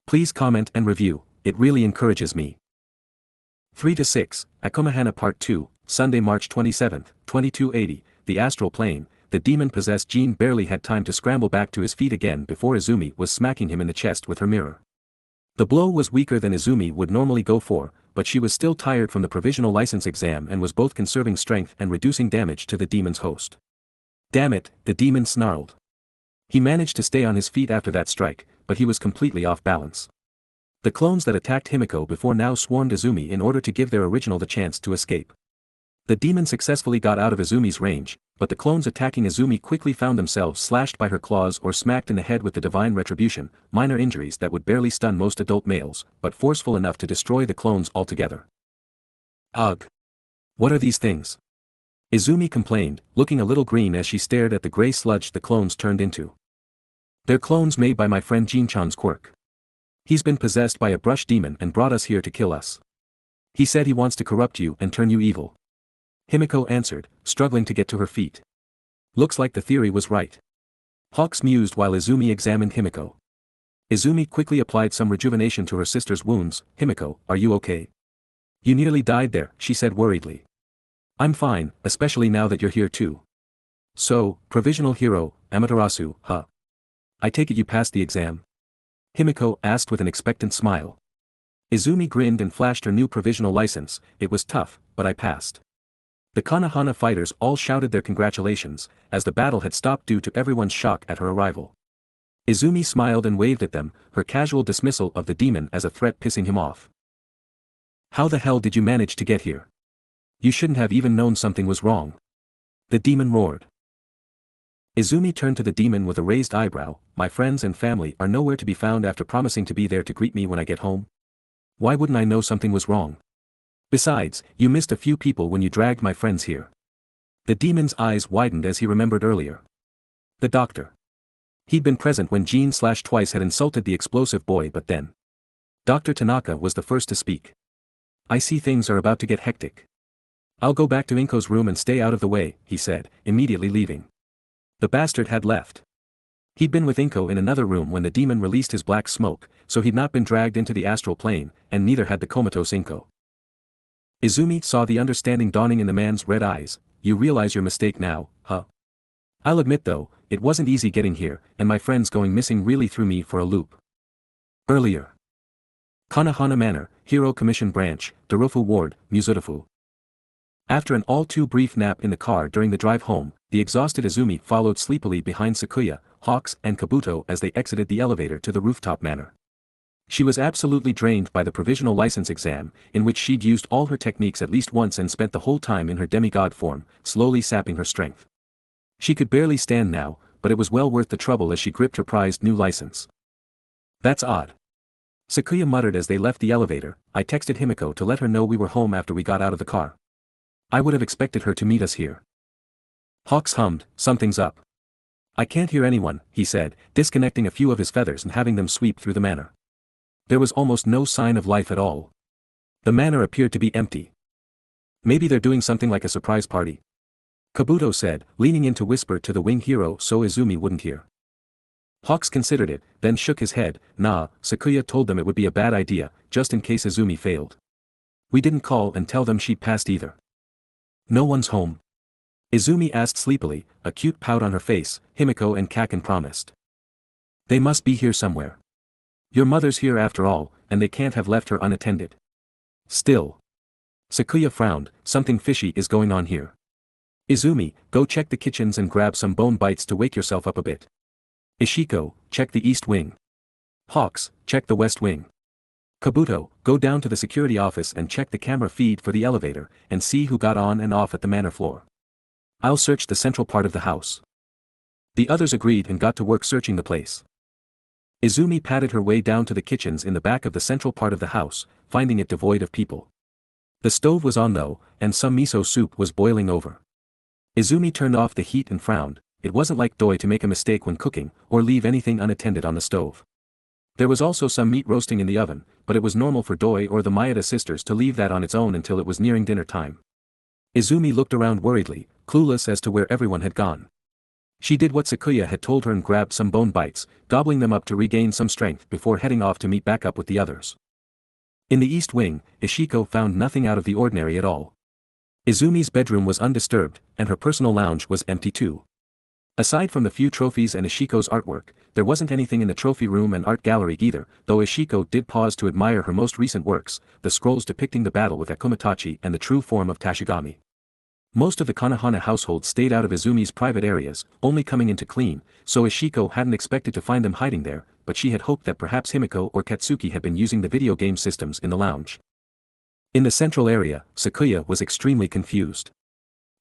Please comment and review, it really encourages me. 3 to 6, OkamiHeroAmaterasu Part 2, Sunday, March 27th, 2280, the astral plane. The demon-possessed Jean barely had time to scramble back to his feet again before Izumi was smacking him in the chest with her mirror. The blow was weaker than Izumi would normally go for, but she was still tired from the provisional license exam and was both conserving strength and reducing damage to the demon's host. Damn it, the demon snarled. He managed to stay on his feet after that strike, but he was completely off balance. The clones that attacked Himiko before now swarmed Izumi in order to give their original the chance to escape. The demon successfully got out of Izumi's range, but the clones attacking Izumi quickly found themselves slashed by her claws or smacked in the head with the divine retribution, minor injuries that would barely stun most adult males, but forceful enough to destroy the clones altogether. Ugh! What are these things? Izumi complained, looking a little green as she stared at the gray sludge the clones turned into. They're clones made by my friend Jin-chan's quirk. He's been possessed by a brush demon and brought us here to kill us. He said he wants to corrupt you and turn you evil. Himiko answered, struggling to get to her feet. Looks like the theory was right. Hawks mused while Izumi examined Himiko. Izumi quickly applied some rejuvenation to her sister's wounds. Himiko, are you okay? You nearly died there, she said worriedly. I'm fine, especially now that you're here too. So, provisional hero, Amaterasu, huh? I take it you passed the exam? Himiko asked with an expectant smile. Izumi grinned and flashed her new provisional license. It was tough, but I passed. The Konohana fighters all shouted their congratulations, as the battle had stopped due to everyone's shock at her arrival. Izumi smiled and waved at them, her casual dismissal of the demon as a threat pissing him off. How the hell did you manage to get here? You shouldn't have even known something was wrong. The demon roared. Izumi turned to the demon with a raised eyebrow. My friends and family are nowhere to be found after promising to be there to greet me when I get home. Why wouldn't I know something was wrong? Besides, you missed a few people when you dragged my friends here. The demon's eyes widened as he remembered earlier. The doctor. He'd been present when Jean/Twice had insulted the explosive boy, but then. Dr. Tanaka was the first to speak. I see things are about to get hectic. I'll go back to Inko's room and stay out of the way, he said, immediately leaving. The bastard had left. He'd been with Inko in another room when the demon released his black smoke, so he'd not been dragged into the astral plane, and neither had the comatose Inko. Izumi saw the understanding dawning in the man's red eyes. You realize your mistake now, huh? I'll admit though, it wasn't easy getting here, and my friends going missing really threw me for a loop. Earlier. Konohana Manor, Hero Commission Branch, Dorofu Ward, Muzudafu. After an all-too-brief nap in the car during the drive home, the exhausted Izumi followed sleepily behind Sakuya, Hawks and Kabuto as they exited the elevator to the rooftop manor. She was absolutely drained by the provisional license exam, in which she'd used all her techniques at least once and spent the whole time in her demigod form, slowly sapping her strength. She could barely stand now, but it was well worth the trouble as she gripped her prized new license. That's odd. Sakuya muttered as they left the elevator. I texted Himiko to let her know we were home after we got out of the car. I would have expected her to meet us here. Hawks hummed, something's up. I can't hear anyone, he said, disconnecting a few of his feathers and having them sweep through the manor. There was almost no sign of life at all. The manor appeared to be empty. Maybe they're doing something like a surprise party. Kabuto said, leaning in to whisper to the wing hero so Izumi wouldn't hear. Hawks considered it, then shook his head. Nah, Sakuya told them it would be a bad idea, just in case Izumi failed. We didn't call and tell them she'd passed either. No one's home. Izumi asked sleepily, a cute pout on her face. Himiko and Kaken promised. They must be here somewhere. Your mother's here after all, and they can't have left her unattended. Still. Sakuya frowned, something fishy is going on here. Izumi, go check the kitchens and grab some bone bites to wake yourself up a bit. Ishiko, check the east wing. Hawks, check the west wing. Kabuto, go down to the security office and check the camera feed for the elevator, and see who got on and off at the manor floor. I'll search the central part of the house. The others agreed and got to work searching the place. Izumi padded her way down to the kitchens in the back of the central part of the house, finding it devoid of people. The stove was on though, and some miso soup was boiling over. Izumi turned off the heat and frowned. It wasn't like Doi to make a mistake when cooking, or leave anything unattended on the stove. There was also some meat roasting in the oven, but it was normal for Doi or the Maeda sisters to leave that on its own until it was nearing dinner time. Izumi looked around worriedly, clueless as to where everyone had gone. She did what Sakuya had told her and grabbed some bone bites, gobbling them up to regain some strength before heading off to meet back up with the others. In the east wing, Ishiko found nothing out of the ordinary at all. Izumi's bedroom was undisturbed, and her personal lounge was empty too. Aside from the few trophies and Ishiko's artwork, there wasn't anything in the trophy room and art gallery either, though Ishiko did pause to admire her most recent works, the scrolls depicting the battle with Akumatachi and the true form of Tashigami. Most of the Konohana household stayed out of Izumi's private areas, only coming in to clean, so Ishiko hadn't expected to find them hiding there, but she had hoped that perhaps Himiko or Katsuki had been using the video game systems in the lounge. In the central area, Sakuya was extremely confused.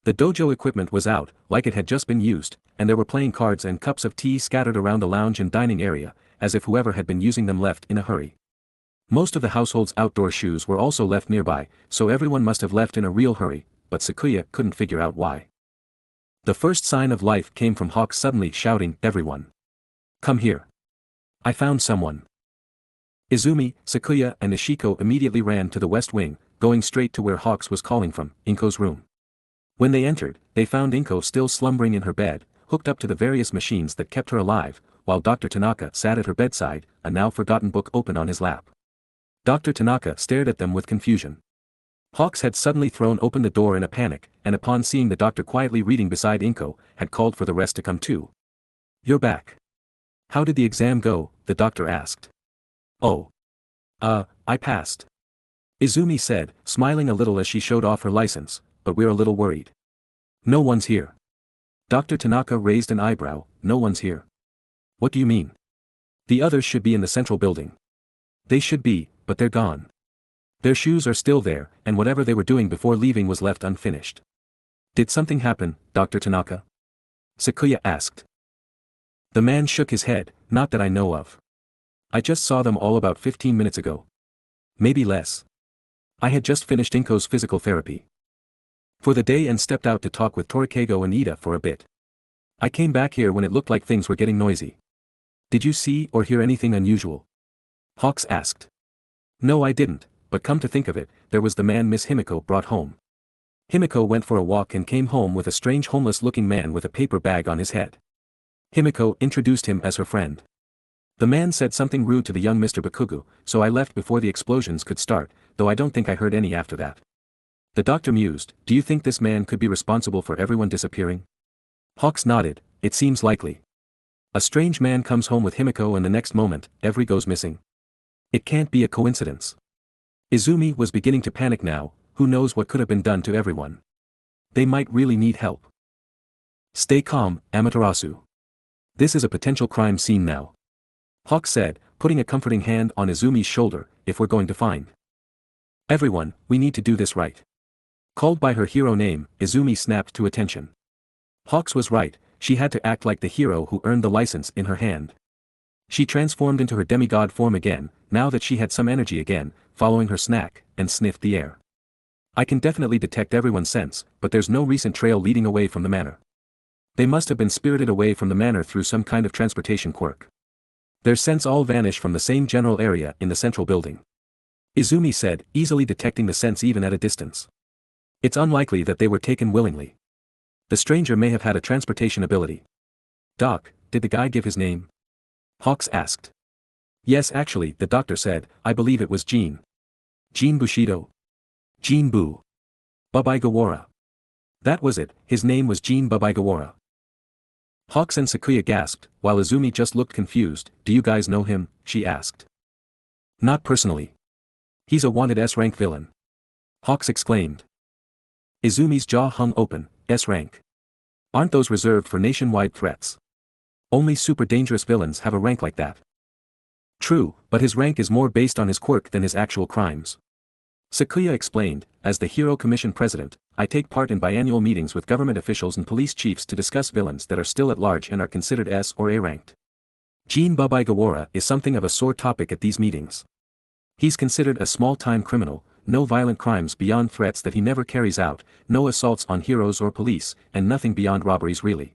The dojo equipment was out, like it had just been used, and there were playing cards and cups of tea scattered around the lounge and dining area, as if whoever had been using them left in a hurry. Most of the household's outdoor shoes were also left nearby, so everyone must have left in a real hurry, but Sakuya couldn't figure out why. The first sign of life came from Hawk suddenly shouting, "Everyone! Come here! I found someone!" Izumi, Sakuya and Ishiko immediately ran to the west wing, going straight to where Hawks was calling from, Inko's room. When they entered, they found Inko still slumbering in her bed, hooked up to the various machines that kept her alive, while Dr. Tanaka sat at her bedside, a now-forgotten book open on his lap. Dr. Tanaka stared at them with confusion. Hawks had suddenly thrown open the door in a panic, and upon seeing the doctor quietly reading beside Inko, had called for the rest to come too. "You're back. How did the exam go?" the doctor asked. "Oh. I passed," Izumi said, smiling a little as she showed off her license, "but we're a little worried." "No one's here." Dr. Tanaka raised an eyebrow. "No one's here? What do you mean?" "The others should be in the central building." "They should be, but they're gone. Their shoes are still there, and whatever they were doing before leaving was left unfinished." "Did something happen, Dr. Tanaka?" Sakuya asked. The man shook his head. "Not that I know of. I just saw them all about 15 minutes ago. Maybe less. I had just finished Inko's physical therapy for the day and stepped out to talk with Torikeigo and Ida for a bit. I came back here when it looked like things were getting noisy." "Did you see or hear anything unusual?" Hawks asked. "No, I didn't, but come to think of it, there was the man Miss Himiko brought home. Himiko went for a walk and came home with a strange homeless-looking man with a paper bag on his head. Himiko introduced him as her friend. The man said something rude to the young Mr. Bakugo, so I left before the explosions could start, though I don't think I heard any after that. The doctor mused, do you think this man could be responsible for everyone disappearing? Hawks nodded, it seems likely. A strange man comes home with Himiko and the next moment, every goes missing. It can't be a coincidence. Izumi was beginning to panic now, who knows what could have been done to everyone. They might really need help. Stay calm, Amaterasu. This is a potential crime scene now. Hawk said, putting a comforting hand on Izumi's shoulder, if we're going to find everyone, we need to do this right. Called by her hero name, Izumi snapped to attention. Hawks was right, she had to act like the hero who earned the license in her hand. She transformed into her demigod form again, now that she had some energy again, following her snack, and sniffed the air. I can definitely detect everyone's sense, but there's no recent trail leading away from the manor. They must have been spirited away from the manor through some kind of transportation quirk. Their scents all vanish from the same general area in the central building. Izumi said, easily detecting the scents even at a distance. It's unlikely that they were taken willingly. The stranger may have had a transportation ability. Doc, did the guy give his name? Hawks asked. Yes, actually, the doctor said, I believe it was Jin. Jin Bushido? Jin Bu. Babaigawara. That was it, his name was Jin Babaigawara. Hawks and Sakuya gasped, while Izumi just looked confused. Do you guys know him? She asked. Not personally. He's a wanted S-rank villain. Hawks exclaimed. Izumi's jaw hung open. S-rank. Aren't those reserved for nationwide threats? Only super dangerous villains have a rank like that. True, but his rank is more based on his quirk than his actual crimes. Sakuya explained, as the Hero Commission president, I take part in biannual meetings with government officials and police chiefs to discuss villains that are still at large and are considered S or A ranked. Jin Babaigawara is something of a sore topic at these meetings. He's considered a small-time criminal, no violent crimes beyond threats that he never carries out, no assaults on heroes or police, and nothing beyond robberies really.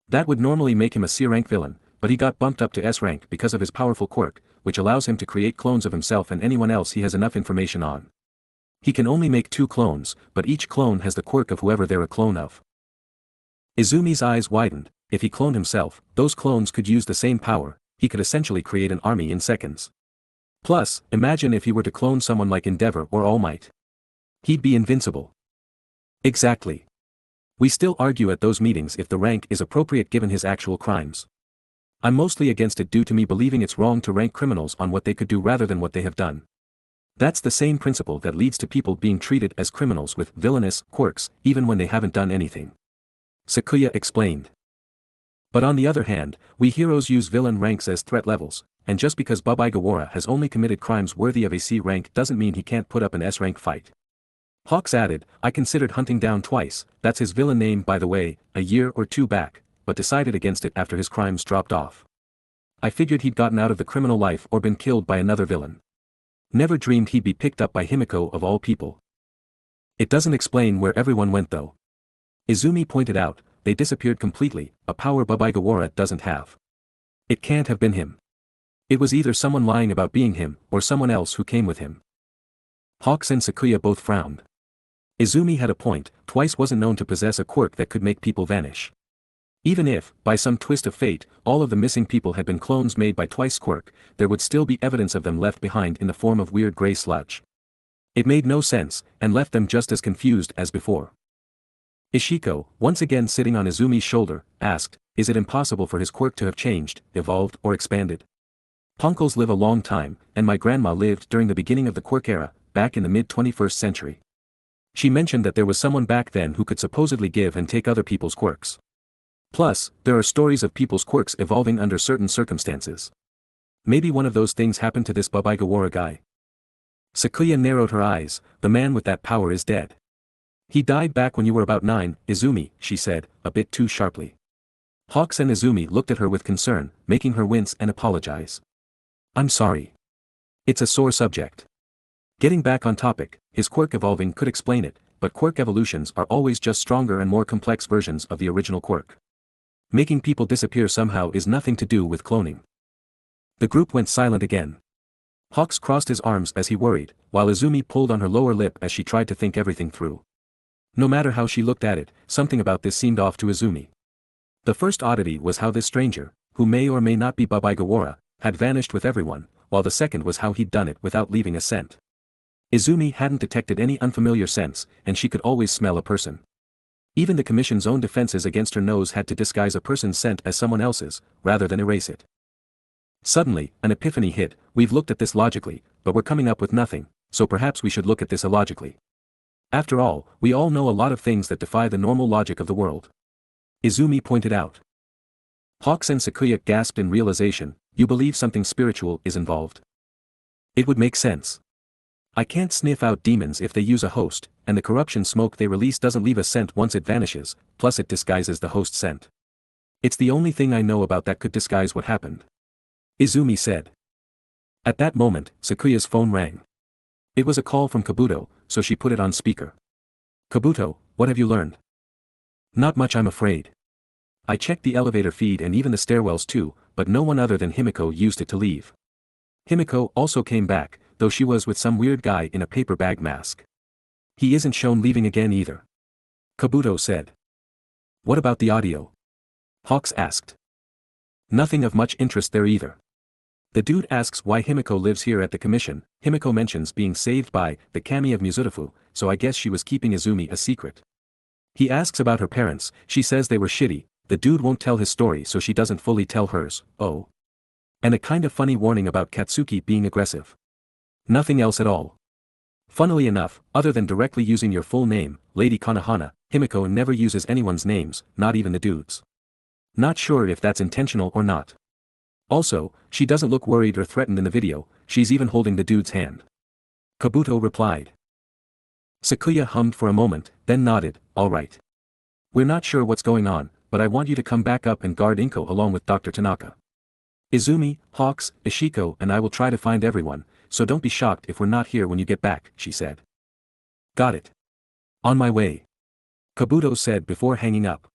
That would normally make him a C-rank villain, but he got bumped up to S-rank because of his powerful quirk, which allows him to create clones of himself and anyone else he has enough information on. He can only make 2 clones, but each clone has the quirk of whoever they're a clone of. Izumi's eyes widened. If he cloned himself, those clones could use the same power, he could essentially create an army in seconds. Plus, imagine if he were to clone someone like Endeavor or All Might. He'd be invincible. Exactly. We still argue at those meetings if the rank is appropriate given his actual crimes. I'm mostly against it due to me believing it's wrong to rank criminals on what they could do rather than what they have done. That's the same principle that leads to people being treated as criminals with villainous quirks, even when they haven't done anything. Sakuya explained. But on the other hand, we heroes use villain ranks as threat levels, and just because Babaigawara has only committed crimes worthy of a C rank doesn't mean he can't put up an S rank fight. Hawks added, I considered hunting down twice, that's his villain name by the way, a year or 2 back, but decided against it after his crimes dropped off. I figured he'd gotten out of the criminal life or been killed by another villain. Never dreamed he'd be picked up by Himiko of all people. It doesn't explain where everyone went though. Izumi pointed out, they disappeared completely, a power Babaigawara doesn't have. It can't have been him. It was either someone lying about being him, or someone else who came with him. Hawks and Sakuya both frowned. Izumi had a point, Twice wasn't known to possess a quirk that could make people vanish. Even if, by some twist of fate, all of the missing people had been clones made by Twice's quirk, there would still be evidence of them left behind in the form of weird gray sludge. It made no sense, and left them just as confused as before. Ishiko, once again sitting on Izumi's shoulder, asked, is it impossible for his quirk to have changed, evolved or expanded? Ponkles live a long time, and my grandma lived during the beginning of the quirk era, back in the mid-21st century. She mentioned that there was someone back then who could supposedly give and take other people's quirks. Plus, there are stories of people's quirks evolving under certain circumstances. Maybe one of those things happened to this Babaigawara guy. Sakuya narrowed her eyes, the man with that power is dead. He died back when you were about 9, Izumi, she said, a bit too sharply. Hawks and Izumi looked at her with concern, making her wince and apologize. I'm sorry. It's a sore subject. Getting back on topic, his quirk evolving could explain it, but quirk evolutions are always just stronger and more complex versions of the original quirk. Making people disappear somehow is nothing to do with cloning. The group went silent again. Hawks crossed his arms as he worried, while Izumi pulled on her lower lip as she tried to think everything through. No matter how she looked at it, something about this seemed off to Izumi. The first oddity was how this stranger, who may or may not be Babaigawara, had vanished with everyone, while the second was how he'd done it without leaving a scent. Izumi hadn't detected any unfamiliar scents, and she could always smell a person. Even the Commission's own defenses against her nose had to disguise a person's scent as someone else's, rather than erase it. Suddenly, an epiphany hit. We've looked at this logically, but we're coming up with nothing, so perhaps we should look at this illogically. After all, we all know a lot of things that defy the normal logic of the world. Izumi pointed out. Hawks and Sakuya gasped in realization. You believe something spiritual is involved? It would make sense. I can't sniff out demons if they use a host, and the corruption smoke they release doesn't leave a scent once it vanishes, plus it disguises the host's scent. It's the only thing I know about that could disguise what happened. Izumi said. At that moment, Sakuya's phone rang. It was a call from Kabuto, so she put it on speaker. Kabuto, what have you learned? Not much, I'm afraid. I checked the elevator feed and even the stairwells too, but no one other than Himiko used it to leave. Himiko also came back, though she was with some weird guy in a paper bag mask. He isn't shown leaving again either. Kabuto said. What about the audio? Hawks asked. Nothing of much interest there either. The dude asks why Himiko lives here at the commission. Himiko mentions being saved by the kami of Muzutafu, so I guess she was keeping Izumi a secret. He asks about her parents. She says they were shitty. The dude won't tell his story, so she doesn't fully tell hers. Oh. And a kind of funny warning about Katsuki being aggressive. Nothing else at all. Funnily enough, other than directly using your full name, Lady Konohana, Himiko never uses anyone's names, not even the dude's. Not sure if that's intentional or not. Also, she doesn't look worried or threatened in the video, she's even holding the dude's hand. Kabuto replied. Sakuya hummed for a moment, then nodded. All right. We're not sure what's going on, but I want you to come back up and guard Inko along with Dr. Tanaka. Izumi, Hawks, Ishiko and I will try to find everyone, so don't be shocked if we're not here when you get back, she said. Got it. On my way. Kabuto said before hanging up.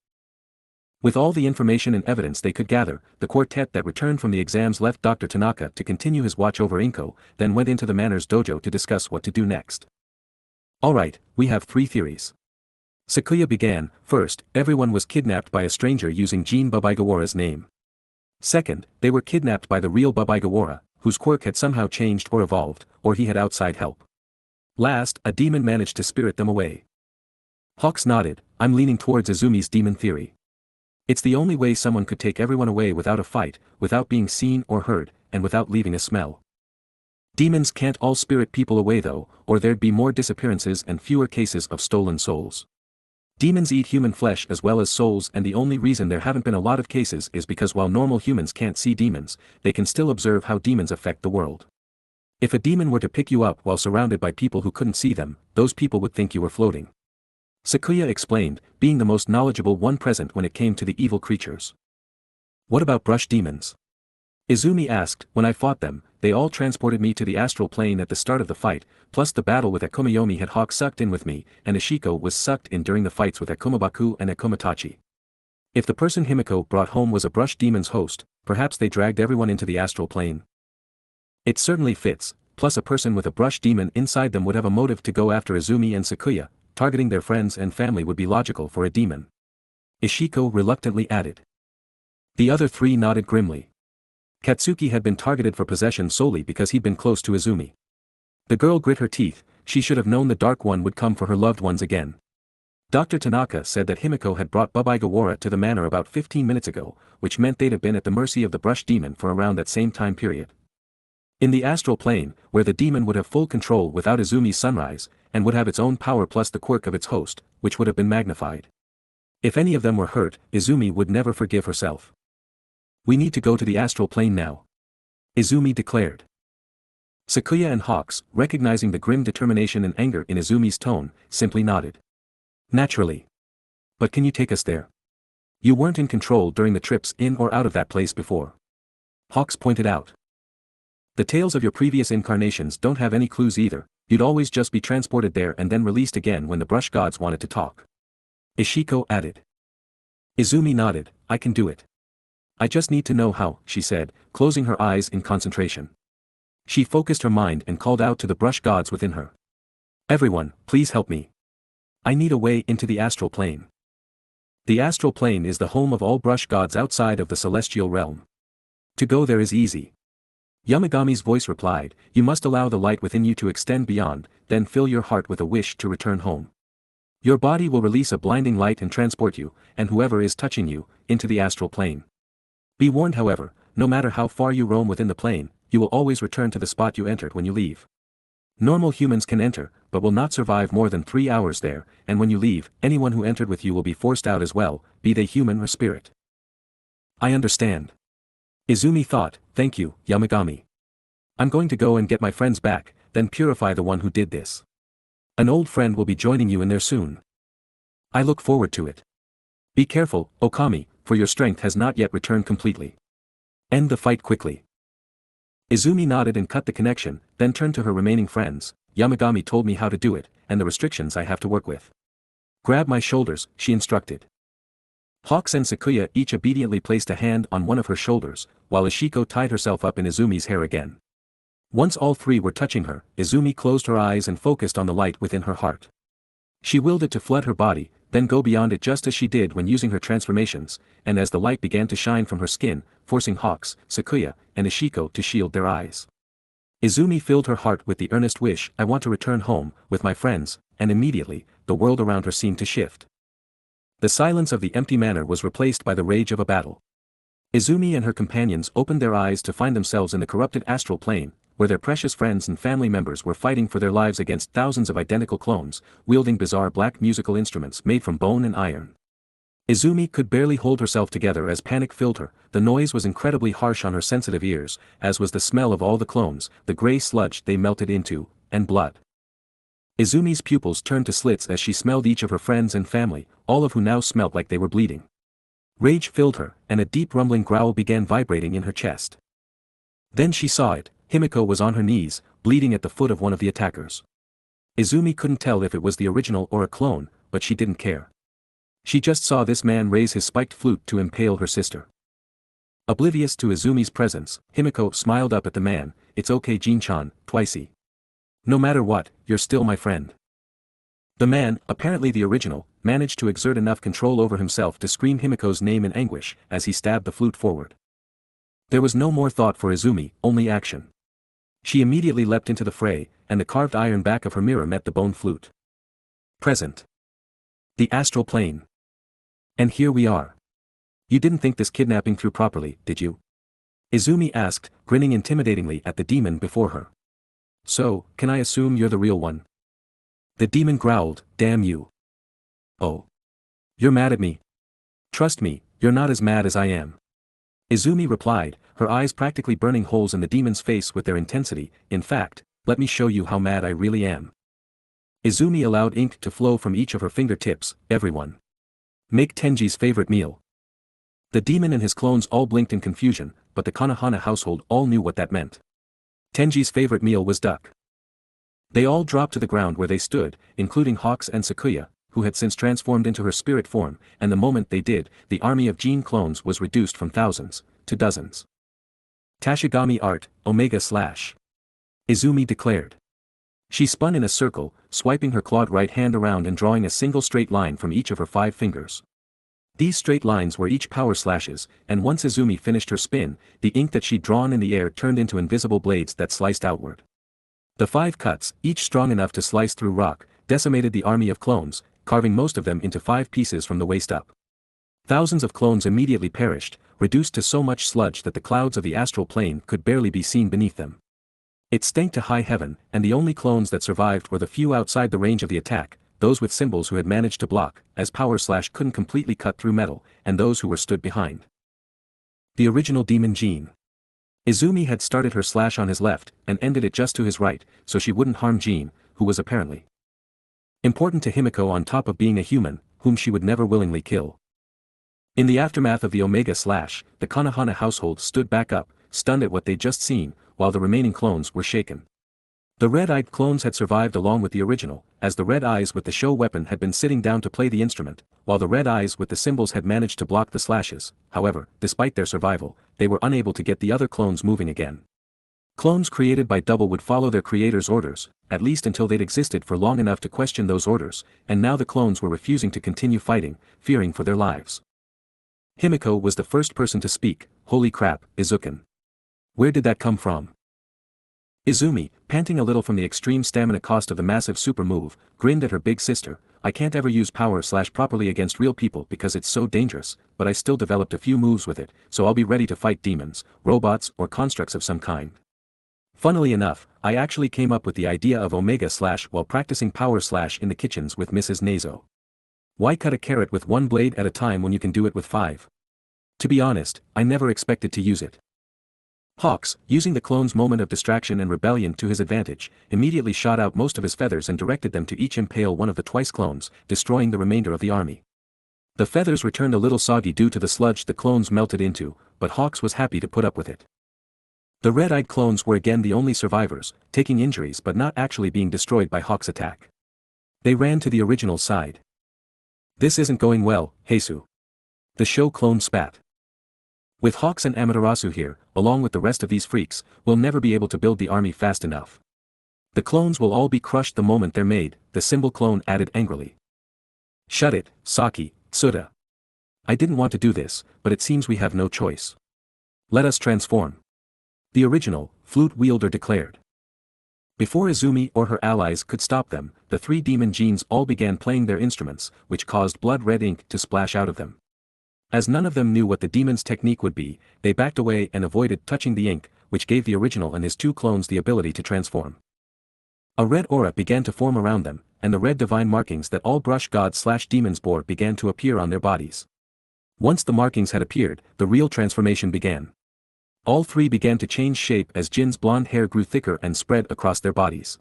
With all the information and evidence they could gather, the quartet that returned from the exams left Dr. Tanaka to continue his watch over Inko, then went into the Manners dojo to discuss what to do next. Alright, we have 3 theories. Sakuya began. First, everyone was kidnapped by a stranger using Jin Babaigawara's name. Second, they were kidnapped by the real Babaigawara, whose quirk had somehow changed or evolved, or he had outside help. Last, a demon managed to spirit them away. Hawks nodded. I'm leaning towards Izumi's demon theory. It's the only way someone could take everyone away without a fight, without being seen or heard, and without leaving a smell. Demons can't all spirit people away though, or there'd be more disappearances and fewer cases of stolen souls. Demons eat human flesh as well as souls, and the only reason there haven't been a lot of cases is because while normal humans can't see demons, they can still observe how demons affect the world. If a demon were to pick you up while surrounded by people who couldn't see them, those people would think you were floating. Sakuya explained, being the most knowledgeable one present when it came to the evil creatures. What about brush demons? Izumi asked. When I fought them, they all transported me to the astral plane at the start of the fight, plus the battle with Akumayomi had Hawk sucked in with me, and Ishiko was sucked in during the fights with Akumabaku and Akumatachi. If the person Himiko brought home was a brush demon's host, perhaps they dragged everyone into the astral plane. It certainly fits, plus a person with a brush demon inside them would have a motive to go after Izumi and Sakuya. Targeting their friends and family would be logical for a demon. Ishiko reluctantly added. The other 3 nodded grimly. Katsuki had been targeted for possession solely because he'd been close to Izumi. The girl grit her teeth. She should have known the Dark One would come for her loved ones again. Dr. Tanaka said that Himiko had brought Babaigawara to the manor about 15 minutes ago, which meant they'd have been at the mercy of the brush demon for around that same time period. In the astral plane, where the demon would have full control without Izumi's sunrise, and would have its own power plus the quirk of its host, which would have been magnified. If any of them were hurt, Izumi would never forgive herself. We need to go to the astral plane now. Izumi declared. Sakuya and Hawks, recognizing the grim determination and anger in Izumi's tone, simply nodded. Naturally. But can you take us there? You weren't in control during the trips in or out of that place before. Hawks pointed out. The tales of your previous incarnations don't have any clues either. You'd always just be transported there and then released again when the brush gods wanted to talk. Ishiko added. Izumi nodded. I can do it. I just need to know how, she said, closing her eyes in concentration. She focused her mind and called out to the brush gods within her. Everyone, please help me. I need a way into the astral plane. The astral plane is the home of all brush gods outside of the celestial realm. To go there is easy. Yamagami's voice replied, you must allow the light within you to extend beyond, then fill your heart with a wish to return home. Your body will release a blinding light and transport you, and whoever is touching you, into the astral plane. Be warned however, no matter how far you roam within the plane, you will always return to the spot you entered when you leave. Normal humans can enter, but will not survive more than 3 hours there, and when you leave, anyone who entered with you will be forced out as well, be they human or spirit. I understand. Izumi thought, thank you, Yamagami. I'm going to go and get my friends back, then purify the one who did this. An old friend will be joining you in there soon. I look forward to it. Be careful, Okami, for your strength has not yet returned completely. End the fight quickly. Izumi nodded and cut the connection, then turned to her remaining friends. Yamagami told me how to do it, and the restrictions I have to work with. Grab my shoulders, she instructed. Hawks and Sakuya each obediently placed a hand on one of her shoulders, while Ishiko tied herself up in Izumi's hair again. Once all three were touching her, Izumi closed her eyes and focused on the light within her heart. She willed it to flood her body, then go beyond it just as she did when using her transformations, and as the light began to shine from her skin, forcing Hawks, Sakuya, and Ishiko to shield their eyes. Izumi filled her heart with the earnest wish, I want to return home, with my friends, and immediately, the world around her seemed to shift. The silence of the empty manor was replaced by the rage of a battle. Izumi and her companions opened their eyes to find themselves in the corrupted astral plane, where their precious friends and family members were fighting for their lives against thousands of identical clones, wielding bizarre black musical instruments made from bone and iron. Izumi could barely hold herself together as panic filled her. The noise was incredibly harsh on her sensitive ears, as was the smell of all the clones, the gray sludge they melted into, and blood. Izumi's pupils turned to slits as she smelled each of her friends and family, all of who now smelt like they were bleeding. Rage filled her, and a deep rumbling growl began vibrating in her chest. Then she saw it. Himiko was on her knees, bleeding at the foot of one of the attackers. Izumi couldn't tell if it was the original or a clone, but she didn't care. She just saw this man raise his spiked flute to impale her sister. Oblivious to Izumi's presence, Himiko smiled up at the man, it's okay Jin-chan, twicey. No matter what, you're still my friend. The man, apparently the original, managed to exert enough control over himself to scream Himiko's name in anguish as he stabbed the flute forward. There was no more thought for Izumi, only action. She immediately leapt into the fray, and the carved iron back of her mirror met the bone flute. Present. The astral plane. And here we are. You didn't think this kidnapping through properly, did you? Izumi asked, grinning intimidatingly at the demon before her. So, can I assume you're the real one? The demon growled, damn you. Oh. You're mad at me? Trust me, you're not as mad as I am. Izumi replied, her eyes practically burning holes in the demon's face with their intensity. In fact, let me show you how mad I really am. Izumi allowed ink to flow from each of her fingertips. Everyone. Make Tenji's favorite meal. The demon and his clones all blinked in confusion, but the Konohana household all knew what that meant. Tenji's favorite meal was duck. They all dropped to the ground where they stood, including Hawks and Sakuya, who had since transformed into her spirit form, and the moment they did, the army of Jin clones was reduced from thousands to dozens. Tashigami art, Omega /. Izumi declared. She spun in a circle, swiping her clawed right hand around and drawing a single straight line from each of her 5 fingers. These straight lines were each power slashes, and once Izumi finished her spin, the ink that she'd drawn in the air turned into invisible blades that sliced outward. The 5 cuts, each strong enough to slice through rock, decimated the army of clones, carving most of them into 5 pieces from the waist up. Thousands of clones immediately perished, reduced to so much sludge that the clouds of the astral plane could barely be seen beneath them. It stank to high heaven, and the only clones that survived were the few outside the range of the attack, those with symbols who had managed to block, as power slash couldn't completely cut through metal, and those who were stood behind. The original demon Jin. Izumi had started her slash on his left, and ended it just to his right, so she wouldn't harm Jin, who was apparently important to Himiko on top of being a human, whom she would never willingly kill. In the aftermath of the Omega /, the Konohana household stood back up, stunned at what they'd just seen, while the remaining clones were shaken. The red-eyed clones had survived along with the original, as the red eyes with the show weapon had been sitting down to play the instrument, while the red eyes with the symbols had managed to block the slashes. However, despite their survival, they were unable to get the other clones moving again. Clones created by Double would follow their creator's orders, at least until they'd existed for long enough to question those orders, and now the clones were refusing to continue fighting, fearing for their lives. Himiko was the first person to speak. Holy crap, Izuken. Where did that come from? Izumi, panting a little from the extreme stamina cost of the massive super move, grinned at her big sister. I can't ever use power slash properly against real people because it's so dangerous, but I still developed a few moves with it, so I'll be ready to fight demons, robots, or constructs of some kind. Funnily enough, I actually came up with the idea of Omega slash while practicing power slash in the kitchens with Mrs. Nazo. Why cut a carrot with one blade at a time when you can do it with 5? To be honest, I never expected to use it. Hawks, using the clone's moment of distraction and rebellion to his advantage, immediately shot out most of his feathers and directed them to each impale one of the twice clones, destroying the remainder of the army. The feathers returned a little soggy due to the sludge the clones melted into, but Hawks was happy to put up with it. The red-eyed clones were again the only survivors, taking injuries but not actually being destroyed by Hawk's attack. They ran to the original side. This isn't going well, Heisu. The show clone spat. With Hawks and Amaterasu here, along with the rest of these freaks, we'll never be able to build the army fast enough. The clones will all be crushed the moment they're made, the symbol clone added angrily. Shut it, Saki, Tsuda. I didn't want to do this, but it seems we have no choice. Let us transform. The original, flute wielder declared. Before Izumi or her allies could stop them, the 3 demon genes all began playing their instruments, which caused blood-red ink to splash out of them. As none of them knew what the demon's technique would be, they backed away and avoided touching the ink, which gave the original and his 2 clones the ability to transform. A red aura began to form around them, and the red divine markings that all brush gods/demons bore began to appear on their bodies. Once the markings had appeared, the real transformation began. All 3 began to change shape as Jin's blonde hair grew thicker and spread across their bodies.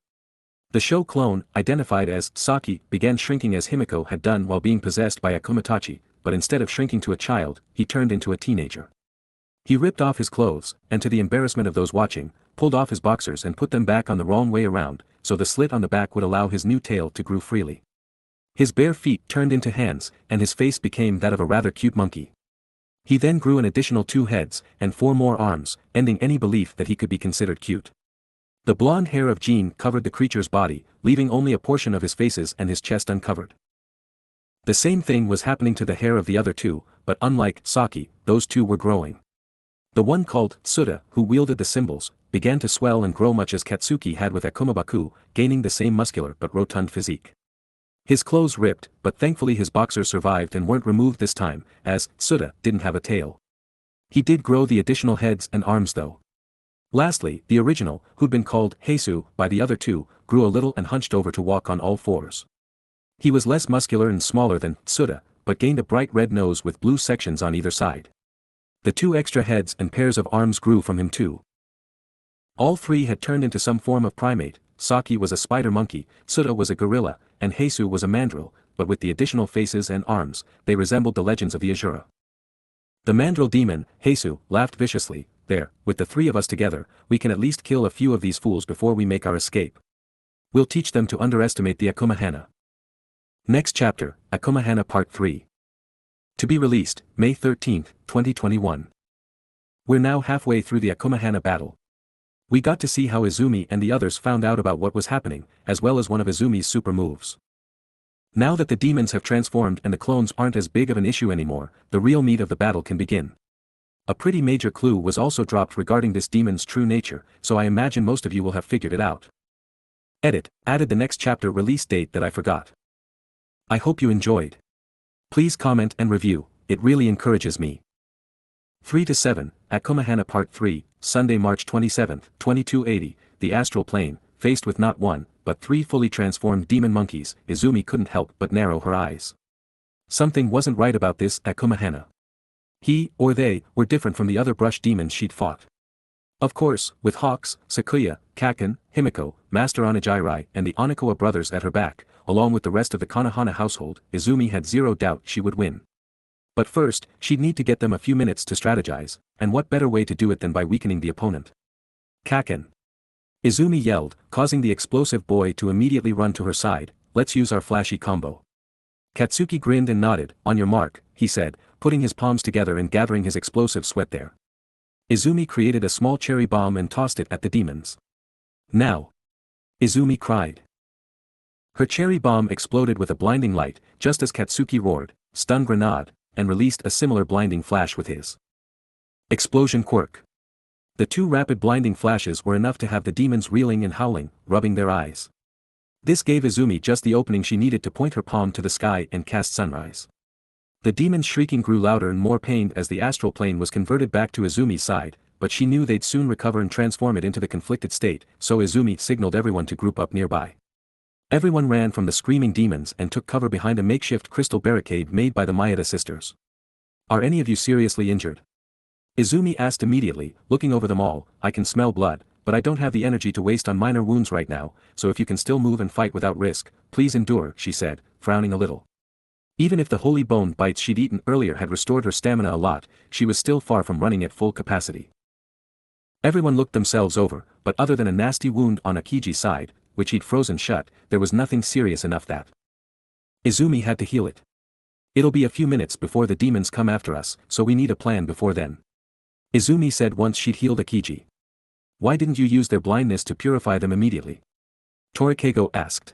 The show clone, identified as Saki, began shrinking as Himiko had done while being possessed by Akumatachi, but instead of shrinking to a child, he turned into a teenager. He ripped off his clothes, and to the embarrassment of those watching, pulled off his boxers and put them back on the wrong way around, so the slit on the back would allow his new tail to grow freely. His bare feet turned into hands, and his face became that of a rather cute monkey. He then grew an additional 2 heads, and 4 more arms, ending any belief that he could be considered cute. The blonde hair of Jin covered the creature's body, leaving only a portion of his faces and his chest uncovered. The same thing was happening to the hair of the other 2, but unlike Saki, those 2 were growing. The one called Tsuda, who wielded the symbols, began to swell and grow much as Katsuki had with Akumabaku, gaining the same muscular but rotund physique. His clothes ripped, but thankfully his boxers survived and weren't removed this time, as Tsuda didn't have a tail. He did grow the additional heads and arms though. Lastly, the original, who'd been called Heisu by the other 2, grew a little and hunched over to walk on all 4s. He was less muscular and smaller than Tsuda, but gained a bright red nose with blue sections on either side. The 2 extra heads and pairs of arms grew from him too. All 3 had turned into some form of primate. Saki was a spider monkey, Tsuda was a gorilla, and Heisu was a mandrill, but with the additional faces and arms, they resembled the legends of the Azura. The mandrill demon, Heisu, laughed viciously. There, with the 3 of us together, we can at least kill a few of these fools before we make our escape. We'll teach them to underestimate the Akumahana. Next chapter, OkamiHeroAmaterasu Part 3. To be released, May 13, 2021. We're now halfway through the OkamiHeroAmaterasu battle. We got to see how Izumi and the others found out about what was happening, as well as one of Izumi's super moves. Now that the demons have transformed and the clones aren't as big of an issue anymore, the real meat of the battle can begin. A pretty major clue was also dropped regarding this demon's true nature, so I imagine most of you will have figured it out. Edit, added the next chapter release date that I forgot. I hope you enjoyed. Please comment and review, it really encourages me. 3-7, OkamiHeroAmaterasu Part 3, Sunday, March 27, 2280, the astral plane, faced with not 1, but 3 fully transformed demon monkeys, Izumi couldn't help but narrow her eyes. Something wasn't right about this OkamiHeroAmaterasu. He, or they, were different from the other brush demons she'd fought. Of course, with Hawks, Sakuya, Kaken, Himiko, Master Onijirai and the Onikawa brothers at her back, along with the rest of the Konohana household, Izumi had zero doubt she would win. But first, she'd need to get them a few minutes to strategize, and what better way to do it than by weakening the opponent. Kaken. Izumi yelled, causing the explosive boy to immediately run to her side. Let's use our flashy combo. Katsuki grinned and nodded. On your mark, he said, putting his palms together and gathering his explosive sweat there. Izumi created a small cherry bomb and tossed it at the demons. Now! Izumi cried. Her cherry bomb exploded with a blinding light, just as Katsuki roared, stun grenade, and released a similar blinding flash with his explosion quirk. The two rapid blinding flashes were enough to have the demons reeling and howling, rubbing their eyes. This gave Izumi just the opening she needed to point her palm to the sky and cast sunrise. The demons' shrieking grew louder and more pained as the astral plane was converted back to Izumi's side, but she knew they'd soon recover and transform it into the conflicted state, so Izumi signaled everyone to group up nearby. Everyone ran from the screaming demons and took cover behind a makeshift crystal barricade made by the Maeda sisters. Are any of you seriously injured? Izumi asked immediately, looking over them all. I can smell blood, but I don't have the energy to waste on minor wounds right now, so if you can still move and fight without risk, please endure, she said, frowning a little. Even if the holy bone bites she'd eaten earlier had restored her stamina a lot, she was still far from running at full capacity. Everyone looked themselves over, but other than a nasty wound on Akiji's side, which he'd frozen shut, there was nothing serious enough that Izumi had to heal it. It'll be a few minutes before the demons come after us, so we need a plan before then. Izumi said once she'd healed Akiji. Why didn't you use their blindness to purify them immediately? Torikeigo asked.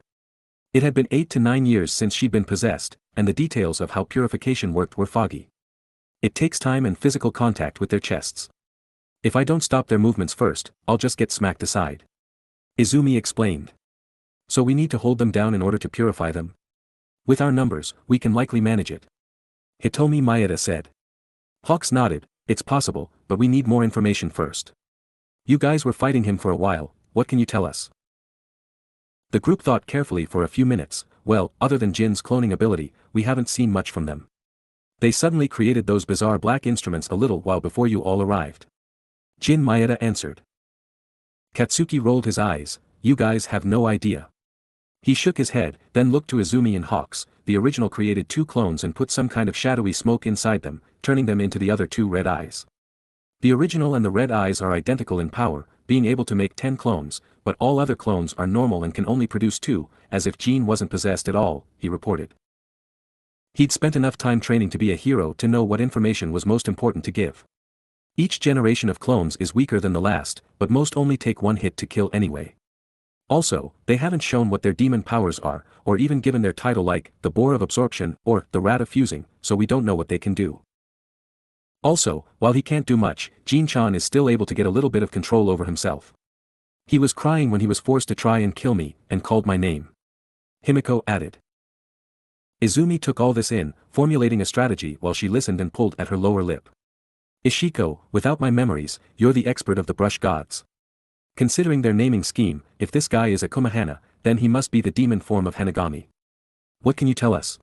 It had been 8 to 9 years since she'd been possessed, and the details of how purification worked were foggy. It takes time and physical contact with their chests. If I don't stop their movements first, I'll just get smacked aside. Izumi explained. So we need to hold them down in order to purify them? With our numbers, we can likely manage it. Hitomi Maeda said. Hawks nodded. It's possible, but we need more information first. You guys were fighting him for a while, what can you tell us? The group thought carefully for a few minutes. Well, other than Jin's cloning ability, we haven't seen much from them. They suddenly created those bizarre black instruments a little while before you all arrived. Jin Maeda answered. Katsuki rolled his eyes. You guys have no idea. He shook his head, then looked to Izumi and Hawks. The original created 2 clones and put some kind of shadowy smoke inside them, turning them into the other 2 red eyes. The original and the red eyes are identical in power, being able to make 10 clones, but all other clones are normal and can only produce 2, as if Jin wasn't possessed at all, he reported. He'd spent enough time training to be a hero to know what information was most important to give. Each generation of clones is weaker than the last, but most only take 1 hit to kill anyway. Also, they haven't shown what their demon powers are, or even given their title like, the Boar of Absorption, or, the Rat of Fusing, so we don't know what they can do. Also, while he can't do much, Jin-chan is still able to get a little bit of control over himself. He was crying when he was forced to try and kill me, and called my name. Himiko added. Izumi took all this in, formulating a strategy while she listened and pulled at her lower lip. Ishiko, without my memories, you're the expert of the brush gods. Considering their naming scheme, if this guy is a Kumahana, then he must be the demon form of Hanagami. What can you tell us?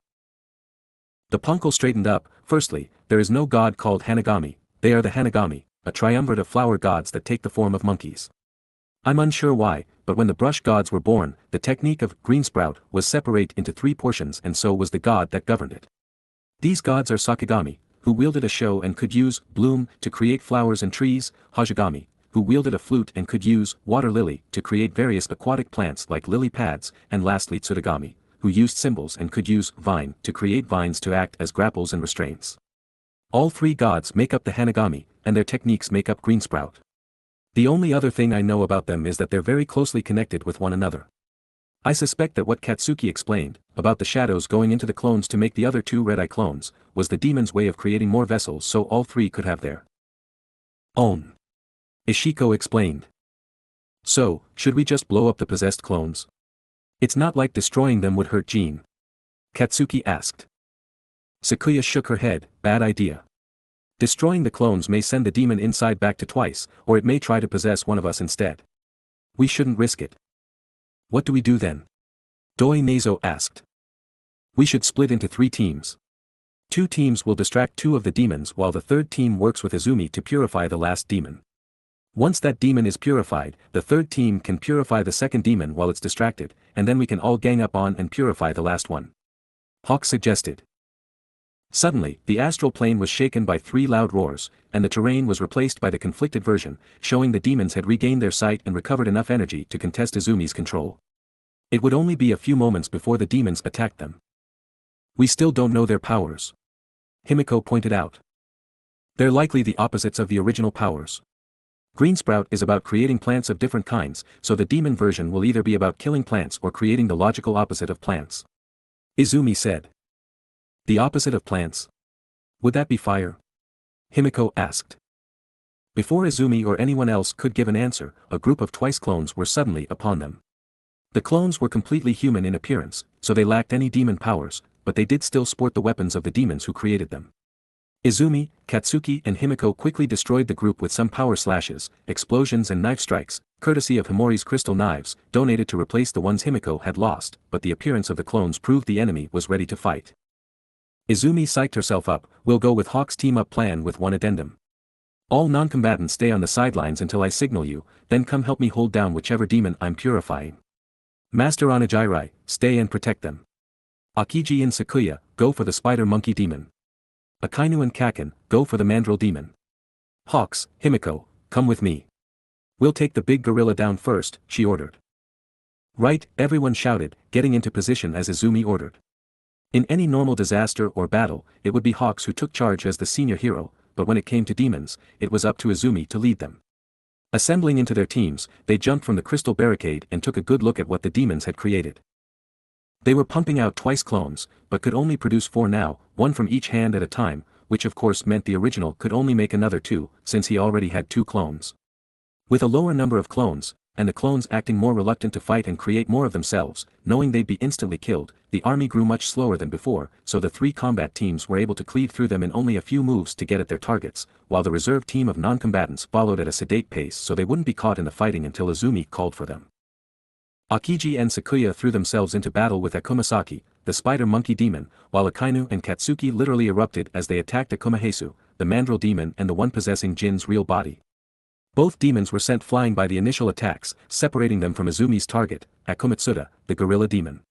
The punkle straightened up. Firstly, there is no god called Hanagami, they are the Hanagami, a triumvirate of flower gods that take the form of monkeys. I'm unsure why, but when the brush gods were born, the technique of Greensprout was separate into 3 portions and so was the god that governed it. These gods are Sakigami, who wielded a show and could use bloom to create flowers and trees, Hajigami, who wielded a flute and could use water lily to create various aquatic plants like lily pads, and lastly Tsuragami, who used symbols and could use vine to create vines to act as grapples and restraints. All 3 gods make up the Hanagami, and their techniques make up Greensprout. The only other thing I know about them is that they're very closely connected with one another. I suspect that what Katsuki explained, about the shadows going into the clones to make the other 2 red-eye clones, was the demon's way of creating more vessels so all 3 could have their own. Ishiko explained. So, should we just blow up the possessed clones? It's not like destroying them would hurt Jin. Katsuki asked. Sakuya shook her head. Bad idea. Destroying the clones may send the demon inside back to twice, or it may try to possess one of us instead. We shouldn't risk it. What do we do then? Doi Nazo asked. We should split into 3 teams. 2 teams will distract 2 of the demons while the 3rd team works with Izumi to purify the last demon. Once that demon is purified, the 3rd team can purify the 2nd demon while it's distracted, and then we can all gang up on and purify the last one. Hawk suggested. Suddenly, the astral plane was shaken by 3 loud roars, and the terrain was replaced by the conflicted version, showing the demons had regained their sight and recovered enough energy to contest Izumi's control. It would only be a few moments before the demons attacked them. We still don't know their powers. Himiko pointed out. They're likely the opposites of the original powers. Greensprout is about creating plants of different kinds, so the demon version will either be about killing plants or creating the logical opposite of plants. Izumi said. The opposite of plants? Would that be fire? Himiko asked. Before Izumi or anyone else could give an answer, a group of twice clones were suddenly upon them. The clones were completely human in appearance, so they lacked any demon powers, but they did still sport the weapons of the demons who created them. Izumi, Katsuki and Himiko quickly destroyed the group with some power slashes, explosions and knife strikes, courtesy of Himori's crystal knives, donated to replace the ones Himiko had lost, but the appearance of the clones proved the enemy was ready to fight. Izumi psyched herself up. We'll go with Hawk's team-up plan with one addendum. All non-combatants stay on the sidelines until I signal you, then come help me hold down whichever demon I'm purifying. Master Anajirai, stay and protect them. Akiji and Sakuya, go for the spider monkey demon. Akainu and Kaken, go for the mandrill demon. Hawks, Himiko, come with me. We'll take the big gorilla down first, she ordered. Right, everyone shouted, getting into position as Izumi ordered. In any normal disaster or battle, it would be Hawks who took charge as the senior hero, but when it came to demons, it was up to Izumi to lead them. Assembling into their teams, they jumped from the crystal barricade and took a good look at what the demons had created. They were pumping out twice clones, but could only produce 4 now, 1 from each hand at a time, which of course meant the original could only make another 2, since he already had 2 clones. With a lower number of clones, and the clones acting more reluctant to fight and create more of themselves, knowing they'd be instantly killed, the army grew much slower than before, so the 3 combat teams were able to cleave through them in only a few moves to get at their targets, while the reserve team of non-combatants followed at a sedate pace so they wouldn't be caught in the fighting until Izumi called for them. Akiji and Sakuya threw themselves into battle with Akumasaki, the spider monkey demon, while Akainu and Katsuki literally erupted as they attacked Akumahesu, the mandrill demon and the one possessing Jin's real body. Both demons were sent flying by the initial attacks, separating them from Izumi's target, Akumatsuda, the gorilla demon.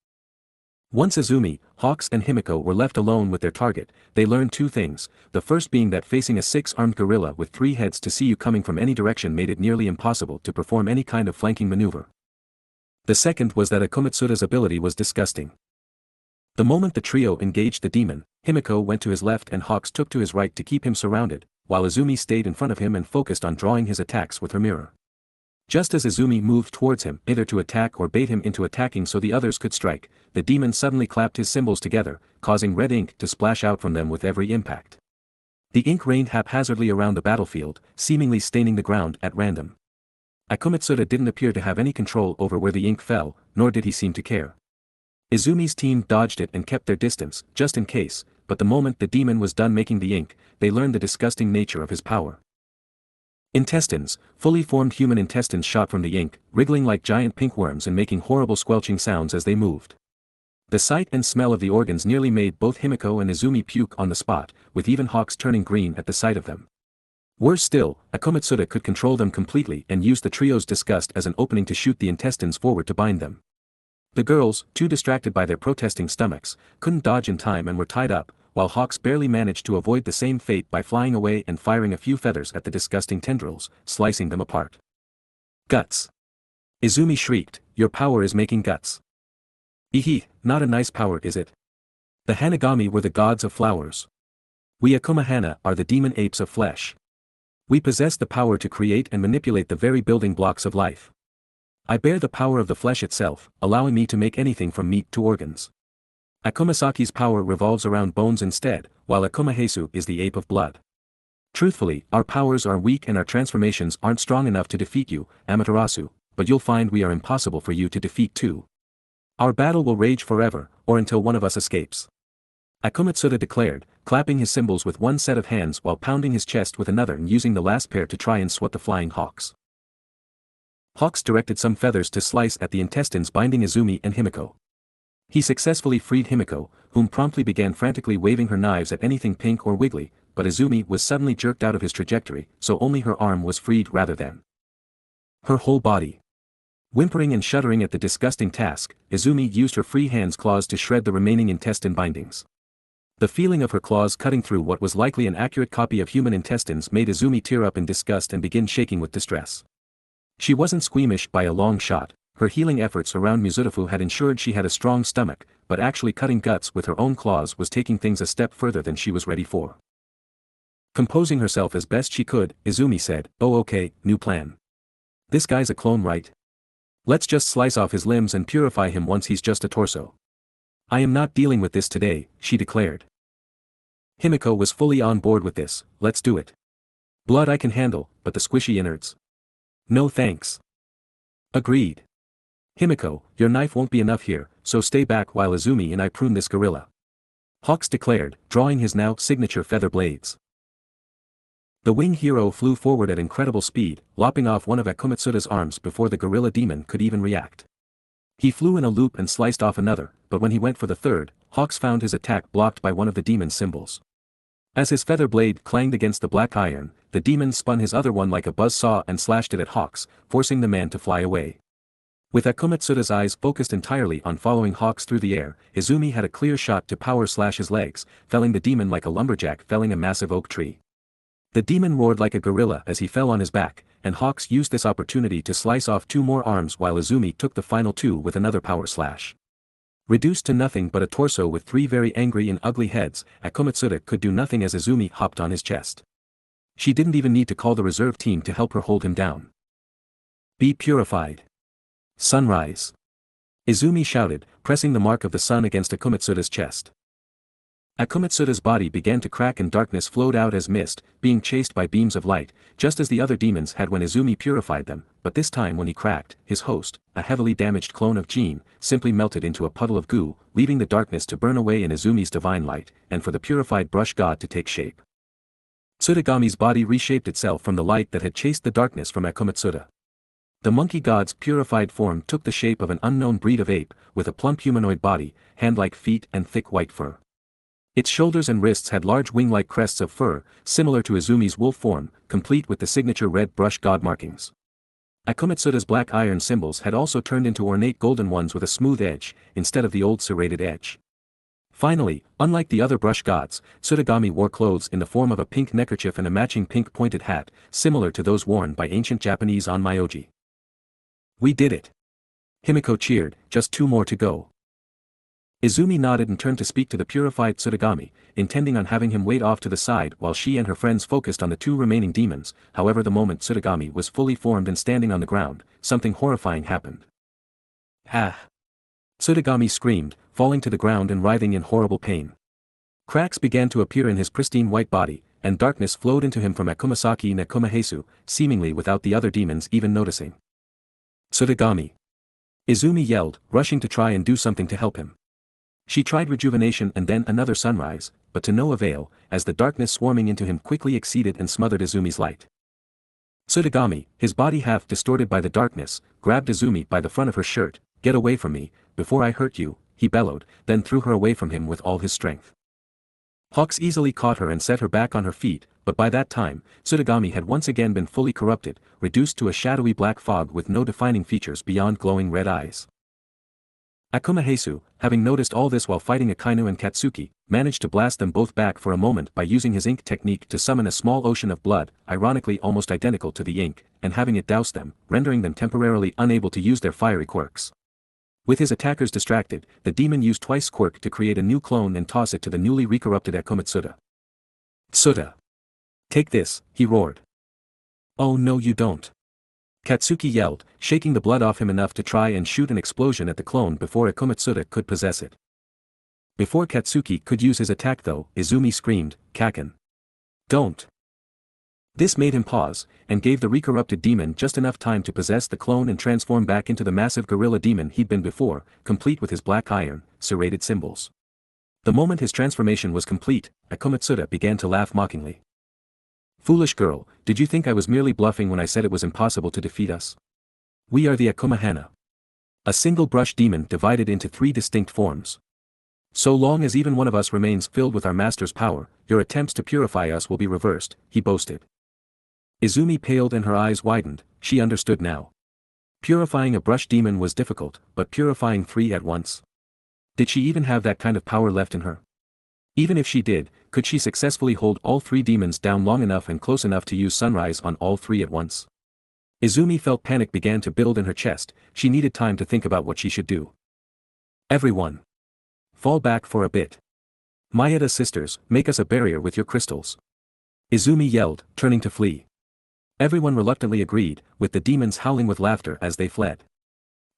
Once Izumi, Hawks and Himiko were left alone with their target, they learned 2 things, the first being that facing a 6-armed gorilla with 3 heads to see you coming from any direction made it nearly impossible to perform any kind of flanking maneuver. The second was that Akumatsuda's ability was disgusting. The moment the trio engaged the demon, Himiko went to his left and Hawks took to his right to keep him surrounded, while Izumi stayed in front of him and focused on drawing his attacks with her mirror. Just as Izumi moved towards him, either to attack or bait him into attacking so the others could strike, the demon suddenly clapped his symbols together, causing red ink to splash out from them with every impact. The ink rained haphazardly around the battlefield, seemingly staining the ground at random. Akumatsuda didn't appear to have any control over where the ink fell, nor did he seem to care. Izumi's team dodged it and kept their distance, just in case, but the moment the demon was done making the ink, they learned the disgusting nature of his power. Intestines, fully formed human intestines shot from the ink, wriggling like giant pink worms and making horrible squelching sounds as they moved. The sight and smell of the organs nearly made both Himiko and Izumi puke on the spot, with even Hawks turning green at the sight of them. Worse still, Akumatsuda could control them completely and used the trio's disgust as an opening to shoot the intestines forward to bind them. The girls, too distracted by their protesting stomachs, couldn't dodge in time and were tied up, while Hawks barely managed to avoid the same fate by flying away and firing a few feathers at the disgusting tendrils, slicing them apart. Guts. Izumi shrieked, your power is making guts. Ehe, not a nice power is it? The Hanagami were the gods of flowers. We Akumahana are the demon apes of flesh. We possess the power to create and manipulate the very building blocks of life. I bear the power of the flesh itself, allowing me to make anything from meat to organs. Akumasaki's power revolves around bones instead, while Akumahesu is the ape of blood. Truthfully, our powers are weak and our transformations aren't strong enough to defeat you, Amaterasu, but you'll find we are impossible for you to defeat too. Our battle will rage forever, or until one of us escapes. Akumatsuda declared, clapping his cymbals with one set of hands while pounding his chest with another and using the last pair to try and swat the flying hawks. Hawks directed some feathers to slice at the intestines binding Izumi and Himiko. He successfully freed Himiko, whom promptly began frantically waving her knives at anything pink or wiggly, but Izumi was suddenly jerked out of his trajectory, so only her arm was freed rather than her whole body. Whimpering and shuddering at the disgusting task, Izumi used her free hands' claws to shred the remaining intestine bindings. The feeling of her claws cutting through what was likely an accurate copy of human intestines made Izumi tear up in disgust and begin shaking with distress. She wasn't squeamish by a long shot, her healing efforts around Mizutafu had ensured she had a strong stomach, but actually cutting guts with her own claws was taking things a step further than she was ready for. Composing herself as best she could, Izumi said, "Oh okay, new plan. This guy's a clone right? Let's just slice off his limbs and purify him once he's just a torso." "I am not dealing with this today," she declared. Himiko was fully on board with this. "Let's do it. Blood I can handle, but the squishy innards? No thanks." "Agreed. Himiko, your knife won't be enough here, so stay back while Izumi and I prune this gorilla," Hawks declared, drawing his now signature feather blades. The wing hero flew forward at incredible speed, lopping off one of Akumatsura's arms before the gorilla demon could even react. He flew in a loop and sliced off another, but when he went for the third, Hawks found his attack blocked by one of the demon's symbols. As his feather blade clanged against the black iron, the demon spun his other one like a buzz saw and slashed it at Hawks, forcing the man to fly away. With Akumatsura's eyes focused entirely on following Hawks through the air, Izumi had a clear shot to power slash his legs, felling the demon like a lumberjack felling a massive oak tree. The demon roared like a gorilla as he fell on his back, and Hawks used this opportunity to slice off 2 more arms while Izumi took the final 2 with another power slash. Reduced to nothing but a torso with 3 very angry and ugly heads, Akumatsura could do nothing as Izumi hopped on his chest. She didn't even need to call the reserve team to help her hold him down. "Be purified. Sunrise," Izumi shouted, pressing the mark of the sun against Akumatsura's chest. Akumatsura's body began to crack and darkness flowed out as mist, being chased by beams of light, just as the other demons had when Izumi purified them, but this time when he cracked, his host, a heavily damaged clone of Jin, simply melted into a puddle of goo, leaving the darkness to burn away in Izumi's divine light, and for the purified brush god to take shape. Tsuragami's body reshaped itself from the light that had chased the darkness from Akumatsura. The monkey god's purified form took the shape of an unknown breed of ape, with a plump humanoid body, hand-like feet and thick white fur. Its shoulders and wrists had large wing-like crests of fur, similar to Izumi's wolf form, complete with the signature red brush god markings. Akumatsura's black iron symbols had also turned into ornate golden ones with a smooth edge, instead of the old serrated edge. Finally, unlike the other brush gods, Tsuragami wore clothes in the form of a pink neckerchief and a matching pink pointed hat, similar to those worn by ancient Japanese onmyoji. "We did it!" Himiko cheered, "Just 2 more to go." Izumi nodded and turned to speak to the purified Tsuragami, intending on having him wait off to the side while she and her friends focused on the 2 remaining demons. However, the moment Tsuragami was fully formed and standing on the ground, something horrifying happened. "Ah!" Tsuragami screamed, falling to the ground and writhing in horrible pain. Cracks began to appear in his pristine white body, and darkness flowed into him from Akumasaki and Akumahesu, seemingly without the other demons even noticing. "Tsuragami!" Izumi yelled, rushing to try and do something to help him. She tried rejuvenation and then another sunrise, but to no avail, as the darkness swarming into him quickly exceeded and smothered Izumi's light. Tsuragami, his body half distorted by the darkness, grabbed Izumi by the front of her shirt. "Get away from me, before I hurt you," he bellowed, then threw her away from him with all his strength. Hawks easily caught her and set her back on her feet, but by that time, Tsuragami had once again been fully corrupted, reduced to a shadowy black fog with no defining features beyond glowing red eyes. Akumahesu, having noticed all this while fighting Akainu and Katsuki, managed to blast them both back for a moment by using his ink technique to summon a small ocean of blood, ironically almost identical to the ink, and having it douse them, rendering them temporarily unable to use their fiery quirks. With his attackers distracted, the demon used twice quirk to create a new clone and toss it to the newly recorrupted Akumatsura. "Tsuda! Take this," he roared. "Oh no you don't!" Katsuki yelled, shaking the blood off him enough to try and shoot an explosion at the clone before Akumatsura could possess it. Before Katsuki could use his attack though, Izumi screamed, "Kaken! Don't!" This made him pause, and gave the recorrupted demon just enough time to possess the clone and transform back into the massive gorilla demon he'd been before, complete with his black iron, serrated symbols. The moment his transformation was complete, Akumatsura began to laugh mockingly. "Foolish girl, did you think I was merely bluffing when I said it was impossible to defeat us? We are the Akumahana. A single brush demon divided into 3 distinct forms. So long as even one of us remains filled with our master's power, your attempts to purify us will be reversed," he boasted. Izumi paled and her eyes widened. She understood now. Purifying a brush demon was difficult, but purifying 3 at once? Did she even have that kind of power left in her? Even if she did, could she successfully hold all 3 demons down long enough and close enough to use sunrise on all 3 at once? Izumi felt panic began to build in her chest. She needed time to think about what she should do. "Everyone! Fall back for a bit. Maeda sisters, make us a barrier with your crystals." Izumi yelled, turning to flee. Everyone reluctantly agreed, with the demons howling with laughter as they fled.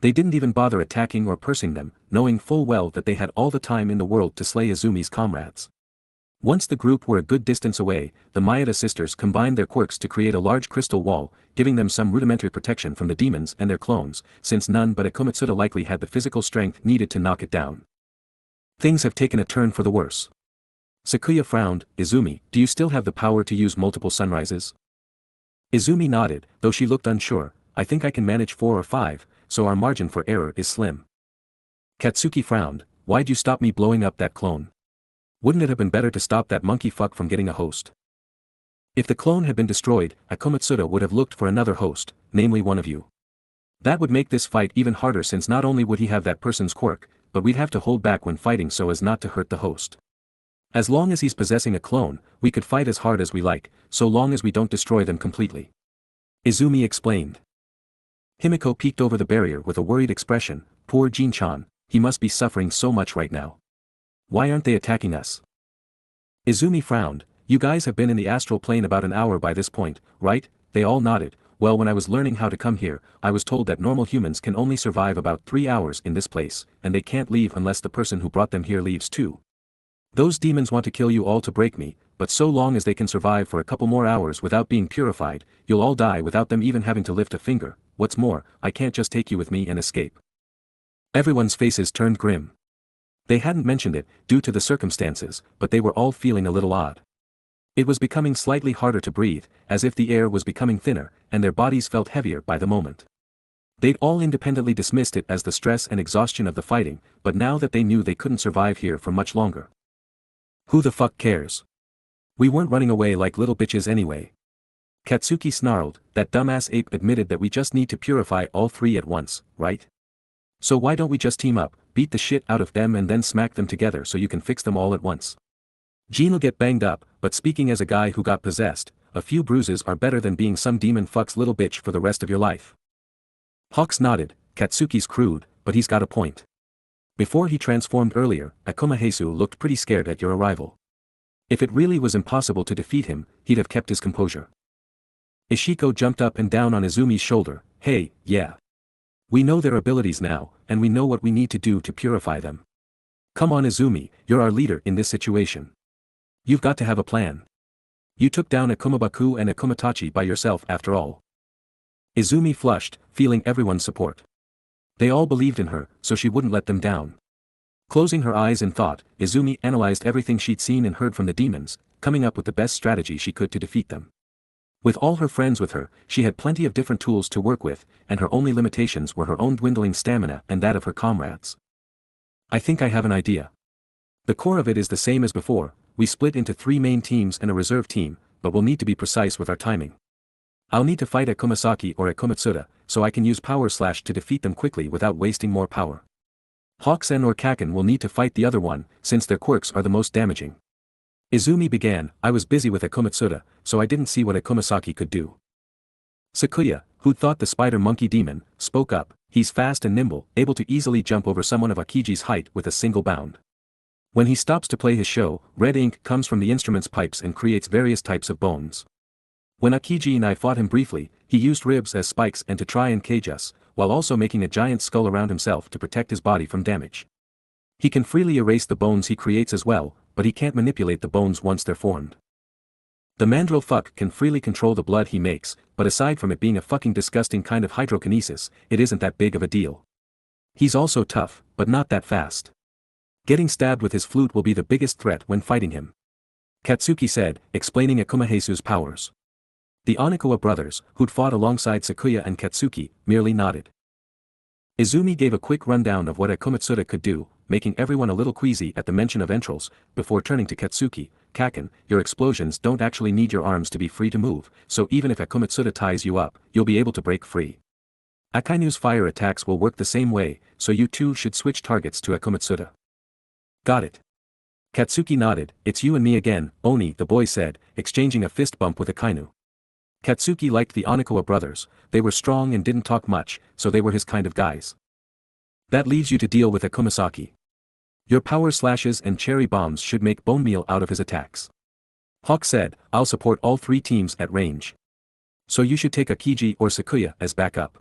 They didn't even bother attacking or pursing them, knowing full well that they had all the time in the world to slay Izumi's comrades. Once the group were a good distance away, the Maeda sisters combined their quirks to create a large crystal wall, giving them some rudimentary protection from the demons and their clones, since none but Akomatsuda likely had the physical strength needed to knock it down. Things have taken a turn for the worse. Sakuya frowned. Izumi, do you still have the power to use multiple sunrises? Izumi nodded, though she looked unsure. I think I can manage 4 or 5, so our margin for error is slim. Katsuki frowned. Why'd you stop me blowing up that clone? Wouldn't it have been better to stop that monkey fuck from getting a host? If the clone had been destroyed, Akomatsuda would have looked for another host, namely one of you. That would make this fight even harder since not only would he have that person's quirk, but we'd have to hold back when fighting so as not to hurt the host. As long as he's possessing a clone, we could fight as hard as we like, so long as we don't destroy them completely. Izumi explained. Himiko peeked over the barrier with a worried expression. Poor Jin-chan, he must be suffering so much right now. Why aren't they attacking us? Izumi frowned. You guys have been in the astral plane about an hour by this point, right? They all nodded. Well, when I was learning how to come here, I was told that normal humans can only survive about 3 hours in this place, and they can't leave unless the person who brought them here leaves too. Those demons want to kill you all to break me, but so long as they can survive for a couple more hours without being purified, you'll all die without them even having to lift a finger. What's more, I can't just take you with me and escape. Everyone's faces turned grim. They hadn't mentioned it, due to the circumstances, but they were all feeling a little odd. It was becoming slightly harder to breathe, as if the air was becoming thinner, and their bodies felt heavier by the moment. They'd all independently dismissed it as the stress and exhaustion of the fighting, but now that they knew they couldn't survive here for much longer. Who the fuck cares? We weren't running away like little bitches anyway. Katsuki snarled. That dumbass ape admitted that we just need to purify all 3 at once, right? So why don't we just team up, beat the shit out of them and then smack them together so you can fix them all at once? Jean'll get banged up, but speaking as a guy who got possessed, a few bruises are better than being some demon fuck's little bitch for the rest of your life. Hawks nodded. Katsuki's crude, but he's got a point. Before he transformed earlier, OkamiHeroAmaterasu looked pretty scared at your arrival. If it really was impossible to defeat him, he'd have kept his composure. Ishiko jumped up and down on Izumi's shoulder. Hey, yeah. We know their abilities now, and we know what we need to do to purify them. Come on Izumi, you're our leader in this situation. You've got to have a plan. You took down Akumabaku and Akumatachi by yourself after all. Izumi flushed, feeling everyone's support. They all believed in her, so she wouldn't let them down. Closing her eyes in thought, Izumi analyzed everything she'd seen and heard from the demons, coming up with the best strategy she could to defeat them. With all her friends with her, she had plenty of different tools to work with, and her only limitations were her own dwindling stamina and that of her comrades. I think I have an idea. The core of it is the same as before. We split into 3 main teams and a reserve team, but we'll need to be precise with our timing. I'll need to fight at Kumasaki or at Komatsuda, so I can use Power Slash to defeat them quickly without wasting more power. Hawks-en or Kaken will need to fight the other one, since their quirks are the most damaging. Izumi began. I was busy with Akomatsuda, so I didn't see what Akumasaki could do. Sakuya, who'd thought the spider monkey demon, spoke up. He's fast and nimble, able to easily jump over someone of Akiji's height with a single bound. When he stops to play his show, red ink comes from the instrument's pipes and creates various types of bones. When Akiji and I fought him briefly, he used ribs as spikes and to try and cage us, while also making a giant skull around himself to protect his body from damage. He can freely erase the bones he creates as well, but he can't manipulate the bones once they're formed. The mandrill fuck can freely control the blood he makes, but aside from it being a fucking disgusting kind of hydrokinesis, it isn't that big of a deal. He's also tough, but not that fast. Getting stabbed with his flute will be the biggest threat when fighting him. Katsuki said, explaining Akumahesu's powers. The Onikawa brothers, who'd fought alongside Sakuya and Katsuki, merely nodded. Izumi gave a quick rundown of what Akumatsuda could do, making everyone a little queasy at the mention of entrails, before turning to Katsuki. Kaken, your explosions don't actually need your arms to be free to move, so even if Akumatsuda ties you up, you'll be able to break free. Akainu's fire attacks will work the same way, so you two should switch targets to Akumatsuda. Got it. Katsuki nodded. It's you and me again, Oni, the boy said, exchanging a fist bump with Akainu. Katsuki liked the Onikawa brothers. They were strong and didn't talk much, so they were his kind of guys. That leaves you to deal with Akumasaki. Your power slashes and cherry bombs should make bone meal out of his attacks. Hawk said, I'll support all three teams at range. So you should take Akiji or Sakuya as backup.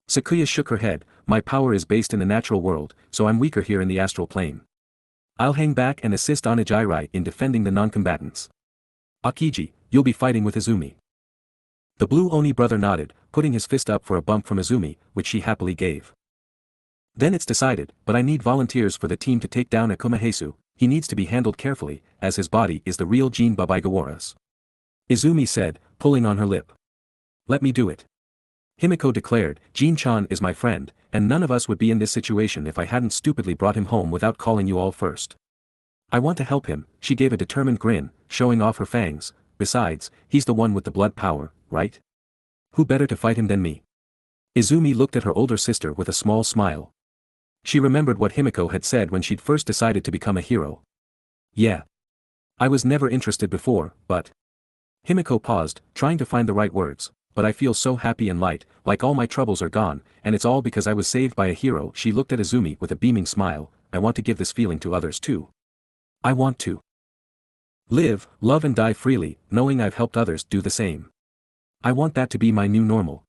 Sakuya shook her head, my power is based in the natural world, so I'm weaker here in the astral plane. I'll hang back and assist Onijirai in defending the non-combatants. Akiji, you'll be fighting with Izumi. The blue Oni brother nodded, putting his fist up for a bump from Izumi, which she happily gave. Then it's decided, but I need volunteers for the team to take down Akumahesu. He needs to be handled carefully, as his body is the real Jin Babaigawaras. Izumi said, pulling on her lip. Let me do it. Himiko declared, Jin-chan is my friend, and none of us would be in this situation if I hadn't stupidly brought him home without calling you all first. I want to help him, she gave a determined grin, showing off her fangs. Besides, he's the one with the blood power, right? Who better to fight him than me? Izumi looked at her older sister with a small smile. She remembered what Himiko had said when she'd first decided to become a hero. Yeah. I was never interested before, but... Himiko paused, trying to find the right words, but I feel so happy and light, like all my troubles are gone, and it's all because I was saved by a hero. She looked at Izumi with a beaming smile. I want to give this feeling to others too. I want to live, love and die freely, knowing I've helped others do the same. I want that to be my new normal.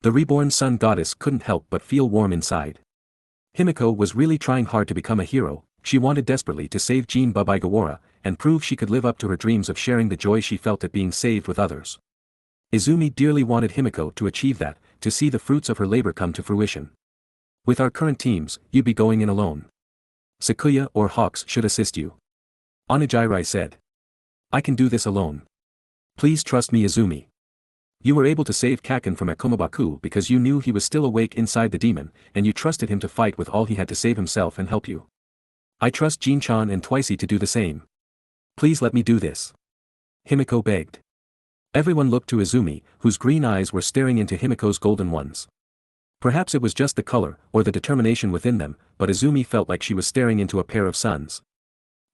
The reborn sun goddess couldn't help but feel warm inside. Himiko was really trying hard to become a hero. She wanted desperately to save Jin Babaigawara, and prove she could live up to her dreams of sharing the joy she felt at being saved with others. Izumi dearly wanted Himiko to achieve that, to see the fruits of her labor come to fruition. With our current teams, you'd be going in alone. Sakuya or Hawks should assist you. Onijirai said. I can do this alone. Please trust me, Izumi. You were able to save Kaken from Akumabaku because you knew he was still awake inside the demon, and you trusted him to fight with all he had to save himself and help you. I trust Jin-chan and Twice to do the same. Please let me do this. Himiko begged. Everyone looked to Izumi, whose green eyes were staring into Himiko's golden ones. Perhaps it was just the color, or the determination within them, but Izumi felt like she was staring into a pair of suns.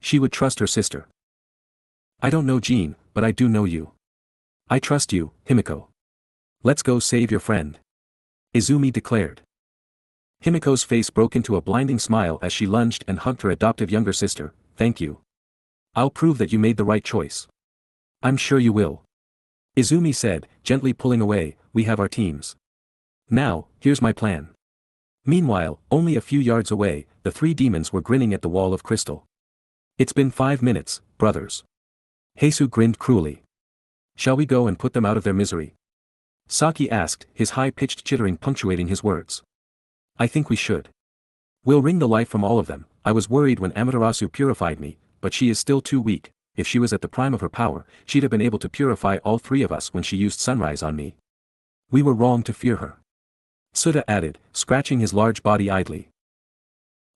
She would trust her sister. I don't know Jin, but I do know you. I trust you, Himiko. Let's go save your friend. Izumi declared. Himiko's face broke into a blinding smile as she lunged and hugged her adoptive younger sister. Thank you. I'll prove that you made the right choice. I'm sure you will. Izumi said, gently pulling away. We have our teams. Now, here's my plan. Meanwhile, only a few yards away, the three demons were grinning at the wall of crystal. It's been 5 minutes, brothers. Heisu grinned cruelly. Shall we go and put them out of their misery? Saki asked, his high-pitched chittering punctuating his words. I think we should. We'll wring the life from all of them. I was worried when Amaterasu purified me, but she is still too weak. If she was at the prime of her power, she'd have been able to purify all three of us when she used sunrise on me. We were wrong to fear her. Suda added, scratching his large body idly.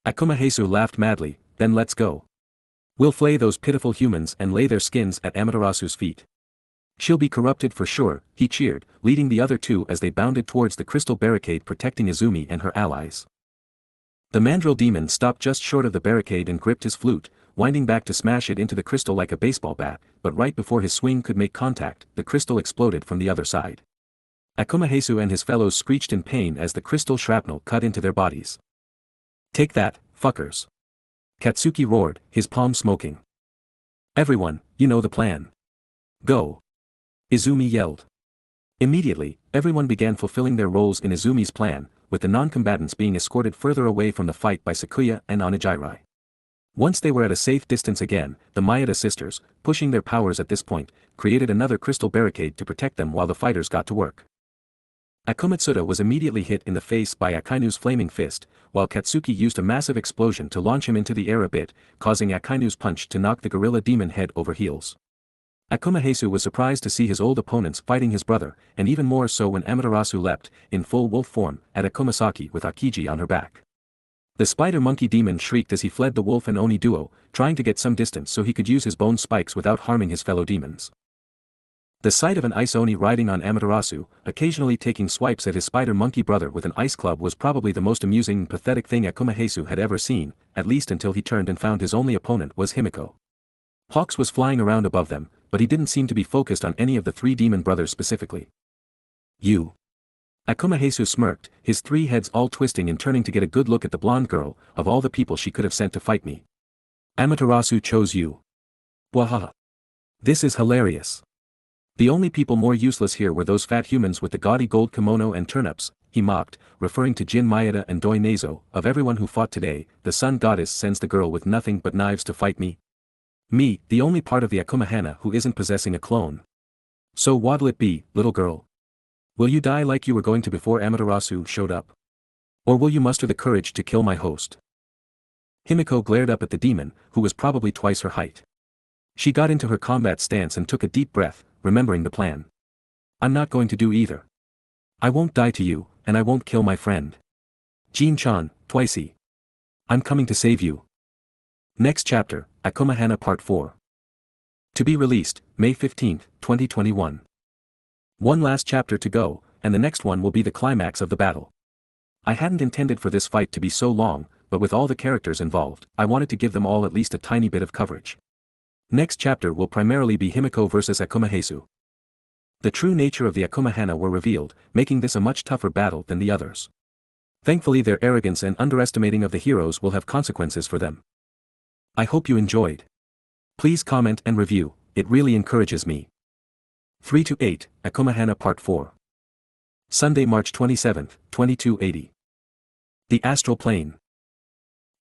Akumahesu laughed madly. Then let's go. We'll flay those pitiful humans and lay their skins at Amaterasu's feet. She'll be corrupted for sure, he cheered, leading the other two as they bounded towards the crystal barricade protecting Izumi and her allies. The mandrill demon stopped just short of the barricade and gripped his flute, winding back to smash it into the crystal like a baseball bat, but right before his swing could make contact, the crystal exploded from the other side. Akumahesu and his fellows screeched in pain as the crystal shrapnel cut into their bodies. Take that, fuckers. Katsuki roared, his palm smoking. Everyone, you know the plan. Go. Izumi yelled. Immediately, everyone began fulfilling their roles in Izumi's plan, with the non-combatants being escorted further away from the fight by Sakuya and Onijirai. Once they were at a safe distance again, the Maeda sisters, pushing their powers at this point, created another crystal barricade to protect them while the fighters got to work. Akumatsuda was immediately hit in the face by Akainu's flaming fist, while Katsuki used a massive explosion to launch him into the air a bit, causing Akainu's punch to knock the gorilla demon head over heels. Akumahesu was surprised to see his old opponents fighting his brother, and even more so when Amaterasu leapt, in full wolf form, at Akumasaki with Akiji on her back. The spider-monkey demon shrieked as he fled the wolf and Oni duo, trying to get some distance so he could use his bone spikes without harming his fellow demons. The sight of an ice Oni riding on Amaterasu, occasionally taking swipes at his spider-monkey brother with an ice club was probably the most amusing and pathetic thing Akumahesu had ever seen, at least until he turned and found his only opponent was Himiko. Hawks was flying around above them, but he didn't seem to be focused on any of the three demon brothers specifically. You. Akumahesu smirked, his three heads all twisting and turning to get a good look at the blonde girl. Of all the people she could have sent to fight me, Amaterasu chose you. Wahaha. This is hilarious. The only people more useless here were those fat humans with the gaudy gold kimono and turnips, he mocked, referring to Jin Maeda and Doi Nezo. Of everyone who fought today, the sun goddess sends the girl with nothing but knives to fight me. Me, the only part of the AkumaHana who isn't possessing a clone. So what'll it be, little girl? Will you die like you were going to before Amaterasu showed up? Or will you muster the courage to kill my host? Himiko glared up at the demon, who was probably twice her height. She got into her combat stance and took a deep breath, remembering the plan. I'm not going to do either. I won't die to you, and I won't kill my friend. Jin-chan, Twicey. I'm coming to save you. Next chapter, AkumaHana Part 4. To be released, May 15, 2021. One last chapter to go, and the next one will be the climax of the battle. I hadn't intended for this fight to be so long, but with all the characters involved, I wanted to give them all at least a tiny bit of coverage. Next chapter will primarily be Himiko vs AkumaHesu. The true nature of the AkumaHana were revealed, making this a much tougher battle than the others. Thankfully their arrogance and underestimating of the heroes will have consequences for them. I hope you enjoyed. Please comment and review, it really encourages me. 3-8, AkumaHana Part 4. Sunday, March 27, 2280. The Astral Plane.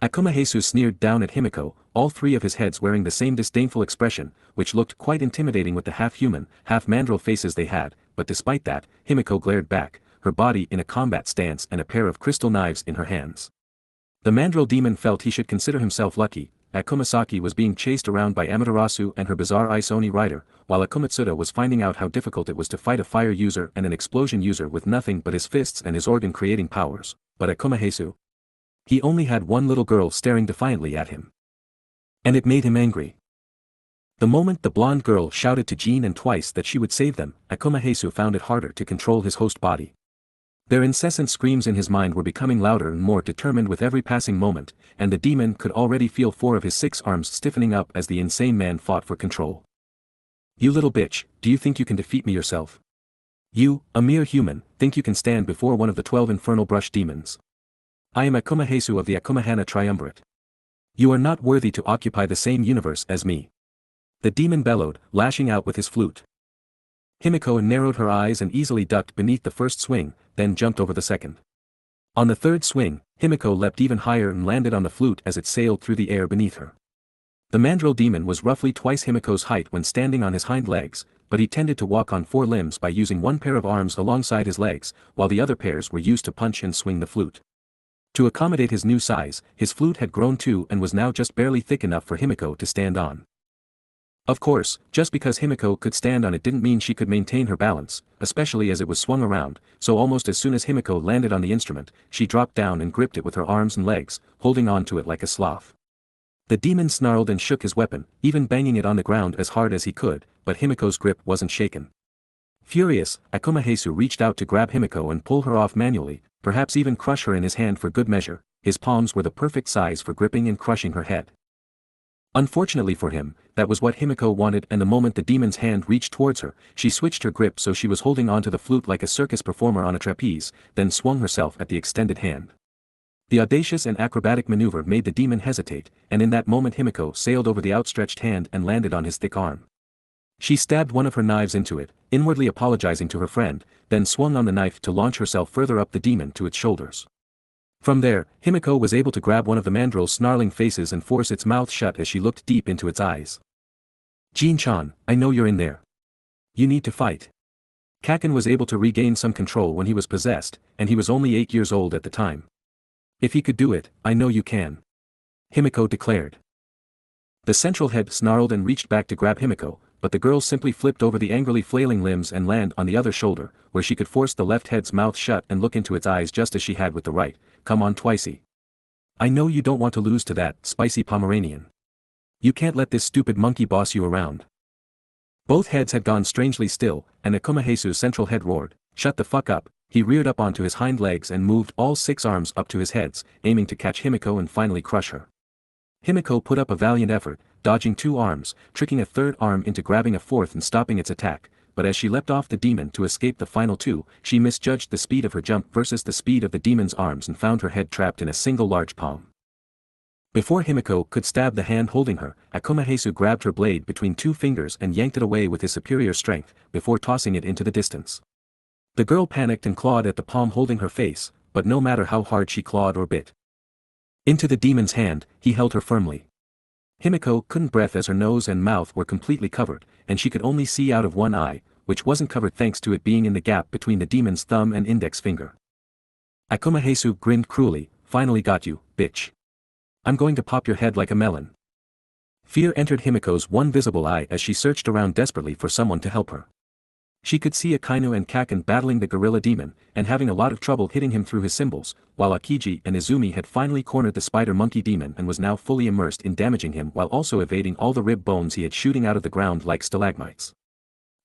AkumaHesu sneered down at Himiko, all three of his heads wearing the same disdainful expression, which looked quite intimidating with the half-human, half-mandrill faces they had, but despite that, Himiko glared back, her body in a combat stance and a pair of crystal knives in her hands. The mandrill demon felt he should consider himself lucky. Akumasaki was being chased around by Amaterasu and her bizarre ice oni rider, while Akumatsuda was finding out how difficult it was to fight a fire user and an explosion user with nothing but his fists and his organ-creating powers. But AkumaHesu? He only had one little girl staring defiantly at him. And it made him angry. The moment the blonde girl shouted to Jean and Twice that she would save them, AkumaHesu found it harder to control his host body. Their incessant screams in his mind were becoming louder and more determined with every passing moment, and the demon could already feel 4 of his 6 arms stiffening up as the insane man fought for control. You little bitch, do you think you can defeat me yourself? You, a mere human, think you can stand before one of the 12 infernal brush demons? I am AkumaHesu of the AkumaHana Triumvirate. You are not worthy to occupy the same universe as me. The demon bellowed, lashing out with his flute. Himiko narrowed her eyes and easily ducked beneath the first swing, then jumped over the second. On the third swing, Himiko leapt even higher and landed on the flute as it sailed through the air beneath her. The mandrill demon was roughly twice Himiko's height when standing on his hind legs, but he tended to walk on 4 limbs by using one pair of arms alongside his legs, while the other pairs were used to punch and swing the flute. To accommodate his new size, his flute had grown too and was now just barely thick enough for Himiko to stand on. Of course, just because Himiko could stand on it didn't mean she could maintain her balance, especially as it was swung around, so almost as soon as Himiko landed on the instrument, she dropped down and gripped it with her arms and legs, holding on to it like a sloth. The demon snarled and shook his weapon, even banging it on the ground as hard as he could, but Himiko's grip wasn't shaken. Furious, AkumaHesu reached out to grab Himiko and pull her off manually, perhaps even crush her in his hand for good measure. His palms were the perfect size for gripping and crushing her head. Unfortunately for him, that was what Himiko wanted, and the moment the demon's hand reached towards her, she switched her grip so she was holding onto the flute like a circus performer on a trapeze, then swung herself at the extended hand. The audacious and acrobatic maneuver made the demon hesitate, and in that moment Himiko sailed over the outstretched hand and landed on his thick arm. She stabbed one of her knives into it, inwardly apologizing to her friend, then swung on the knife to launch herself further up the demon to its shoulders. From there, Himiko was able to grab one of the mandrill's snarling faces and force its mouth shut as she looked deep into its eyes. Jin-chan, I know you're in there. You need to fight. Kaken was able to regain some control when he was possessed, and he was only 8 years old at the time. If he could do it, I know you can. Himiko declared. The central head snarled and reached back to grab Himiko, but the girl simply flipped over the angrily flailing limbs and landed on the other shoulder, where she could force the left head's mouth shut and look into its eyes just as she had with the right. Come on, Twicey. I know you don't want to lose to that spicy Pomeranian. You can't let this stupid monkey boss you around. Both heads had gone strangely still, and AkumaHesu's central head roared, "Shut the fuck up." He reared up onto his hind legs and moved all 6 arms up to his heads, aiming to catch Himiko and finally crush her. Himiko put up a valiant effort, dodging 2 arms, tricking a third arm into grabbing a fourth and stopping its attack, but as she leapt off the demon to escape the final 2, she misjudged the speed of her jump versus the speed of the demon's arms and found her head trapped in a single large palm. Before Himiko could stab the hand holding her, OkamiHeroAmaterasu grabbed her blade between two fingers and yanked it away with his superior strength, before tossing it into the distance. The girl panicked and clawed at the palm holding her face, but no matter how hard she clawed or bit into the demon's hand, he held her firmly. Himiko couldn't breathe as her nose and mouth were completely covered, and she could only see out of one eye, which wasn't covered thanks to it being in the gap between the demon's thumb and index finger. OkamiHeroAmaterasu grinned cruelly, "Finally got you, bitch. I'm going to pop your head like a melon." Fear entered Himiko's one visible eye as she searched around desperately for someone to help her. She could see Akainu and Kaken battling the gorilla demon, and having a lot of trouble hitting him through his symbols, while Akiji and Izumi had finally cornered the spider monkey demon and was now fully immersed in damaging him while also evading all the rib bones he had shooting out of the ground like stalagmites.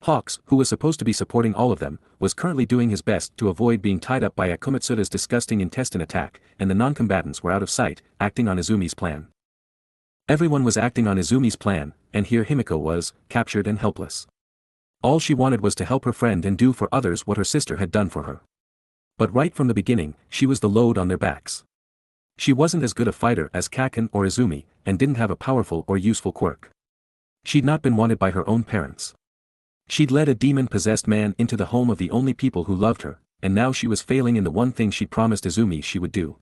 Hawks, who was supposed to be supporting all of them, was currently doing his best to avoid being tied up by Akumatsuda's disgusting intestine attack, and the non-combatants were out of sight, acting on Izumi's plan. Everyone was acting on Izumi's plan, and here Himiko was, captured and helpless. All she wanted was to help her friend and do for others what her sister had done for her. But right from the beginning, she was the load on their backs. She wasn't as good a fighter as Kaken or Izumi, and didn't have a powerful or useful quirk. She'd not been wanted by her own parents. She'd led a demon-possessed man into the home of the only people who loved her, and now she was failing in the one thing she'd promised Izumi she would do.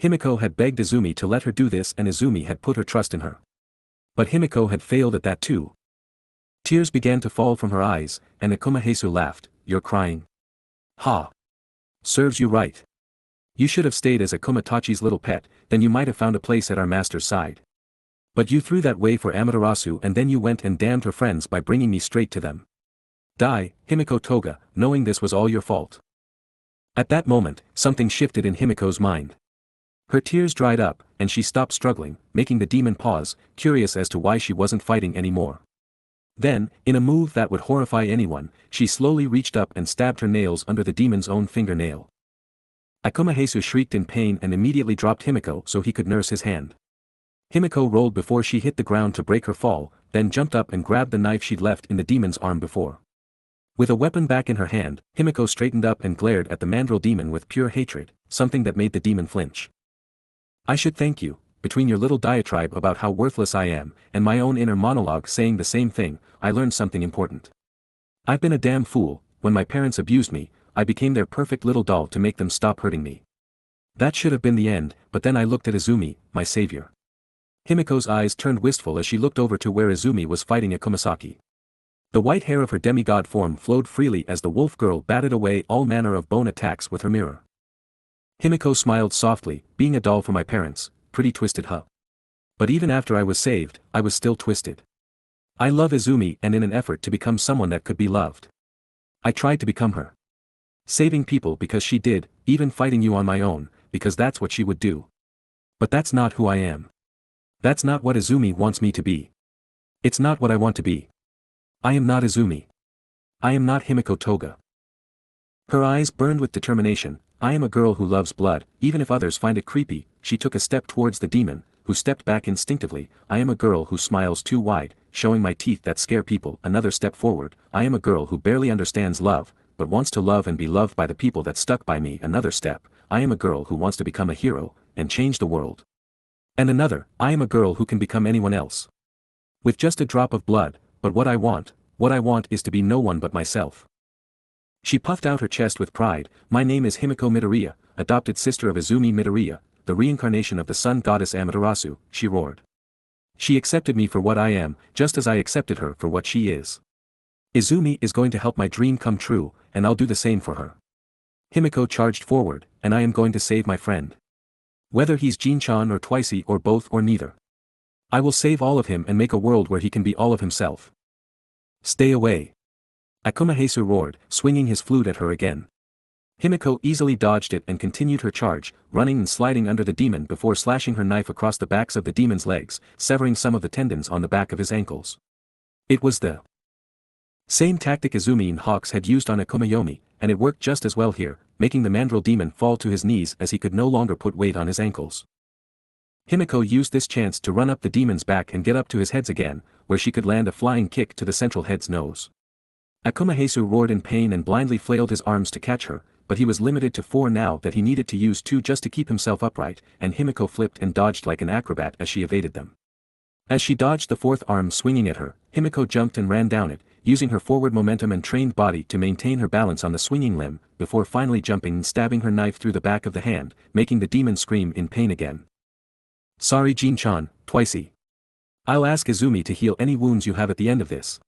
Himiko had begged Izumi to let her do this and Izumi had put her trust in her. But Himiko had failed at that too. Tears began to fall from her eyes, and OkamiHeroAmaterasu laughed, "You're crying? Ha! Serves you right. You should have stayed as Akumatachi's little pet, then you might have found a place at our master's side. But you threw that way for Amaterasu and then you went and damned her friends by bringing me straight to them. Die, Himiko Toga, knowing this was all your fault." At that moment, something shifted in Himiko's mind. Her tears dried up, and she stopped struggling, making the demon pause, curious as to why she wasn't fighting anymore. Then, in a move that would horrify anyone, she slowly reached up and stabbed her nails under the demon's own fingernail. OkamiHeroAmaterasu shrieked in pain and immediately dropped Himiko so he could nurse his hand. Himiko rolled before she hit the ground to break her fall, then jumped up and grabbed the knife she'd left in the demon's arm before. With a weapon back in her hand, Himiko straightened up and glared at the mandrill demon with pure hatred, something that made the demon flinch. "I should thank you. Between your little diatribe about how worthless I am, and my own inner monologue saying the same thing, I learned something important. I've been a damn fool. When my parents abused me, I became their perfect little doll to make them stop hurting me. That should have been the end, but then I looked at Izumi, my savior." Himiko's eyes turned wistful as she looked over to where Izumi was fighting Akumasaki. The white hair of her demigod form flowed freely as the wolf girl batted away all manner of bone attacks with her mirror. Himiko smiled softly, "Being a doll for my parents, pretty twisted huh? But even after I was saved, I was still twisted. I love Izumi and in an effort to become someone that could be loved. I tried to become her. Saving people because she did, even fighting you on my own, because that's what she would do. But that's not who I am. That's not what Izumi wants me to be. It's not what I want to be. I am not Izumi. I am not Himiko Toga." Her eyes burned with determination. "I am a girl who loves blood, even if others find it creepy." She took a step towards the demon, who stepped back instinctively. "I am a girl who smiles too wide, showing my teeth that scare people." Another step forward. "I am a girl who barely understands love, but wants to love and be loved by the people that stuck by me." Another step. "I am a girl who wants to become a hero, and change the world." And another. "I am a girl who can become anyone else. With just a drop of blood, but what I want is to be no one but myself." She puffed out her chest with pride. "My name is Himiko Midoriya, adopted sister of Izumi Midoriya, the reincarnation of the sun goddess Amaterasu," she roared. "She accepted me for what I am, just as I accepted her for what she is. Izumi is going to help my dream come true, and I'll do the same for her." Himiko charged forward, "And I am going to save my friend. Whether he's Jin-chan or Twice or both or neither. I will save all of him and make a world where he can be all of himself." "Stay away!" OkamiHeroAmaterasu roared, swinging his flute at her again. Himiko easily dodged it and continued her charge, running and sliding under the demon before slashing her knife across the backs of the demon's legs, severing some of the tendons on the back of his ankles. It was the same tactic Izumi and Hawks had used on Akumayomi, and it worked just as well here, making the mandrill demon fall to his knees as he could no longer put weight on his ankles. Himiko used this chance to run up the demon's back and get up to his heads again, where she could land a flying kick to the central head's nose. OkamiHeroAmaterasu roared in pain and blindly flailed his arms to catch her, but he was limited to 4 now that he needed to use 2 just to keep himself upright, and Himiko flipped and dodged like an acrobat as she evaded them. As she dodged the 4th arm swinging at her, Himiko jumped and ran down it, using her forward momentum and trained body to maintain her balance on the swinging limb, before finally jumping and stabbing her knife through the back of the hand, making the demon scream in pain again. "Sorry Jin-chan, twicey. I'll ask Izumi to heal any wounds you have at the end of this,"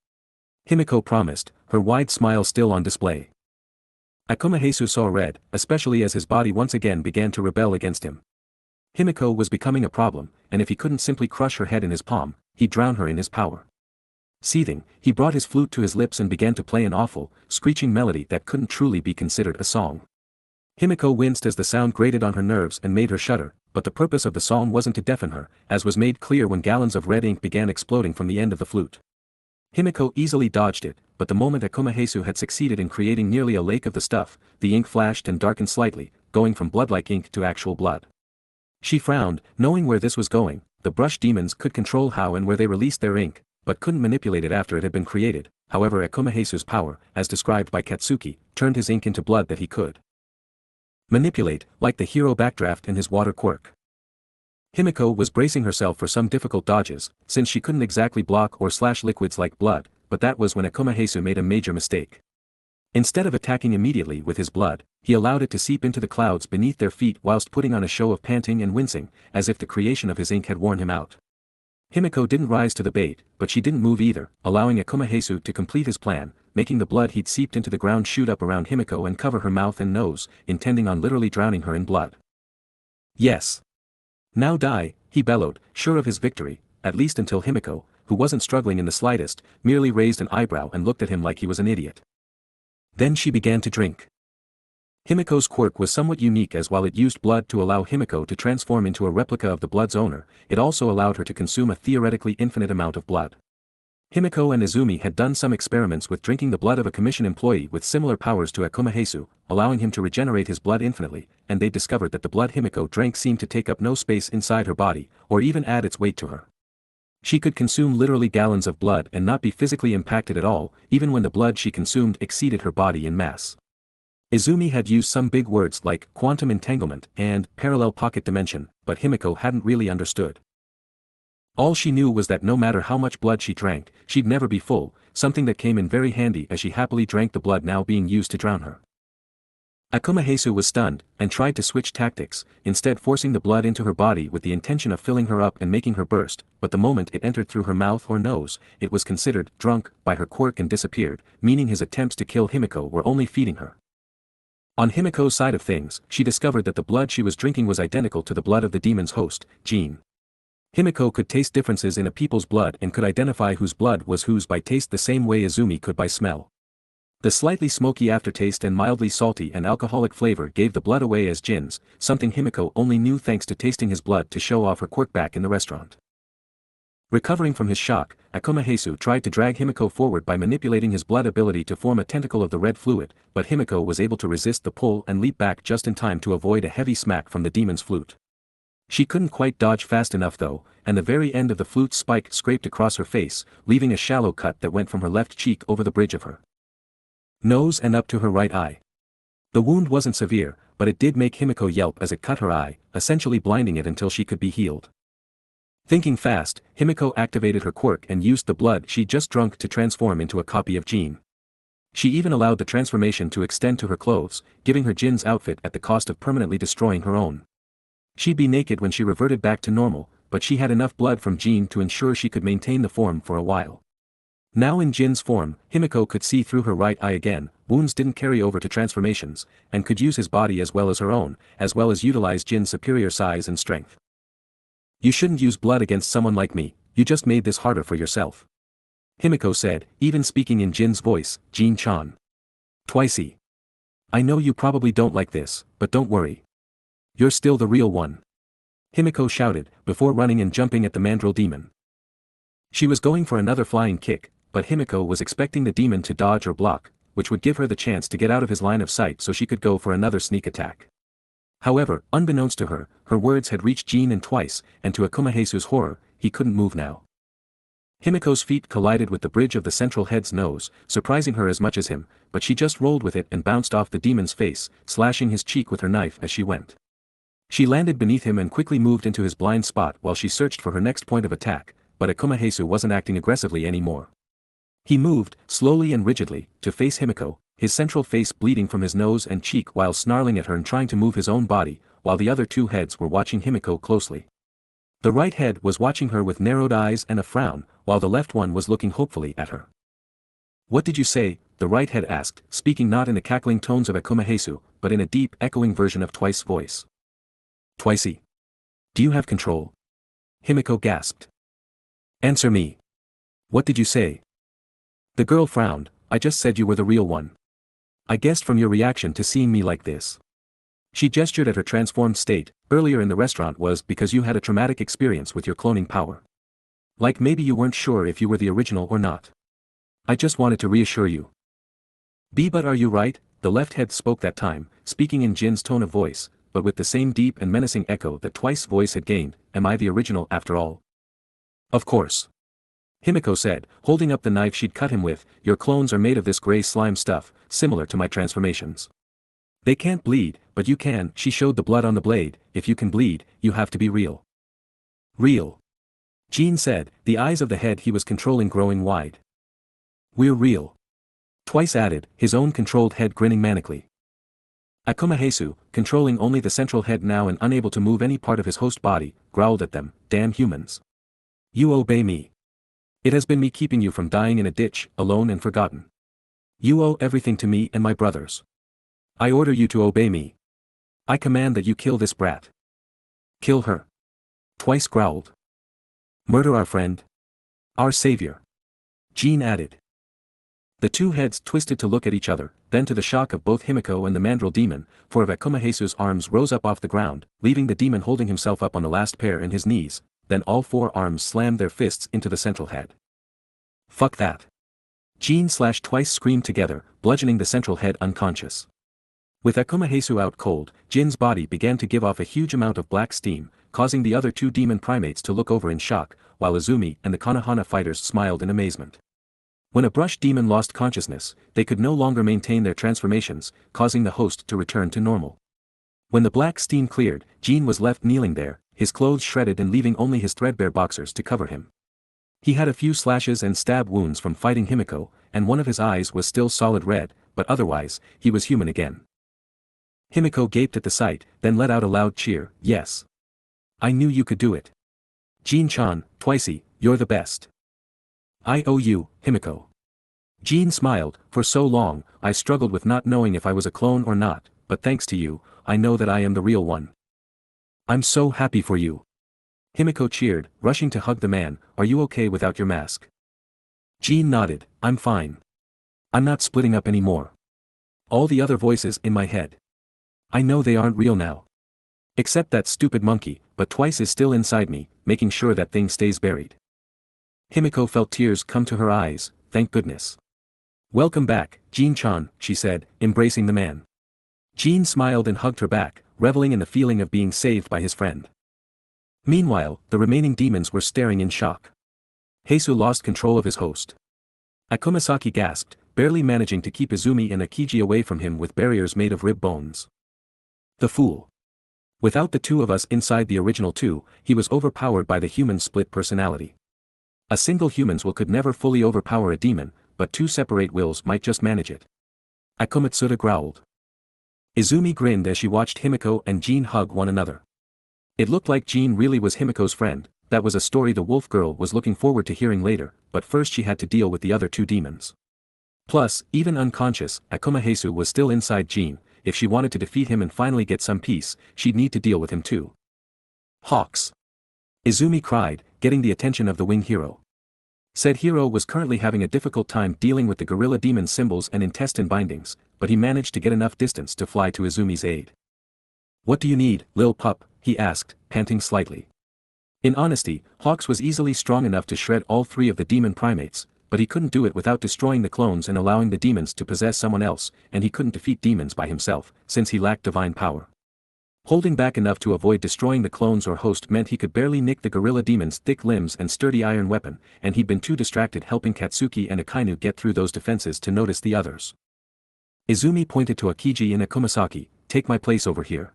Himiko promised, her wide smile still on display. OkamiHeroAmaterasu saw red, especially as his body once again began to rebel against him. Himiko was becoming a problem, and if he couldn't simply crush her head in his palm, he'd drown her in his power. Seething, he brought his flute to his lips and began to play an awful, screeching melody that couldn't truly be considered a song. Himiko winced as the sound grated on her nerves and made her shudder, but the purpose of the song wasn't to deafen her, as was made clear when gallons of red ink began exploding from the end of the flute. Himiko easily dodged it, but the moment OkamiHeroAmaterasu had succeeded in creating nearly a lake of the stuff, the ink flashed and darkened slightly, going from blood-like ink to actual blood. She frowned, knowing where this was going. The brush demons could control how and where they released their ink, but couldn't manipulate it after it had been created. However, OkamiHeroAmaterasu's power, as described by Katsuki, turned his ink into blood that he could manipulate, like the hero backdraft in his water quirk. Himiko was bracing herself for some difficult dodges, since she couldn't exactly block or slash liquids like blood, but that was when OkamiHeroAmaterasu made a major mistake. Instead of attacking immediately with his blood, he allowed it to seep into the clouds beneath their feet whilst putting on a show of panting and wincing, as if the creation of his ink had worn him out. Himiko didn't rise to the bait, but she didn't move either, allowing OkamiHeroAmaterasu to complete his plan, making the blood he'd seeped into the ground shoot up around Himiko and cover her mouth and nose, intending on literally drowning her in blood. "Yes. Now die," he bellowed, sure of his victory, at least until Himiko, who wasn't struggling in the slightest, merely raised an eyebrow and looked at him like he was an idiot. Then she began to drink. Himiko's quirk was somewhat unique, as while it used blood to allow Himiko to transform into a replica of the blood's owner, it also allowed her to consume a theoretically infinite amount of blood. Himiko and Izumi had done some experiments with drinking the blood of a commission employee with similar powers to OkamiHeroAmaterasu, allowing him to regenerate his blood infinitely, and they discovered that the blood Himiko drank seemed to take up no space inside her body, or even add its weight to her. She could consume literally gallons of blood and not be physically impacted at all, even when the blood she consumed exceeded her body in mass. Izumi had used some big words like quantum entanglement and parallel pocket dimension, but Himiko hadn't really understood. All she knew was that no matter how much blood she drank, she'd never be full, something that came in very handy as she happily drank the blood now being used to drown her. OkamiHeroAmaterasu was stunned, and tried to switch tactics, instead forcing the blood into her body with the intention of filling her up and making her burst, but the moment it entered through her mouth or nose, it was considered drunk by her quirk and disappeared, meaning his attempts to kill Himiko were only feeding her. On Himiko's side of things, she discovered that the blood she was drinking was identical to the blood of the demon's host, Jin. Himiko could taste differences in a people's blood and could identify whose blood was whose by taste the same way Izumi could by smell. The slightly smoky aftertaste and mildly salty and alcoholic flavor gave the blood away as Jin's, something Himiko only knew thanks to tasting his blood to show off her quirk back in the restaurant. Recovering from his shock, OkamiHeroAmaterasu tried to drag Himiko forward by manipulating his blood ability to form a tentacle of the red fluid, but Himiko was able to resist the pull and leap back just in time to avoid a heavy smack from the demon's flute. She couldn't quite dodge fast enough though, and the very end of the flute's spike scraped across her face, leaving a shallow cut that went from her left cheek over the bridge of her nose and up to her right eye. The wound wasn't severe, but it did make Himiko yelp as it cut her eye, essentially blinding it until she could be healed. Thinking fast, Himiko activated her quirk and used the blood she'd just drunk to transform into a copy of Jin. She even allowed the transformation to extend to her clothes, giving her Jin's outfit at the cost of permanently destroying her own. She'd be naked when she reverted back to normal, but she had enough blood from Jin to ensure she could maintain the form for a while. Now in Jin's form, Himiko could see through her right eye again, wounds didn't carry over to transformations, and could use his body as well as her own, as well as utilize Jin's superior size and strength. "You shouldn't use blood against someone like me, you just made this harder for yourself," Himiko said, even speaking in Jin's voice, "Jin-chan. Twicey. I know you probably don't like this, but don't worry. You're still the real one," Himiko shouted, before running and jumping at the mandrill demon. She was going for another flying kick, but Himiko was expecting the demon to dodge or block, which would give her the chance to get out of his line of sight so she could go for another sneak attack. However, unbeknownst to her, her words had reached Jin and twice, and to OkamiHeroAmaterasu's horror, he couldn't move now. Himiko's feet collided with the bridge of the central head's nose, surprising her as much as him, but she just rolled with it and bounced off the demon's face, slashing his cheek with her knife as she went. She landed beneath him and quickly moved into his blind spot while she searched for her next point of attack, but Okumahesu wasn't acting aggressively anymore. He moved, slowly and rigidly, to face Himiko, his central face bleeding from his nose and cheek while snarling at her and trying to move his own body, while the other two heads were watching Himiko closely. The right head was watching her with narrowed eyes and a frown, while the left one was looking hopefully at her. "What did you say?" the right head asked, speaking not in the cackling tones of Okumahesu, but in a deep, echoing version of Twice's voice. "Twice? Do you have control?" Himiko gasped. "Answer me. What did you say?" The girl frowned. "I just said you were the real one. I guessed from your reaction to seeing me like this." She gestured at her transformed state. "Earlier in the restaurant was because you had a traumatic experience with your cloning power. Like maybe you weren't sure if you were the original or not. I just wanted to reassure you." But are you right?" The left head spoke that time, speaking in Jin's tone of voice, but with the same deep and menacing echo that Twice's voice had gained. "Am I the original after all?" "Of course," Himiko said, holding up the knife she'd cut him with. "Your clones are made of this gray slime stuff, similar to my transformations. They can't bleed, but you can." She showed the blood on the blade. "If you can bleed, you have to be real." "Real?" Jin said, the eyes of the head he was controlling growing wide. "We're real," Twice added, his own controlled head grinning manically. Akumahesu, controlling only the central head now and unable to move any part of his host body, growled at them, "Damn humans. You obey me. It has been me keeping you from dying in a ditch, alone and forgotten. You owe everything to me and my brothers. I order you to obey me. I command that you kill this brat." "Kill her?" Twice growled. "Murder our friend? Our savior?" Jin added. The two heads twisted to look at each other, then to the shock of both Himiko and the mandrill demon, four of Akumahesu's arms rose up off the ground, leaving the demon holding himself up on the last pair in his knees, then all four arms slammed their fists into the central head. "Fuck that!" Jin/Twice screamed together, bludgeoning the central head unconscious. With Akumahesu out cold, Jin's body began to give off a huge amount of black steam, causing the other two demon primates to look over in shock, while Izumi and the Konohana fighters smiled in amazement. When a brush demon lost consciousness, they could no longer maintain their transformations, causing the host to return to normal. When the black steam cleared, Jin was left kneeling there, his clothes shredded and leaving only his threadbare boxers to cover him. He had a few slashes and stab wounds from fighting Himiko, and one of his eyes was still solid red, but otherwise, he was human again. Himiko gaped at the sight, then let out a loud cheer. "Yes. I knew you could do it. Jin-chan, Twicey, you're the best. I owe you, Himiko." Jin smiled. "For so long, I struggled with not knowing if I was a clone or not, but thanks to you, I know that I am the real one. I'm so happy for you." Himiko cheered, rushing to hug the man. "Are you okay without your mask?" Jin nodded. "I'm fine. I'm not splitting up anymore. All the other voices in my head. I know they aren't real now. Except that stupid monkey, but Twice is still inside me, making sure that thing stays buried." Himiko felt tears come to her eyes. "Thank goodness. Welcome back, Jin-chan," she said, embracing the man. Jin smiled and hugged her back, reveling in the feeling of being saved by his friend. Meanwhile, the remaining demons were staring in shock. Heisu lost control of his host. Akumasaki gasped, barely managing to keep Izumi and Akiji away from him with barriers made of rib bones. The fool. Without the two of us inside the original two, he was overpowered by the human split personality. A single human's will could never fully overpower a demon, but two separate wills might just manage it. Akumatsuda growled. Izumi grinned as she watched Himiko and Jin hug one another. It looked like Jin really was Himiko's friend. That was a story the wolf girl was looking forward to hearing later, but first she had to deal with the other two demons. Plus, even unconscious, Akumahesu was still inside Jin. If she wanted to defeat him and finally get some peace, she'd need to deal with him too. "Hawks!" Izumi cried, getting the attention of the wing hero. Said hero was currently having a difficult time dealing with the gorilla demon symbols and intestine bindings, but he managed to get enough distance to fly to Izumi's aid. "What do you need, lil pup?" he asked, panting slightly. In honesty, Hawks was easily strong enough to shred all three of the demon primates, but he couldn't do it without destroying the clones and allowing the demons to possess someone else, and he couldn't defeat demons by himself, since he lacked divine power. Holding back enough to avoid destroying the clones or host meant he could barely nick the gorilla demon's thick limbs and sturdy iron weapon, and he'd been too distracted helping Katsuki and Akainu get through those defenses to notice the others. Izumi pointed to Akiji and Akumasaki, take my place over here.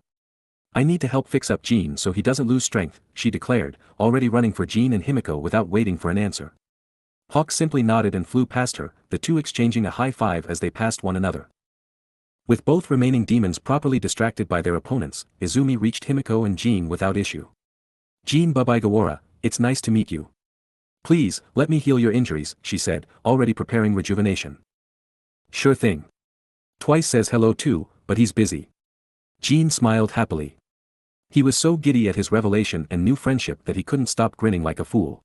I need to help fix up Jin so he doesn't lose strength, she declared, already running for Jin and Himiko without waiting for an answer. Hawk simply nodded and flew past her, the two exchanging a high five as they passed one another. With both remaining demons properly distracted by their opponents, Izumi reached Himiko and Jin without issue. Jin Bubigawara, it's nice to meet you. Please, let me heal your injuries, she said, already preparing rejuvenation. Sure thing. Twice says hello too, but he's busy. Jin smiled happily. He was so giddy at his revelation and new friendship that he couldn't stop grinning like a fool.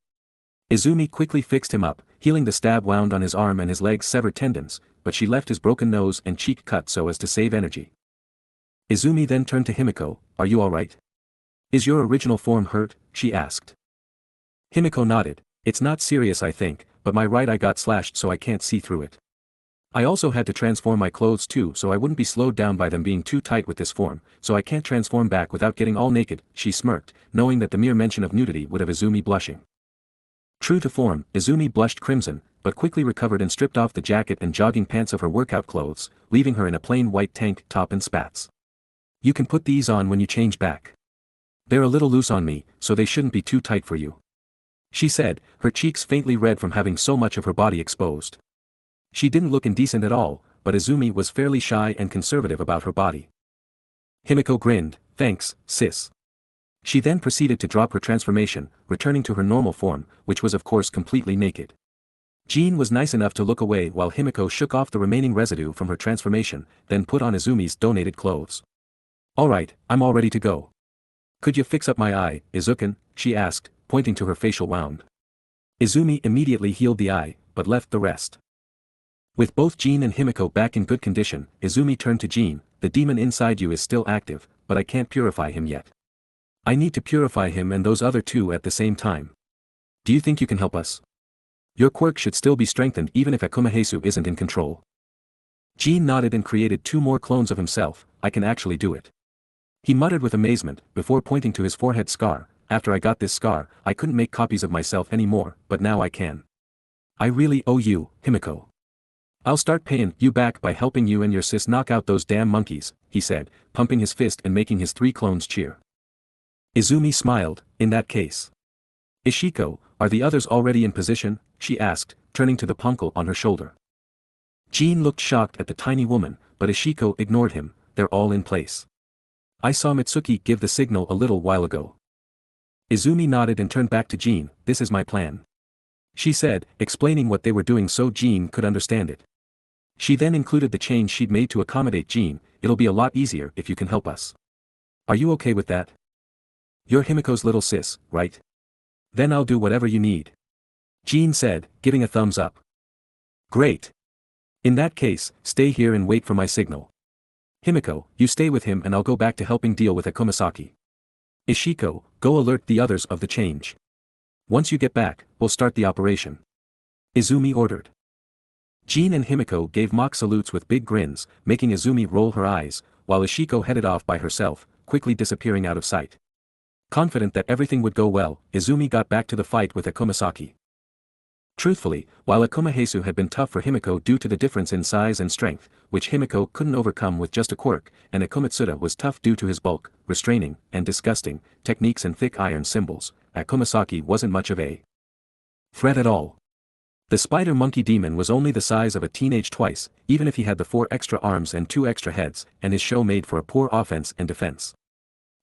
Izumi quickly fixed him up, healing the stab wound on his arm and his leg's severed tendons, but she left his broken nose and cheek cut so as to save energy. Izumi then turned to Himiko, are you alright? Is your original form hurt? She asked. Himiko nodded, it's not serious I think, but my right eye got slashed so I can't see through it. I also had to transform my clothes too so I wouldn't be slowed down by them being too tight with this form, so I can't transform back without getting all naked, she smirked, knowing that the mere mention of nudity would have Izumi blushing. True to form, Izumi blushed crimson, but quickly recovered and stripped off the jacket and jogging pants of her workout clothes, leaving her in a plain white tank top and spats. You can put these on when you change back. They're a little loose on me, so they shouldn't be too tight for you. She said, her cheeks faintly red from having so much of her body exposed. She didn't look indecent at all, but Izumi was fairly shy and conservative about her body. Himiko grinned, thanks, sis. She then proceeded to drop her transformation, returning to her normal form, which was of course completely naked. Jin was nice enough to look away while Himiko shook off the remaining residue from her transformation, then put on Izumi's donated clothes. Alright, I'm all ready to go. Could you fix up my eye, Izuken? She asked, pointing to her facial wound. Izumi immediately healed the eye, but left the rest. With both Jin and Himiko back in good condition, Izumi turned to Jin, the demon inside you is still active, but I can't purify him yet. I need to purify him and those other two at the same time. Do you think you can help us? Your quirk should still be strengthened even if Akumahesu isn't in control. Jin nodded and created 2 more clones of himself, I can actually do it. He muttered with amazement, before pointing to his forehead scar, after I got this scar, I couldn't make copies of myself anymore, but now I can. I really owe you, Himiko. I'll start paying you back by helping you and your sis knock out those damn monkeys, he said, pumping his fist and making his 3 clones cheer. Izumi smiled, in that case. Ishiko, are the others already in position? She asked, turning to the punkle on her shoulder. Jin looked shocked at the tiny woman, but Ishiko ignored him, they're all in place. I saw Mitsuki give the signal a little while ago. Izumi nodded and turned back to Jin, this is my plan. She said, explaining what they were doing so Jin could understand it. She then included the change she'd made to accommodate Jin, it'll be a lot easier if you can help us. Are you okay with that? You're Himiko's little sis, right? Then I'll do whatever you need. Jin said, giving a thumbs up. Great. In that case, stay here and wait for my signal. Himiko, you stay with him and I'll go back to helping deal with Akumasaki. Ishiko, go alert the others of the change. Once you get back, we'll start the operation. Izumi ordered. Jin and Himiko gave mock salutes with big grins, making Izumi roll her eyes, while Ishiko headed off by herself, quickly disappearing out of sight. Confident that everything would go well, Izumi got back to the fight with Akumasaki. Truthfully, while Akumahesu had been tough for Himiko due to the difference in size and strength, which Himiko couldn't overcome with just a quirk, and Akumatsuda was tough due to his bulk, restraining, and disgusting techniques and thick iron symbols, Akumasaki wasn't much of a threat at all. The spider monkey demon was only the size of a teenage twice, even if he had the 4 extra arms and 2 extra heads, and his show made for a poor offense and defense.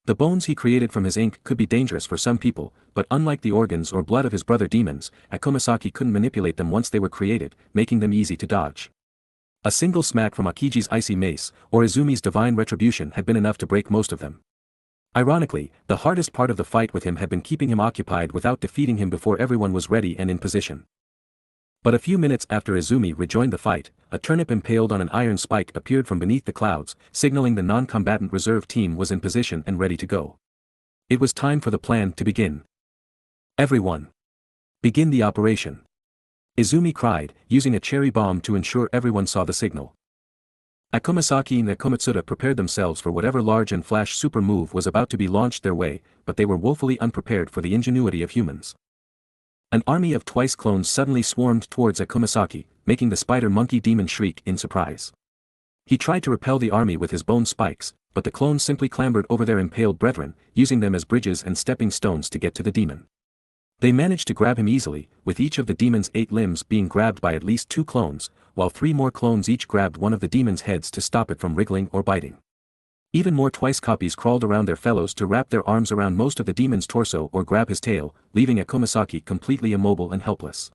The bones he created from his ink could be dangerous for some people, but unlike the organs or blood of his brother demons, Akumasaki couldn't manipulate them once they were created, making them easy to dodge. A single smack from Akiji's icy mace, or Izumi's divine retribution had been enough to break most of them. Ironically, the hardest part of the fight with him had been keeping him occupied without defeating him before everyone was ready and in position. But a few minutes after Izumi rejoined the fight, a turnip impaled on an iron spike appeared from beneath the clouds, signaling the non-combatant reserve team was in position and ready to go. It was time for the plan to begin. Everyone! Begin the operation! Izumi cried, using a cherry bomb to ensure everyone saw the signal. Akumasaki and Akumatsuda prepared themselves for whatever large and flash super move was about to be launched their way, but they were woefully unprepared for the ingenuity of humans. An army of twice clones suddenly swarmed towards Akumasaki, making the spider monkey demon shriek in surprise. He tried to repel the army with his bone spikes, but the clones simply clambered over their impaled brethren, using them as bridges and stepping stones to get to the demon. They managed to grab him easily, with each of the demon's 8 limbs being grabbed by at least 2 clones, while 3 more clones each grabbed one of the demon's heads to stop it from wriggling or biting. Even more twice copies crawled around their fellows to wrap their arms around most of the demon's torso or grab his tail, leaving Akumasaki completely immobile and helpless.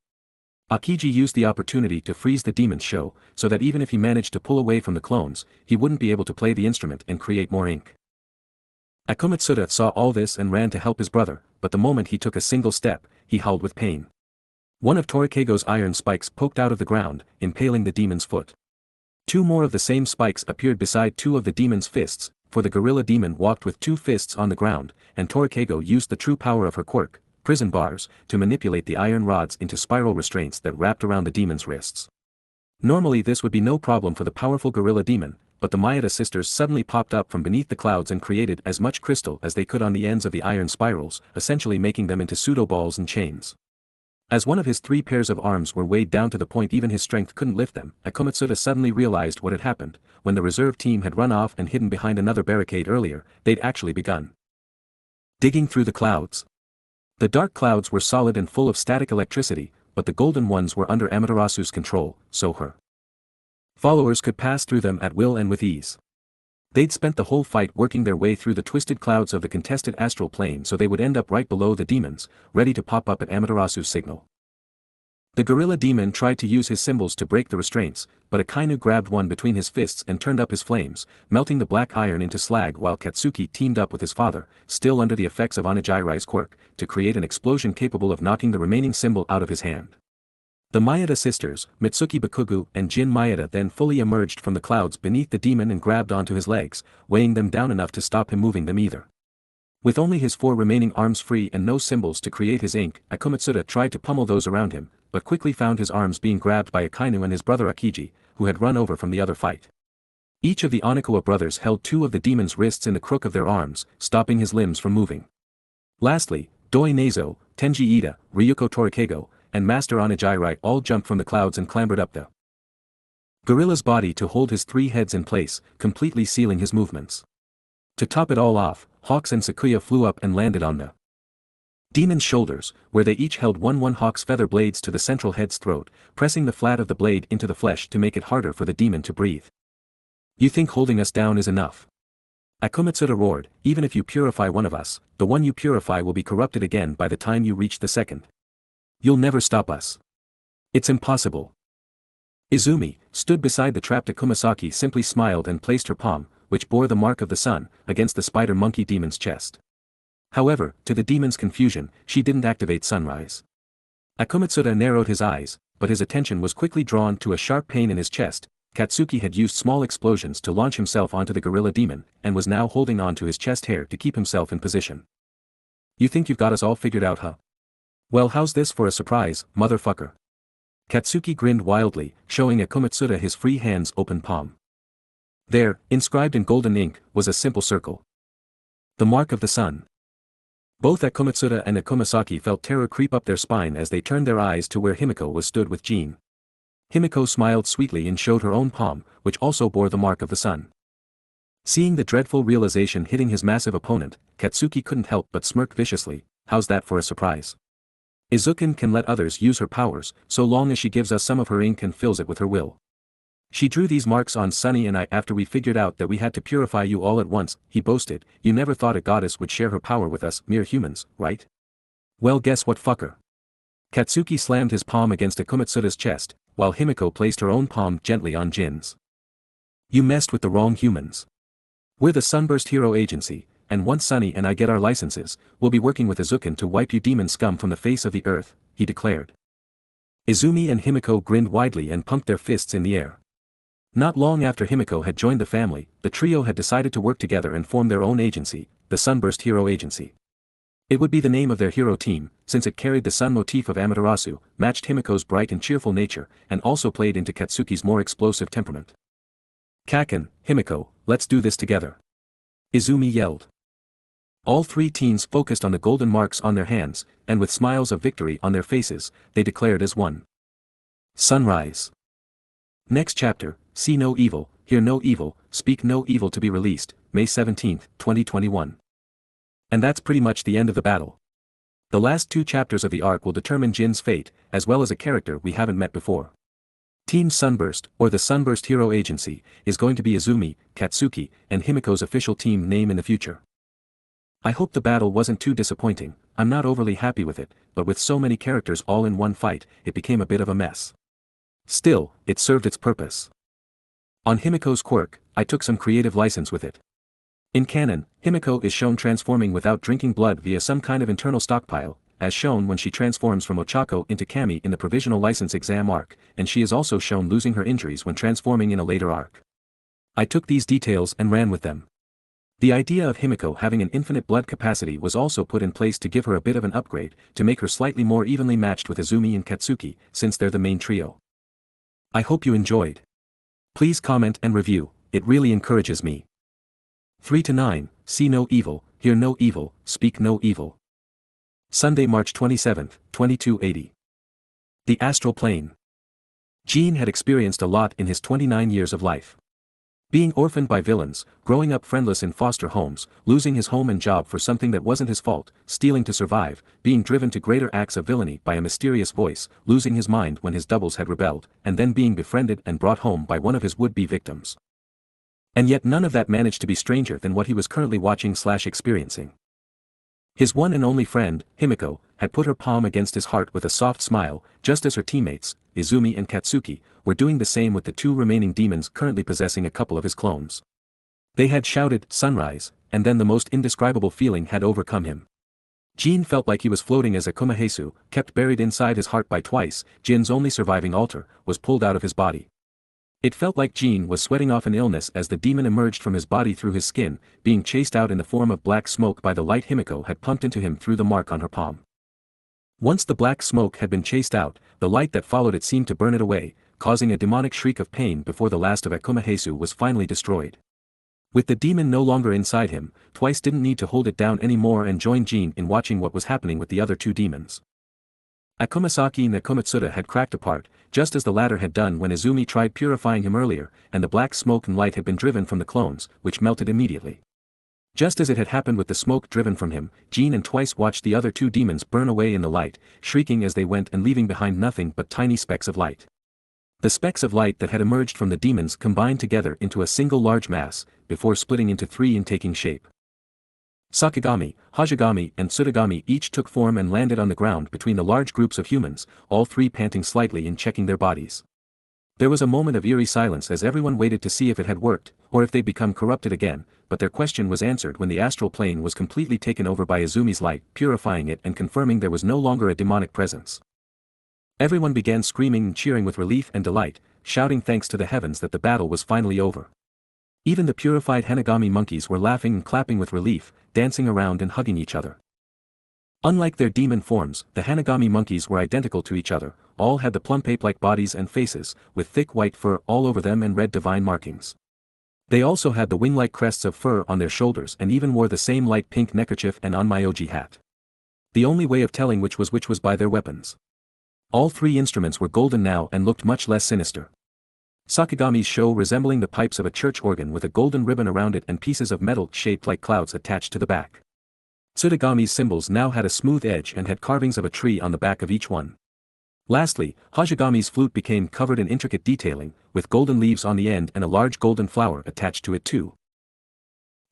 Akiji used the opportunity to freeze the demon's show, so that even if he managed to pull away from the clones, he wouldn't be able to play the instrument and create more ink. Akumatsuda saw all this and ran to help his brother, but the moment he took a single step, he howled with pain. One of Torikego's iron spikes poked out of the ground, impaling the demon's foot. 2 more of the same spikes appeared beside 2 of the demon's fists, for the gorilla demon walked with 2 fists on the ground, and Torikego used the true power of her quirk, prison bars, to manipulate the iron rods into spiral restraints that wrapped around the demon's wrists. Normally this would be no problem for the powerful gorilla demon, but the Maeda sisters suddenly popped up from beneath the clouds and created as much crystal as they could on the ends of the iron spirals, essentially making them into pseudo-balls and chains. As one of his 3 pairs of arms were weighed down to the point even his strength couldn't lift them, Akumatsuda suddenly realized what had happened. When the reserve team had run off and hidden behind another barricade earlier, they'd actually begun digging through the clouds. The dark clouds were solid and full of static electricity, but the golden ones were under Amaterasu's control, so her followers could pass through them at will and with ease. They'd spent the whole fight working their way through the twisted clouds of the contested astral plane so they would end up right below the demons, ready to pop up at Amaterasu's signal. The gorilla demon tried to use his symbols to break the restraints, but Akainu grabbed one between his fists and turned up his flames, melting the black iron into slag while Katsuki teamed up with his father, still under the effects of Onigiri's quirk, to create an explosion capable of knocking the remaining symbol out of his hand. The Maeda sisters, Mitsuki Bakugu and Jin Maeda then fully emerged from the clouds beneath the demon and grabbed onto his legs, weighing them down enough to stop him moving them either. With only his 4 remaining arms free and no symbols to create his ink, Akumatsuda tried to pummel those around him, but quickly found his arms being grabbed by Akainu and his brother Akiji, who had run over from the other fight. Each of the Onikawa brothers held 2 of the demon's wrists in the crook of their arms, stopping his limbs from moving. Lastly, Doi Nezo, Tenji Ida, Ryuko Torikego, and Master Onigiri all jumped from the clouds and clambered up the gorilla's body to hold his 3 heads in place, completely sealing his movements. To top it all off, Hawks and Sakuya flew up and landed on the demon's shoulders, where they each held one Hawk's feather blades to the central head's throat, pressing the flat of the blade into the flesh to make it harder for the demon to breathe. "You think holding us down is enough?" Akumatsuda roared. "Even if you purify one of us, the one you purify will be corrupted again by the time you reach the second. You'll never stop us. It's impossible." Izumi, stood beside the trapped Akumasaki, simply smiled and placed her palm, which bore the mark of the sun, against the spider monkey demon's chest. However, to the demon's confusion, she didn't activate Sunrise. Akumatsuda narrowed his eyes, but his attention was quickly drawn to a sharp pain in his chest. Katsuki had used small explosions to launch himself onto the gorilla demon, and was now holding on to his chest hair to keep himself in position. "You think you've got us all figured out, huh? Well, how's this for a surprise, motherfucker?" Katsuki grinned wildly, showing Akumatsuda his free hand's open palm. There, inscribed in golden ink, was a simple circle. The mark of the sun. Both Akumatsuda and Akumasaki felt terror creep up their spine as they turned their eyes to where Himiko was stood with Jean. Himiko smiled sweetly and showed her own palm, which also bore the mark of the sun. Seeing the dreadful realization hitting his massive opponent, Katsuki couldn't help but smirk viciously. "How's that for a surprise? Izukin can let others use her powers, so long as she gives us some of her ink and fills it with her will. She drew these marks on Sunny and I after we figured out that we had to purify you all at once," he boasted. "You never thought a goddess would share her power with us mere humans, right? Well, guess what, fucker?" Katsuki slammed his palm against Akumatsuda's chest, while Himiko placed her own palm gently on Jin's. "You messed with the wrong humans. We're the Sunburst Hero Agency, and once Sunny and I get our licenses, we'll be working with Izukin to wipe you demon scum from the face of the earth," he declared. Izumi and Himiko grinned widely and pumped their fists in the air. Not long after Himiko had joined the family, the trio had decided to work together and form their own agency, the Sunburst Hero Agency. It would be the name of their hero team, since it carried the sun motif of Amaterasu, matched Himiko's bright and cheerful nature, and also played into Katsuki's more explosive temperament. "Kaken, Himiko, let's do this together," Izumi yelled. All 3 teens focused on the golden marks on their hands, and with smiles of victory on their faces, they declared as one. Sunrise. Next chapter, See No Evil, Hear No Evil, Speak No Evil to be released, May 17, 2021. And that's pretty much the end of the battle. The last 2 chapters of the arc will determine Jin's fate, as well as a character we haven't met before. Team Sunburst, or the Sunburst Hero Agency, is going to be Izumi, Katsuki, and Himiko's official team name in the future. I hope the battle wasn't too disappointing. I'm not overly happy with it, but with so many characters all in one fight, it became a bit of a mess. Still, it served its purpose. On Himiko's quirk, I took some creative license with it. In canon, Himiko is shown transforming without drinking blood via some kind of internal stockpile, as shown when she transforms from Ochako into Kami in the provisional license exam arc, and she is also shown losing her injuries when transforming in a later arc. I took these details and ran with them. The idea of Himiko having an infinite blood capacity was also put in place to give her a bit of an upgrade, to make her slightly more evenly matched with Izumi and Katsuki, since they're the main trio. I hope you enjoyed. Please comment and review, it really encourages me. 3 to 9, See No Evil, Hear No Evil, Speak No Evil. Sunday, March 27, 2280. The Astral Plane. Jin had experienced a lot in his 29 years of life. Being orphaned by villains, growing up friendless in foster homes, losing his home and job for something that wasn't his fault, stealing to survive, being driven to greater acts of villainy by a mysterious voice, losing his mind when his doubles had rebelled, and then being befriended and brought home by one of his would-be victims. And yet none of that managed to be stranger than what he was currently watching/experiencing. His one and only friend, Himiko, had put her palm against his heart with a soft smile, just as her teammates, Izumi and Katsuki, were doing the same with the 2 remaining demons currently possessing a couple of his clones. They had shouted, "Sunrise," and then the most indescribable feeling had overcome him. Jin felt like he was floating as a kumahesu, kept buried inside his heart by Twice, Jin's only surviving alter, was pulled out of his body. It felt like Jin was sweating off an illness as the demon emerged from his body through his skin, being chased out in the form of black smoke by the light Himiko had pumped into him through the mark on her palm. Once the black smoke had been chased out, the light that followed it seemed to burn it away, causing a demonic shriek of pain before the last of Akumahesu was finally destroyed. With the demon no longer inside him, Twice didn't need to hold it down anymore and joined Jin in watching what was happening with the other 2 demons. Akumasaki and Akumatsuda had cracked apart, just as the latter had done when Izumi tried purifying him earlier, and the black smoke and light had been driven from the clones, which melted immediately. Just as it had happened with the smoke driven from him, Jin and Twice watched the other 2 demons burn away in the light, shrieking as they went and leaving behind nothing but tiny specks of light. The specks of light that had emerged from the demons combined together into a single large mass, before splitting into 3 and taking shape. Sakigami, Hajigami and Tsudagami each took form and landed on the ground between the large groups of humans, all 3 panting slightly and checking their bodies. There was a moment of eerie silence as everyone waited to see if it had worked, or if they'd become corrupted again, but their question was answered when the astral plane was completely taken over by Izumi's light, purifying it and confirming there was no longer a demonic presence. Everyone began screaming and cheering with relief and delight, shouting thanks to the heavens that the battle was finally over. Even the purified Hanagami monkeys were laughing and clapping with relief, dancing around and hugging each other. Unlike their demon forms, the Hanagami monkeys were identical to each other, all had the plum ape-like bodies and faces, with thick white fur all over them and red divine markings. They also had the wing-like crests of fur on their shoulders and even wore the same light pink neckerchief and onmyoji hat. The only way of telling which was by their weapons. All 3 instruments were golden now and looked much less sinister. Sakigami's show resembling the pipes of a church organ with a golden ribbon around it and pieces of metal shaped like clouds attached to the back. Tsudagami's cymbals now had a smooth edge and had carvings of a tree on the back of each one. Lastly, Hajigami's flute became covered in intricate detailing, with golden leaves on the end and a large golden flower attached to it too.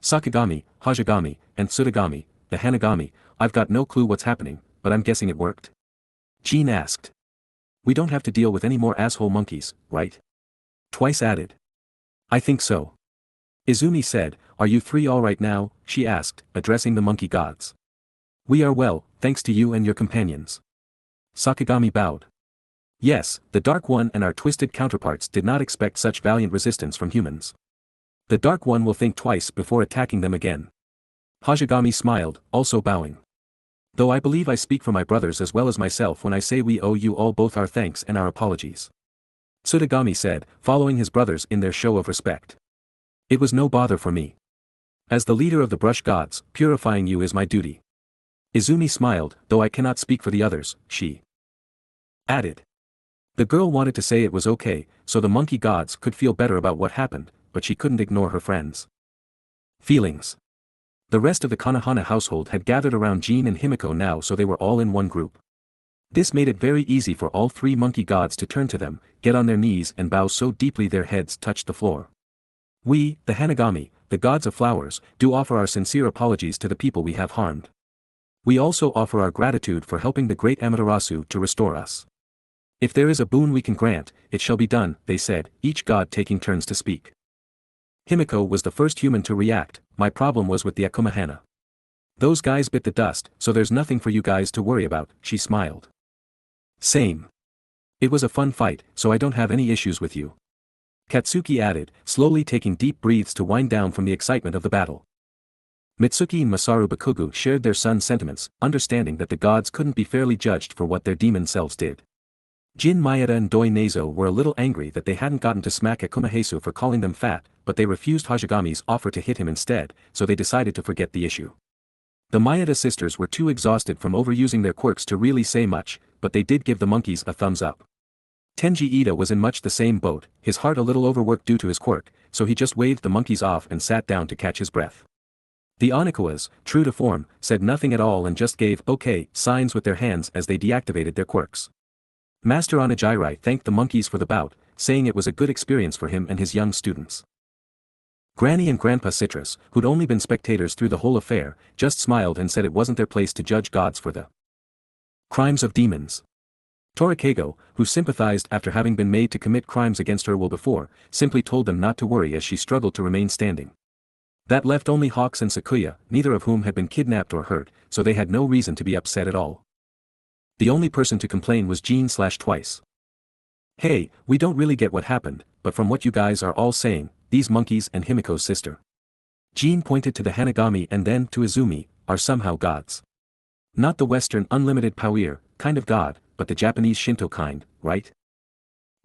Sakigami, Hajigami, and Tsudagami, the Hanagami, I've got no clue what's happening, but I'm guessing it worked? Jin asked. We don't have to deal with any more asshole monkeys, right? Twice added. I think so. Izumi said, Are you 3 all right now? She asked, addressing the monkey gods. We are well, thanks to you and your companions. Sakigami bowed. Yes, the Dark One and our twisted counterparts did not expect such valiant resistance from humans. The Dark One will think twice before attacking them again. Hajigami smiled, also bowing. Though I believe I speak for my brothers as well as myself when I say we owe you all both our thanks and our apologies. Tsudagami said, following his brothers in their show of respect. It was no bother for me. As the leader of the brush gods, purifying you is my duty. Izumi smiled, though I cannot speak for the others, she added. The girl wanted to say it was okay, so the monkey gods could feel better about what happened, but she couldn't ignore her friends' feelings. The rest of the Konohana household had gathered around Jin and Himiko now, so they were all in one group. This made it very easy for all three monkey gods to turn to them, get on their knees and bow so deeply their heads touched the floor. We, the Hanagami, the gods of flowers, do offer our sincere apologies to the people we have harmed. We also offer our gratitude for helping the great Amaterasu to restore us. If there is a boon we can grant, it shall be done, they said, each god taking turns to speak. Himiko was the first human to react. My problem was with the Akumahana. Those guys bit the dust, so there's nothing for you guys to worry about, she smiled. Same. It was a fun fight, so I don't have any issues with you. Katsuki added, slowly taking deep breaths to wind down from the excitement of the battle. Mitsuki and Masaru Bakugo shared their son's sentiments, understanding that the gods couldn't be fairly judged for what their demon selves did. Jin Maeda and Doi Nezo were a little angry that they hadn't gotten to smack Akumahesu for calling them fat, but they refused Hajigami's offer to hit him instead, so they decided to forget the issue. The Maeda sisters were too exhausted from overusing their quirks to really say much, but they did give the monkeys a thumbs up. Tenji Ida was in much the same boat, his heart a little overworked due to his quirk, so he just waved the monkeys off and sat down to catch his breath. The Onikawas, true to form, said nothing at all and just gave okay signs with their hands as they deactivated their quirks. Master Onijirai thanked the monkeys for the bout, saying it was a good experience for him and his young students. Granny and Grandpa Citrus, who'd only been spectators through the whole affair, just smiled and said it wasn't their place to judge gods for the crimes of demons. Torikago, who sympathized after having been made to commit crimes against her will before, simply told them not to worry as she struggled to remain standing. That left only Hawks and Sakuya, neither of whom had been kidnapped or hurt, so they had no reason to be upset at all. The only person to complain was Jean/Twice. Hey, we don't really get what happened, but from what you guys are all saying, these monkeys and Himiko's sister. Jean pointed to the Hanagami and then to Izumi, are somehow gods. Not the Western unlimited power kind of god, but the Japanese Shinto kind, right?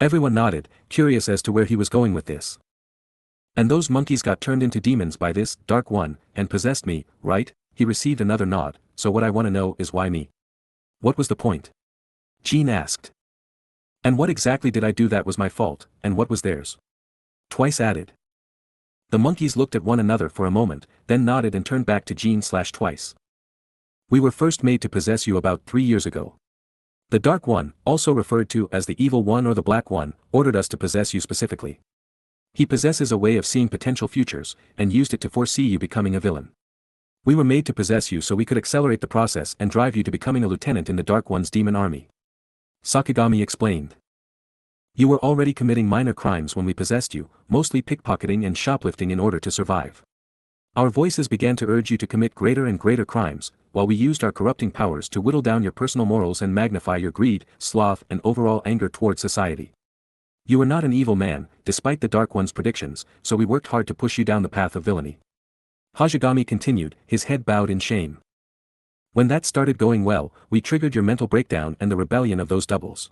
Everyone nodded, curious as to where he was going with this. And those monkeys got turned into demons by this Dark One, and possessed me, right? He received another nod, so what I want to know is why me? What was the point? Jean asked. And what exactly did I do that was my fault, and what was theirs? Twice added. The monkeys looked at one another for a moment, then nodded and turned back to Jean/Twice. We were first made to possess you about 3 years ago. The Dark One, also referred to as the Evil One or the Black One, ordered us to possess you specifically. He possesses a way of seeing potential futures, and used it to foresee you becoming a villain. We were made to possess you so we could accelerate the process and drive you to becoming a lieutenant in the Dark One's demon army. Sakigami explained. You were already committing minor crimes when we possessed you, mostly pickpocketing and shoplifting in order to survive. Our voices began to urge you to commit greater and greater crimes, while we used our corrupting powers to whittle down your personal morals and magnify your greed, sloth and overall anger toward society. You were not an evil man, despite the Dark One's predictions, so we worked hard to push you down the path of villainy. Hajigami continued, his head bowed in shame. When that started going well, we triggered your mental breakdown and the rebellion of those doubles.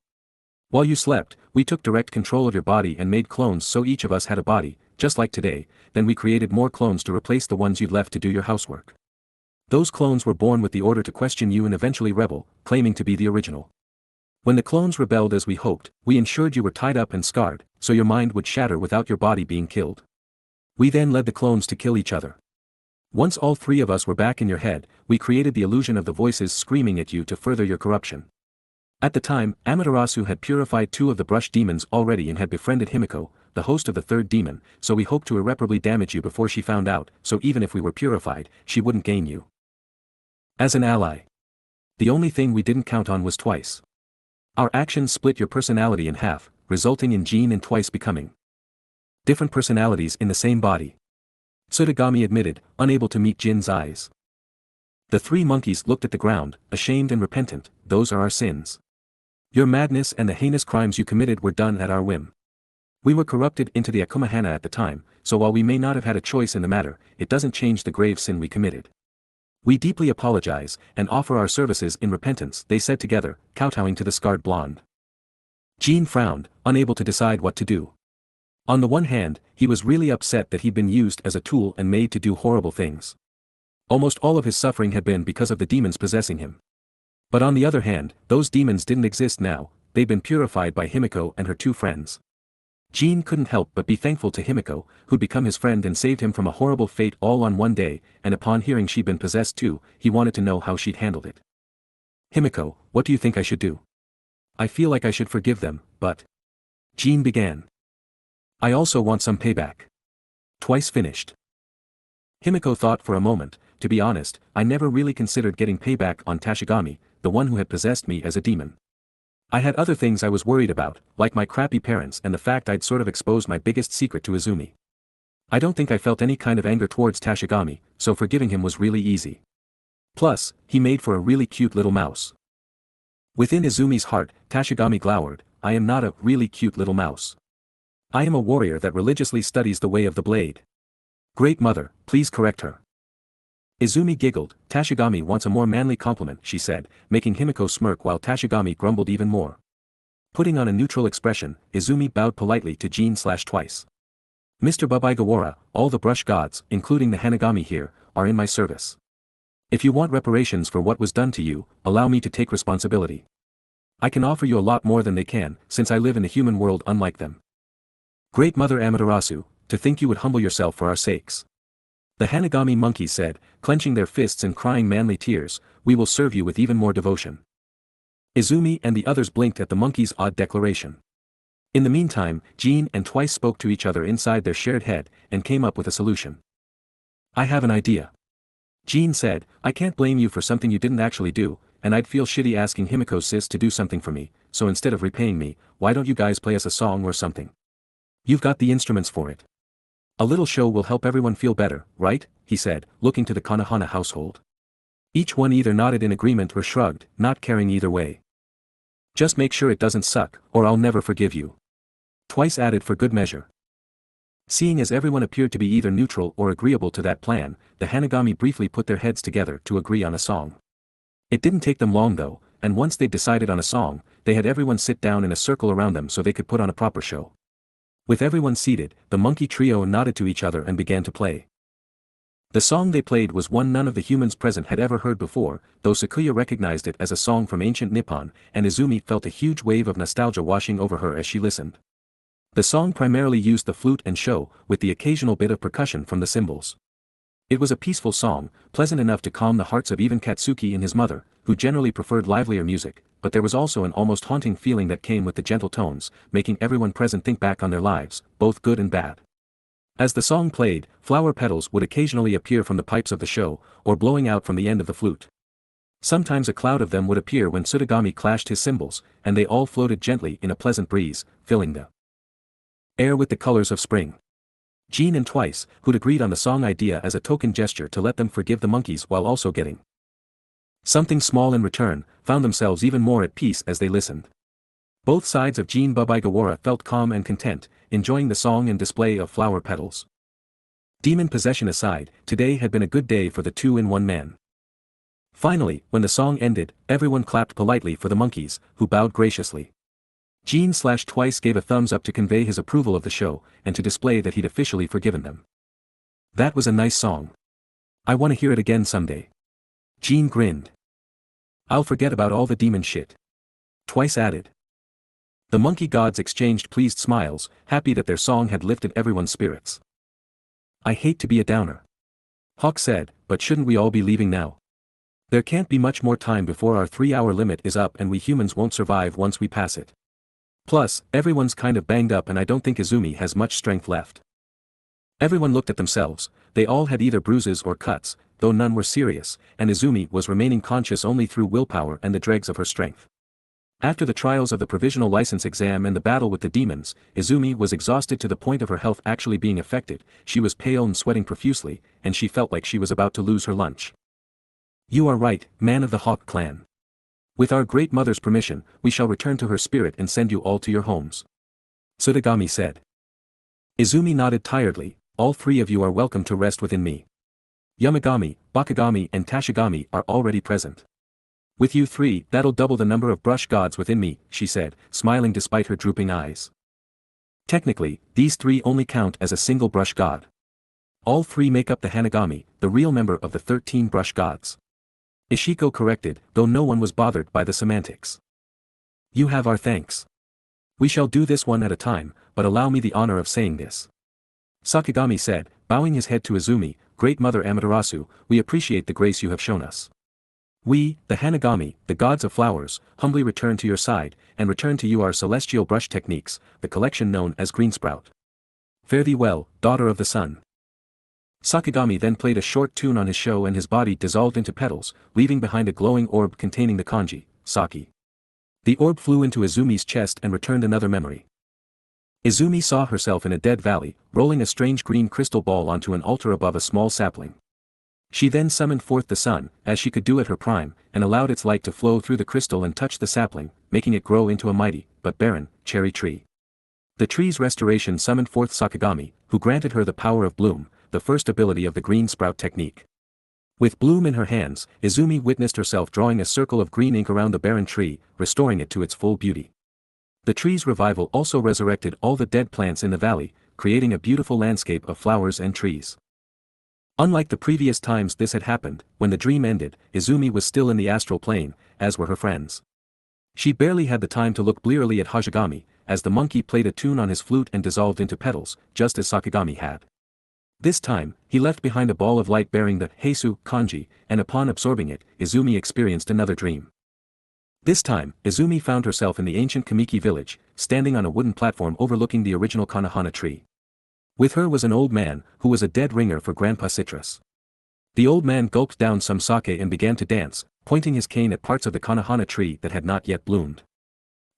While you slept, we took direct control of your body and made clones so each of us had a body, just like today, then we created more clones to replace the ones you'd left to do your housework. Those clones were born with the order to question you and eventually rebel, claiming to be the original. When the clones rebelled as we hoped, we ensured you were tied up and scarred, so your mind would shatter without your body being killed. We then led the clones to kill each other. Once all three of us were back in your head, we created the illusion of the voices screaming at you to further your corruption. At the time, Amaterasu had purified 2 of the brush demons already and had befriended Himiko, the host of the 3rd demon, so we hoped to irreparably damage you before she found out, so even if we were purified, she wouldn't gain you as an ally. The only thing we didn't count on was Twice. Our actions split your personality in half, resulting in Jean and Twice becoming different personalities in the same body. Tsutagami admitted, unable to meet Jin's eyes. The 3 monkeys looked at the ground, ashamed and repentant, those are our sins. Your madness and the heinous crimes you committed were done at our whim. We were corrupted into the Akumahana at the time, so while we may not have had a choice in the matter, it doesn't change the grave sin we committed. We deeply apologize, and offer our services in repentance, they said together, kowtowing to the scarred blonde. Jean frowned, unable to decide what to do. On the one hand, he was really upset that he'd been used as a tool and made to do horrible things. Almost all of his suffering had been because of the demons possessing him. But on the other hand, those demons didn't exist now, they'd been purified by Himiko and her 2 friends. Jean couldn't help but be thankful to Himiko, who'd become his friend and saved him from a horrible fate all on one day, and upon hearing she'd been possessed too, he wanted to know how she'd handled it. Himiko, what do you think I should do? I feel like I should forgive them, but... Jean began. I also want some payback. Twice finished. Himiko thought for a moment. To be honest, I never really considered getting payback on Tashigami, the one who had possessed me as a demon. I had other things I was worried about, like my crappy parents and the fact I'd sort of exposed my biggest secret to Izumi. I don't think I felt any kind of anger towards Tashigami, so forgiving him was really easy. Plus, he made for a really cute little mouse. Within Izumi's heart, Tashigami glowered, I am not a really cute little mouse. I am a warrior that religiously studies the way of the blade. Great mother, please correct her. Izumi giggled. Tashigami wants a more manly compliment, she said, making Himiko smirk while Tashigami grumbled even more. Putting on a neutral expression, Izumi bowed politely to Jean/Twice. Mr. Babaigawara, all the brush gods, including the Hanagami here, are in my service. If you want reparations for what was done to you, allow me to take responsibility. I can offer you a lot more than they can, since I live in the human world unlike them. Great Mother Amaterasu, to think you would humble yourself for our sakes. The Hanagami monkeys said, clenching their fists and crying manly tears, we will serve you with even more devotion. Izumi and the others blinked at the monkeys' odd declaration. In the meantime, Jean and Twice spoke to each other inside their shared head, and came up with a solution. I have an idea. Jean said, I can't blame you for something you didn't actually do, and I'd feel shitty asking Himiko sis to do something for me, so instead of repaying me, why don't you guys play us a song or something? You've got the instruments for it. A little show will help everyone feel better, right? He said, looking to the Konohana household. Each one either nodded in agreement or shrugged, not caring either way. Just make sure it doesn't suck, or I'll never forgive you. Twice added for good measure. Seeing as everyone appeared to be either neutral or agreeable to that plan, the Hanagami briefly put their heads together to agree on a song. It didn't take them long though, and once they decided on a song, they had everyone sit down in a circle around them so they could put on a proper show. With everyone seated, the monkey trio nodded to each other and began to play. The song they played was one none of the humans present had ever heard before, though Sakuya recognized it as a song from ancient Nippon, and Izumi felt a huge wave of nostalgia washing over her as she listened. The song primarily used the flute and sho, with the occasional bit of percussion from the cymbals. It was a peaceful song, pleasant enough to calm the hearts of even Katsuki and his mother, who generally preferred livelier music, but there was also an almost haunting feeling that came with the gentle tones, making everyone present think back on their lives, both good and bad. As the song played, flower petals would occasionally appear from the pipes of the sho, or blowing out from the end of the flute. Sometimes a cloud of them would appear when Tsutagami clashed his cymbals, and they all floated gently in a pleasant breeze, filling the air with the colors of spring. Jean and Twice, who'd agreed on the song idea as a token gesture to let them forgive the monkeys while also getting something small in return, found themselves even more at peace as they listened. Both sides of Jean Babaigawara felt calm and content, enjoying the song and display of flower petals. Demon possession aside, today had been a good day for the two-in-one man. Finally, when the song ended, everyone clapped politely for the monkeys, who bowed graciously. Jean/Twice gave a thumbs up to convey his approval of the show, and to display that he'd officially forgiven them. That was a nice song. I want to hear it again someday. Jean grinned. I'll forget about all the demon shit. Twice added. The monkey gods exchanged pleased smiles, happy that their song had lifted everyone's spirits. I hate to be a downer. Hawk said, but shouldn't we all be leaving now? There can't be much more time before our 3-hour limit is up and we humans won't survive once we pass it. Plus, everyone's kind of banged up and I don't think Izumi has much strength left. Everyone looked at themselves, they all had either bruises or cuts, though none were serious, and Izumi was remaining conscious only through willpower and the dregs of her strength. After the trials of the provisional license exam and the battle with the demons, Izumi was exhausted to the point of her health actually being affected, she was pale and sweating profusely, and she felt like she was about to lose her lunch. You are right, man of the Hawk clan. With our great mother's permission, we shall return to her spirit and send you all to your homes. Tsutagami said. Izumi nodded tiredly, all 3 of you are welcome to rest within me. Yamagami, Bakugami and Tashigami are already present. With you 3, that'll double the number of brush gods within me, she said, smiling despite her drooping eyes. Technically, these 3 only count as a single brush god. All 3 make up the Hanagami, the real member of the 13 brush gods. Ishiko corrected, though no one was bothered by the semantics. You have our thanks. We shall do this one at a time, but allow me the honor of saying this. Sakigami said, bowing his head to Izumi, Great Mother Amaterasu, we appreciate the grace you have shown us. We, the Hanagami, the gods of flowers, humbly return to your side, and return to you our celestial brush techniques, the collection known as Greensprout. Fare thee well, daughter of the sun. Sakigami then played a short tune on his show and his body dissolved into petals, leaving behind a glowing orb containing the kanji, Saki. The orb flew into Izumi's chest and returned another memory. Izumi saw herself in a dead valley, rolling a strange green crystal ball onto an altar above a small sapling. She then summoned forth the sun, as she could do at her prime, and allowed its light to flow through the crystal and touch the sapling, making it grow into a mighty, but barren, cherry tree. The tree's restoration summoned forth Sakigami, who granted her the power of bloom, the first ability of the green sprout technique. With bloom in her hands, Izumi witnessed herself drawing a circle of green ink around the barren tree, restoring it to its full beauty. The tree's revival also resurrected all the dead plants in the valley, creating a beautiful landscape of flowers and trees. Unlike the previous times this had happened, when the dream ended, Izumi was still in the astral plane, as were her friends. She barely had the time to look blearily at Hajigami, as the monkey played a tune on his flute and dissolved into petals, just as Sakigami had. This time, he left behind a ball of light bearing the Heisu kanji, and upon absorbing it, Izumi experienced another dream. This time, Izumi found herself in the ancient Kamiki village, standing on a wooden platform overlooking the original Konohana tree. With her was an old man, who was a dead ringer for Grandpa Citrus. The old man gulped down some sake and began to dance, pointing his cane at parts of the Konohana tree that had not yet bloomed.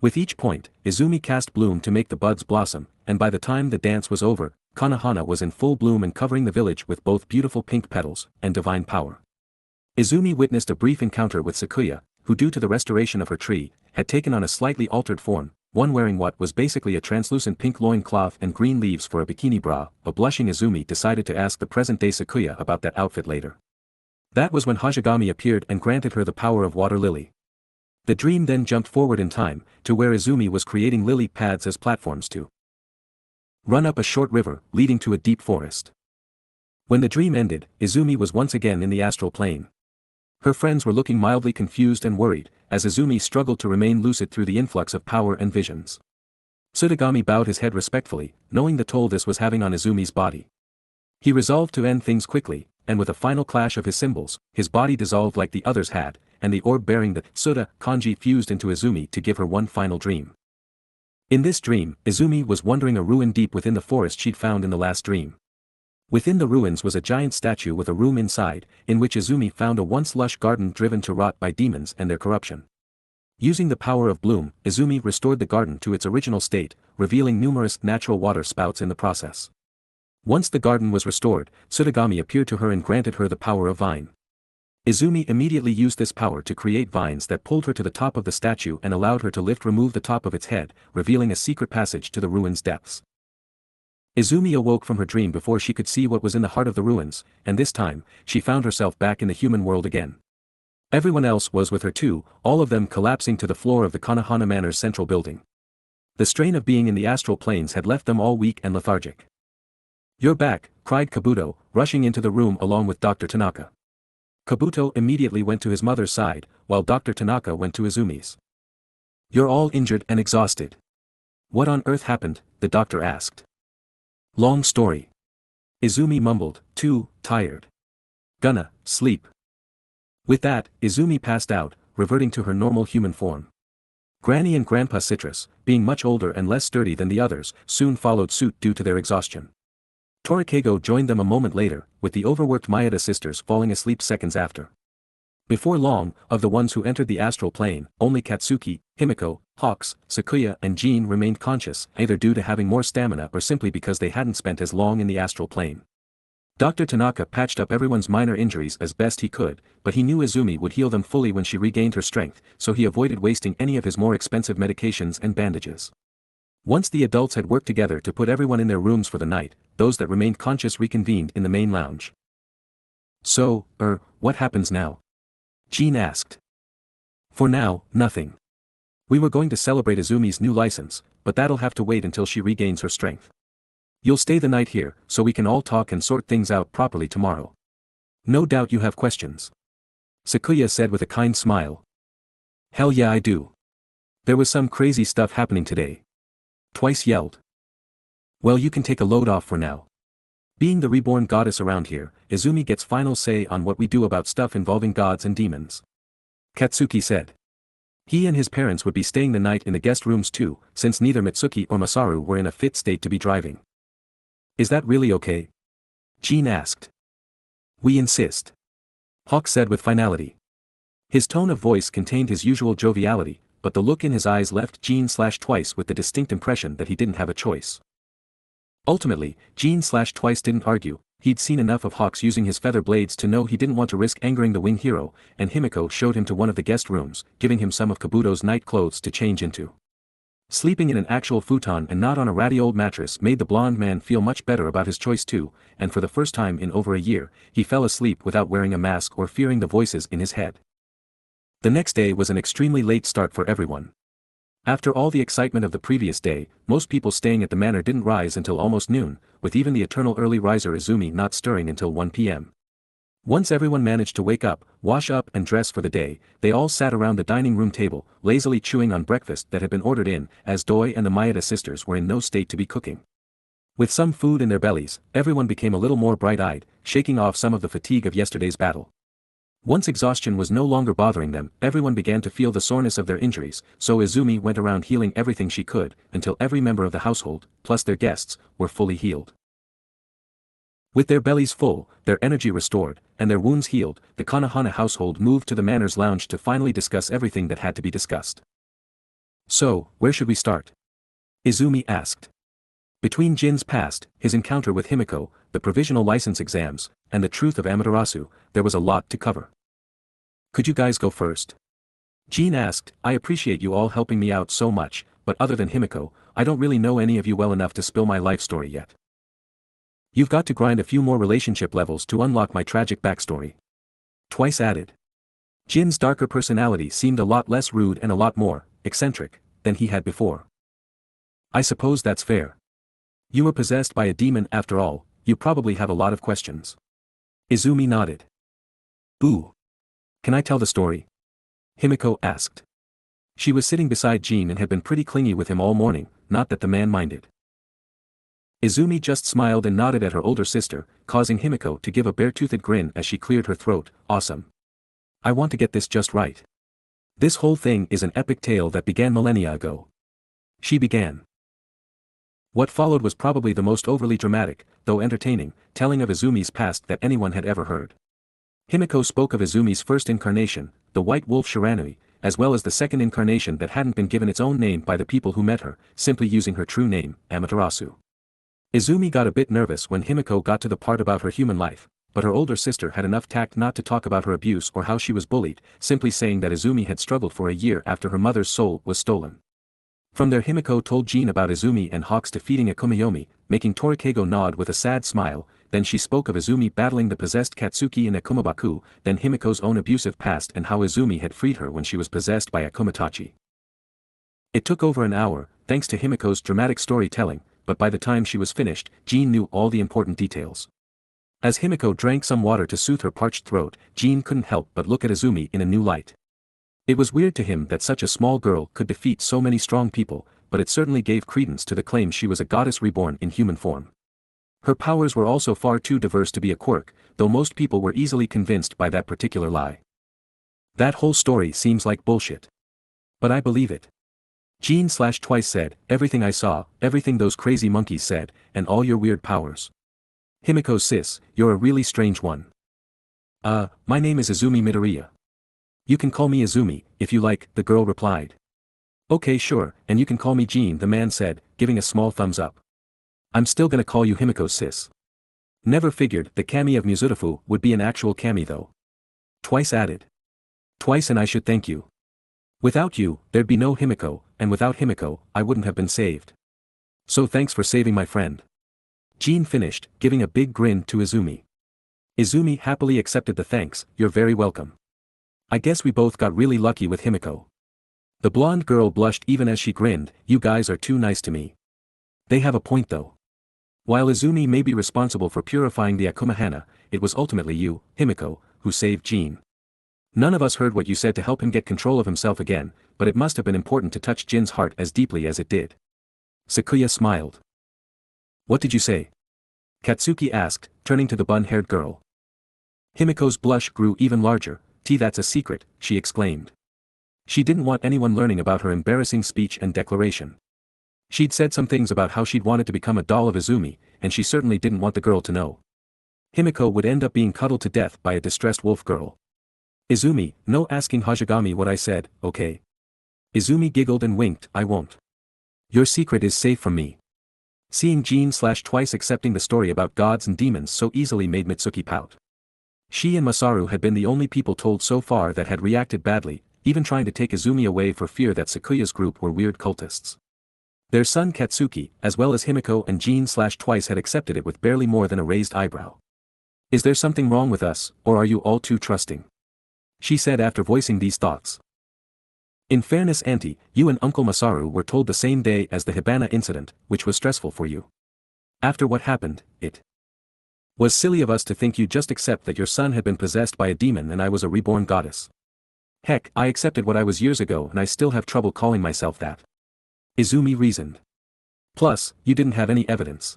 With each point, Izumi cast bloom to make the buds blossom, and by the time the dance was over, Konohana was in full bloom and covering the village with both beautiful pink petals and divine power. Izumi witnessed a brief encounter with Sakuya, who due to the restoration of her tree, had taken on a slightly altered form, one wearing what was basically a translucent pink loin cloth and green leaves for a bikini bra. A blushing Izumi decided to ask the present-day Sakuya about that outfit later. That was when Hajigami appeared and granted her the power of water lily. The dream then jumped forward in time, to where Izumi was creating lily pads as platforms to run up a short river, leading to a deep forest. When the dream ended, Izumi was once again in the astral plane. Her friends were looking mildly confused and worried, as Izumi struggled to remain lucid through the influx of power and visions. Tsutagami bowed his head respectfully, knowing the toll this was having on Izumi's body. He resolved to end things quickly, and with a final clash of his symbols, his body dissolved like the others had, and the orb bearing the Suda kanji fused into Izumi to give her one final dream. In this dream, Izumi was wandering a ruin deep within the forest she'd found in the last dream. Within the ruins was a giant statue with a room inside, in which Izumi found a once lush garden driven to rot by demons and their corruption. Using the power of bloom, Izumi restored the garden to its original state, revealing numerous natural water spouts in the process. Once the garden was restored, Tsutagami appeared to her and granted her the power of vine. Izumi immediately used this power to create vines that pulled her to the top of the statue and allowed her to remove the top of its head, revealing a secret passage to the ruin's depths. Izumi awoke from her dream before she could see what was in the heart of the ruins, and this time, she found herself back in the human world again. Everyone else was with her too, all of them collapsing to the floor of the Konohana Manor's central building. The strain of being in the astral planes had left them all weak and lethargic. "You're back," cried Kabuto, rushing into the room along with Dr. Tanaka. Kabuto immediately went to his mother's side, while Dr. Tanaka went to Izumi's. "You're all injured and exhausted. What on earth happened?" the doctor asked. "Long story." Izumi mumbled, "Too tired. Gonna sleep." With that, Izumi passed out, reverting to her normal human form. Granny and Grandpa Citrus, being much older and less sturdy than the others, soon followed suit due to their exhaustion. Torikeigo joined them a moment later, with the overworked Maeda sisters falling asleep seconds after. Before long, of the ones who entered the astral plane, only Katsuki, Himiko, Hawks, Sakuya and Jean remained conscious, either due to having more stamina or simply because they hadn't spent as long in the astral plane. Dr. Tanaka patched up everyone's minor injuries as best he could, but he knew Izumi would heal them fully when she regained her strength, so he avoided wasting any of his more expensive medications and bandages. Once the adults had worked together to put everyone in their rooms for the night, those that remained conscious reconvened in the main lounge. "So, what happens now?" Jean asked. "For now, nothing. We were going to celebrate Izumi's new license, but that'll have to wait until she regains her strength. You'll stay the night here, so we can all talk and sort things out properly tomorrow. No doubt you have questions." Sakuya said with a kind smile. "Hell yeah I do. There was some crazy stuff happening today. Twice yelled. Well, you can take a load off for now. Being the reborn goddess around here, Izumi gets final say on what we do about stuff involving gods and demons. Katsuki said. He and his parents would be staying the night in the guest rooms too, since neither Mitsuki or Masaru were in a fit state to be driving. Is that really okay? Jean asked. We insist. Hawk said with finality. His tone of voice contained his usual joviality, but the look in his eyes left Jean/Twice with the distinct impression that he didn't have a choice. Ultimately, Jean/Twice didn't argue. He'd seen enough of Hawks using his feather blades to know he didn't want to risk angering the wing hero, and Himiko showed him to one of the guest rooms, giving him some of Kabuto's night clothes to change into. Sleeping in an actual futon and not on a ratty old mattress made the blonde man feel much better about his choice too, and for the first time in over a year, he fell asleep without wearing a mask or fearing the voices in his head. The next day was an extremely late start for everyone. After all the excitement of the previous day, most people staying at the manor didn't rise until almost noon, with even the eternal early riser Izumi not stirring until 1 p.m. Once everyone managed to wake up, wash up and dress for the day, they all sat around the dining room table, lazily chewing on breakfast that had been ordered in, as Doi and the Maeda sisters were in no state to be cooking. With some food in their bellies, everyone became a little more bright-eyed, shaking off some of the fatigue of yesterday's battle. Once exhaustion was no longer bothering them, everyone began to feel the soreness of their injuries, so Izumi went around healing everything she could, until every member of the household, plus their guests, were fully healed. With their bellies full, their energy restored, and their wounds healed, the Konohana household moved to the manor's lounge to finally discuss everything that had to be discussed. So, where should we start? Izumi asked. Between Jin's past, his encounter with Himiko, the provisional license exams, and the truth of Amaterasu, there was a lot to cover. Could you guys go first? Jin asked. I appreciate you all helping me out so much, but other than Himiko, I don't really know any of you well enough to spill my life story yet. You've got to grind a few more relationship levels to unlock my tragic backstory. Twice added. Jin's darker personality seemed a lot less rude and a lot more eccentric than he had before. I suppose that's fair. You were possessed by a demon after all, you probably have a lot of questions. Izumi nodded. Boo. Can I tell the story? Himiko asked. She was sitting beside Jin and had been pretty clingy with him all morning, not that the man minded. Izumi just smiled and nodded at her older sister, causing Himiko to give a bare-toothed grin as she cleared her throat. Awesome. I want to get this just right. This whole thing is an epic tale that began millennia ago. She began. What followed was probably the most overly dramatic, though entertaining, telling of Izumi's past that anyone had ever heard. Himiko spoke of Izumi's first incarnation, the White Wolf Shiranui, as well as the second incarnation that hadn't been given its own name by the people who met her, simply using her true name, Amaterasu. Izumi got a bit nervous when Himiko got to the part about her human life, but her older sister had enough tact not to talk about her abuse or how she was bullied, simply saying that Izumi had struggled for a year after her mother's soul was stolen. From there Himiko told Jin about Izumi and Hawks defeating Akumayomi, making Torikeigo nod with a sad smile, then she spoke of Izumi battling the possessed Katsuki in Akumabaku, then Himiko's own abusive past and how Izumi had freed her when she was possessed by Akumatachi. It took over an hour, thanks to Himiko's dramatic storytelling, but by the time she was finished, Jin knew all the important details. As Himiko drank some water to soothe her parched throat, Jin couldn't help but look at Izumi in a new light. It was weird to him that such a small girl could defeat so many strong people, but it certainly gave credence to the claim she was a goddess reborn in human form. Her powers were also far too diverse to be a quirk, though most people were easily convinced by that particular lie. That whole story seems like bullshit. But I believe it. Jin/Twice said, everything I saw, everything those crazy monkeys said, and all your weird powers. Himiko sis, you're a really strange one. My name is Izumi Midoriya. You can call me Izumi, if you like, the girl replied. Okay sure, and you can call me Jin, the man said, giving a small thumbs up. I'm still gonna call you Himiko sis. Never figured the kami of Mizutafu would be an actual kami though. Twice added. Twice and I should thank you. Without you, there'd be no Himiko, and without Himiko, I wouldn't have been saved. So thanks for saving my friend. Jin finished, giving a big grin to Izumi. Izumi happily accepted the thanks, you're very welcome. I guess we both got really lucky with Himiko. The blonde girl blushed even as she grinned, you guys are too nice to me. They have a point though. While Izumi may be responsible for purifying the Akumahana, it was ultimately you, Himiko, who saved Jin. None of us heard what you said to help him get control of himself again, but it must have been important to touch Jin's heart as deeply as it did. Sakuya smiled. What did you say? Katsuki asked, turning to the bun-haired girl. Himiko's blush grew even larger. That's a secret, she exclaimed. She didn't want anyone learning about her embarrassing speech and declaration. She'd said some things about how she'd wanted to become a doll of Izumi, and she certainly didn't want the girl to know. Himiko would end up being cuddled to death by a distressed wolf girl. Izumi, no asking Hashigami what I said, okay? Izumi giggled and winked, I won't. Your secret is safe from me. Seeing Jean/Twice accepting the story about gods and demons so easily made Mitsuki pout. She and Masaru had been the only people told so far that had reacted badly, even trying to take Izumi away for fear that Sakuya's group were weird cultists. Their son Katsuki, as well as Himiko and Jean/Twice had accepted it with barely more than a raised eyebrow. Is there something wrong with us, or are you all too trusting? She said after voicing these thoughts. In fairness, Auntie, you and Uncle Masaru were told the same day as the Hibana incident, which was stressful for you. After what happened, it was silly of us to think you'd just accept that your son had been possessed by a demon and I was a reborn goddess. Heck, I accepted what I was years ago and I still have trouble calling myself that. Izumi reasoned. Plus, you didn't have any evidence.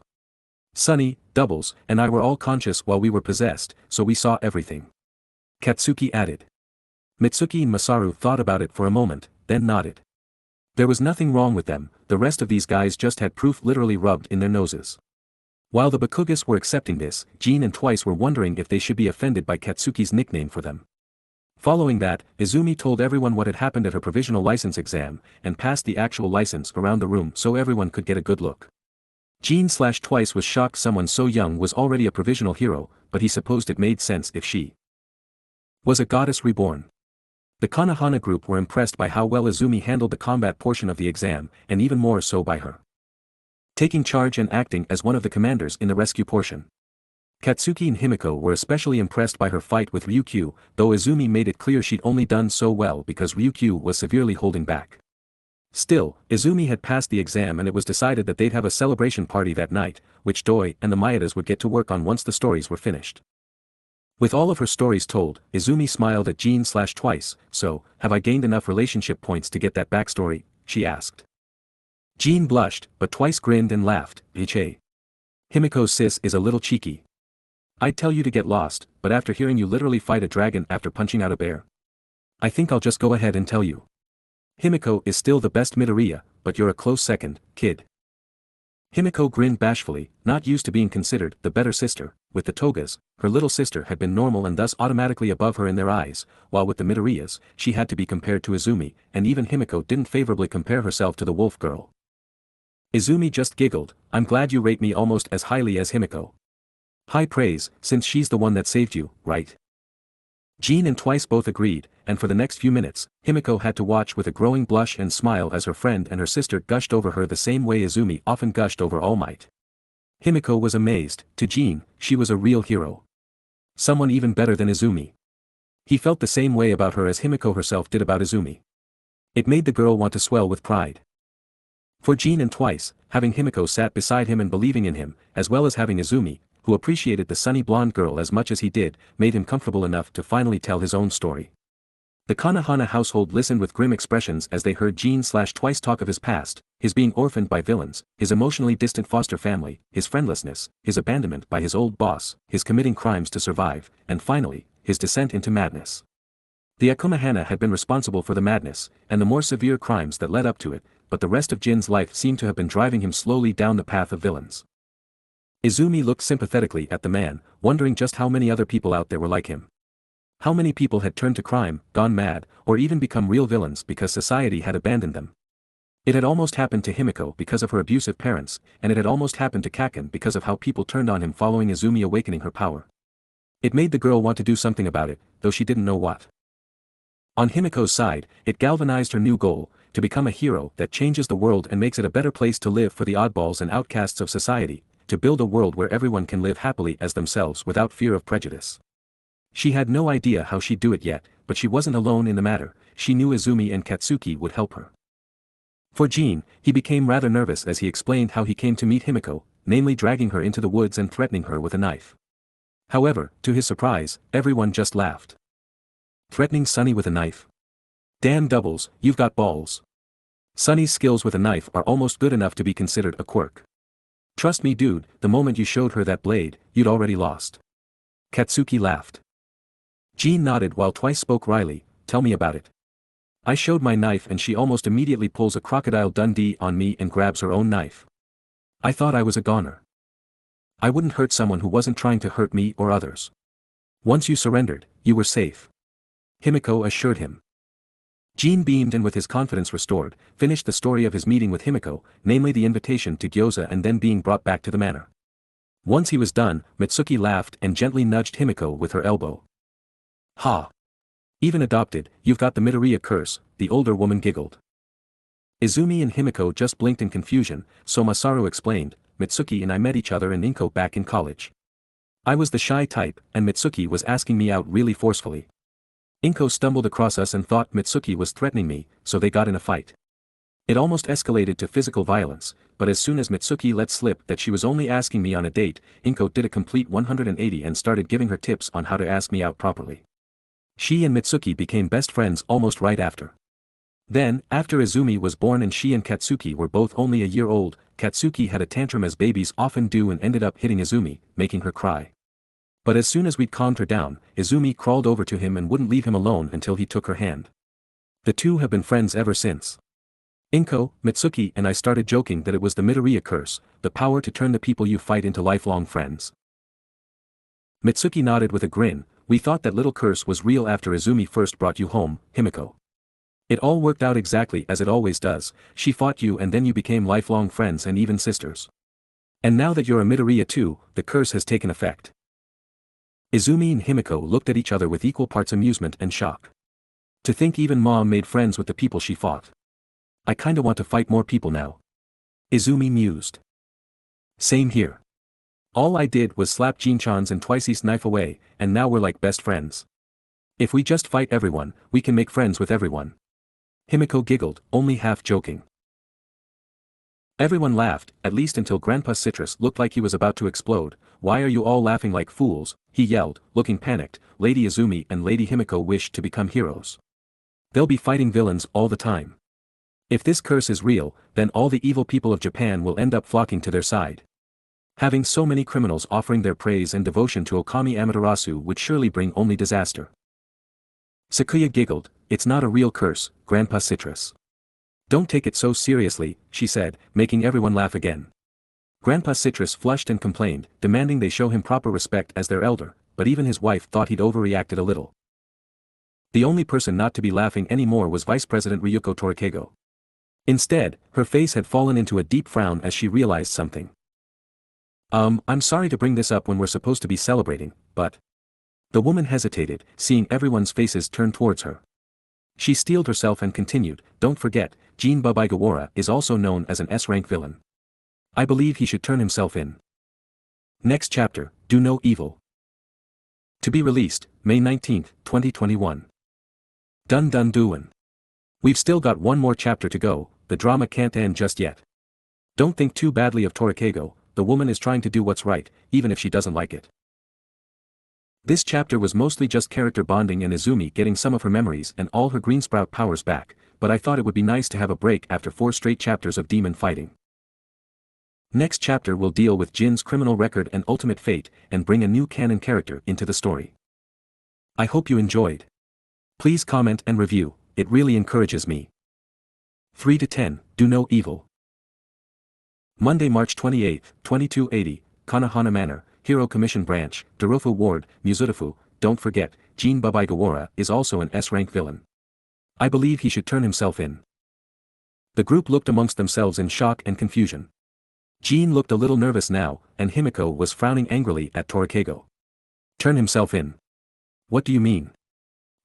Sunny, Doubles, and I were all conscious while we were possessed, so we saw everything. Katsuki added. Mitsuki and Masaru thought about it for a moment, then nodded. There was nothing wrong with them, the rest of these guys just had proof literally rubbed in their noses. While the Bakugas were accepting this, Jean and Twice were wondering if they should be offended by Katsuki's nickname for them. Following that, Izumi told everyone what had happened at her provisional license exam, and passed the actual license around the room so everyone could get a good look. Jean/Twice was shocked someone so young was already a provisional hero, but he supposed it made sense if she was a goddess reborn. The Konohana group were impressed by how well Izumi handled the combat portion of the exam, and even more so by her taking charge and acting as one of the commanders in the rescue portion. Katsuki and Himiko were especially impressed by her fight with Ryukyu, though Izumi made it clear she'd only done so well because Ryukyu was severely holding back. Still, Izumi had passed the exam and it was decided that they'd have a celebration party that night, which Doi and the Maedas would get to work on once the stories were finished. With all of her stories told, Izumi smiled at Jean/Twice, so, have I gained enough relationship points to get that backstory? She asked. Jean blushed, but Twice grinned and laughed, HA. Himiko's sis is a little cheeky. I'd tell you to get lost, but after hearing you literally fight a dragon after punching out a bear, I think I'll just go ahead and tell you. Himiko is still the best Midoriya, but you're a close second, kid. Himiko grinned bashfully, not used to being considered the better sister. With the Togas, her little sister had been normal and thus automatically above her in their eyes, while with the Midoriyas, she had to be compared to Izumi, and even Himiko didn't favorably compare herself to the wolf girl. Izumi just giggled, I'm glad you rate me almost as highly as Himiko. High praise, since she's the one that saved you, right? Jean and Twice both agreed, and for the next few minutes, Himiko had to watch with a growing blush and smile as her friend and her sister gushed over her the same way Izumi often gushed over All Might. Himiko was amazed, to Jean, she was a real hero. Someone even better than Izumi. He felt the same way about her as Himiko herself did about Izumi. It made the girl want to swell with pride. For Jean and Twice, having Himiko sat beside him and believing in him, as well as having Izumi, who appreciated the sunny blonde girl as much as he did, made him comfortable enough to finally tell his own story. The Konohana household listened with grim expressions as they heard Jean/Twice talk of his past, his being orphaned by villains, his emotionally distant foster family, his friendlessness, his abandonment by his old boss, his committing crimes to survive, and finally, his descent into madness. The Akumahana had been responsible for the madness, and the more severe crimes that led up to it, but the rest of Jin's life seemed to have been driving him slowly down the path of villains. Izumi looked sympathetically at the man, wondering just how many other people out there were like him. How many people had turned to crime, gone mad, or even become real villains because society had abandoned them. It had almost happened to Himiko because of her abusive parents, and it had almost happened to Kaken because of how people turned on him following Izumi awakening her power. It made the girl want to do something about it, though she didn't know what. On Himiko's side, it galvanized her new goal, to become a hero that changes the world and makes it a better place to live for the oddballs and outcasts of society, to build a world where everyone can live happily as themselves without fear of prejudice. She had no idea how she'd do it yet, but she wasn't alone in the matter, she knew Izumi and Katsuki would help her. For Jean, he became rather nervous as he explained how he came to meet Himiko, namely dragging her into the woods and threatening her with a knife. However, to his surprise, everyone just laughed. Threatening Sunny with a knife? Damn Doubles, you've got balls. Sunny's skills with a knife are almost good enough to be considered a quirk. Trust me dude, the moment you showed her that blade, you'd already lost. Katsuki laughed. Jean nodded while Twice spoke wryly, tell me about it. I showed my knife and she almost immediately pulls a Crocodile Dundee on me and grabs her own knife. I thought I was a goner. I wouldn't hurt someone who wasn't trying to hurt me or others. Once you surrendered, you were safe. Himiko assured him. Jean beamed and with his confidence restored, finished the story of his meeting with Himiko, namely the invitation to gyoza and then being brought back to the manor. Once he was done, Mitsuki laughed and gently nudged Himiko with her elbow. Ha! Even adopted, you've got the Midoriya curse, the older woman giggled. Izumi and Himiko just blinked in confusion, so Masaru explained, Mitsuki and I met each other in Inko back in college. I was the shy type, and Mitsuki was asking me out really forcefully. Inko stumbled across us and thought Mitsuki was threatening me, so they got in a fight. It almost escalated to physical violence, but as soon as Mitsuki let slip that she was only asking me on a date, Inko did a complete 180 and started giving her tips on how to ask me out properly. She and Mitsuki became best friends almost right after. Then, after Izumi was born and she and Katsuki were both only a year old, Katsuki had a tantrum as babies often do and ended up hitting Izumi, making her cry. But as soon as we'd calmed her down, Izumi crawled over to him and wouldn't leave him alone until he took her hand. The two have been friends ever since. Inko, Mitsuki and I started joking that it was the Midoriya curse, the power to turn the people you fight into lifelong friends. Mitsuki nodded with a grin, we thought that little curse was real after Izumi first brought you home, Himiko. It all worked out exactly as it always does, she fought you and then you became lifelong friends and even sisters. And now that you're a Midoriya too, the curse has taken effect. Izumi and Himiko looked at each other with equal parts amusement and shock. To think even Mom made friends with the people she fought. I kinda want to fight more people now. Izumi mused. Same here. All I did was slap Jin-chan's and Twice's knife away, and now we're like best friends. If we just fight everyone, we can make friends with everyone. Himiko giggled, only half joking. Everyone laughed, at least until Grandpa Citrus looked like he was about to explode. Why are you all laughing like fools? He yelled, looking panicked. Lady Izumi and Lady Himiko wished to become heroes. They'll be fighting villains all the time. If this curse is real, then all the evil people of Japan will end up flocking to their side. Having so many criminals offering their praise and devotion to OkamiHeroAmaterasu would surely bring only disaster. Sakuya giggled, it's not a real curse, Grandpa Citrus. Don't take it so seriously, she said, making everyone laugh again. Grandpa Citrus flushed and complained, demanding they show him proper respect as their elder, but even his wife thought he'd overreacted a little. The only person not to be laughing anymore was Vice President Ryuko Torikego. Instead, her face had fallen into a deep frown as she realized something. I'm sorry to bring this up when we're supposed to be celebrating, but... The woman hesitated, seeing everyone's faces turn towards her. She steeled herself and continued, don't forget, Jin Babigawara is also known as an S-rank villain. I believe he should turn himself in. Next chapter, Do No Evil. To be released, May 19, 2021. Dun dun doin'. We've still got one more chapter to go, the drama can't end just yet. Don't think too badly of Torikego, the woman is trying to do what's right, even if she doesn't like it. This chapter was mostly just character bonding and Izumi getting some of her memories and all her green sprout powers back, but I thought it would be nice to have a break after 4 straight chapters of demon fighting. Next chapter will deal with Jin's criminal record and ultimate fate, and bring a new canon character into the story. I hope you enjoyed. Please comment and review, it really encourages me. 3 to 10, Do No Evil. Monday, March 28, 2280, Konohana Manor, Hero Commission Branch, Dorofu Ward, Muzutafu. Don't forget, Jin Babigawara is also an S-rank villain. I believe he should turn himself in. The group looked amongst themselves in shock and confusion. Jin looked a little nervous now, and Himiko was frowning angrily at Torikego. Turn himself in. What do you mean?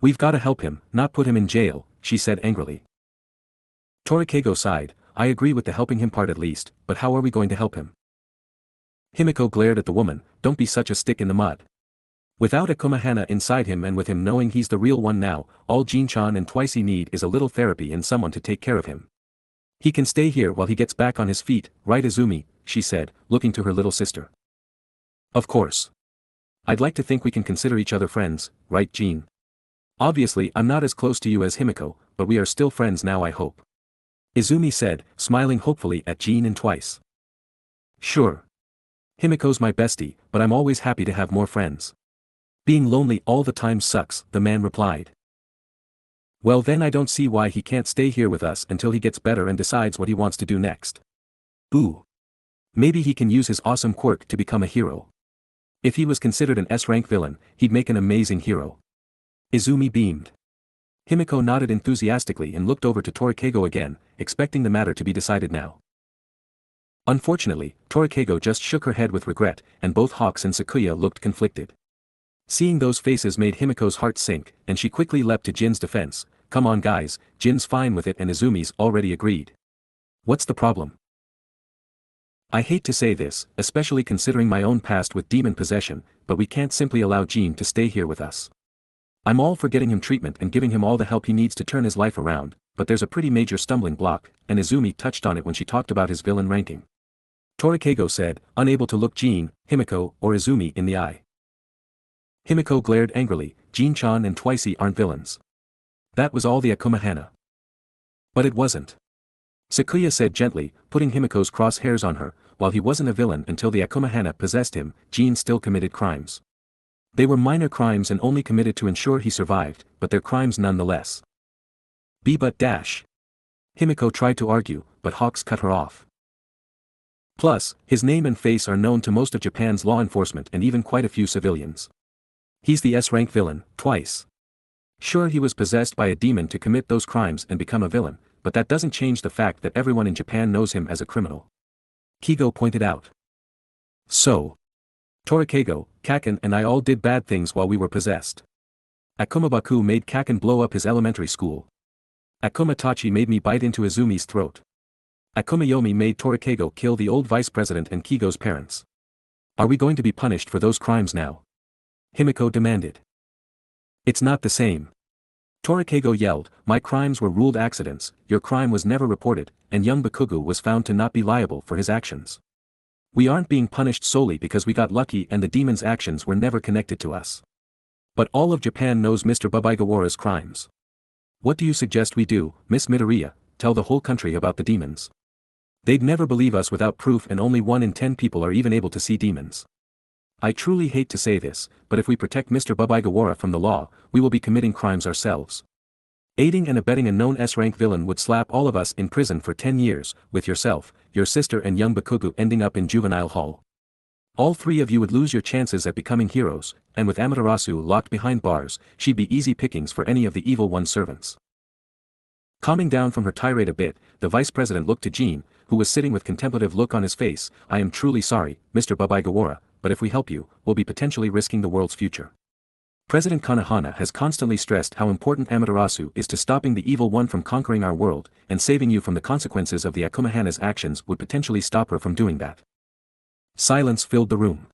We've gotta help him, not put him in jail, she said angrily. Torikego sighed, I agree with the helping him part at least, but how are we going to help him? Himiko glared at the woman, don't be such a stick in the mud. Without a Konohana inside him and with him knowing he's the real one now, all Jin-chan and Twice need is a little therapy and someone to take care of him. He can stay here while he gets back on his feet, right Izumi, she said, looking to her little sister. Of course. I'd like to think we can consider each other friends, right Jin? Obviously I'm not as close to you as Himiko, but we are still friends now I hope. Izumi said, smiling hopefully at Jean and Twice. Sure. Himiko's my bestie, but I'm always happy to have more friends. Being lonely all the time sucks, the man replied. Well then I don't see why he can't stay here with us until he gets better and decides what he wants to do next. Ooh. Maybe he can use his awesome quirk to become a hero. If he was considered an S-rank villain, he'd make an amazing hero. Izumi beamed. Himiko nodded enthusiastically and looked over to Torikeigo again, expecting the matter to be decided now. Unfortunately, Torikeigo just shook her head with regret, and both Hawks and Sakuya looked conflicted. Seeing those faces made Himiko's heart sink, and she quickly leapt to Jin's defense. Come on guys, Jin's fine with it and Izumi's already agreed. What's the problem? I hate to say this, especially considering my own past with demon possession, but we can't simply allow Jin to stay here with us. I'm all for getting him treatment and giving him all the help he needs to turn his life around, but there's a pretty major stumbling block, and Izumi touched on it when she talked about his villain ranking. Torikeigo said, unable to look Jin, Himiko, or Izumi in the eye. Himiko glared angrily, Jin-chan and Twice aren't villains. That was all the OkamiHeroAmaterasu. But it wasn't. Sakuya said gently, putting Himiko's crosshairs on her, while he wasn't a villain until the OkamiHeroAmaterasu possessed him, Jin still committed crimes. They were minor crimes and only committed to ensure he survived, but they're crimes nonetheless. But dash. Himiko tried to argue, but Hawks cut her off. Plus, his name and face are known to most of Japan's law enforcement and even quite a few civilians. He's the S-rank villain, Twice. Sure he was possessed by a demon to commit those crimes and become a villain, but that doesn't change the fact that everyone in Japan knows him as a criminal. Kigo pointed out. So. Torikeigo, Kaken and I all did bad things while we were possessed. Akumabaku made Kaken blow up his elementary school. Akumatachi made me bite into Izumi's throat. Akumayomi made Torikeigo kill the old vice president and Kigo's parents. Are we going to be punished for those crimes now? Himiko demanded. It's not the same. Torikeigo yelled, my crimes were ruled accidents, your crime was never reported, and young Bakugo was found to not be liable for his actions. We aren't being punished solely because we got lucky and the demon's actions were never connected to us. But all of Japan knows Mr. Babaigawara's crimes. What do you suggest we do, Miss Midoriya? Tell the whole country about the demons. They'd never believe us without proof and only 1 in 10 people are even able to see demons. I truly hate to say this, but if we protect Mr. Babaigawara from the law, we will be committing crimes ourselves. Aiding and abetting a known S-rank villain would slap all of us in prison for 10 years, with yourself, your sister and young Bakugo ending up in juvenile hall. All 3 of you would lose your chances at becoming heroes, and with Amaterasu locked behind bars, she'd be easy pickings for any of the Evil One's servants. Calming down from her tirade a bit, the vice president looked to Jin, who was sitting with contemplative look on his face. I am truly sorry, Mr. Babaigawara, but if we help you, we'll be potentially risking the world's future. President Kanehana has constantly stressed how important Amaterasu is to stopping the Evil One from conquering our world, and saving you from the consequences of the OkamiHeroAmaterasu's actions would potentially stop her from doing that. Silence filled the room.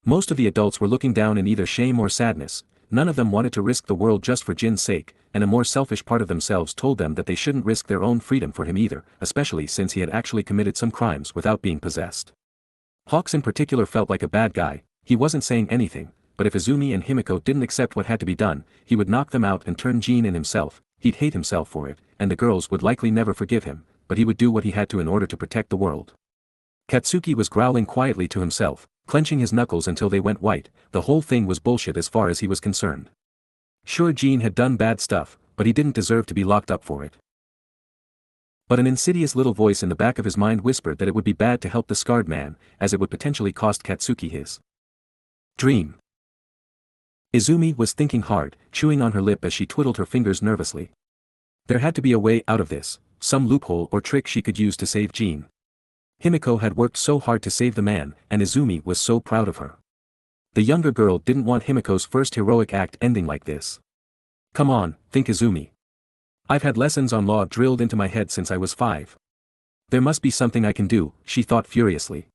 Most of the adults were looking down in either shame or sadness. None of them wanted to risk the world just for Jin's sake, and a more selfish part of themselves told them that they shouldn't risk their own freedom for him either, especially since he had actually committed some crimes without being possessed. Hawks in particular felt like a bad guy. He wasn't saying anything, but if Izumi and Himiko didn't accept what had to be done, he would knock them out and turn Jin in himself. He'd hate himself for it, and the girls would likely never forgive him, but he would do what he had to in order to protect the world. Katsuki was growling quietly to himself, clenching his knuckles until they went white. The whole thing was bullshit as far as he was concerned. Sure, Jin had done bad stuff, but he didn't deserve to be locked up for it. But an insidious little voice in the back of his mind whispered that it would be bad to help the scarred man, as it would potentially cost Katsuki his dream. Izumi was thinking hard, chewing on her lip as she twiddled her fingers nervously. There had to be a way out of this, some loophole or trick she could use to save Jin. Himiko had worked so hard to save the man, and Izumi was so proud of her. The younger girl didn't want Himiko's first heroic act ending like this. Come on, think Izumi. I've had lessons on law drilled into my head since I was 5. There must be something I can do, she thought furiously.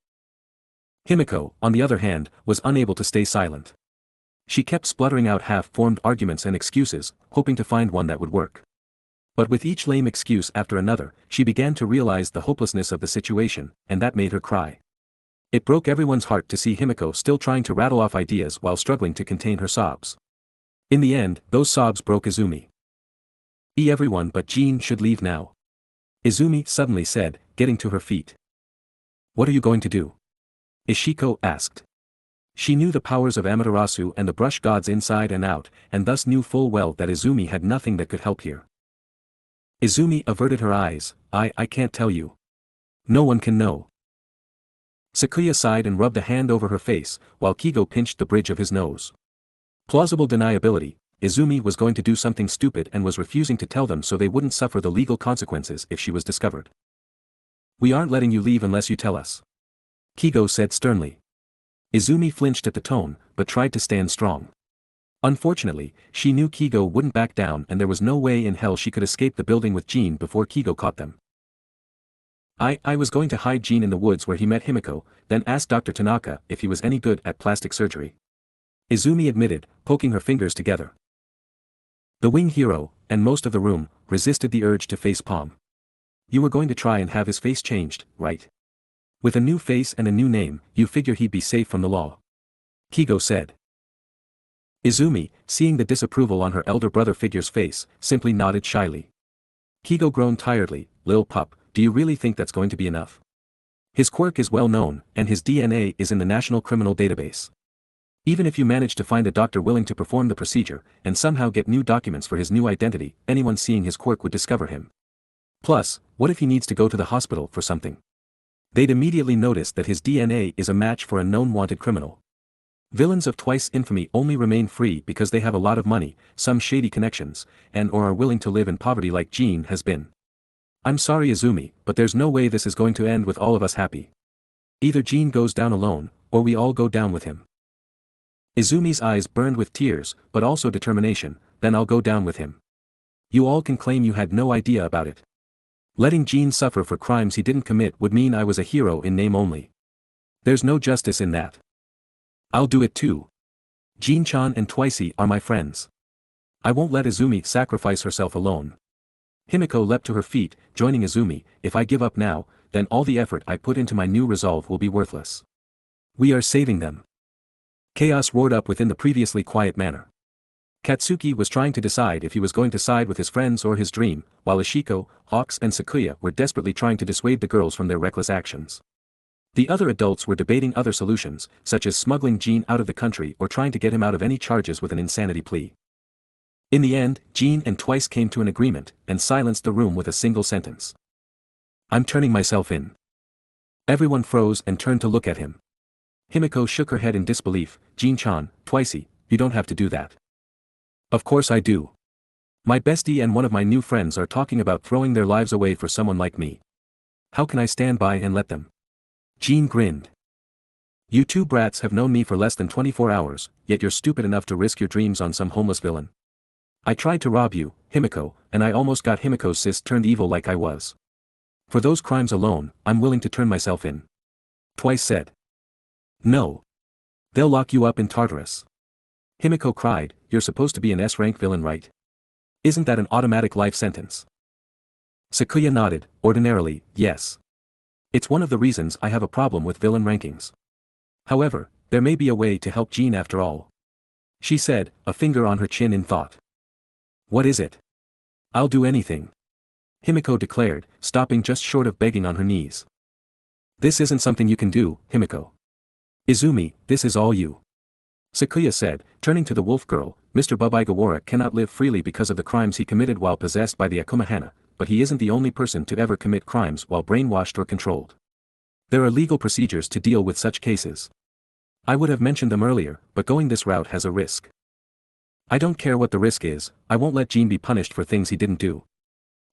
Himiko, on the other hand, was unable to stay silent. She kept spluttering out half-formed arguments and excuses, hoping to find one that would work. But with each lame excuse after another, she began to realize the hopelessness of the situation, and that made her cry. It broke everyone's heart to see Himiko still trying to rattle off ideas while struggling to contain her sobs. In the end, those sobs broke Izumi. Everyone but Jin should leave now. Izumi suddenly said, getting to her feet. What are you going to do? Ishiko asked. She knew the powers of Amaterasu and the brush gods inside and out, and thus knew full well that Izumi had nothing that could help here. Izumi averted her eyes. I can't tell you. No one can know. Sakuya sighed and rubbed a hand over her face, while Kigo pinched the bridge of his nose. Plausible deniability. Izumi was going to do something stupid and was refusing to tell them so they wouldn't suffer the legal consequences if she was discovered. We aren't letting you leave unless you tell us. Kigo said sternly. Izumi flinched at the tone, but tried to stand strong. Unfortunately, she knew Kigo wouldn't back down and there was no way in hell she could escape the building with Jean before Kigo caught them. I was going to hide Jean in the woods where he met Himiko, then ask Dr. Tanaka if he was any good at plastic surgery. Izumi admitted, poking her fingers together. The wing hero, and most of the room, resisted the urge to face palm. You were going to try and have his face changed, right? With a new face and a new name, you figure he'd be safe from the law. Kigo said. Izumi, seeing the disapproval on her elder brother figure's face, simply nodded shyly. Kigo groaned tiredly, Lil pup, do you really think that's going to be enough? His quirk is well known, and his DNA is in the National Criminal Database. Even if you manage to find a doctor willing to perform the procedure, and somehow get new documents for his new identity, anyone seeing his quirk would discover him. Plus, what if he needs to go to the hospital for something? They'd immediately notice that his DNA is a match for a known wanted criminal. Villains of twice infamy only remain free because they have a lot of money, some shady connections, and or are willing to live in poverty like Jean has been. I'm sorry Izumi, but there's no way this is going to end with all of us happy. Either Jean goes down alone, or we all go down with him. Izumi's eyes burned with tears, but also determination, then I'll go down with him. You all can claim you had no idea about it. Letting Jean suffer for crimes he didn't commit would mean I was a hero in name only. There's no justice in that. I'll do it too. Jean-chan and Twice are my friends. I won't let Izumi sacrifice herself alone. Himiko leapt to her feet, joining Izumi. If I give up now, then all the effort I put into my new resolve will be worthless. We are saving them. Chaos roared up within the previously quiet manor. Katsuki was trying to decide if he was going to side with his friends or his dream, while Ishiko, Hawks and Sakuya were desperately trying to dissuade the girls from their reckless actions. The other adults were debating other solutions, such as smuggling Jean out of the country or trying to get him out of any charges with an insanity plea. In the end, Jean and Twice came to an agreement, and silenced the room with a single sentence. I'm turning myself in. Everyone froze and turned to look at him. Himiko shook her head in disbelief. Jean-chan, Twice, you don't have to do that. Of course I do. My bestie and one of my new friends are talking about throwing their lives away for someone like me. How can I stand by and let them? Jean grinned. You two brats have known me for less than 24 hours, yet you're stupid enough to risk your dreams on some homeless villain. I tried to rob you, Himiko, and I almost got Himiko's sis turned evil like I was. For those crimes alone, I'm willing to turn myself in. Twice said. No. They'll lock you up in Tartarus. Himiko cried, you're supposed to be an S-rank villain, right? Isn't that an automatic life sentence? Sakuya nodded, ordinarily, yes. It's one of the reasons I have a problem with villain rankings. However, there may be a way to help Jean after all. She said, a finger on her chin in thought. What is it? I'll do anything. Himiko declared, stopping just short of begging on her knees. This isn't something you can do, Himiko. Izumi, this is all you. Sakuya said, turning to the wolf girl, Mr. Bubaigawara cannot live freely because of the crimes he committed while possessed by the Akumahana, but he isn't the only person to ever commit crimes while brainwashed or controlled. There are legal procedures to deal with such cases. I would have mentioned them earlier, but going this route has a risk. I don't care what the risk is, I won't let Jean be punished for things he didn't do.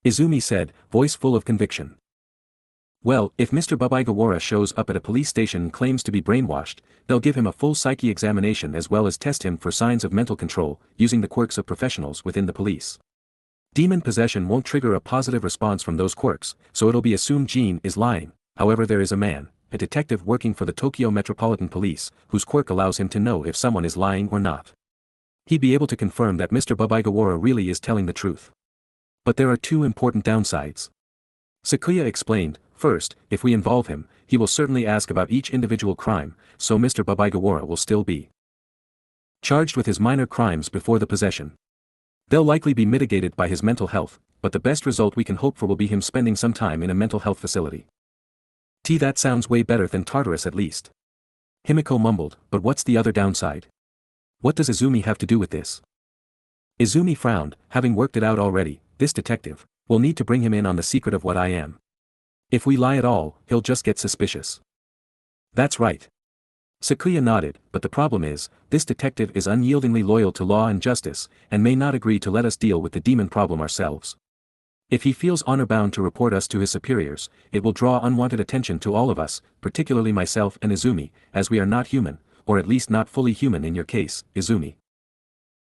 Izumi said, voice full of conviction. Well, if Mr. Bubaigawara shows up at a police station and claims to be brainwashed, they'll give him a full psyche examination as well as test him for signs of mental control, using the quirks of professionals within the police. Demon possession won't trigger a positive response from those quirks, so it'll be assumed Jean is lying. However, there is a man, a detective working for the Tokyo Metropolitan Police, whose quirk allows him to know if someone is lying or not. He'd be able to confirm that Mr. Bubaigawara really is telling the truth. But there are two important downsides. Sakuya explained, first, if we involve him, he will certainly ask about each individual crime, so Mr. Bubaigawara will still be charged with his minor crimes before the possession. They'll likely be mitigated by his mental health, but the best result we can hope for will be him spending some time in a mental health facility. That sounds way better than Tartarus at least. Himiko mumbled, but what's the other downside? What does Izumi have to do with this? Izumi frowned, having worked it out already. This detective, we'll need to bring him in on the secret of what I am. If we lie at all, he'll just get suspicious. That's right. Sakuya nodded, but the problem is, this detective is unyieldingly loyal to law and justice, and may not agree to let us deal with the demon problem ourselves. If he feels honor-bound to report us to his superiors, it will draw unwanted attention to all of us, particularly myself and Izumi, as we are not human, or at least not fully human in your case, Izumi.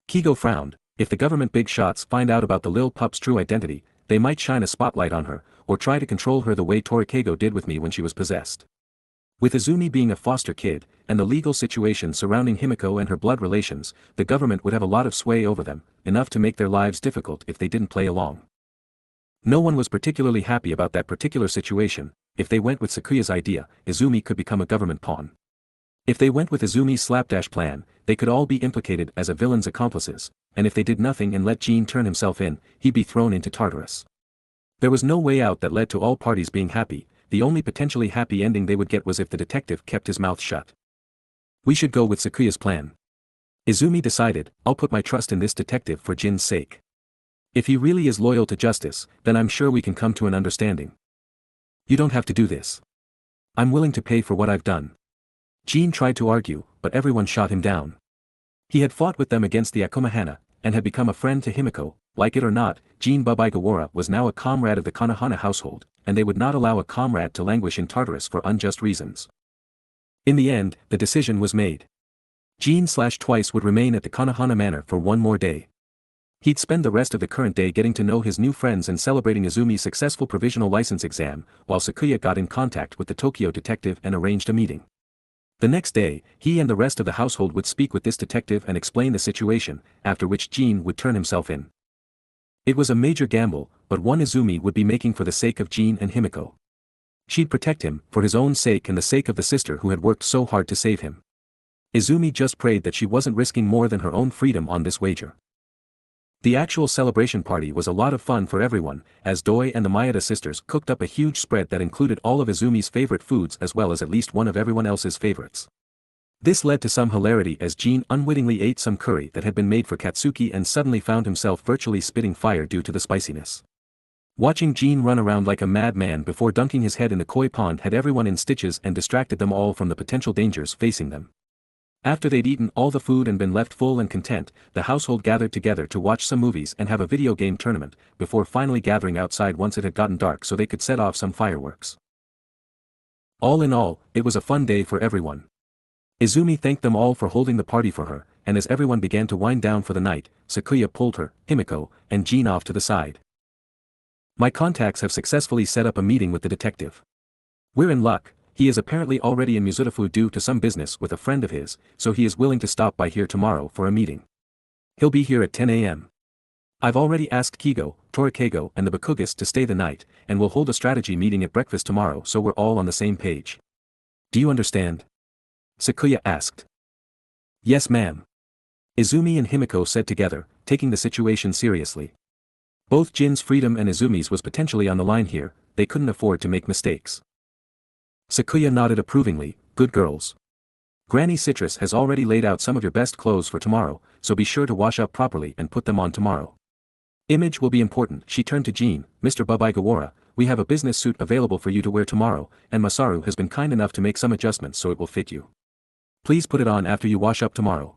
Kigo frowned. If the government big shots find out about the lil pup's true identity, they might shine a spotlight on her, or try to control her the way Torikeigo did with me when she was possessed. With Izumi being a foster kid, and the legal situation surrounding Himiko and her blood relations, the government would have a lot of sway over them, enough to make their lives difficult if they didn't play along. No one was particularly happy about that particular situation. If they went with Sakuya's idea, Izumi could become a government pawn. If they went with Izumi's slapdash plan, they could all be implicated as a villain's accomplices, and if they did nothing and let Jean turn himself in, he'd be thrown into Tartarus. There was no way out that led to all parties being happy. The only potentially happy ending they would get was if the detective kept his mouth shut. We should go with Sakuya's plan. Izumi decided. I'll put my trust in this detective for Jin's sake. If he really is loyal to justice, then I'm sure we can come to an understanding. You don't have to do this. I'm willing to pay for what I've done. Jin tried to argue, but everyone shot him down. He had fought with them against the Akomahana, and had become a friend to Himiko. Like it or not, Jin Babaigawara was now a comrade of the Konohana household, and they would not allow a comrade to languish in Tartarus for unjust reasons. In the end, the decision was made. Jin/Twice would remain at the Konohana manor for one more day. He'd spend the rest of the current day getting to know his new friends and celebrating Izumi's successful provisional license exam, while Sakuya got in contact with the Tokyo detective and arranged a meeting. The next day, he and the rest of the household would speak with this detective and explain the situation, after which Jin would turn himself in. It was a major gamble, but one Izumi would be making for the sake of Jin and Himiko. She'd protect him, for his own sake and the sake of the sister who had worked so hard to save him. Izumi just prayed that she wasn't risking more than her own freedom on this wager. The actual celebration party was a lot of fun for everyone, as Doi and the Maeda sisters cooked up a huge spread that included all of Izumi's favorite foods as well as at least one of everyone else's favorites. This led to some hilarity as Jin unwittingly ate some curry that had been made for Katsuki and suddenly found himself virtually spitting fire due to the spiciness. Watching Jin run around like a madman before dunking his head in the koi pond had everyone in stitches and distracted them all from the potential dangers facing them. After they'd eaten all the food and been left full and content, the household gathered together to watch some movies and have a video game tournament, before finally gathering outside once it had gotten dark so they could set off some fireworks. All in all, it was a fun day for everyone. Izumi thanked them all for holding the party for her, and as everyone began to wind down for the night, Sakuya pulled her, Himiko, and Jin off to the side. My contacts have successfully set up a meeting with the detective. We're in luck. He is apparently already in Muzutafu due to some business with a friend of his, so he is willing to stop by here tomorrow for a meeting. He'll be here at 10 a.m. I've already asked Kigo, Torikeigo and the Bakugas to stay the night, and we'll hold a strategy meeting at breakfast tomorrow so we're all on the same page. Do you understand? Sakuya asked. Yes ma'am. Izumi and Himiko said together, taking the situation seriously. Both Jin's freedom and Izumi's was potentially on the line here, they couldn't afford to make mistakes. Sakuya nodded approvingly. Good girls. Granny Citrus has already laid out some of your best clothes for tomorrow, so be sure to wash up properly and put them on tomorrow. Image will be important. She turned to Jin. Mr. Babaigawara, we have a business suit available for you to wear tomorrow, and Masaru has been kind enough to make some adjustments so it will fit you. Please put it on after you wash up tomorrow.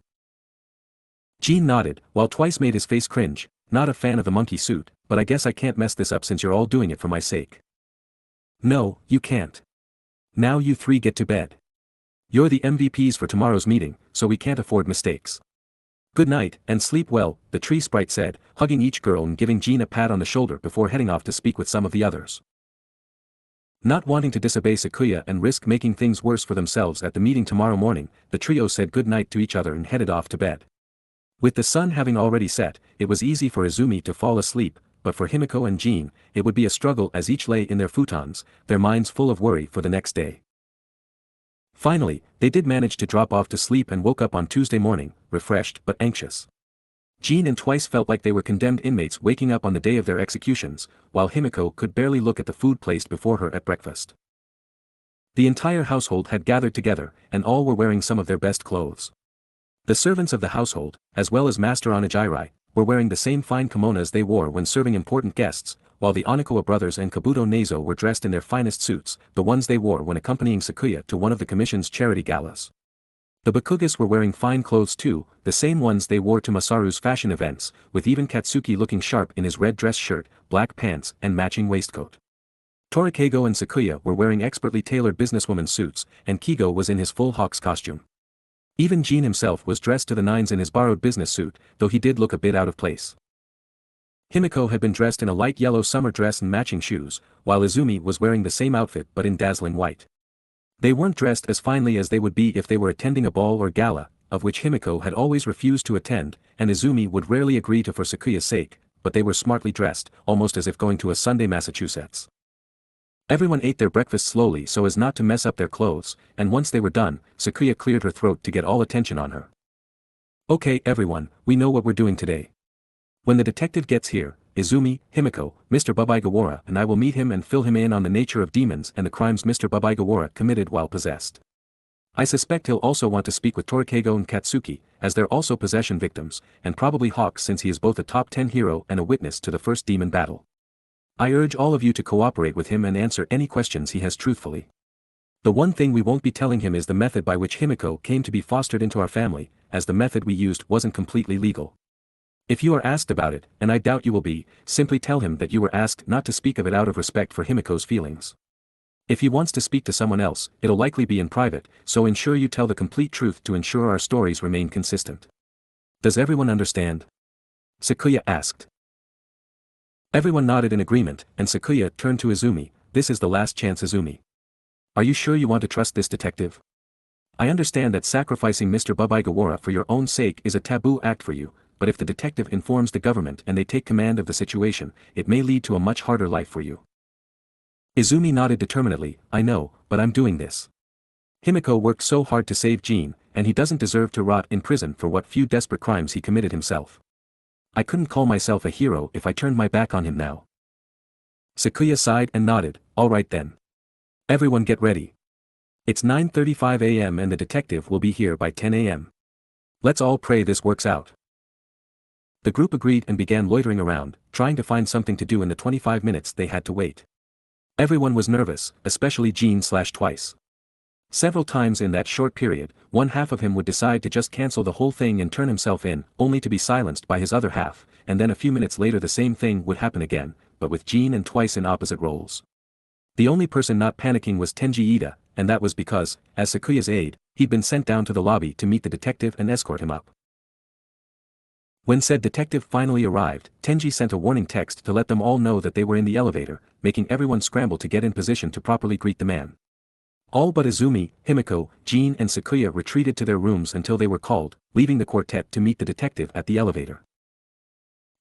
Jin nodded, while Twice made his face cringe. Not a fan of the monkey suit, but I guess I can't mess this up since you're all doing it for my sake. No, you can't. Now you three get to bed. You're the MVPs for tomorrow's meeting, so we can't afford mistakes. Good night, and sleep well, the tree sprite said, hugging each girl and giving Jin a pat on the shoulder before heading off to speak with some of the others. Not wanting to disobey Sakuya and risk making things worse for themselves at the meeting tomorrow morning, the trio said good night to each other and headed off to bed. With the sun having already set, it was easy for Izumi to fall asleep, but for Himiko and Jin, it would be a struggle as each lay in their futons, their minds full of worry for the next day. Finally, they did manage to drop off to sleep and woke up on Tuesday morning, refreshed but anxious. Jean and Twice felt like they were condemned inmates waking up on the day of their executions, while Himiko could barely look at the food placed before her at breakfast. The entire household had gathered together, and all were wearing some of their best clothes. The servants of the household, as well as Master Onijirai, were wearing the same fine kimonos they wore when serving important guests, while the Onikawa brothers and Kabuto Nezo were dressed in their finest suits, the ones they wore when accompanying Sakuya to one of the commission's charity galas. The Bakugas were wearing fine clothes too, the same ones they wore to Masaru's fashion events, with even Katsuki looking sharp in his red dress shirt, black pants, and matching waistcoat. Torikeigo and Sakuya were wearing expertly tailored businesswoman suits, and Kigo was in his full Hawk's costume. Even Jean himself was dressed to the nines in his borrowed business suit, though he did look a bit out of place. Himiko had been dressed in a light yellow summer dress and matching shoes, while Izumi was wearing the same outfit but in dazzling white. They weren't dressed as finely as they would be if they were attending a ball or gala, of which Himiko had always refused to attend, and Izumi would rarely agree to for Sakuya's sake, but they were smartly dressed, almost as if going to a Sunday Massachusetts. Everyone ate their breakfast slowly so as not to mess up their clothes, and once they were done, Sakuya cleared her throat to get all attention on her. "Okay everyone, we know what we're doing today. When the detective gets here, Izumi, Himiko, Mr. Babaigawara and I will meet him and fill him in on the nature of demons and the crimes Mr. Babaigawara committed while possessed. I suspect he'll also want to speak with Torikeigo and Katsuki, as they're also possession victims, and probably Hawk since he is both a top 10 hero and a witness to the first demon battle. I urge all of you to cooperate with him and answer any questions he has truthfully. The one thing we won't be telling him is the method by which Himiko came to be fostered into our family, as the method we used wasn't completely legal. If you are asked about it, and I doubt you will be, simply tell him that you were asked not to speak of it out of respect for Himiko's feelings. If he wants to speak to someone else, it'll likely be in private, so ensure you tell the complete truth to ensure our stories remain consistent. Does everyone understand?" Sakuya asked. Everyone nodded in agreement, and Sakuya turned to Izumi. "This is the last chance, Izumi. Are you sure you want to trust this detective? I understand that sacrificing Mr. Babaigawara for your own sake is a taboo act for you, but if the detective informs the government and they take command of the situation, it may lead to a much harder life for you." Izumi nodded determinedly. "I know, but I'm doing this. Himiko worked so hard to save Jean, and he doesn't deserve to rot in prison for what few desperate crimes he committed himself. I couldn't call myself a hero if I turned my back on him now." Sakuya sighed and nodded. "All right then. Everyone get ready. It's 9:35 a.m. and the detective will be here by 10 a.m. Let's all pray this works out." The group agreed and began loitering around, trying to find something to do in the 25 minutes they had to wait. Everyone was nervous, especially Jean/Twice. Several times in that short period, one half of him would decide to just cancel the whole thing and turn himself in, only to be silenced by his other half, and then a few minutes later the same thing would happen again, but with Jean and Twice in opposite roles. The only person not panicking was Tenji Ida, and that was because, as Sakuya's aide, he'd been sent down to the lobby to meet the detective and escort him up. When said detective finally arrived, Tenji sent a warning text to let them all know that they were in the elevator, making everyone scramble to get in position to properly greet the man. All but Izumi, Himiko, Jean and Sakuya retreated to their rooms until they were called, leaving the quartet to meet the detective at the elevator.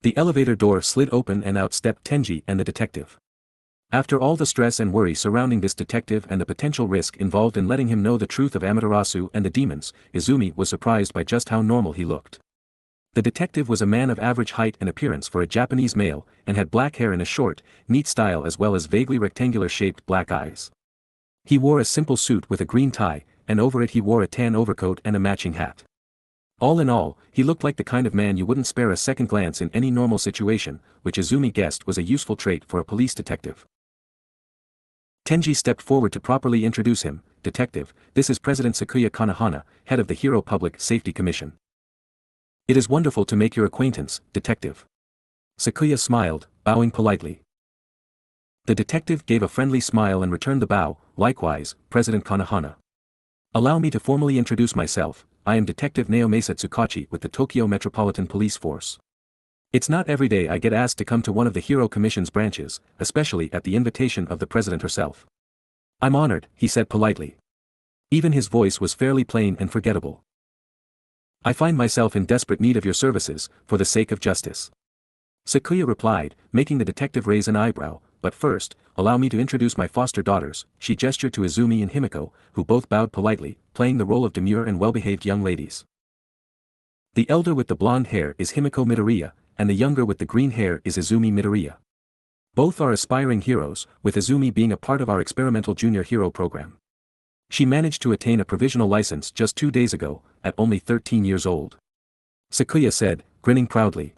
The elevator door slid open and out stepped Tenji and the detective. After all the stress and worry surrounding this detective and the potential risk involved in letting him know the truth of Amaterasu and the demons, Izumi was surprised by just how normal he looked. The detective was a man of average height and appearance for a Japanese male, and had black hair in a short, neat style as well as vaguely rectangular-shaped black eyes. He wore a simple suit with a green tie, and over it he wore a tan overcoat and a matching hat. All in all, he looked like the kind of man you wouldn't spare a second glance in any normal situation, which Izumi guessed was a useful trait for a police detective. Tenji stepped forward to properly introduce him. "Detective, this is President Sakuya Kanahana, head of the Hero Public Safety Commission. It is wonderful to make your acquaintance, detective." Sakuya smiled, bowing politely. The detective gave a friendly smile and returned the bow. "Likewise, President Kanahana. Allow me to formally introduce myself. I am Detective Naomasa Tsukachi with the Tokyo Metropolitan Police Force. It's not every day I get asked to come to one of the Hero Commission's branches, especially at the invitation of the President herself. I'm honored," he said politely. Even his voice was fairly plain and forgettable. "I find myself in desperate need of your services, for the sake of justice." Sakuya replied, making the detective raise an eyebrow. "But first, allow me to introduce my foster daughters." She gestured to Izumi and Himiko, who both bowed politely, playing the role of demure and well-behaved young ladies. The elder with the blonde hair is Himiko Midoriya, and the younger with the green hair is Izumi Midoriya. Both are aspiring heroes, with Izumi being a part of our experimental junior hero program. She managed to attain a provisional license just 2 days ago, at only 13 years old. Sakuya said, grinning proudly.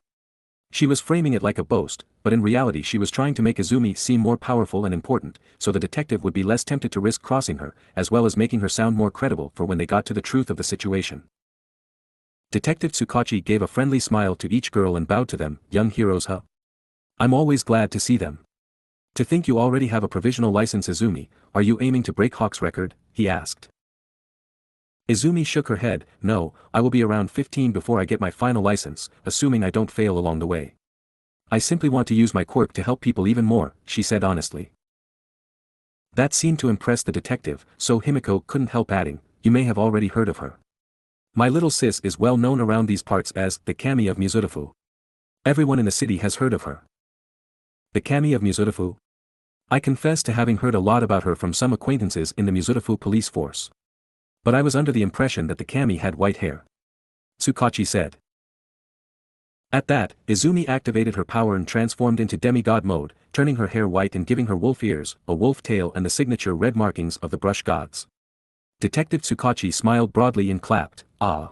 She was framing it like a boast, but in reality she was trying to make Izumi seem more powerful and important, so the detective would be less tempted to risk crossing her, as well as making her sound more credible for when they got to the truth of the situation. Detective Tsukachi gave a friendly smile to each girl and bowed to them. Young heroes, huh? I'm always glad to see them. To think you already have a provisional license. Izumi, are you aiming to break Hawk's record? He asked. Izumi shook her head. No, I will be around 15 before I get my final license, assuming I don't fail along the way. I simply want to use my quirk to help people even more, she said honestly. That seemed to impress the detective, so Himiko couldn't help adding, you may have already heard of her. My little sis is well known around these parts as the Kami of Mizurufu. Everyone in the city has heard of her. The Kami of Mizurufu? I confess to having heard a lot about her from some acquaintances in the Mizurufu police force. But I was under the impression that the Kami had white hair. Tsukachi said. At that, Izumi activated her power and transformed into demigod mode, turning her hair white and giving her wolf ears, a wolf tail and the signature red markings of the brush gods. Detective Tsukachi smiled broadly and clapped, ah.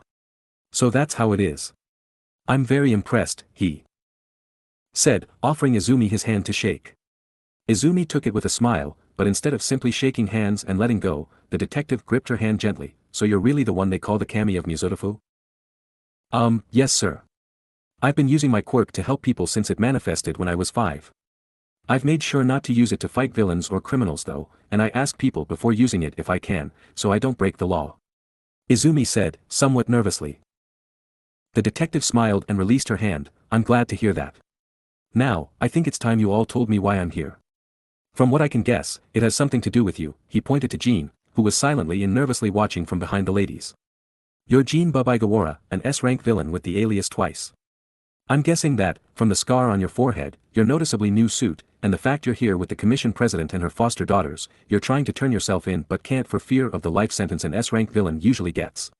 So that's how it is. I'm very impressed, he said, offering Izumi his hand to shake. Izumi took it with a smile, but instead of simply shaking hands and letting go, the detective gripped her hand gently. So you're really the one they call the Kami of Mizurufu? Yes sir. I've been using my quirk to help people since it manifested when I was 5. I've made sure not to use it to fight villains or criminals though, and I ask people before using it if I can, so I don't break the law. Izumi said, somewhat nervously. The detective smiled and released her hand. I'm glad to hear that. Now, I think it's time you all told me why I'm here. From what I can guess, it has something to do with you. He pointed to Jean, who was silently and nervously watching from behind the ladies. You're Jean Babaigawara, an S-rank villain with the alias twice. I'm guessing that, from the scar on your forehead, your noticeably new suit, and the fact you're here with the commission president and her foster daughters, you're trying to turn yourself in but can't for fear of the life sentence an S-rank villain usually gets.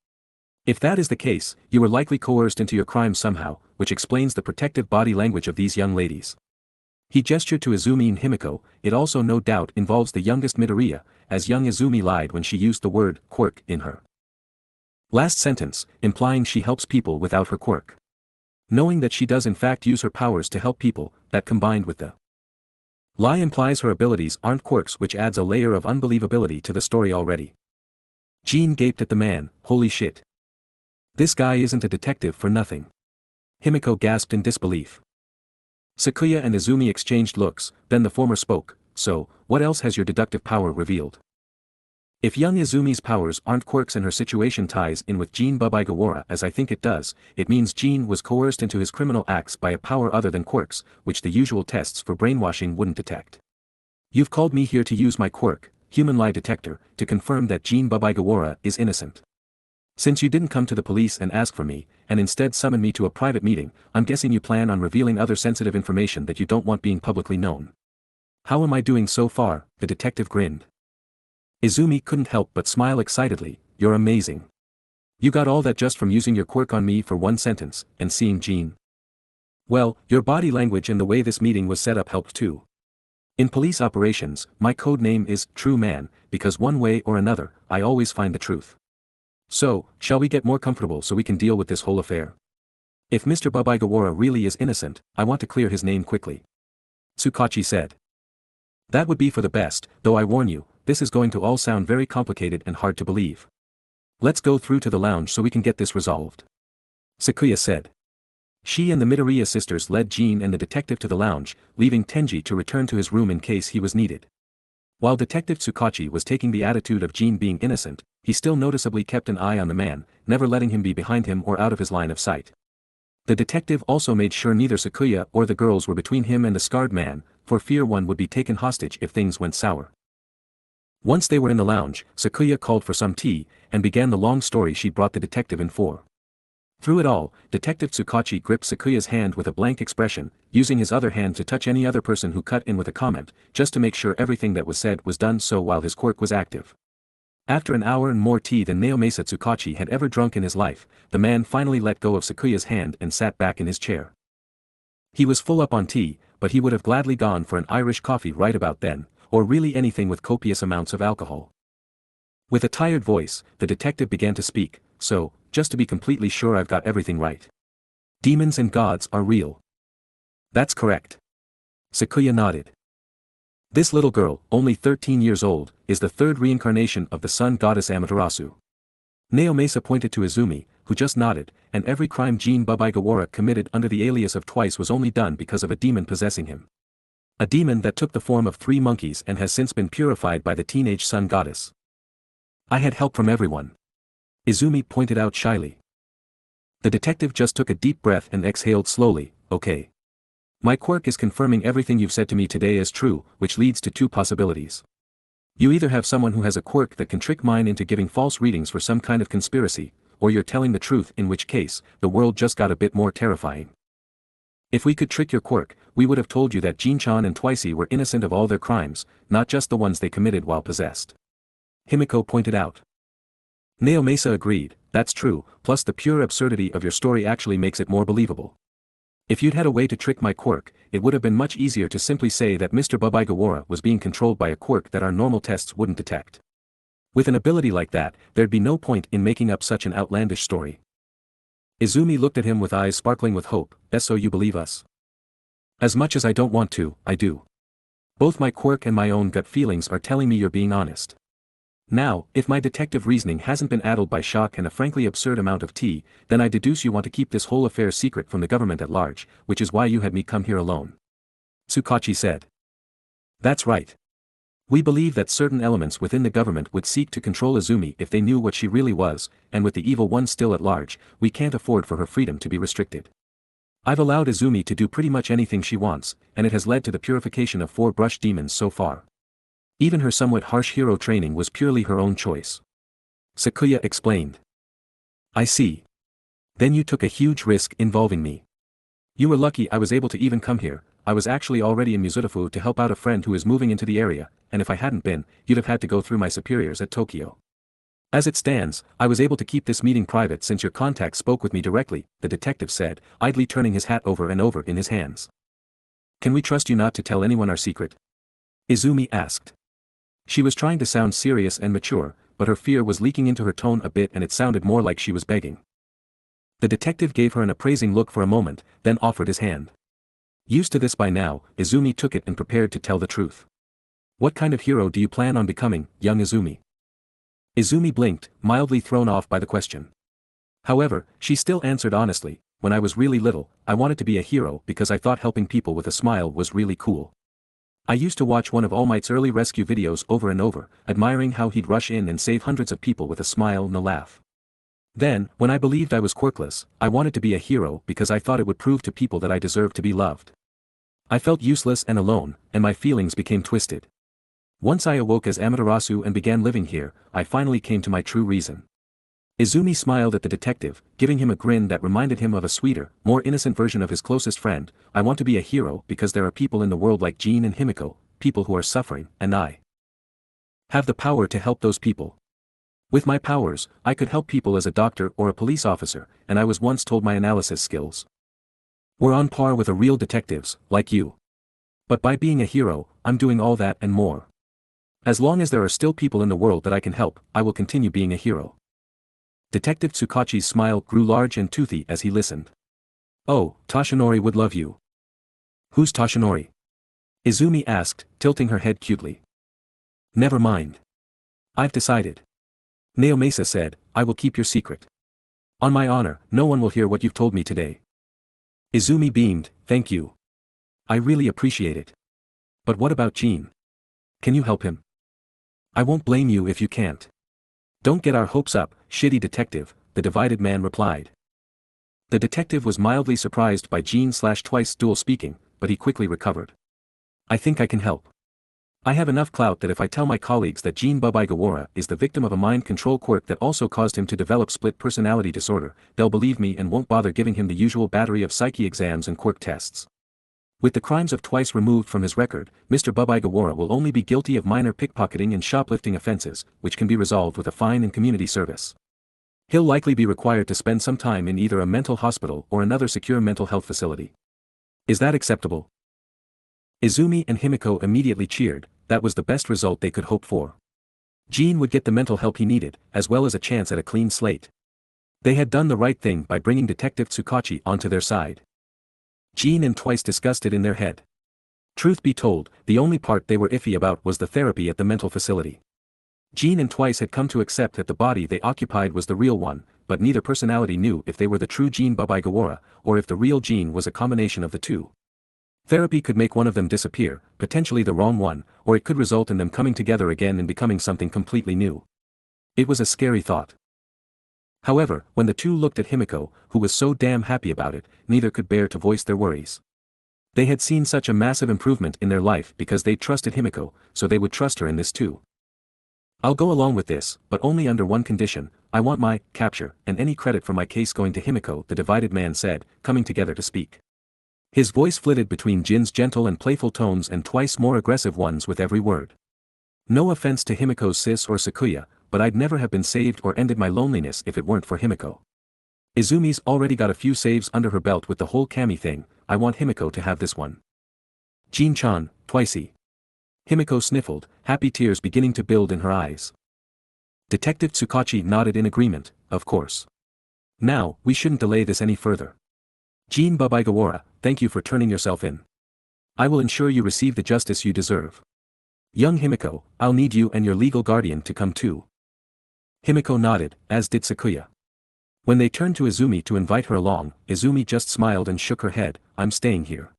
If that is the case, you were likely coerced into your crime somehow, which explains the protective body language of these young ladies. He gestured to Izumi and Himiko. It also no doubt involves the youngest Midoriya, as young Izumi lied when she used the word quirk in her last sentence, implying she helps people without her quirk. Knowing that she does in fact use her powers to help people, that combined with the lie implies her abilities aren't quirks, which adds a layer of unbelievability to the story already. Jean gaped at the man. Holy shit. This guy isn't a detective for nothing. Himiko gasped in disbelief. Sakuya and Izumi exchanged looks, then the former spoke. So, what else has your deductive power revealed? If young Izumi's powers aren't quirks and her situation ties in with Jean Babaigawara as I think it does, it means Jean was coerced into his criminal acts by a power other than quirks, which the usual tests for brainwashing wouldn't detect. You've called me here to use my quirk, human lie detector, to confirm that Jean Babaigawara is innocent. Since you didn't come to the police and ask for me, and instead summon me to a private meeting, I'm guessing you plan on revealing other sensitive information that you don't want being publicly known. How am I doing so far? The detective grinned. Izumi couldn't help but smile excitedly. You're amazing. You got all that just from using your quirk on me for one sentence, and seeing Jean. Well, your body language and the way this meeting was set up helped too. In police operations, my code name is True Man, because one way or another, I always find the truth. So, shall we get more comfortable so we can deal with this whole affair? If Mr. Babaigawara really is innocent, I want to clear his name quickly. Tsukachi said. That would be for the best, though I warn you, this is going to all sound very complicated and hard to believe. Let's go through to the lounge so we can get this resolved. Sakuya said. She and the Midoriya sisters led Jean and the detective to the lounge, leaving Tenji to return to his room in case he was needed. While Detective Tsukachi was taking the attitude of Jean being innocent, he still noticeably kept an eye on the man, never letting him be behind him or out of his line of sight. The detective also made sure neither Sakuya or the girls were between him and the scarred man, for fear one would be taken hostage if things went sour. Once they were in the lounge, Sakuya called for some tea, and began the long story she'd brought the detective in for. Through it all, Detective Tsukachi gripped Sakuya's hand with a blank expression, using his other hand to touch any other person who cut in with a comment, just to make sure everything that was said was done so while his quirk was active. After an hour and more tea than Naomasa Tsukachi had ever drunk in his life, the man finally let go of Sakuya's hand and sat back in his chair. He was full up on tea, but he would have gladly gone for an Irish coffee right about then, or really anything with copious amounts of alcohol. With a tired voice, the detective began to speak, "So, just to be completely sure I've got everything right. Demons and gods are real." "That's correct." Sakuya nodded. "This little girl, only 13 years old, is the third reincarnation of the sun goddess Amaterasu." Naomasa pointed to Izumi, who just nodded, "and every crime Jin Bubigawara committed under the alias of Twice was only done because of a demon possessing him. A demon that took the form of 3 monkeys and has since been purified by the teenage sun goddess." "I had help from everyone," Izumi pointed out shyly. The detective just took a deep breath and exhaled slowly. "Okay. My quirk is confirming everything you've said to me today as true, which leads to 2 possibilities. You either have someone who has a quirk that can trick mine into giving false readings for some kind of conspiracy, or you're telling the truth, in which case, the world just got a bit more terrifying. If we could trick your quirk, we would have told you that Jin-chan and Twice were innocent of all their crimes, not just the ones they committed while possessed," Himiko pointed out. Naomasa agreed, "That's true, plus the pure absurdity of your story actually makes it more believable. If you'd had a way to trick my quirk, it would have been much easier to simply say that Mr. Bubigawara was being controlled by a quirk that our normal tests wouldn't detect. With an ability like that, there'd be no point in making up such an outlandish story." Izumi looked at him with eyes sparkling with hope. "So you believe us?" "As much as I don't want to, I do. Both my quirk and my own gut feelings are telling me you're being honest. Now, if my detective reasoning hasn't been addled by shock and a frankly absurd amount of tea, then I deduce you want to keep this whole affair secret from the government at large, which is why you had me come here alone," Tsukachi said. "That's right. We believe that certain elements within the government would seek to control Izumi if they knew what she really was, and with the evil one still at large, we can't afford for her freedom to be restricted. I've allowed Izumi to do pretty much anything she wants, and it has led to the purification of 4 brush demons so far. Even her somewhat harsh hero training was purely her own choice," Sakuya explained. "I see. Then you took a huge risk involving me. You were lucky I was able to even come here. I was actually already in Mizutofu to help out a friend who is moving into the area, and if I hadn't been, you'd have had to go through my superiors at Tokyo. As it stands, I was able to keep this meeting private since your contact spoke with me directly," the detective said, idly turning his hat over and over in his hands. "Can we trust you not to tell anyone our secret?" Izumi asked. She was trying to sound serious and mature, but her fear was leaking into her tone a bit and it sounded more like she was begging. The detective gave her an appraising look for a moment, then offered his hand. Used to this by now, Izumi took it and prepared to tell the truth. "What kind of hero do you plan on becoming, young Izumi?" Izumi blinked, mildly thrown off by the question. However, she still answered honestly, "When I was really little, I wanted to be a hero because I thought helping people with a smile was really cool. I used to watch one of All Might's early rescue videos over and over, admiring how he'd rush in and save hundreds of people with a smile and a laugh. Then, when I believed I was quirkless, I wanted to be a hero because I thought it would prove to people that I deserved to be loved. I felt useless and alone, and my feelings became twisted. Once I awoke as Amaterasu and began living here, I finally came to my true reason." Izumi smiled at the detective, giving him a grin that reminded him of a sweeter, more innocent version of his closest friend. "I want to be a hero because there are people in the world like Jean and Himiko, people who are suffering, and I have the power to help those people. With my powers, I could help people as a doctor or a police officer, and I was once told my analysis skills were on par with a real detective's, like you. But by being a hero, I'm doing all that and more. As long as there are still people in the world that I can help, I will continue being a hero." Detective Tsukachi's smile grew large and toothy as he listened. "Oh, Toshinori would love you." "Who's Toshinori?" Izumi asked, tilting her head cutely. "Never mind. I've decided," Naomasa said, "I will keep your secret. On my honor, no one will hear what you've told me today." Izumi beamed, "Thank you. I really appreciate it. But what about Jean? Can you help him?" "I won't blame you if you can't. Don't get our hopes up, shitty detective," the divided man replied. The detective was mildly surprised by Jean/Twice dual speaking, but he quickly recovered. "I think I can help. I have enough clout that if I tell my colleagues that Jin Bubigawara is the victim of a mind control quirk that also caused him to develop split personality disorder, they'll believe me and won't bother giving him the usual battery of psyche exams and quirk tests. With the crimes of twice removed from his record, Mr. Bubigawara will only be guilty of minor pickpocketing and shoplifting offenses, which can be resolved with a fine and community service. He'll likely be required to spend some time in either a mental hospital or another secure mental health facility. Is that acceptable? Izumi and Himiko immediately cheered. That was the best result they could hope for. Jin would get the mental help he needed, as well as a chance at a clean slate. They had done the right thing by bringing Detective Tsukachi onto their side. Jin and Twice discussed it in their head. Truth be told, the only part they were iffy about was the therapy at the mental facility. Jin and Twice had come to accept that the body they occupied was the real one, but neither personality knew if they were the true Jin Bubigawara, or if the real Jin was a combination of the two. Therapy could make one of them disappear, potentially the wrong one, or it could result in them coming together again and becoming something completely new. It was a scary thought. However, when the two looked at Himiko, who was so damn happy about it, neither could bear to voice their worries. They had seen such a massive improvement in their life because they trusted Himiko, so they would trust her in this too. I'll go along with this, but only under one condition. I want my capture and any credit for my case going to Himiko, the divided man said, coming together to speak. His voice flitted between Jin's gentle and playful tones and Twice more aggressive ones with every word. No offense to Himiko's sis or Sakuya, but I'd never have been saved or ended my loneliness if it weren't for Himiko. Izumi's already got a few saves under her belt with the whole Kami thing. I want Himiko to have this one. Jin-chan, Twicey. Himiko sniffled, happy tears beginning to build in her eyes. Detective Tsukachi nodded in agreement, of course. Now, we shouldn't delay this any further. Jin Bubigawara, thank you for turning yourself in. I will ensure you receive the justice you deserve. Young Himiko, I'll need you and your legal guardian to come too. Himiko nodded, as did Sakuya. When they turned to Izumi to invite her along, Izumi just smiled and shook her head. I'm staying here.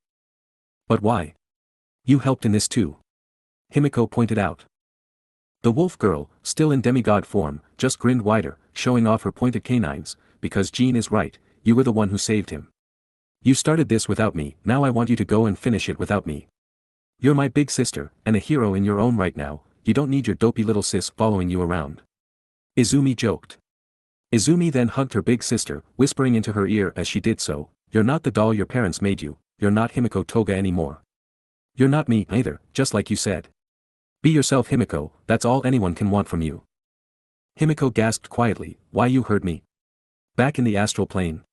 But why? You helped in this too. Himiko pointed out. The wolf girl, still in demigod form, just grinned wider, showing off her pointed canines, because Jin is right, you were the one who saved him. You started this without me, now I want you to go and finish it without me. You're my big sister, and a hero in your own right now, you don't need your dopey little sis following you around. Izumi joked. Izumi then hugged her big sister, whispering into her ear as she did so, you're not the doll your parents made you, you're not Himiko Toga anymore. You're not me either, just like you said. Be yourself Himiko, that's all anyone can want from you. Himiko gasped quietly, why you heard me? Back in the astral plane.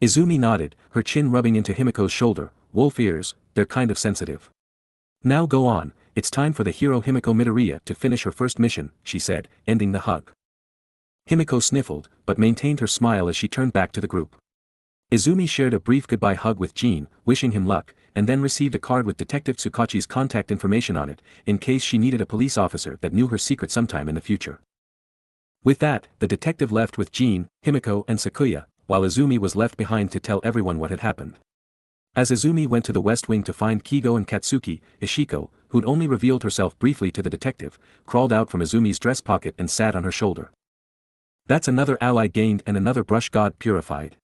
Izumi nodded, her chin rubbing into Himiko's shoulder. Wolf ears, they're kind of sensitive. Now go on, it's time for the hero Himiko Midoriya to finish her first mission, she said, ending the hug. Himiko sniffled, but maintained her smile as she turned back to the group. Izumi shared a brief goodbye hug with Jin, wishing him luck, and then received a card with Detective Tsukachi's contact information on it, in case she needed a police officer that knew her secret sometime in the future. With that, the detective left with Jin, Himiko and Sakuya, while Izumi was left behind to tell everyone what had happened. As Izumi went to the west wing to find Kigo and Katsuki, Ishiko, who'd only revealed herself briefly to the detective, crawled out from Izumi's dress pocket and sat on her shoulder. That's another ally gained and another brush god purified.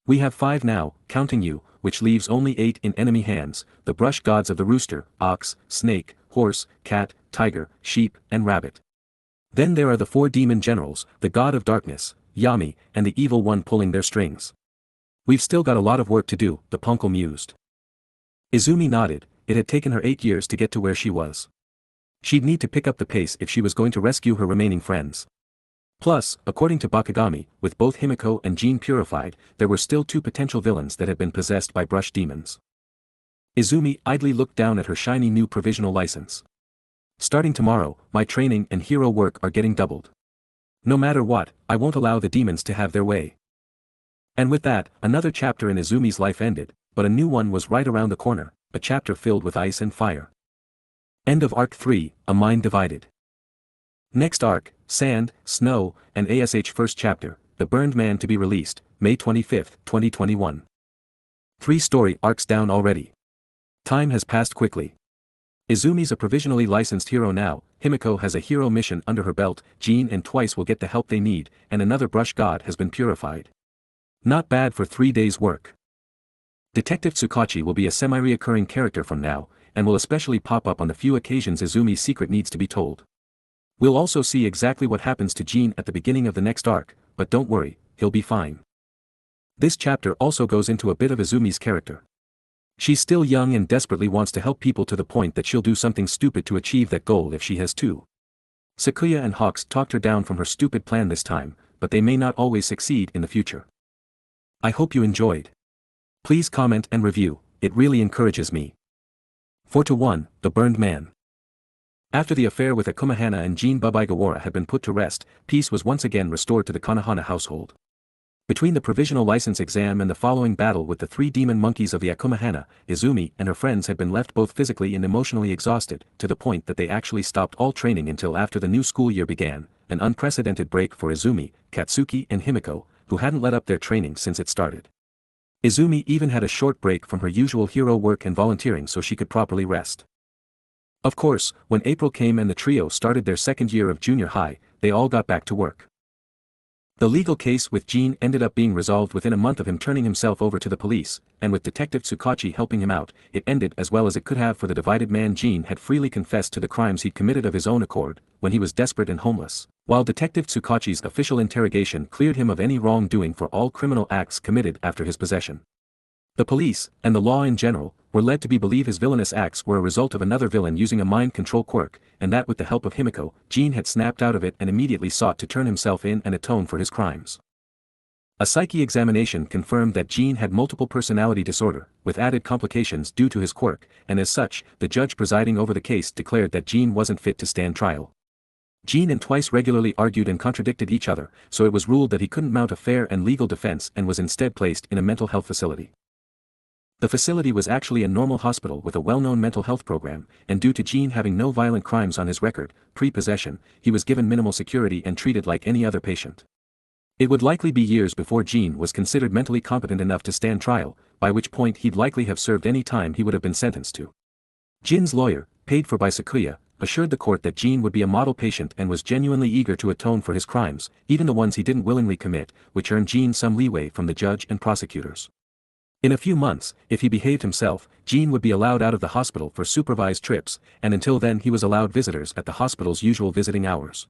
We have 5 now, counting you, which leaves only 8 in enemy hands, the brush gods of the rooster, ox, snake, horse, cat, tiger, sheep, and rabbit. Then there are the 4 demon generals, the god of darkness, Yami, and the evil one pulling their strings. We've still got a lot of work to do, the punkle mused. Izumi nodded, it had taken her 8 years to get to where she was. She'd need to pick up the pace if she was going to rescue her remaining friends. Plus, according to Bakugami, with both Himiko and Jin purified, there were still 2 potential villains that had been possessed by brush demons. Izumi idly looked down at her shiny new provisional license. Starting tomorrow, my training and hero work are getting doubled. No matter what, I won't allow the demons to have their way. And with that, another chapter in Izumi's life ended, but a new one was right around the corner, a chapter filled with ice and fire. End of Arc 3, A Mind Divided. Next arc, Sand, Snow, and ASH first chapter, The Burned Man to be released, May 25, 2021. 3 story arcs down already. Time has passed quickly. Izumi's a provisionally licensed hero now, Himiko has a hero mission under her belt, Jin and Twice will get the help they need, and another brush god has been purified. Not bad for 3 days' work. Detective Tsukachi will be a semi-reoccurring character from now, and will especially pop up on the few occasions Izumi's secret needs to be told. We'll also see exactly what happens to Jin at the beginning of the next arc, but don't worry, he'll be fine. This chapter also goes into a bit of Izumi's character. She's still young and desperately wants to help people to the point that she'll do something stupid to achieve that goal if she has to. Sakuya and Hawks talked her down from her stupid plan this time, but they may not always succeed in the future. I hope you enjoyed. Please comment and review, it really encourages me. 4-1, The Burned Man. After the affair with Akumahana and Jin Bubaigawara had been put to rest, peace was once again restored to the Konohana household. Between the provisional license exam and the following battle with the three demon monkeys of the Akumahana, Izumi and her friends had been left both physically and emotionally exhausted, to the point that they actually stopped all training until after the new school year began, an unprecedented break for Izumi, Katsuki and Himiko, who hadn't let up their training since it started. Izumi even had a short break from her usual hero work and volunteering so she could properly rest. Of course, when April came and the trio started their second year of junior high, they all got back to work. The legal case with Jin ended up being resolved within a month of him turning himself over to the police, and with Detective Tsukachi helping him out, it ended as well as it could have, for the divided man Jin had freely confessed to the crimes he'd committed of his own accord, when he was desperate and homeless, while Detective Tsukachi's official interrogation cleared him of any wrongdoing for all criminal acts committed after his possession. The police, and the law in general, were led to believe his villainous acts were a result of another villain using a mind control quirk, and that with the help of Himiko, Jin had snapped out of it and immediately sought to turn himself in and atone for his crimes. A psyche examination confirmed that Jin had multiple personality disorder, with added complications due to his quirk, and as such, the judge presiding over the case declared that Jin wasn't fit to stand trial. Jin and Twice regularly argued and contradicted each other, so it was ruled that he couldn't mount a fair and legal defense and was instead placed in a mental health facility. The facility was actually a normal hospital with a well-known mental health program, and due to Jin having no violent crimes on his record, pre-possession, he was given minimal security and treated like any other patient. It would likely be years before Jin was considered mentally competent enough to stand trial, by which point he'd likely have served any time he would have been sentenced to. Jin's lawyer, paid for by Sakuya, assured the court that Jin would be a model patient and was genuinely eager to atone for his crimes, even the ones he didn't willingly commit, which earned Jin some leeway from the judge and prosecutors. In a few months, if he behaved himself, Jin would be allowed out of the hospital for supervised trips, and until then he was allowed visitors at the hospital's usual visiting hours.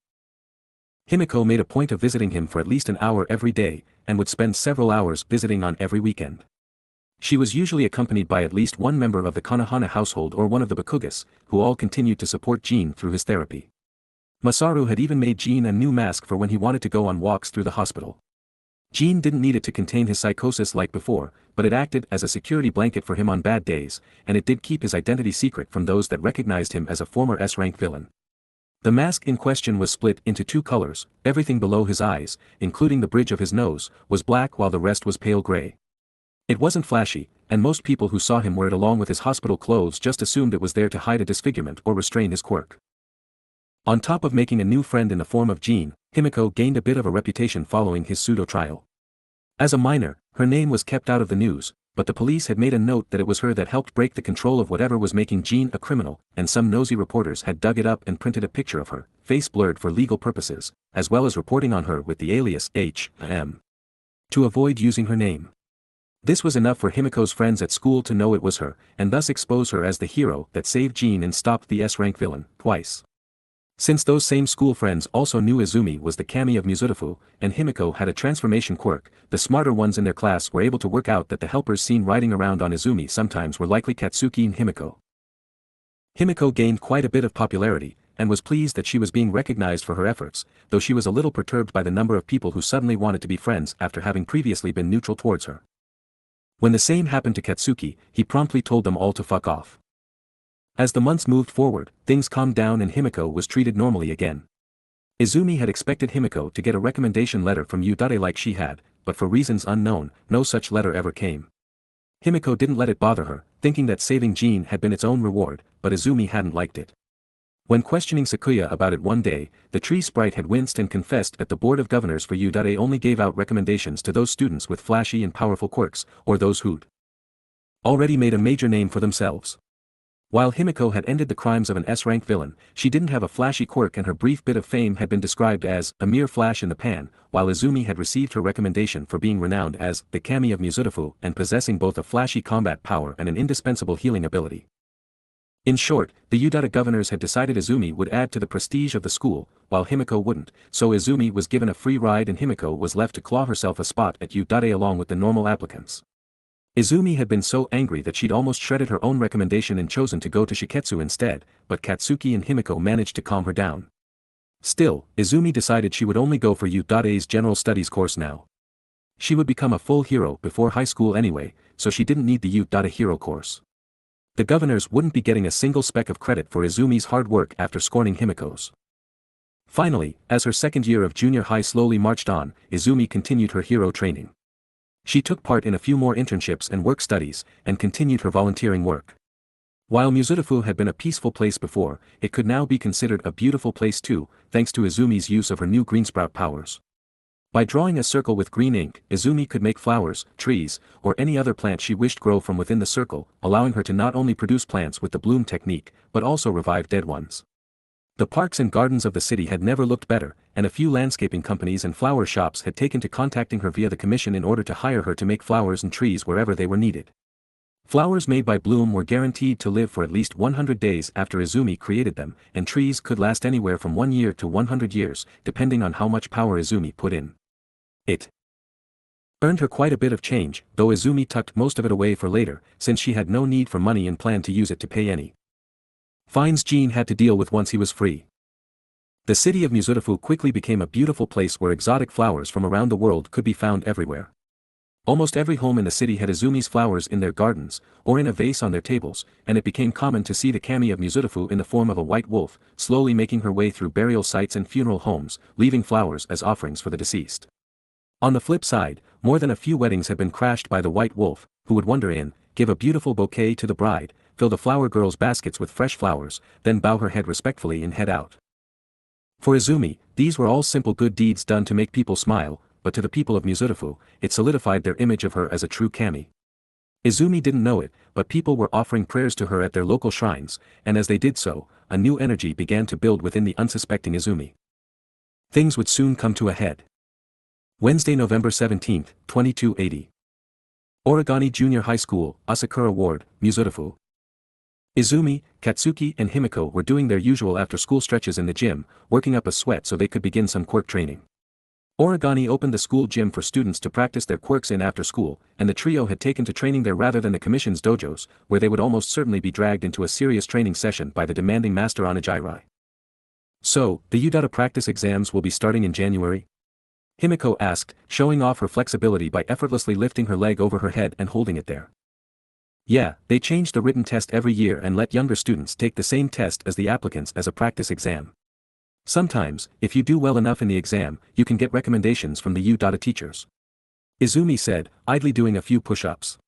Himiko made a point of visiting him for at least an hour every day, and would spend several hours visiting on every weekend. She was usually accompanied by at least one member of the Konohana household or one of the Bakugas, who all continued to support Jin through his therapy. Masaru had even made Jin a new mask for when he wanted to go on walks through the hospital. Jin didn't need it to contain his psychosis like before, but it acted as a security blanket for him on bad days, and it did keep his identity secret from those that recognized him as a former S-rank villain. The mask in question was split into two colors, everything below his eyes, including the bridge of his nose, was black while the rest was pale gray. It wasn't flashy, and most people who saw him wear it along with his hospital clothes just assumed it was there to hide a disfigurement or restrain his quirk. On top of making a new friend in the form of Jin, Himiko gained a bit of a reputation following his pseudo-trial. As a minor, her name was kept out of the news, but the police had made a note that it was her that helped break the control of whatever was making Jin a criminal, and some nosy reporters had dug it up and printed a picture of her, face blurred for legal purposes, as well as reporting on her with the alias H.M. to avoid using her name. This was enough for Himiko's friends at school to know it was her, and thus expose her as the hero that saved Jin and stopped the S-rank villain, Twice. Since those same school friends also knew Izumi was the kami of Muzurifu, and Himiko had a transformation quirk, the smarter ones in their class were able to work out that the helpers seen riding around on Izumi sometimes were likely Katsuki and Himiko. Himiko gained quite a bit of popularity, and was pleased that she was being recognized for her efforts, though she was a little perturbed by the number of people who suddenly wanted to be friends after having previously been neutral towards her. When the same happened to Katsuki, he promptly told them all to fuck off. As the months moved forward, things calmed down and Himiko was treated normally again. Izumi had expected Himiko to get a recommendation letter from Yudare like she had, but for reasons unknown, no such letter ever came. Himiko didn't let it bother her, thinking that saving Jin had been its own reward, but Izumi hadn't liked it. When questioning Sakuya about it one day, the tree sprite had winced and confessed that the Board of Governors for Yudare only gave out recommendations to those students with flashy and powerful quirks, or those who'd already made a major name for themselves. While Himiko had ended the crimes of an S-rank villain, she didn't have a flashy quirk and her brief bit of fame had been described as a mere flash in the pan, while Izumi had received her recommendation for being renowned as the kami of Muzurifu and possessing both a flashy combat power and an indispensable healing ability. In short, the Yudare governors had decided Izumi would add to the prestige of the school, while Himiko wouldn't, so Izumi was given a free ride and Himiko was left to claw herself a spot at Yudare along with the normal applicants. Izumi had been so angry that she'd almost shredded her own recommendation and chosen to go to Shiketsu instead, but Katsuki and Himiko managed to calm her down. Still, Izumi decided she would only go for Ep.3's general studies course now. She would become a full hero before high school anyway, so she didn't need the Ep.3 hero course. The governors wouldn't be getting a single speck of credit for Izumi's hard work after scorning Himiko's. Finally, as her second year of junior high slowly marched on, Izumi continued her hero training. She took part in a few more internships and work studies, and continued her volunteering work. While Mizutofu had been a peaceful place before, it could now be considered a beautiful place too, thanks to Izumi's use of her new greensprout powers. By drawing a circle with green ink, Izumi could make flowers, trees, or any other plant she wished grow from within the circle, allowing her to not only produce plants with the bloom technique, but also revive dead ones. The parks and gardens of the city had never looked better, and a few landscaping companies and flower shops had taken to contacting her via the commission in order to hire her to make flowers and trees wherever they were needed. Flowers made by Bloom were guaranteed to live for at least 100 days after Izumi created them, and trees could last anywhere from 1 year to 100 years, depending on how much power Izumi put in. It earned her quite a bit of change, though Izumi tucked most of it away for later, since she had no need for money and planned to use it to pay any fines Jean had to deal with once he was free. The city of Mizutofu quickly became a beautiful place where exotic flowers from around the world could be found everywhere. Almost every home in the city had Izumi's flowers in their gardens, or in a vase on their tables, and it became common to see the kami of Mizutofu in the form of a white wolf, slowly making her way through burial sites and funeral homes, leaving flowers as offerings for the deceased. On the flip side, more than a few weddings had been crashed by the white wolf, who would wander in, give a beautiful bouquet to the bride, fill the flower girl's baskets with fresh flowers, then bow her head respectfully and head out. For Izumi, these were all simple good deeds done to make people smile, but to the people of Mizutofu, it solidified their image of her as a true kami. Izumi didn't know it, but people were offering prayers to her at their local shrines, and as they did so, a new energy began to build within the unsuspecting Izumi. Things would soon come to a head. Wednesday, November 17, 2280. Origami Junior High School, Asakura Ward, Mizutofu. Izumi, Katsuki and Himiko were doing their usual after-school stretches in the gym, working up a sweat so they could begin some quirk training. Origami opened the school gym for students to practice their quirks in after school, and the trio had taken to training there rather than the commission's dojos, where they would almost certainly be dragged into a serious training session by the demanding master Onijirai. So, the Udata practice exams will be starting in January? Himiko asked, showing off her flexibility by effortlessly lifting her leg over her head and holding it there. Yeah, they changed the written test every year and let younger students take the same test as the applicants as a practice exam. Sometimes, if you do well enough in the exam, you can get recommendations from the Udata teachers. Izumi said, idly doing a few push-ups.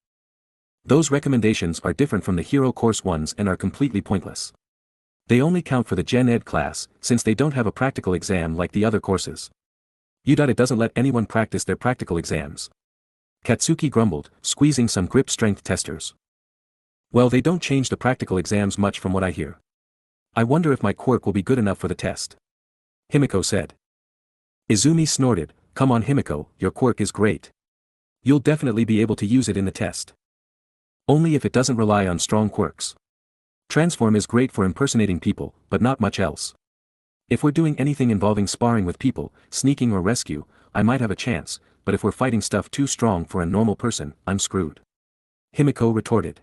Those recommendations are different from the hero course ones and are completely pointless. They only count for the Gen Ed class, since they don't have a practical exam like the other courses. Udata doesn't let anyone practice their practical exams. Katsuki grumbled, squeezing some grip strength testers. Well, they don't change the practical exams much from what I hear. I wonder if my quirk will be good enough for the test. Himiko said. Izumi snorted, come on Himiko, your quirk is great. You'll definitely be able to use it in the test. Only if it doesn't rely on strong quirks. Transform is great for impersonating people, but not much else. If we're doing anything involving sparring with people, sneaking or rescue, I might have a chance, but if we're fighting stuff too strong for a normal person, I'm screwed. Himiko retorted.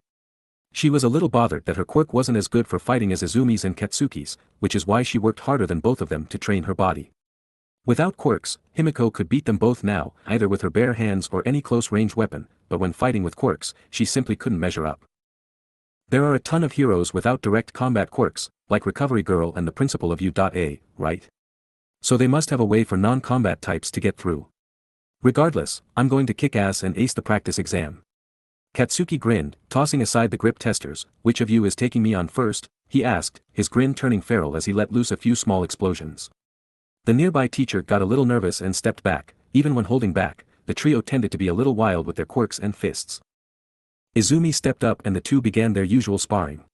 She was a little bothered that her quirk wasn't as good for fighting as Izumi's and Katsuki's, which is why she worked harder than both of them to train her body. Without quirks, Himiko could beat them both now, either with her bare hands or any close-range weapon, but when fighting with quirks, she simply couldn't measure up. There are a ton of heroes without direct combat quirks, like Recovery Girl and the principal of U.A, right? So they must have a way for non-combat types to get through. Regardless, I'm going to kick ass and ace the practice exam. Katsuki grinned, tossing aside the grip testers. Which of you is taking me on first? He asked, his grin turning feral as he let loose a few small explosions. The nearby teacher got a little nervous and stepped back. Even when holding back, the trio tended to be a little wild with their quirks and fists. Izumi stepped up and the two began their usual sparring.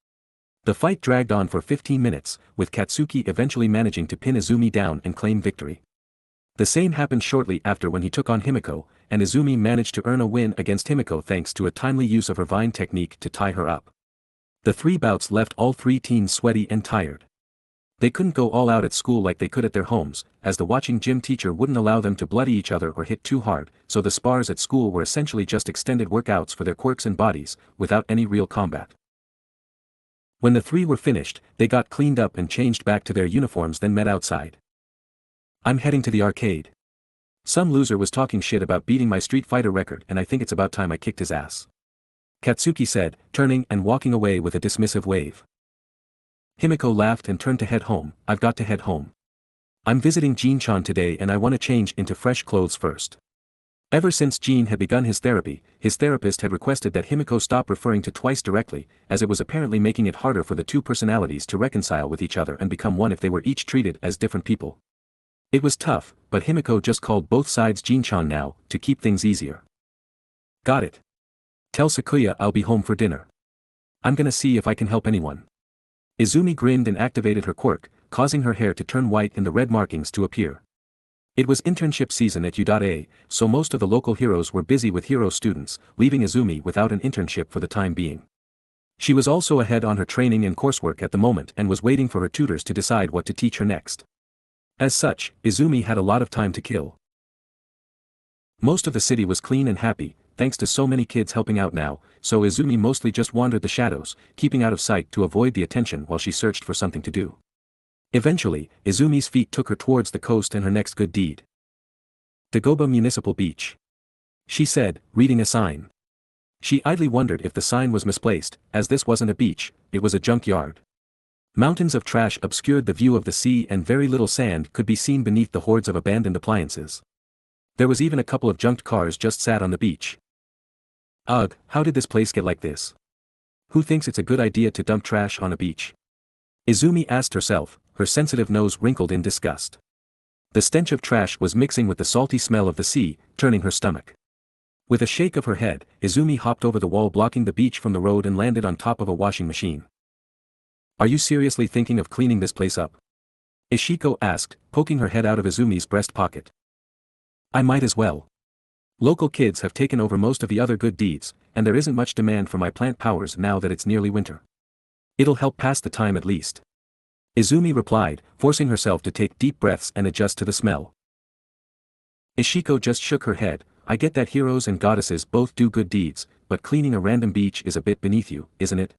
The fight dragged on for 15 minutes, with Katsuki eventually managing to pin Izumi down and claim victory. The same happened shortly after when he took on Himiko, and Izumi managed to earn a win against Himiko thanks to a timely use of her vine technique to tie her up. The 3 bouts left all 3 teens sweaty and tired. They couldn't go all out at school like they could at their homes, as the watching gym teacher wouldn't allow them to bloody each other or hit too hard, so the spars at school were essentially just extended workouts for their quirks and bodies, without any real combat. When the three were finished, they got cleaned up and changed back to their uniforms, then met outside. "I'm heading to the arcade. Some loser was talking shit about beating my Street Fighter record and I think it's about time I kicked his ass," Katsuki said, turning and walking away with a dismissive wave. Himiko laughed and turned to head home. "I've got to head home. I'm visiting Jin-chan today and I want to change into fresh clothes first." Ever since Jin had begun his therapy, his therapist had requested that Himiko stop referring to twice directly, as it was apparently making it harder for the two personalities to reconcile with each other and become one if they were each treated as different people. It was tough, but Himiko just called both sides Jin-chan now, to keep things easier. "Got it. Tell Sakuya I'll be home for dinner. I'm gonna see if I can help anyone." Izumi grinned and activated her quirk, causing her hair to turn white and the red markings to appear. It was internship season at U.A, so most of the local heroes were busy with hero students, leaving Izumi without an internship for the time being. She was also ahead on her training and coursework at the moment and was waiting for her tutors to decide what to teach her next. As such, Izumi had a lot of time to kill. Most of the city was clean and happy, thanks to so many kids helping out now, so Izumi mostly just wandered the shadows, keeping out of sight to avoid the attention while she searched for something to do. Eventually, Izumi's feet took her towards the coast and her next good deed. Dagoba Municipal Beach. She said, reading a sign. She idly wondered if the sign was misplaced, as this wasn't a beach, it was a junkyard. Mountains of trash obscured the view of the sea and very little sand could be seen beneath the hordes of abandoned appliances. There was even a couple of junked cars just sat on the beach. Ugh, how did this place get like this? Who thinks it's a good idea to dump trash on a beach? Izumi asked herself, her sensitive nose wrinkled in disgust. The stench of trash was mixing with the salty smell of the sea, turning her stomach. With a shake of her head, Izumi hopped over the wall blocking the beach from the road and landed on top of a washing machine. "Are you seriously thinking of cleaning this place up?" Ishiko asked, poking her head out of Izumi's breast pocket. "I might as well. Local kids have taken over most of the other good deeds, and there isn't much demand for my plant powers now that it's nearly winter. It'll help pass the time at least." Izumi replied, forcing herself to take deep breaths and adjust to the smell. Ishiko just shook her head. "I get that heroes and goddesses both do good deeds, but cleaning a random beach is a bit beneath you, isn't it?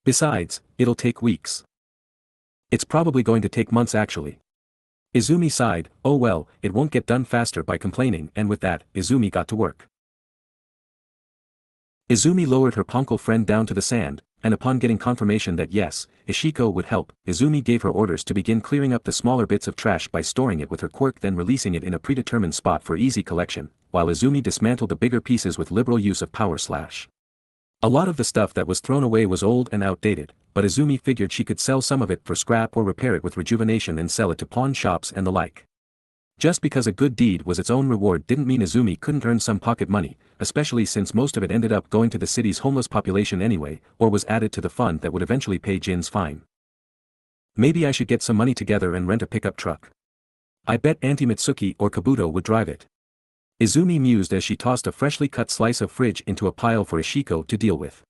Besides, it'll take weeks. It's probably going to take months actually." Izumi sighed. "Oh well, it won't get done faster by complaining," and with that, Izumi got to work. Izumi lowered her pongal friend down to the sand, and upon getting confirmation that yes, Ishiko would help, Izumi gave her orders to begin clearing up the smaller bits of trash by storing it with her quirk, then releasing it in a predetermined spot for easy collection, while Izumi dismantled the bigger pieces with liberal use of power slash. A lot of the stuff that was thrown away was old and outdated, but Izumi figured she could sell some of it for scrap or repair it with rejuvenation and sell it to pawn shops and the like. Just because a good deed was its own reward didn't mean Izumi couldn't earn some pocket money, especially since most of it ended up going to the city's homeless population anyway, or was added to the fund that would eventually pay Jin's fine. "Maybe I should get some money together and rent a pickup truck. I bet Auntie Mitsuki or Kabuto would drive it." Izumi mused as she tossed a freshly cut slice of fridge into a pile for Ishiko to deal with.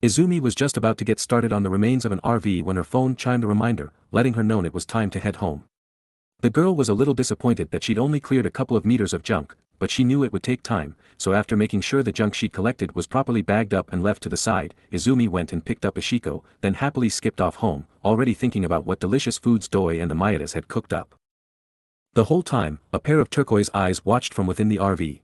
Izumi was just about to get started on the remains of an RV when her phone chimed a reminder, letting her know it was time to head home. The girl was a little disappointed that she'd only cleared a couple of meters of junk, but she knew it would take time, so after making sure the junk she'd collected was properly bagged up and left to the side, Izumi went and picked up Ishiko, then happily skipped off home, already thinking about what delicious foods Doi and the Maedas had cooked up. The whole time, a pair of turquoise eyes watched from within the RV.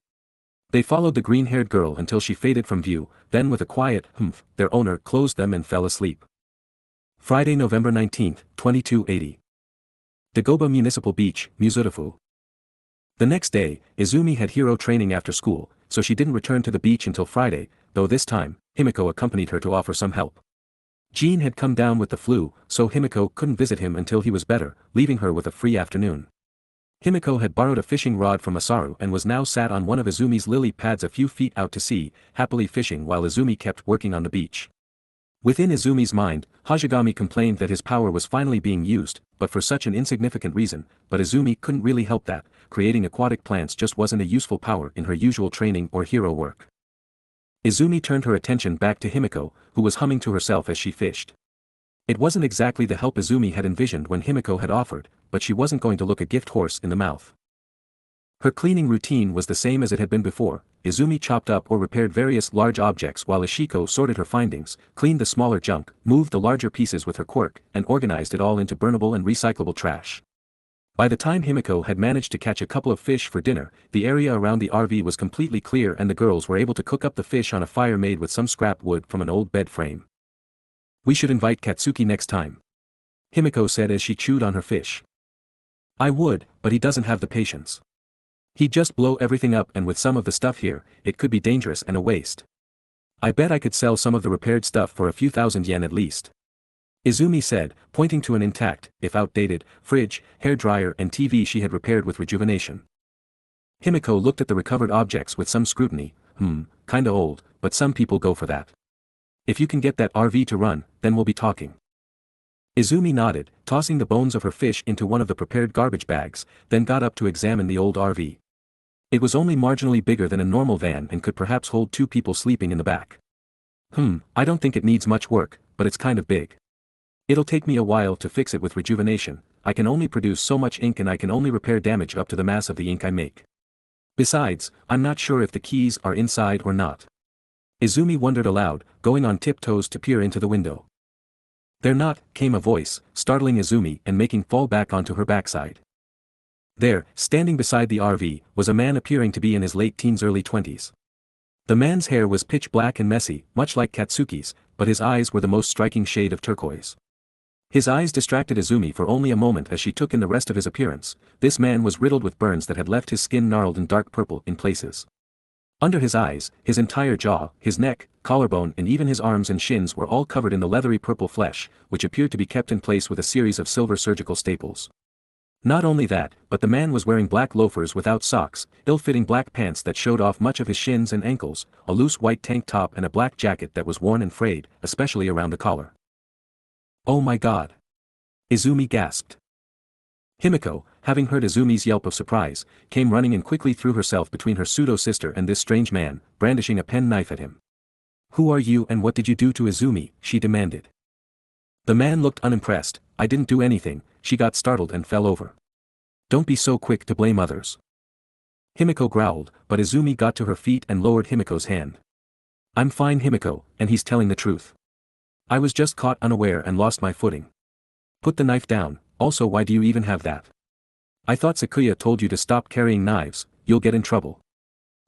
They followed the green-haired girl until she faded from view, then with a quiet humph, their owner closed them and fell asleep. Friday, November 19th, 2280. Dagoba Municipal Beach, Muzurifu. The next day, Izumi had hero training after school, so she didn't return to the beach until Friday, though this time, Himiko accompanied her to offer some help. Jin had come down with the flu, so Himiko couldn't visit him until he was better, leaving her with a free afternoon. Himiko had borrowed a fishing rod from Masaru and was now sat on one of Izumi's lily pads a few feet out to sea, happily fishing while Izumi kept working on the beach. Within Izumi's mind, Hajigami complained that his power was finally being used, but for such an insignificant reason, but Izumi couldn't really help that, creating aquatic plants just wasn't a useful power in her usual training or hero work. Izumi turned her attention back to Himiko, who was humming to herself as she fished. It wasn't exactly the help Izumi had envisioned when Himiko had offered, but she wasn't going to look a gift horse in the mouth. Her cleaning routine was the same as it had been before. Izumi chopped up or repaired various large objects while Ishiko sorted her findings, cleaned the smaller junk, moved the larger pieces with her quirk, and organized it all into burnable and recyclable trash. By the time Himiko had managed to catch a couple of fish for dinner, the area around the RV was completely clear and the girls were able to cook up the fish on a fire made with some scrap wood from an old bed frame. "We should invite Katsuki next time," Himiko said as she chewed on her fish. "I would, but he doesn't have the patience. He'd just blow everything up, and with some of the stuff here, it could be dangerous and a waste. I bet I could sell some of the repaired stuff for a few thousand yen at least," Izumi said, pointing to an intact, if outdated, fridge, hair dryer and TV she had repaired with rejuvenation. Himiko looked at the recovered objects with some scrutiny. Kinda old, but some people go for that. If you can get that RV to run, then we'll be talking." Izumi nodded, tossing the bones of her fish into one of the prepared garbage bags, then got up to examine the old RV. It was only marginally bigger than a normal van and could perhaps hold 2 people sleeping in the back. I don't think it needs much work, but it's kind of big. It'll take me a while to fix it with rejuvenation. I can only produce so much ink and I can only repair damage up to the mass of the ink I make. Besides, I'm not sure if the keys are inside or not." Izumi wondered aloud, going on tiptoes to peer into the window. "They're not," came a voice, startling Izumi and making fall back onto her backside. There, standing beside the RV, was a man appearing to be in his late teens early 20s. The man's hair was pitch black and messy, much like Katsuki's, but his eyes were the most striking shade of turquoise. His eyes distracted Izumi for only a moment as she took in the rest of his appearance. This man was riddled with burns that had left his skin gnarled and dark purple in places. Under his eyes, his entire jaw, his neck, collarbone and even his arms and shins were all covered in the leathery purple flesh, which appeared to be kept in place with a series of silver surgical staples. Not only that, but the man was wearing black loafers without socks, ill-fitting black pants that showed off much of his shins and ankles, a loose white tank top and a black jacket that was worn and frayed, especially around the collar. "Oh my god!" Izumi gasped. Himiko, having heard Izumi's yelp of surprise, came running and quickly threw herself between her pseudo-sister and this strange man, brandishing a pen knife at him. "Who are you and what did you do to Izumi?" she demanded. The man looked unimpressed. "I didn't do anything," she got startled and fell over. "Don't be so quick to blame others." Himiko growled, but Izumi got to her feet and lowered Himiko's hand. "I'm fine, Himiko, and he's telling the truth. I was just caught unaware and lost my footing. Put the knife down. Also, why do you even have that? I thought Sakuya told you to stop carrying knives, you'll get in trouble."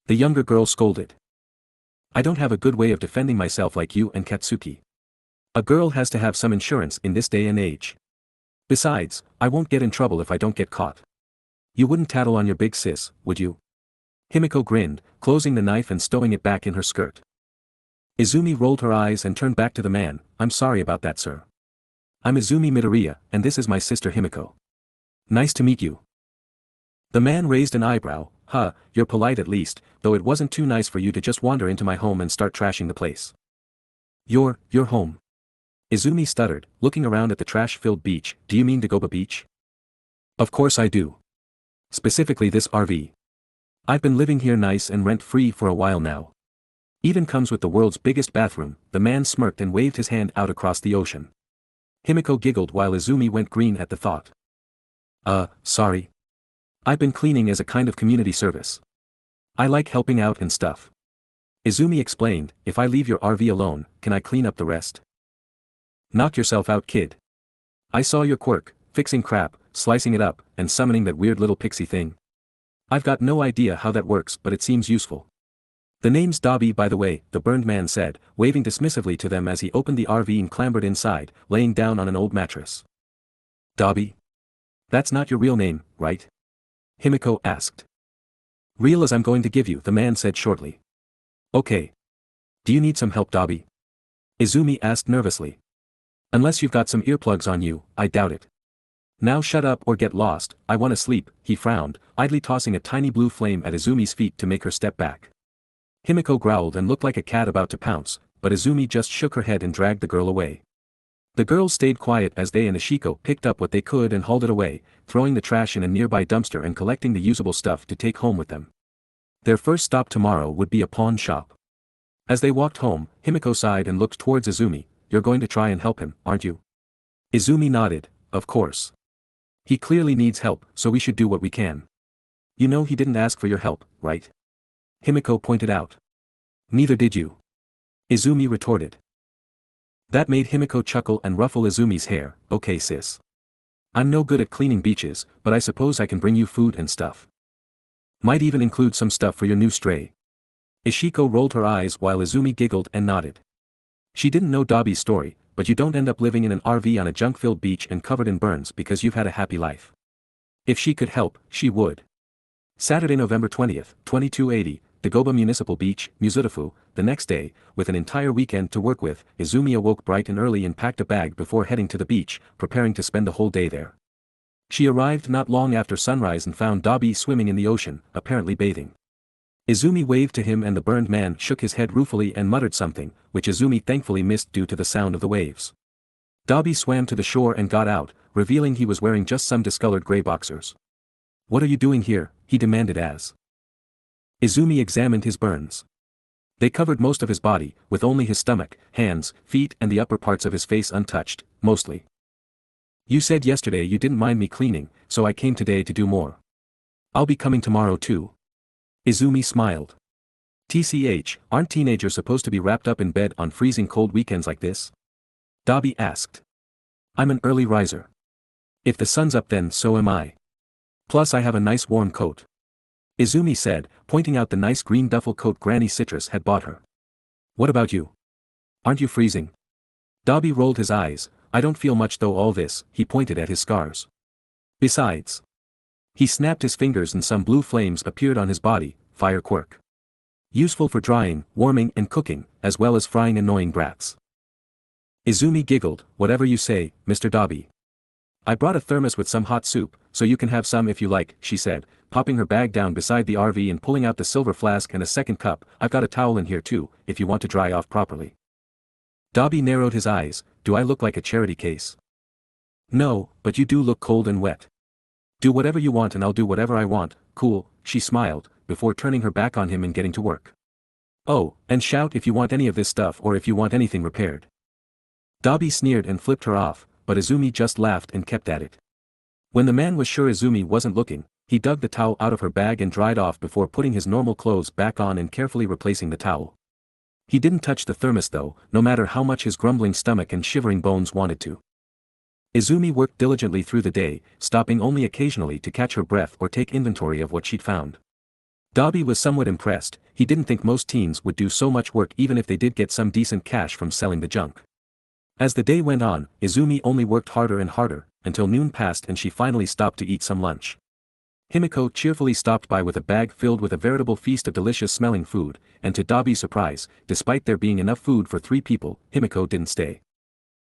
The younger girl scolded. "I don't have a good way of defending myself like you and Katsuki. A girl has to have some insurance in this day and age. Besides, I won't get in trouble if I don't get caught. You wouldn't tattle on your big sis, would you?" Himiko grinned, closing the knife and stowing it back in her skirt. Izumi rolled her eyes and turned back to the man. "I'm sorry about that, sir. I'm Izumi Midoriya, and this is my sister Himiko. Nice to meet you." The man raised an eyebrow. You're polite at least, though it wasn't too nice for you to just wander into my home and start trashing the place." Your home?" Izumi stuttered, looking around at the trash-filled beach. "Do you mean Dagoba Beach?" "Of course I do. Specifically this RV. I've been living here nice and rent-free for a while now. Even comes with the world's biggest bathroom." The man smirked and waved his hand out across the ocean. Himiko giggled while Izumi went green at the thought. Sorry. I've been cleaning as a kind of community service. I like helping out and stuff." Izumi explained. "If I leave your RV alone, can I clean up the rest?" "Knock yourself out, kid. I saw your quirk, fixing crap, slicing it up, and summoning that weird little pixie thing. I've got no idea how that works, but it seems useful." "The name's Dobby, by the way," the burned man said, waving dismissively to them as he opened the RV and clambered inside, laying down on an old mattress. "Dobby? That's not your real name, right?" Himiko asked. "Real as I'm going to give you," the man said shortly. "Okay. Do you need some help, Dobby?" Izumi asked nervously. "Unless you've got some earplugs on you, I doubt it." "Now shut up or get lost, I want to sleep," he frowned, idly tossing a tiny blue flame at Izumi's feet to make her step back. Himiko growled and looked like a cat about to pounce, but Izumi just shook her head and dragged the girl away. The girls stayed quiet as they and Ishiko picked up what they could and hauled it away, throwing the trash in a nearby dumpster and collecting the usable stuff to take home with them. Their first stop tomorrow would be a pawn shop. As they walked home, Himiko sighed and looked towards Izumi. "You're going to try and help him, aren't you?" Izumi nodded, of course. He clearly needs help, so we should do what we can. You know he didn't ask for your help, right? Himiko pointed out. Neither did you. Izumi retorted. That made Himiko chuckle and ruffle Izumi's hair. Okay sis. I'm no good at cleaning beaches, but I suppose I can bring you food and stuff. Might even include some stuff for your new stray. Ishiko rolled her eyes while Izumi giggled and nodded. She didn't know Dabi's story, but you don't end up living in an RV on a junk-filled beach and covered in burns because you've had a happy life. If she could help, she would. Saturday, November 20th, 2280, Dagoba Municipal Beach, Muzutafu. The next day, with an entire weekend to work with, Izumi awoke bright and early and packed a bag before heading to the beach, preparing to spend the whole day there. She arrived not long after sunrise and found Dabi swimming in the ocean, apparently bathing. Izumi waved to him and the burned man shook his head ruefully and muttered something, which Izumi thankfully missed due to the sound of the waves. Dabi swam to the shore and got out, revealing he was wearing just some discolored gray boxers. What are you doing here? He demanded as Izumi examined his burns. They covered most of his body, with only his stomach, hands, feet and the upper parts of his face untouched, mostly. You said yesterday you didn't mind me cleaning, so I came today to do more. I'll be coming tomorrow too. Izumi smiled. TCH, aren't teenagers supposed to be wrapped up in bed on freezing cold weekends like this? Dabi asked. I'm an early riser. If the sun's up then so am I. Plus I have a nice warm coat. Izumi said, pointing out the nice green duffel coat Granny Citrus had bought her. What about you? Aren't you freezing? Dabi rolled his eyes. I don't feel much though all this, he pointed at his scars. Besides. He snapped his fingers and some blue flames appeared on his body, fire quirk. Useful for drying, warming and cooking, as well as frying annoying brats. Izumi giggled, whatever you say, Mr. Dabi. I brought a thermos with some hot soup, so you can have some if you like, she said, popping her bag down beside the RV and pulling out the silver flask and a second cup. I've got a towel in here too, if you want to dry off properly. Dabi narrowed his eyes. Do I look like a charity case? No, but you do look cold and wet. Do whatever you want and I'll do whatever I want, cool, she smiled, before turning her back on him and getting to work. Oh, and shout if you want any of this stuff or if you want anything repaired. Dabi sneered and flipped her off, but Izumi just laughed and kept at it. When the man was sure Izumi wasn't looking, he dug the towel out of her bag and dried off before putting his normal clothes back on and carefully replacing the towel. He didn't touch the thermos though, no matter how much his grumbling stomach and shivering bones wanted to. Izumi worked diligently through the day, stopping only occasionally to catch her breath or take inventory of what she'd found. Dabi was somewhat impressed. He didn't think most teens would do so much work even if they did get some decent cash from selling the junk. As the day went on, Izumi only worked harder and harder, until noon passed and she finally stopped to eat some lunch. Himiko cheerfully stopped by with a bag filled with a veritable feast of delicious-smelling food, and to Dabi's surprise, despite there being enough food for 3 people, Himiko didn't stay.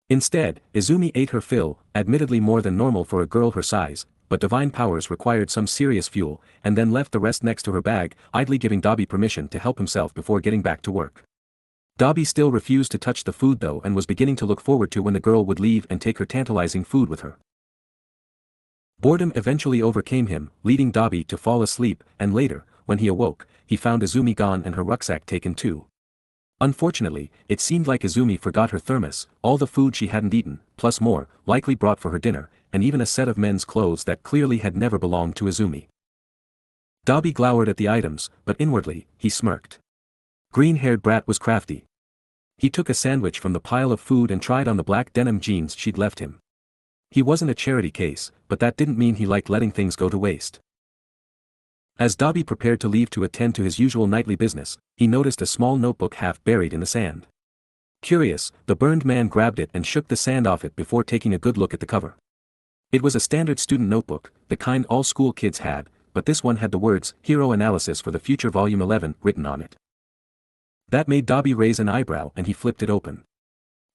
Instead, Izumi ate her fill, admittedly more than normal for a girl her size, but divine powers required some serious fuel, and then left the rest next to her bag, idly giving Dabi permission to help himself before getting back to work. Dabi still refused to touch the food though and was beginning to look forward to when the girl would leave and take her tantalizing food with her. Boredom eventually overcame him, leading Dabi to fall asleep, and later, when he awoke, he found Izumi gone and her rucksack taken too. Unfortunately, it seemed like Izumi forgot her thermos, all the food she hadn't eaten, plus more, likely brought for her dinner, and even a set of men's clothes that clearly had never belonged to Izumi. Dabi glowered at the items, but inwardly, he smirked. Green-haired brat was crafty. He took a sandwich from the pile of food and tried on the black denim jeans she'd left him. He wasn't a charity case, but that didn't mean he liked letting things go to waste. As Dabi prepared to leave to attend to his usual nightly business, he noticed a small notebook half buried in the sand. Curious, the burned man grabbed it and shook the sand off it before taking a good look at the cover. It was a standard student notebook, the kind all school kids had, but this one had the words, Hero Analysis for the Future Volume 11, written on it. That made Dabi raise an eyebrow and he flipped it open.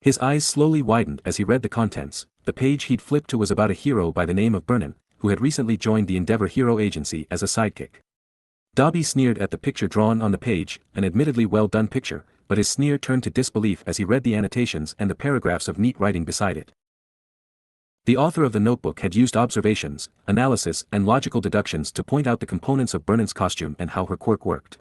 His eyes slowly widened as he read the contents. The page he'd flipped to was about a hero by the name of Burnin, who had recently joined the Endeavor Hero Agency as a sidekick. Dabi sneered at the picture drawn on the page, an admittedly well-done picture, but his sneer turned to disbelief as he read the annotations and the paragraphs of neat writing beside it. The author of the notebook had used observations, analysis and logical deductions to point out the components of Burnin's costume and how her quirk worked.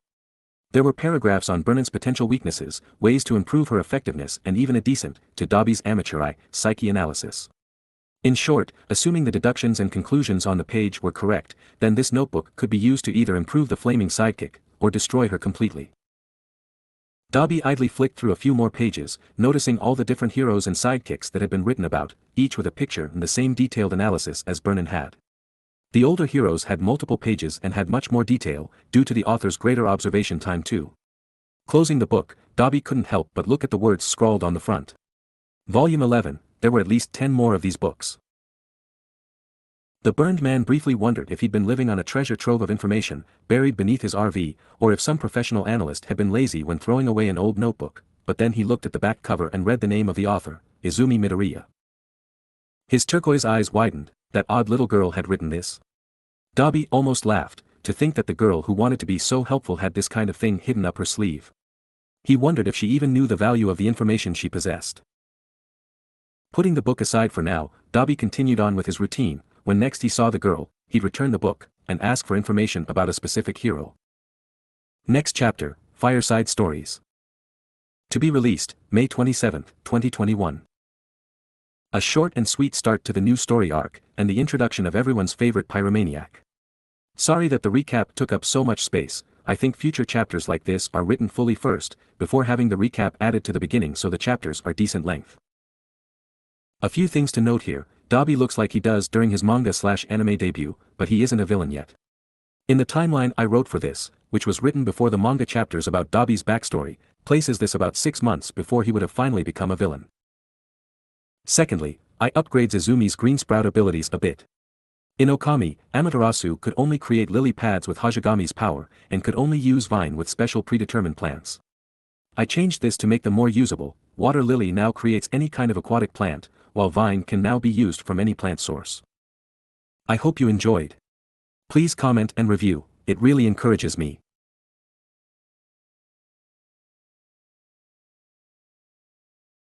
There were paragraphs on Burnin's potential weaknesses, ways to improve her effectiveness and even a decent, to Dabi's amateur eye, psyche analysis. In short, assuming the deductions and conclusions on the page were correct, then this notebook could be used to either improve the flaming sidekick, or destroy her completely. Dabi idly flicked through a few more pages, noticing all the different heroes and sidekicks that had been written about, each with a picture and the same detailed analysis as Vernon had. The older heroes had multiple pages and had much more detail, due to the author's greater observation time too. Closing the book, Dabi couldn't help but look at the words scrawled on the front. Volume 11, there were at least 10 more of these books. The burned man briefly wondered if he'd been living on a treasure trove of information, buried beneath his RV, or if some professional analyst had been lazy when throwing away an old notebook, but then he looked at the back cover and read the name of the author, Izumi Midoriya. His turquoise eyes widened. That odd little girl had written this? Dabi almost laughed, to think that the girl who wanted to be so helpful had this kind of thing hidden up her sleeve. He wondered if she even knew the value of the information she possessed. Putting the book aside for now, Dabi continued on with his routine. When next he saw the girl, he'd return the book, and ask for information about a specific hero. Next chapter, Fireside Stories. To be released, May 27, 2021. A short and sweet start to the new story arc, and the introduction of everyone's favorite pyromaniac. Sorry that the recap took up so much space. I think future chapters like this are written fully first, before having the recap added to the beginning so the chapters are decent length. A few things to note here. Dabi looks like he does during his manga/anime debut, but he isn't a villain yet. In the timeline I wrote for this, which was written before the manga chapters about Dabi's backstory, places this about 6 months before he would have finally become a villain. Secondly, I upgrades Izumi's green sprout abilities a bit. In Okami, Amaterasu could only create lily pads with Hajigami's power, and could only use vine with special predetermined plants. I changed this to make them more usable. Water lily now creates any kind of aquatic plant, while vine can now be used from any plant source. I hope you enjoyed. Please comment and review, it really encourages me.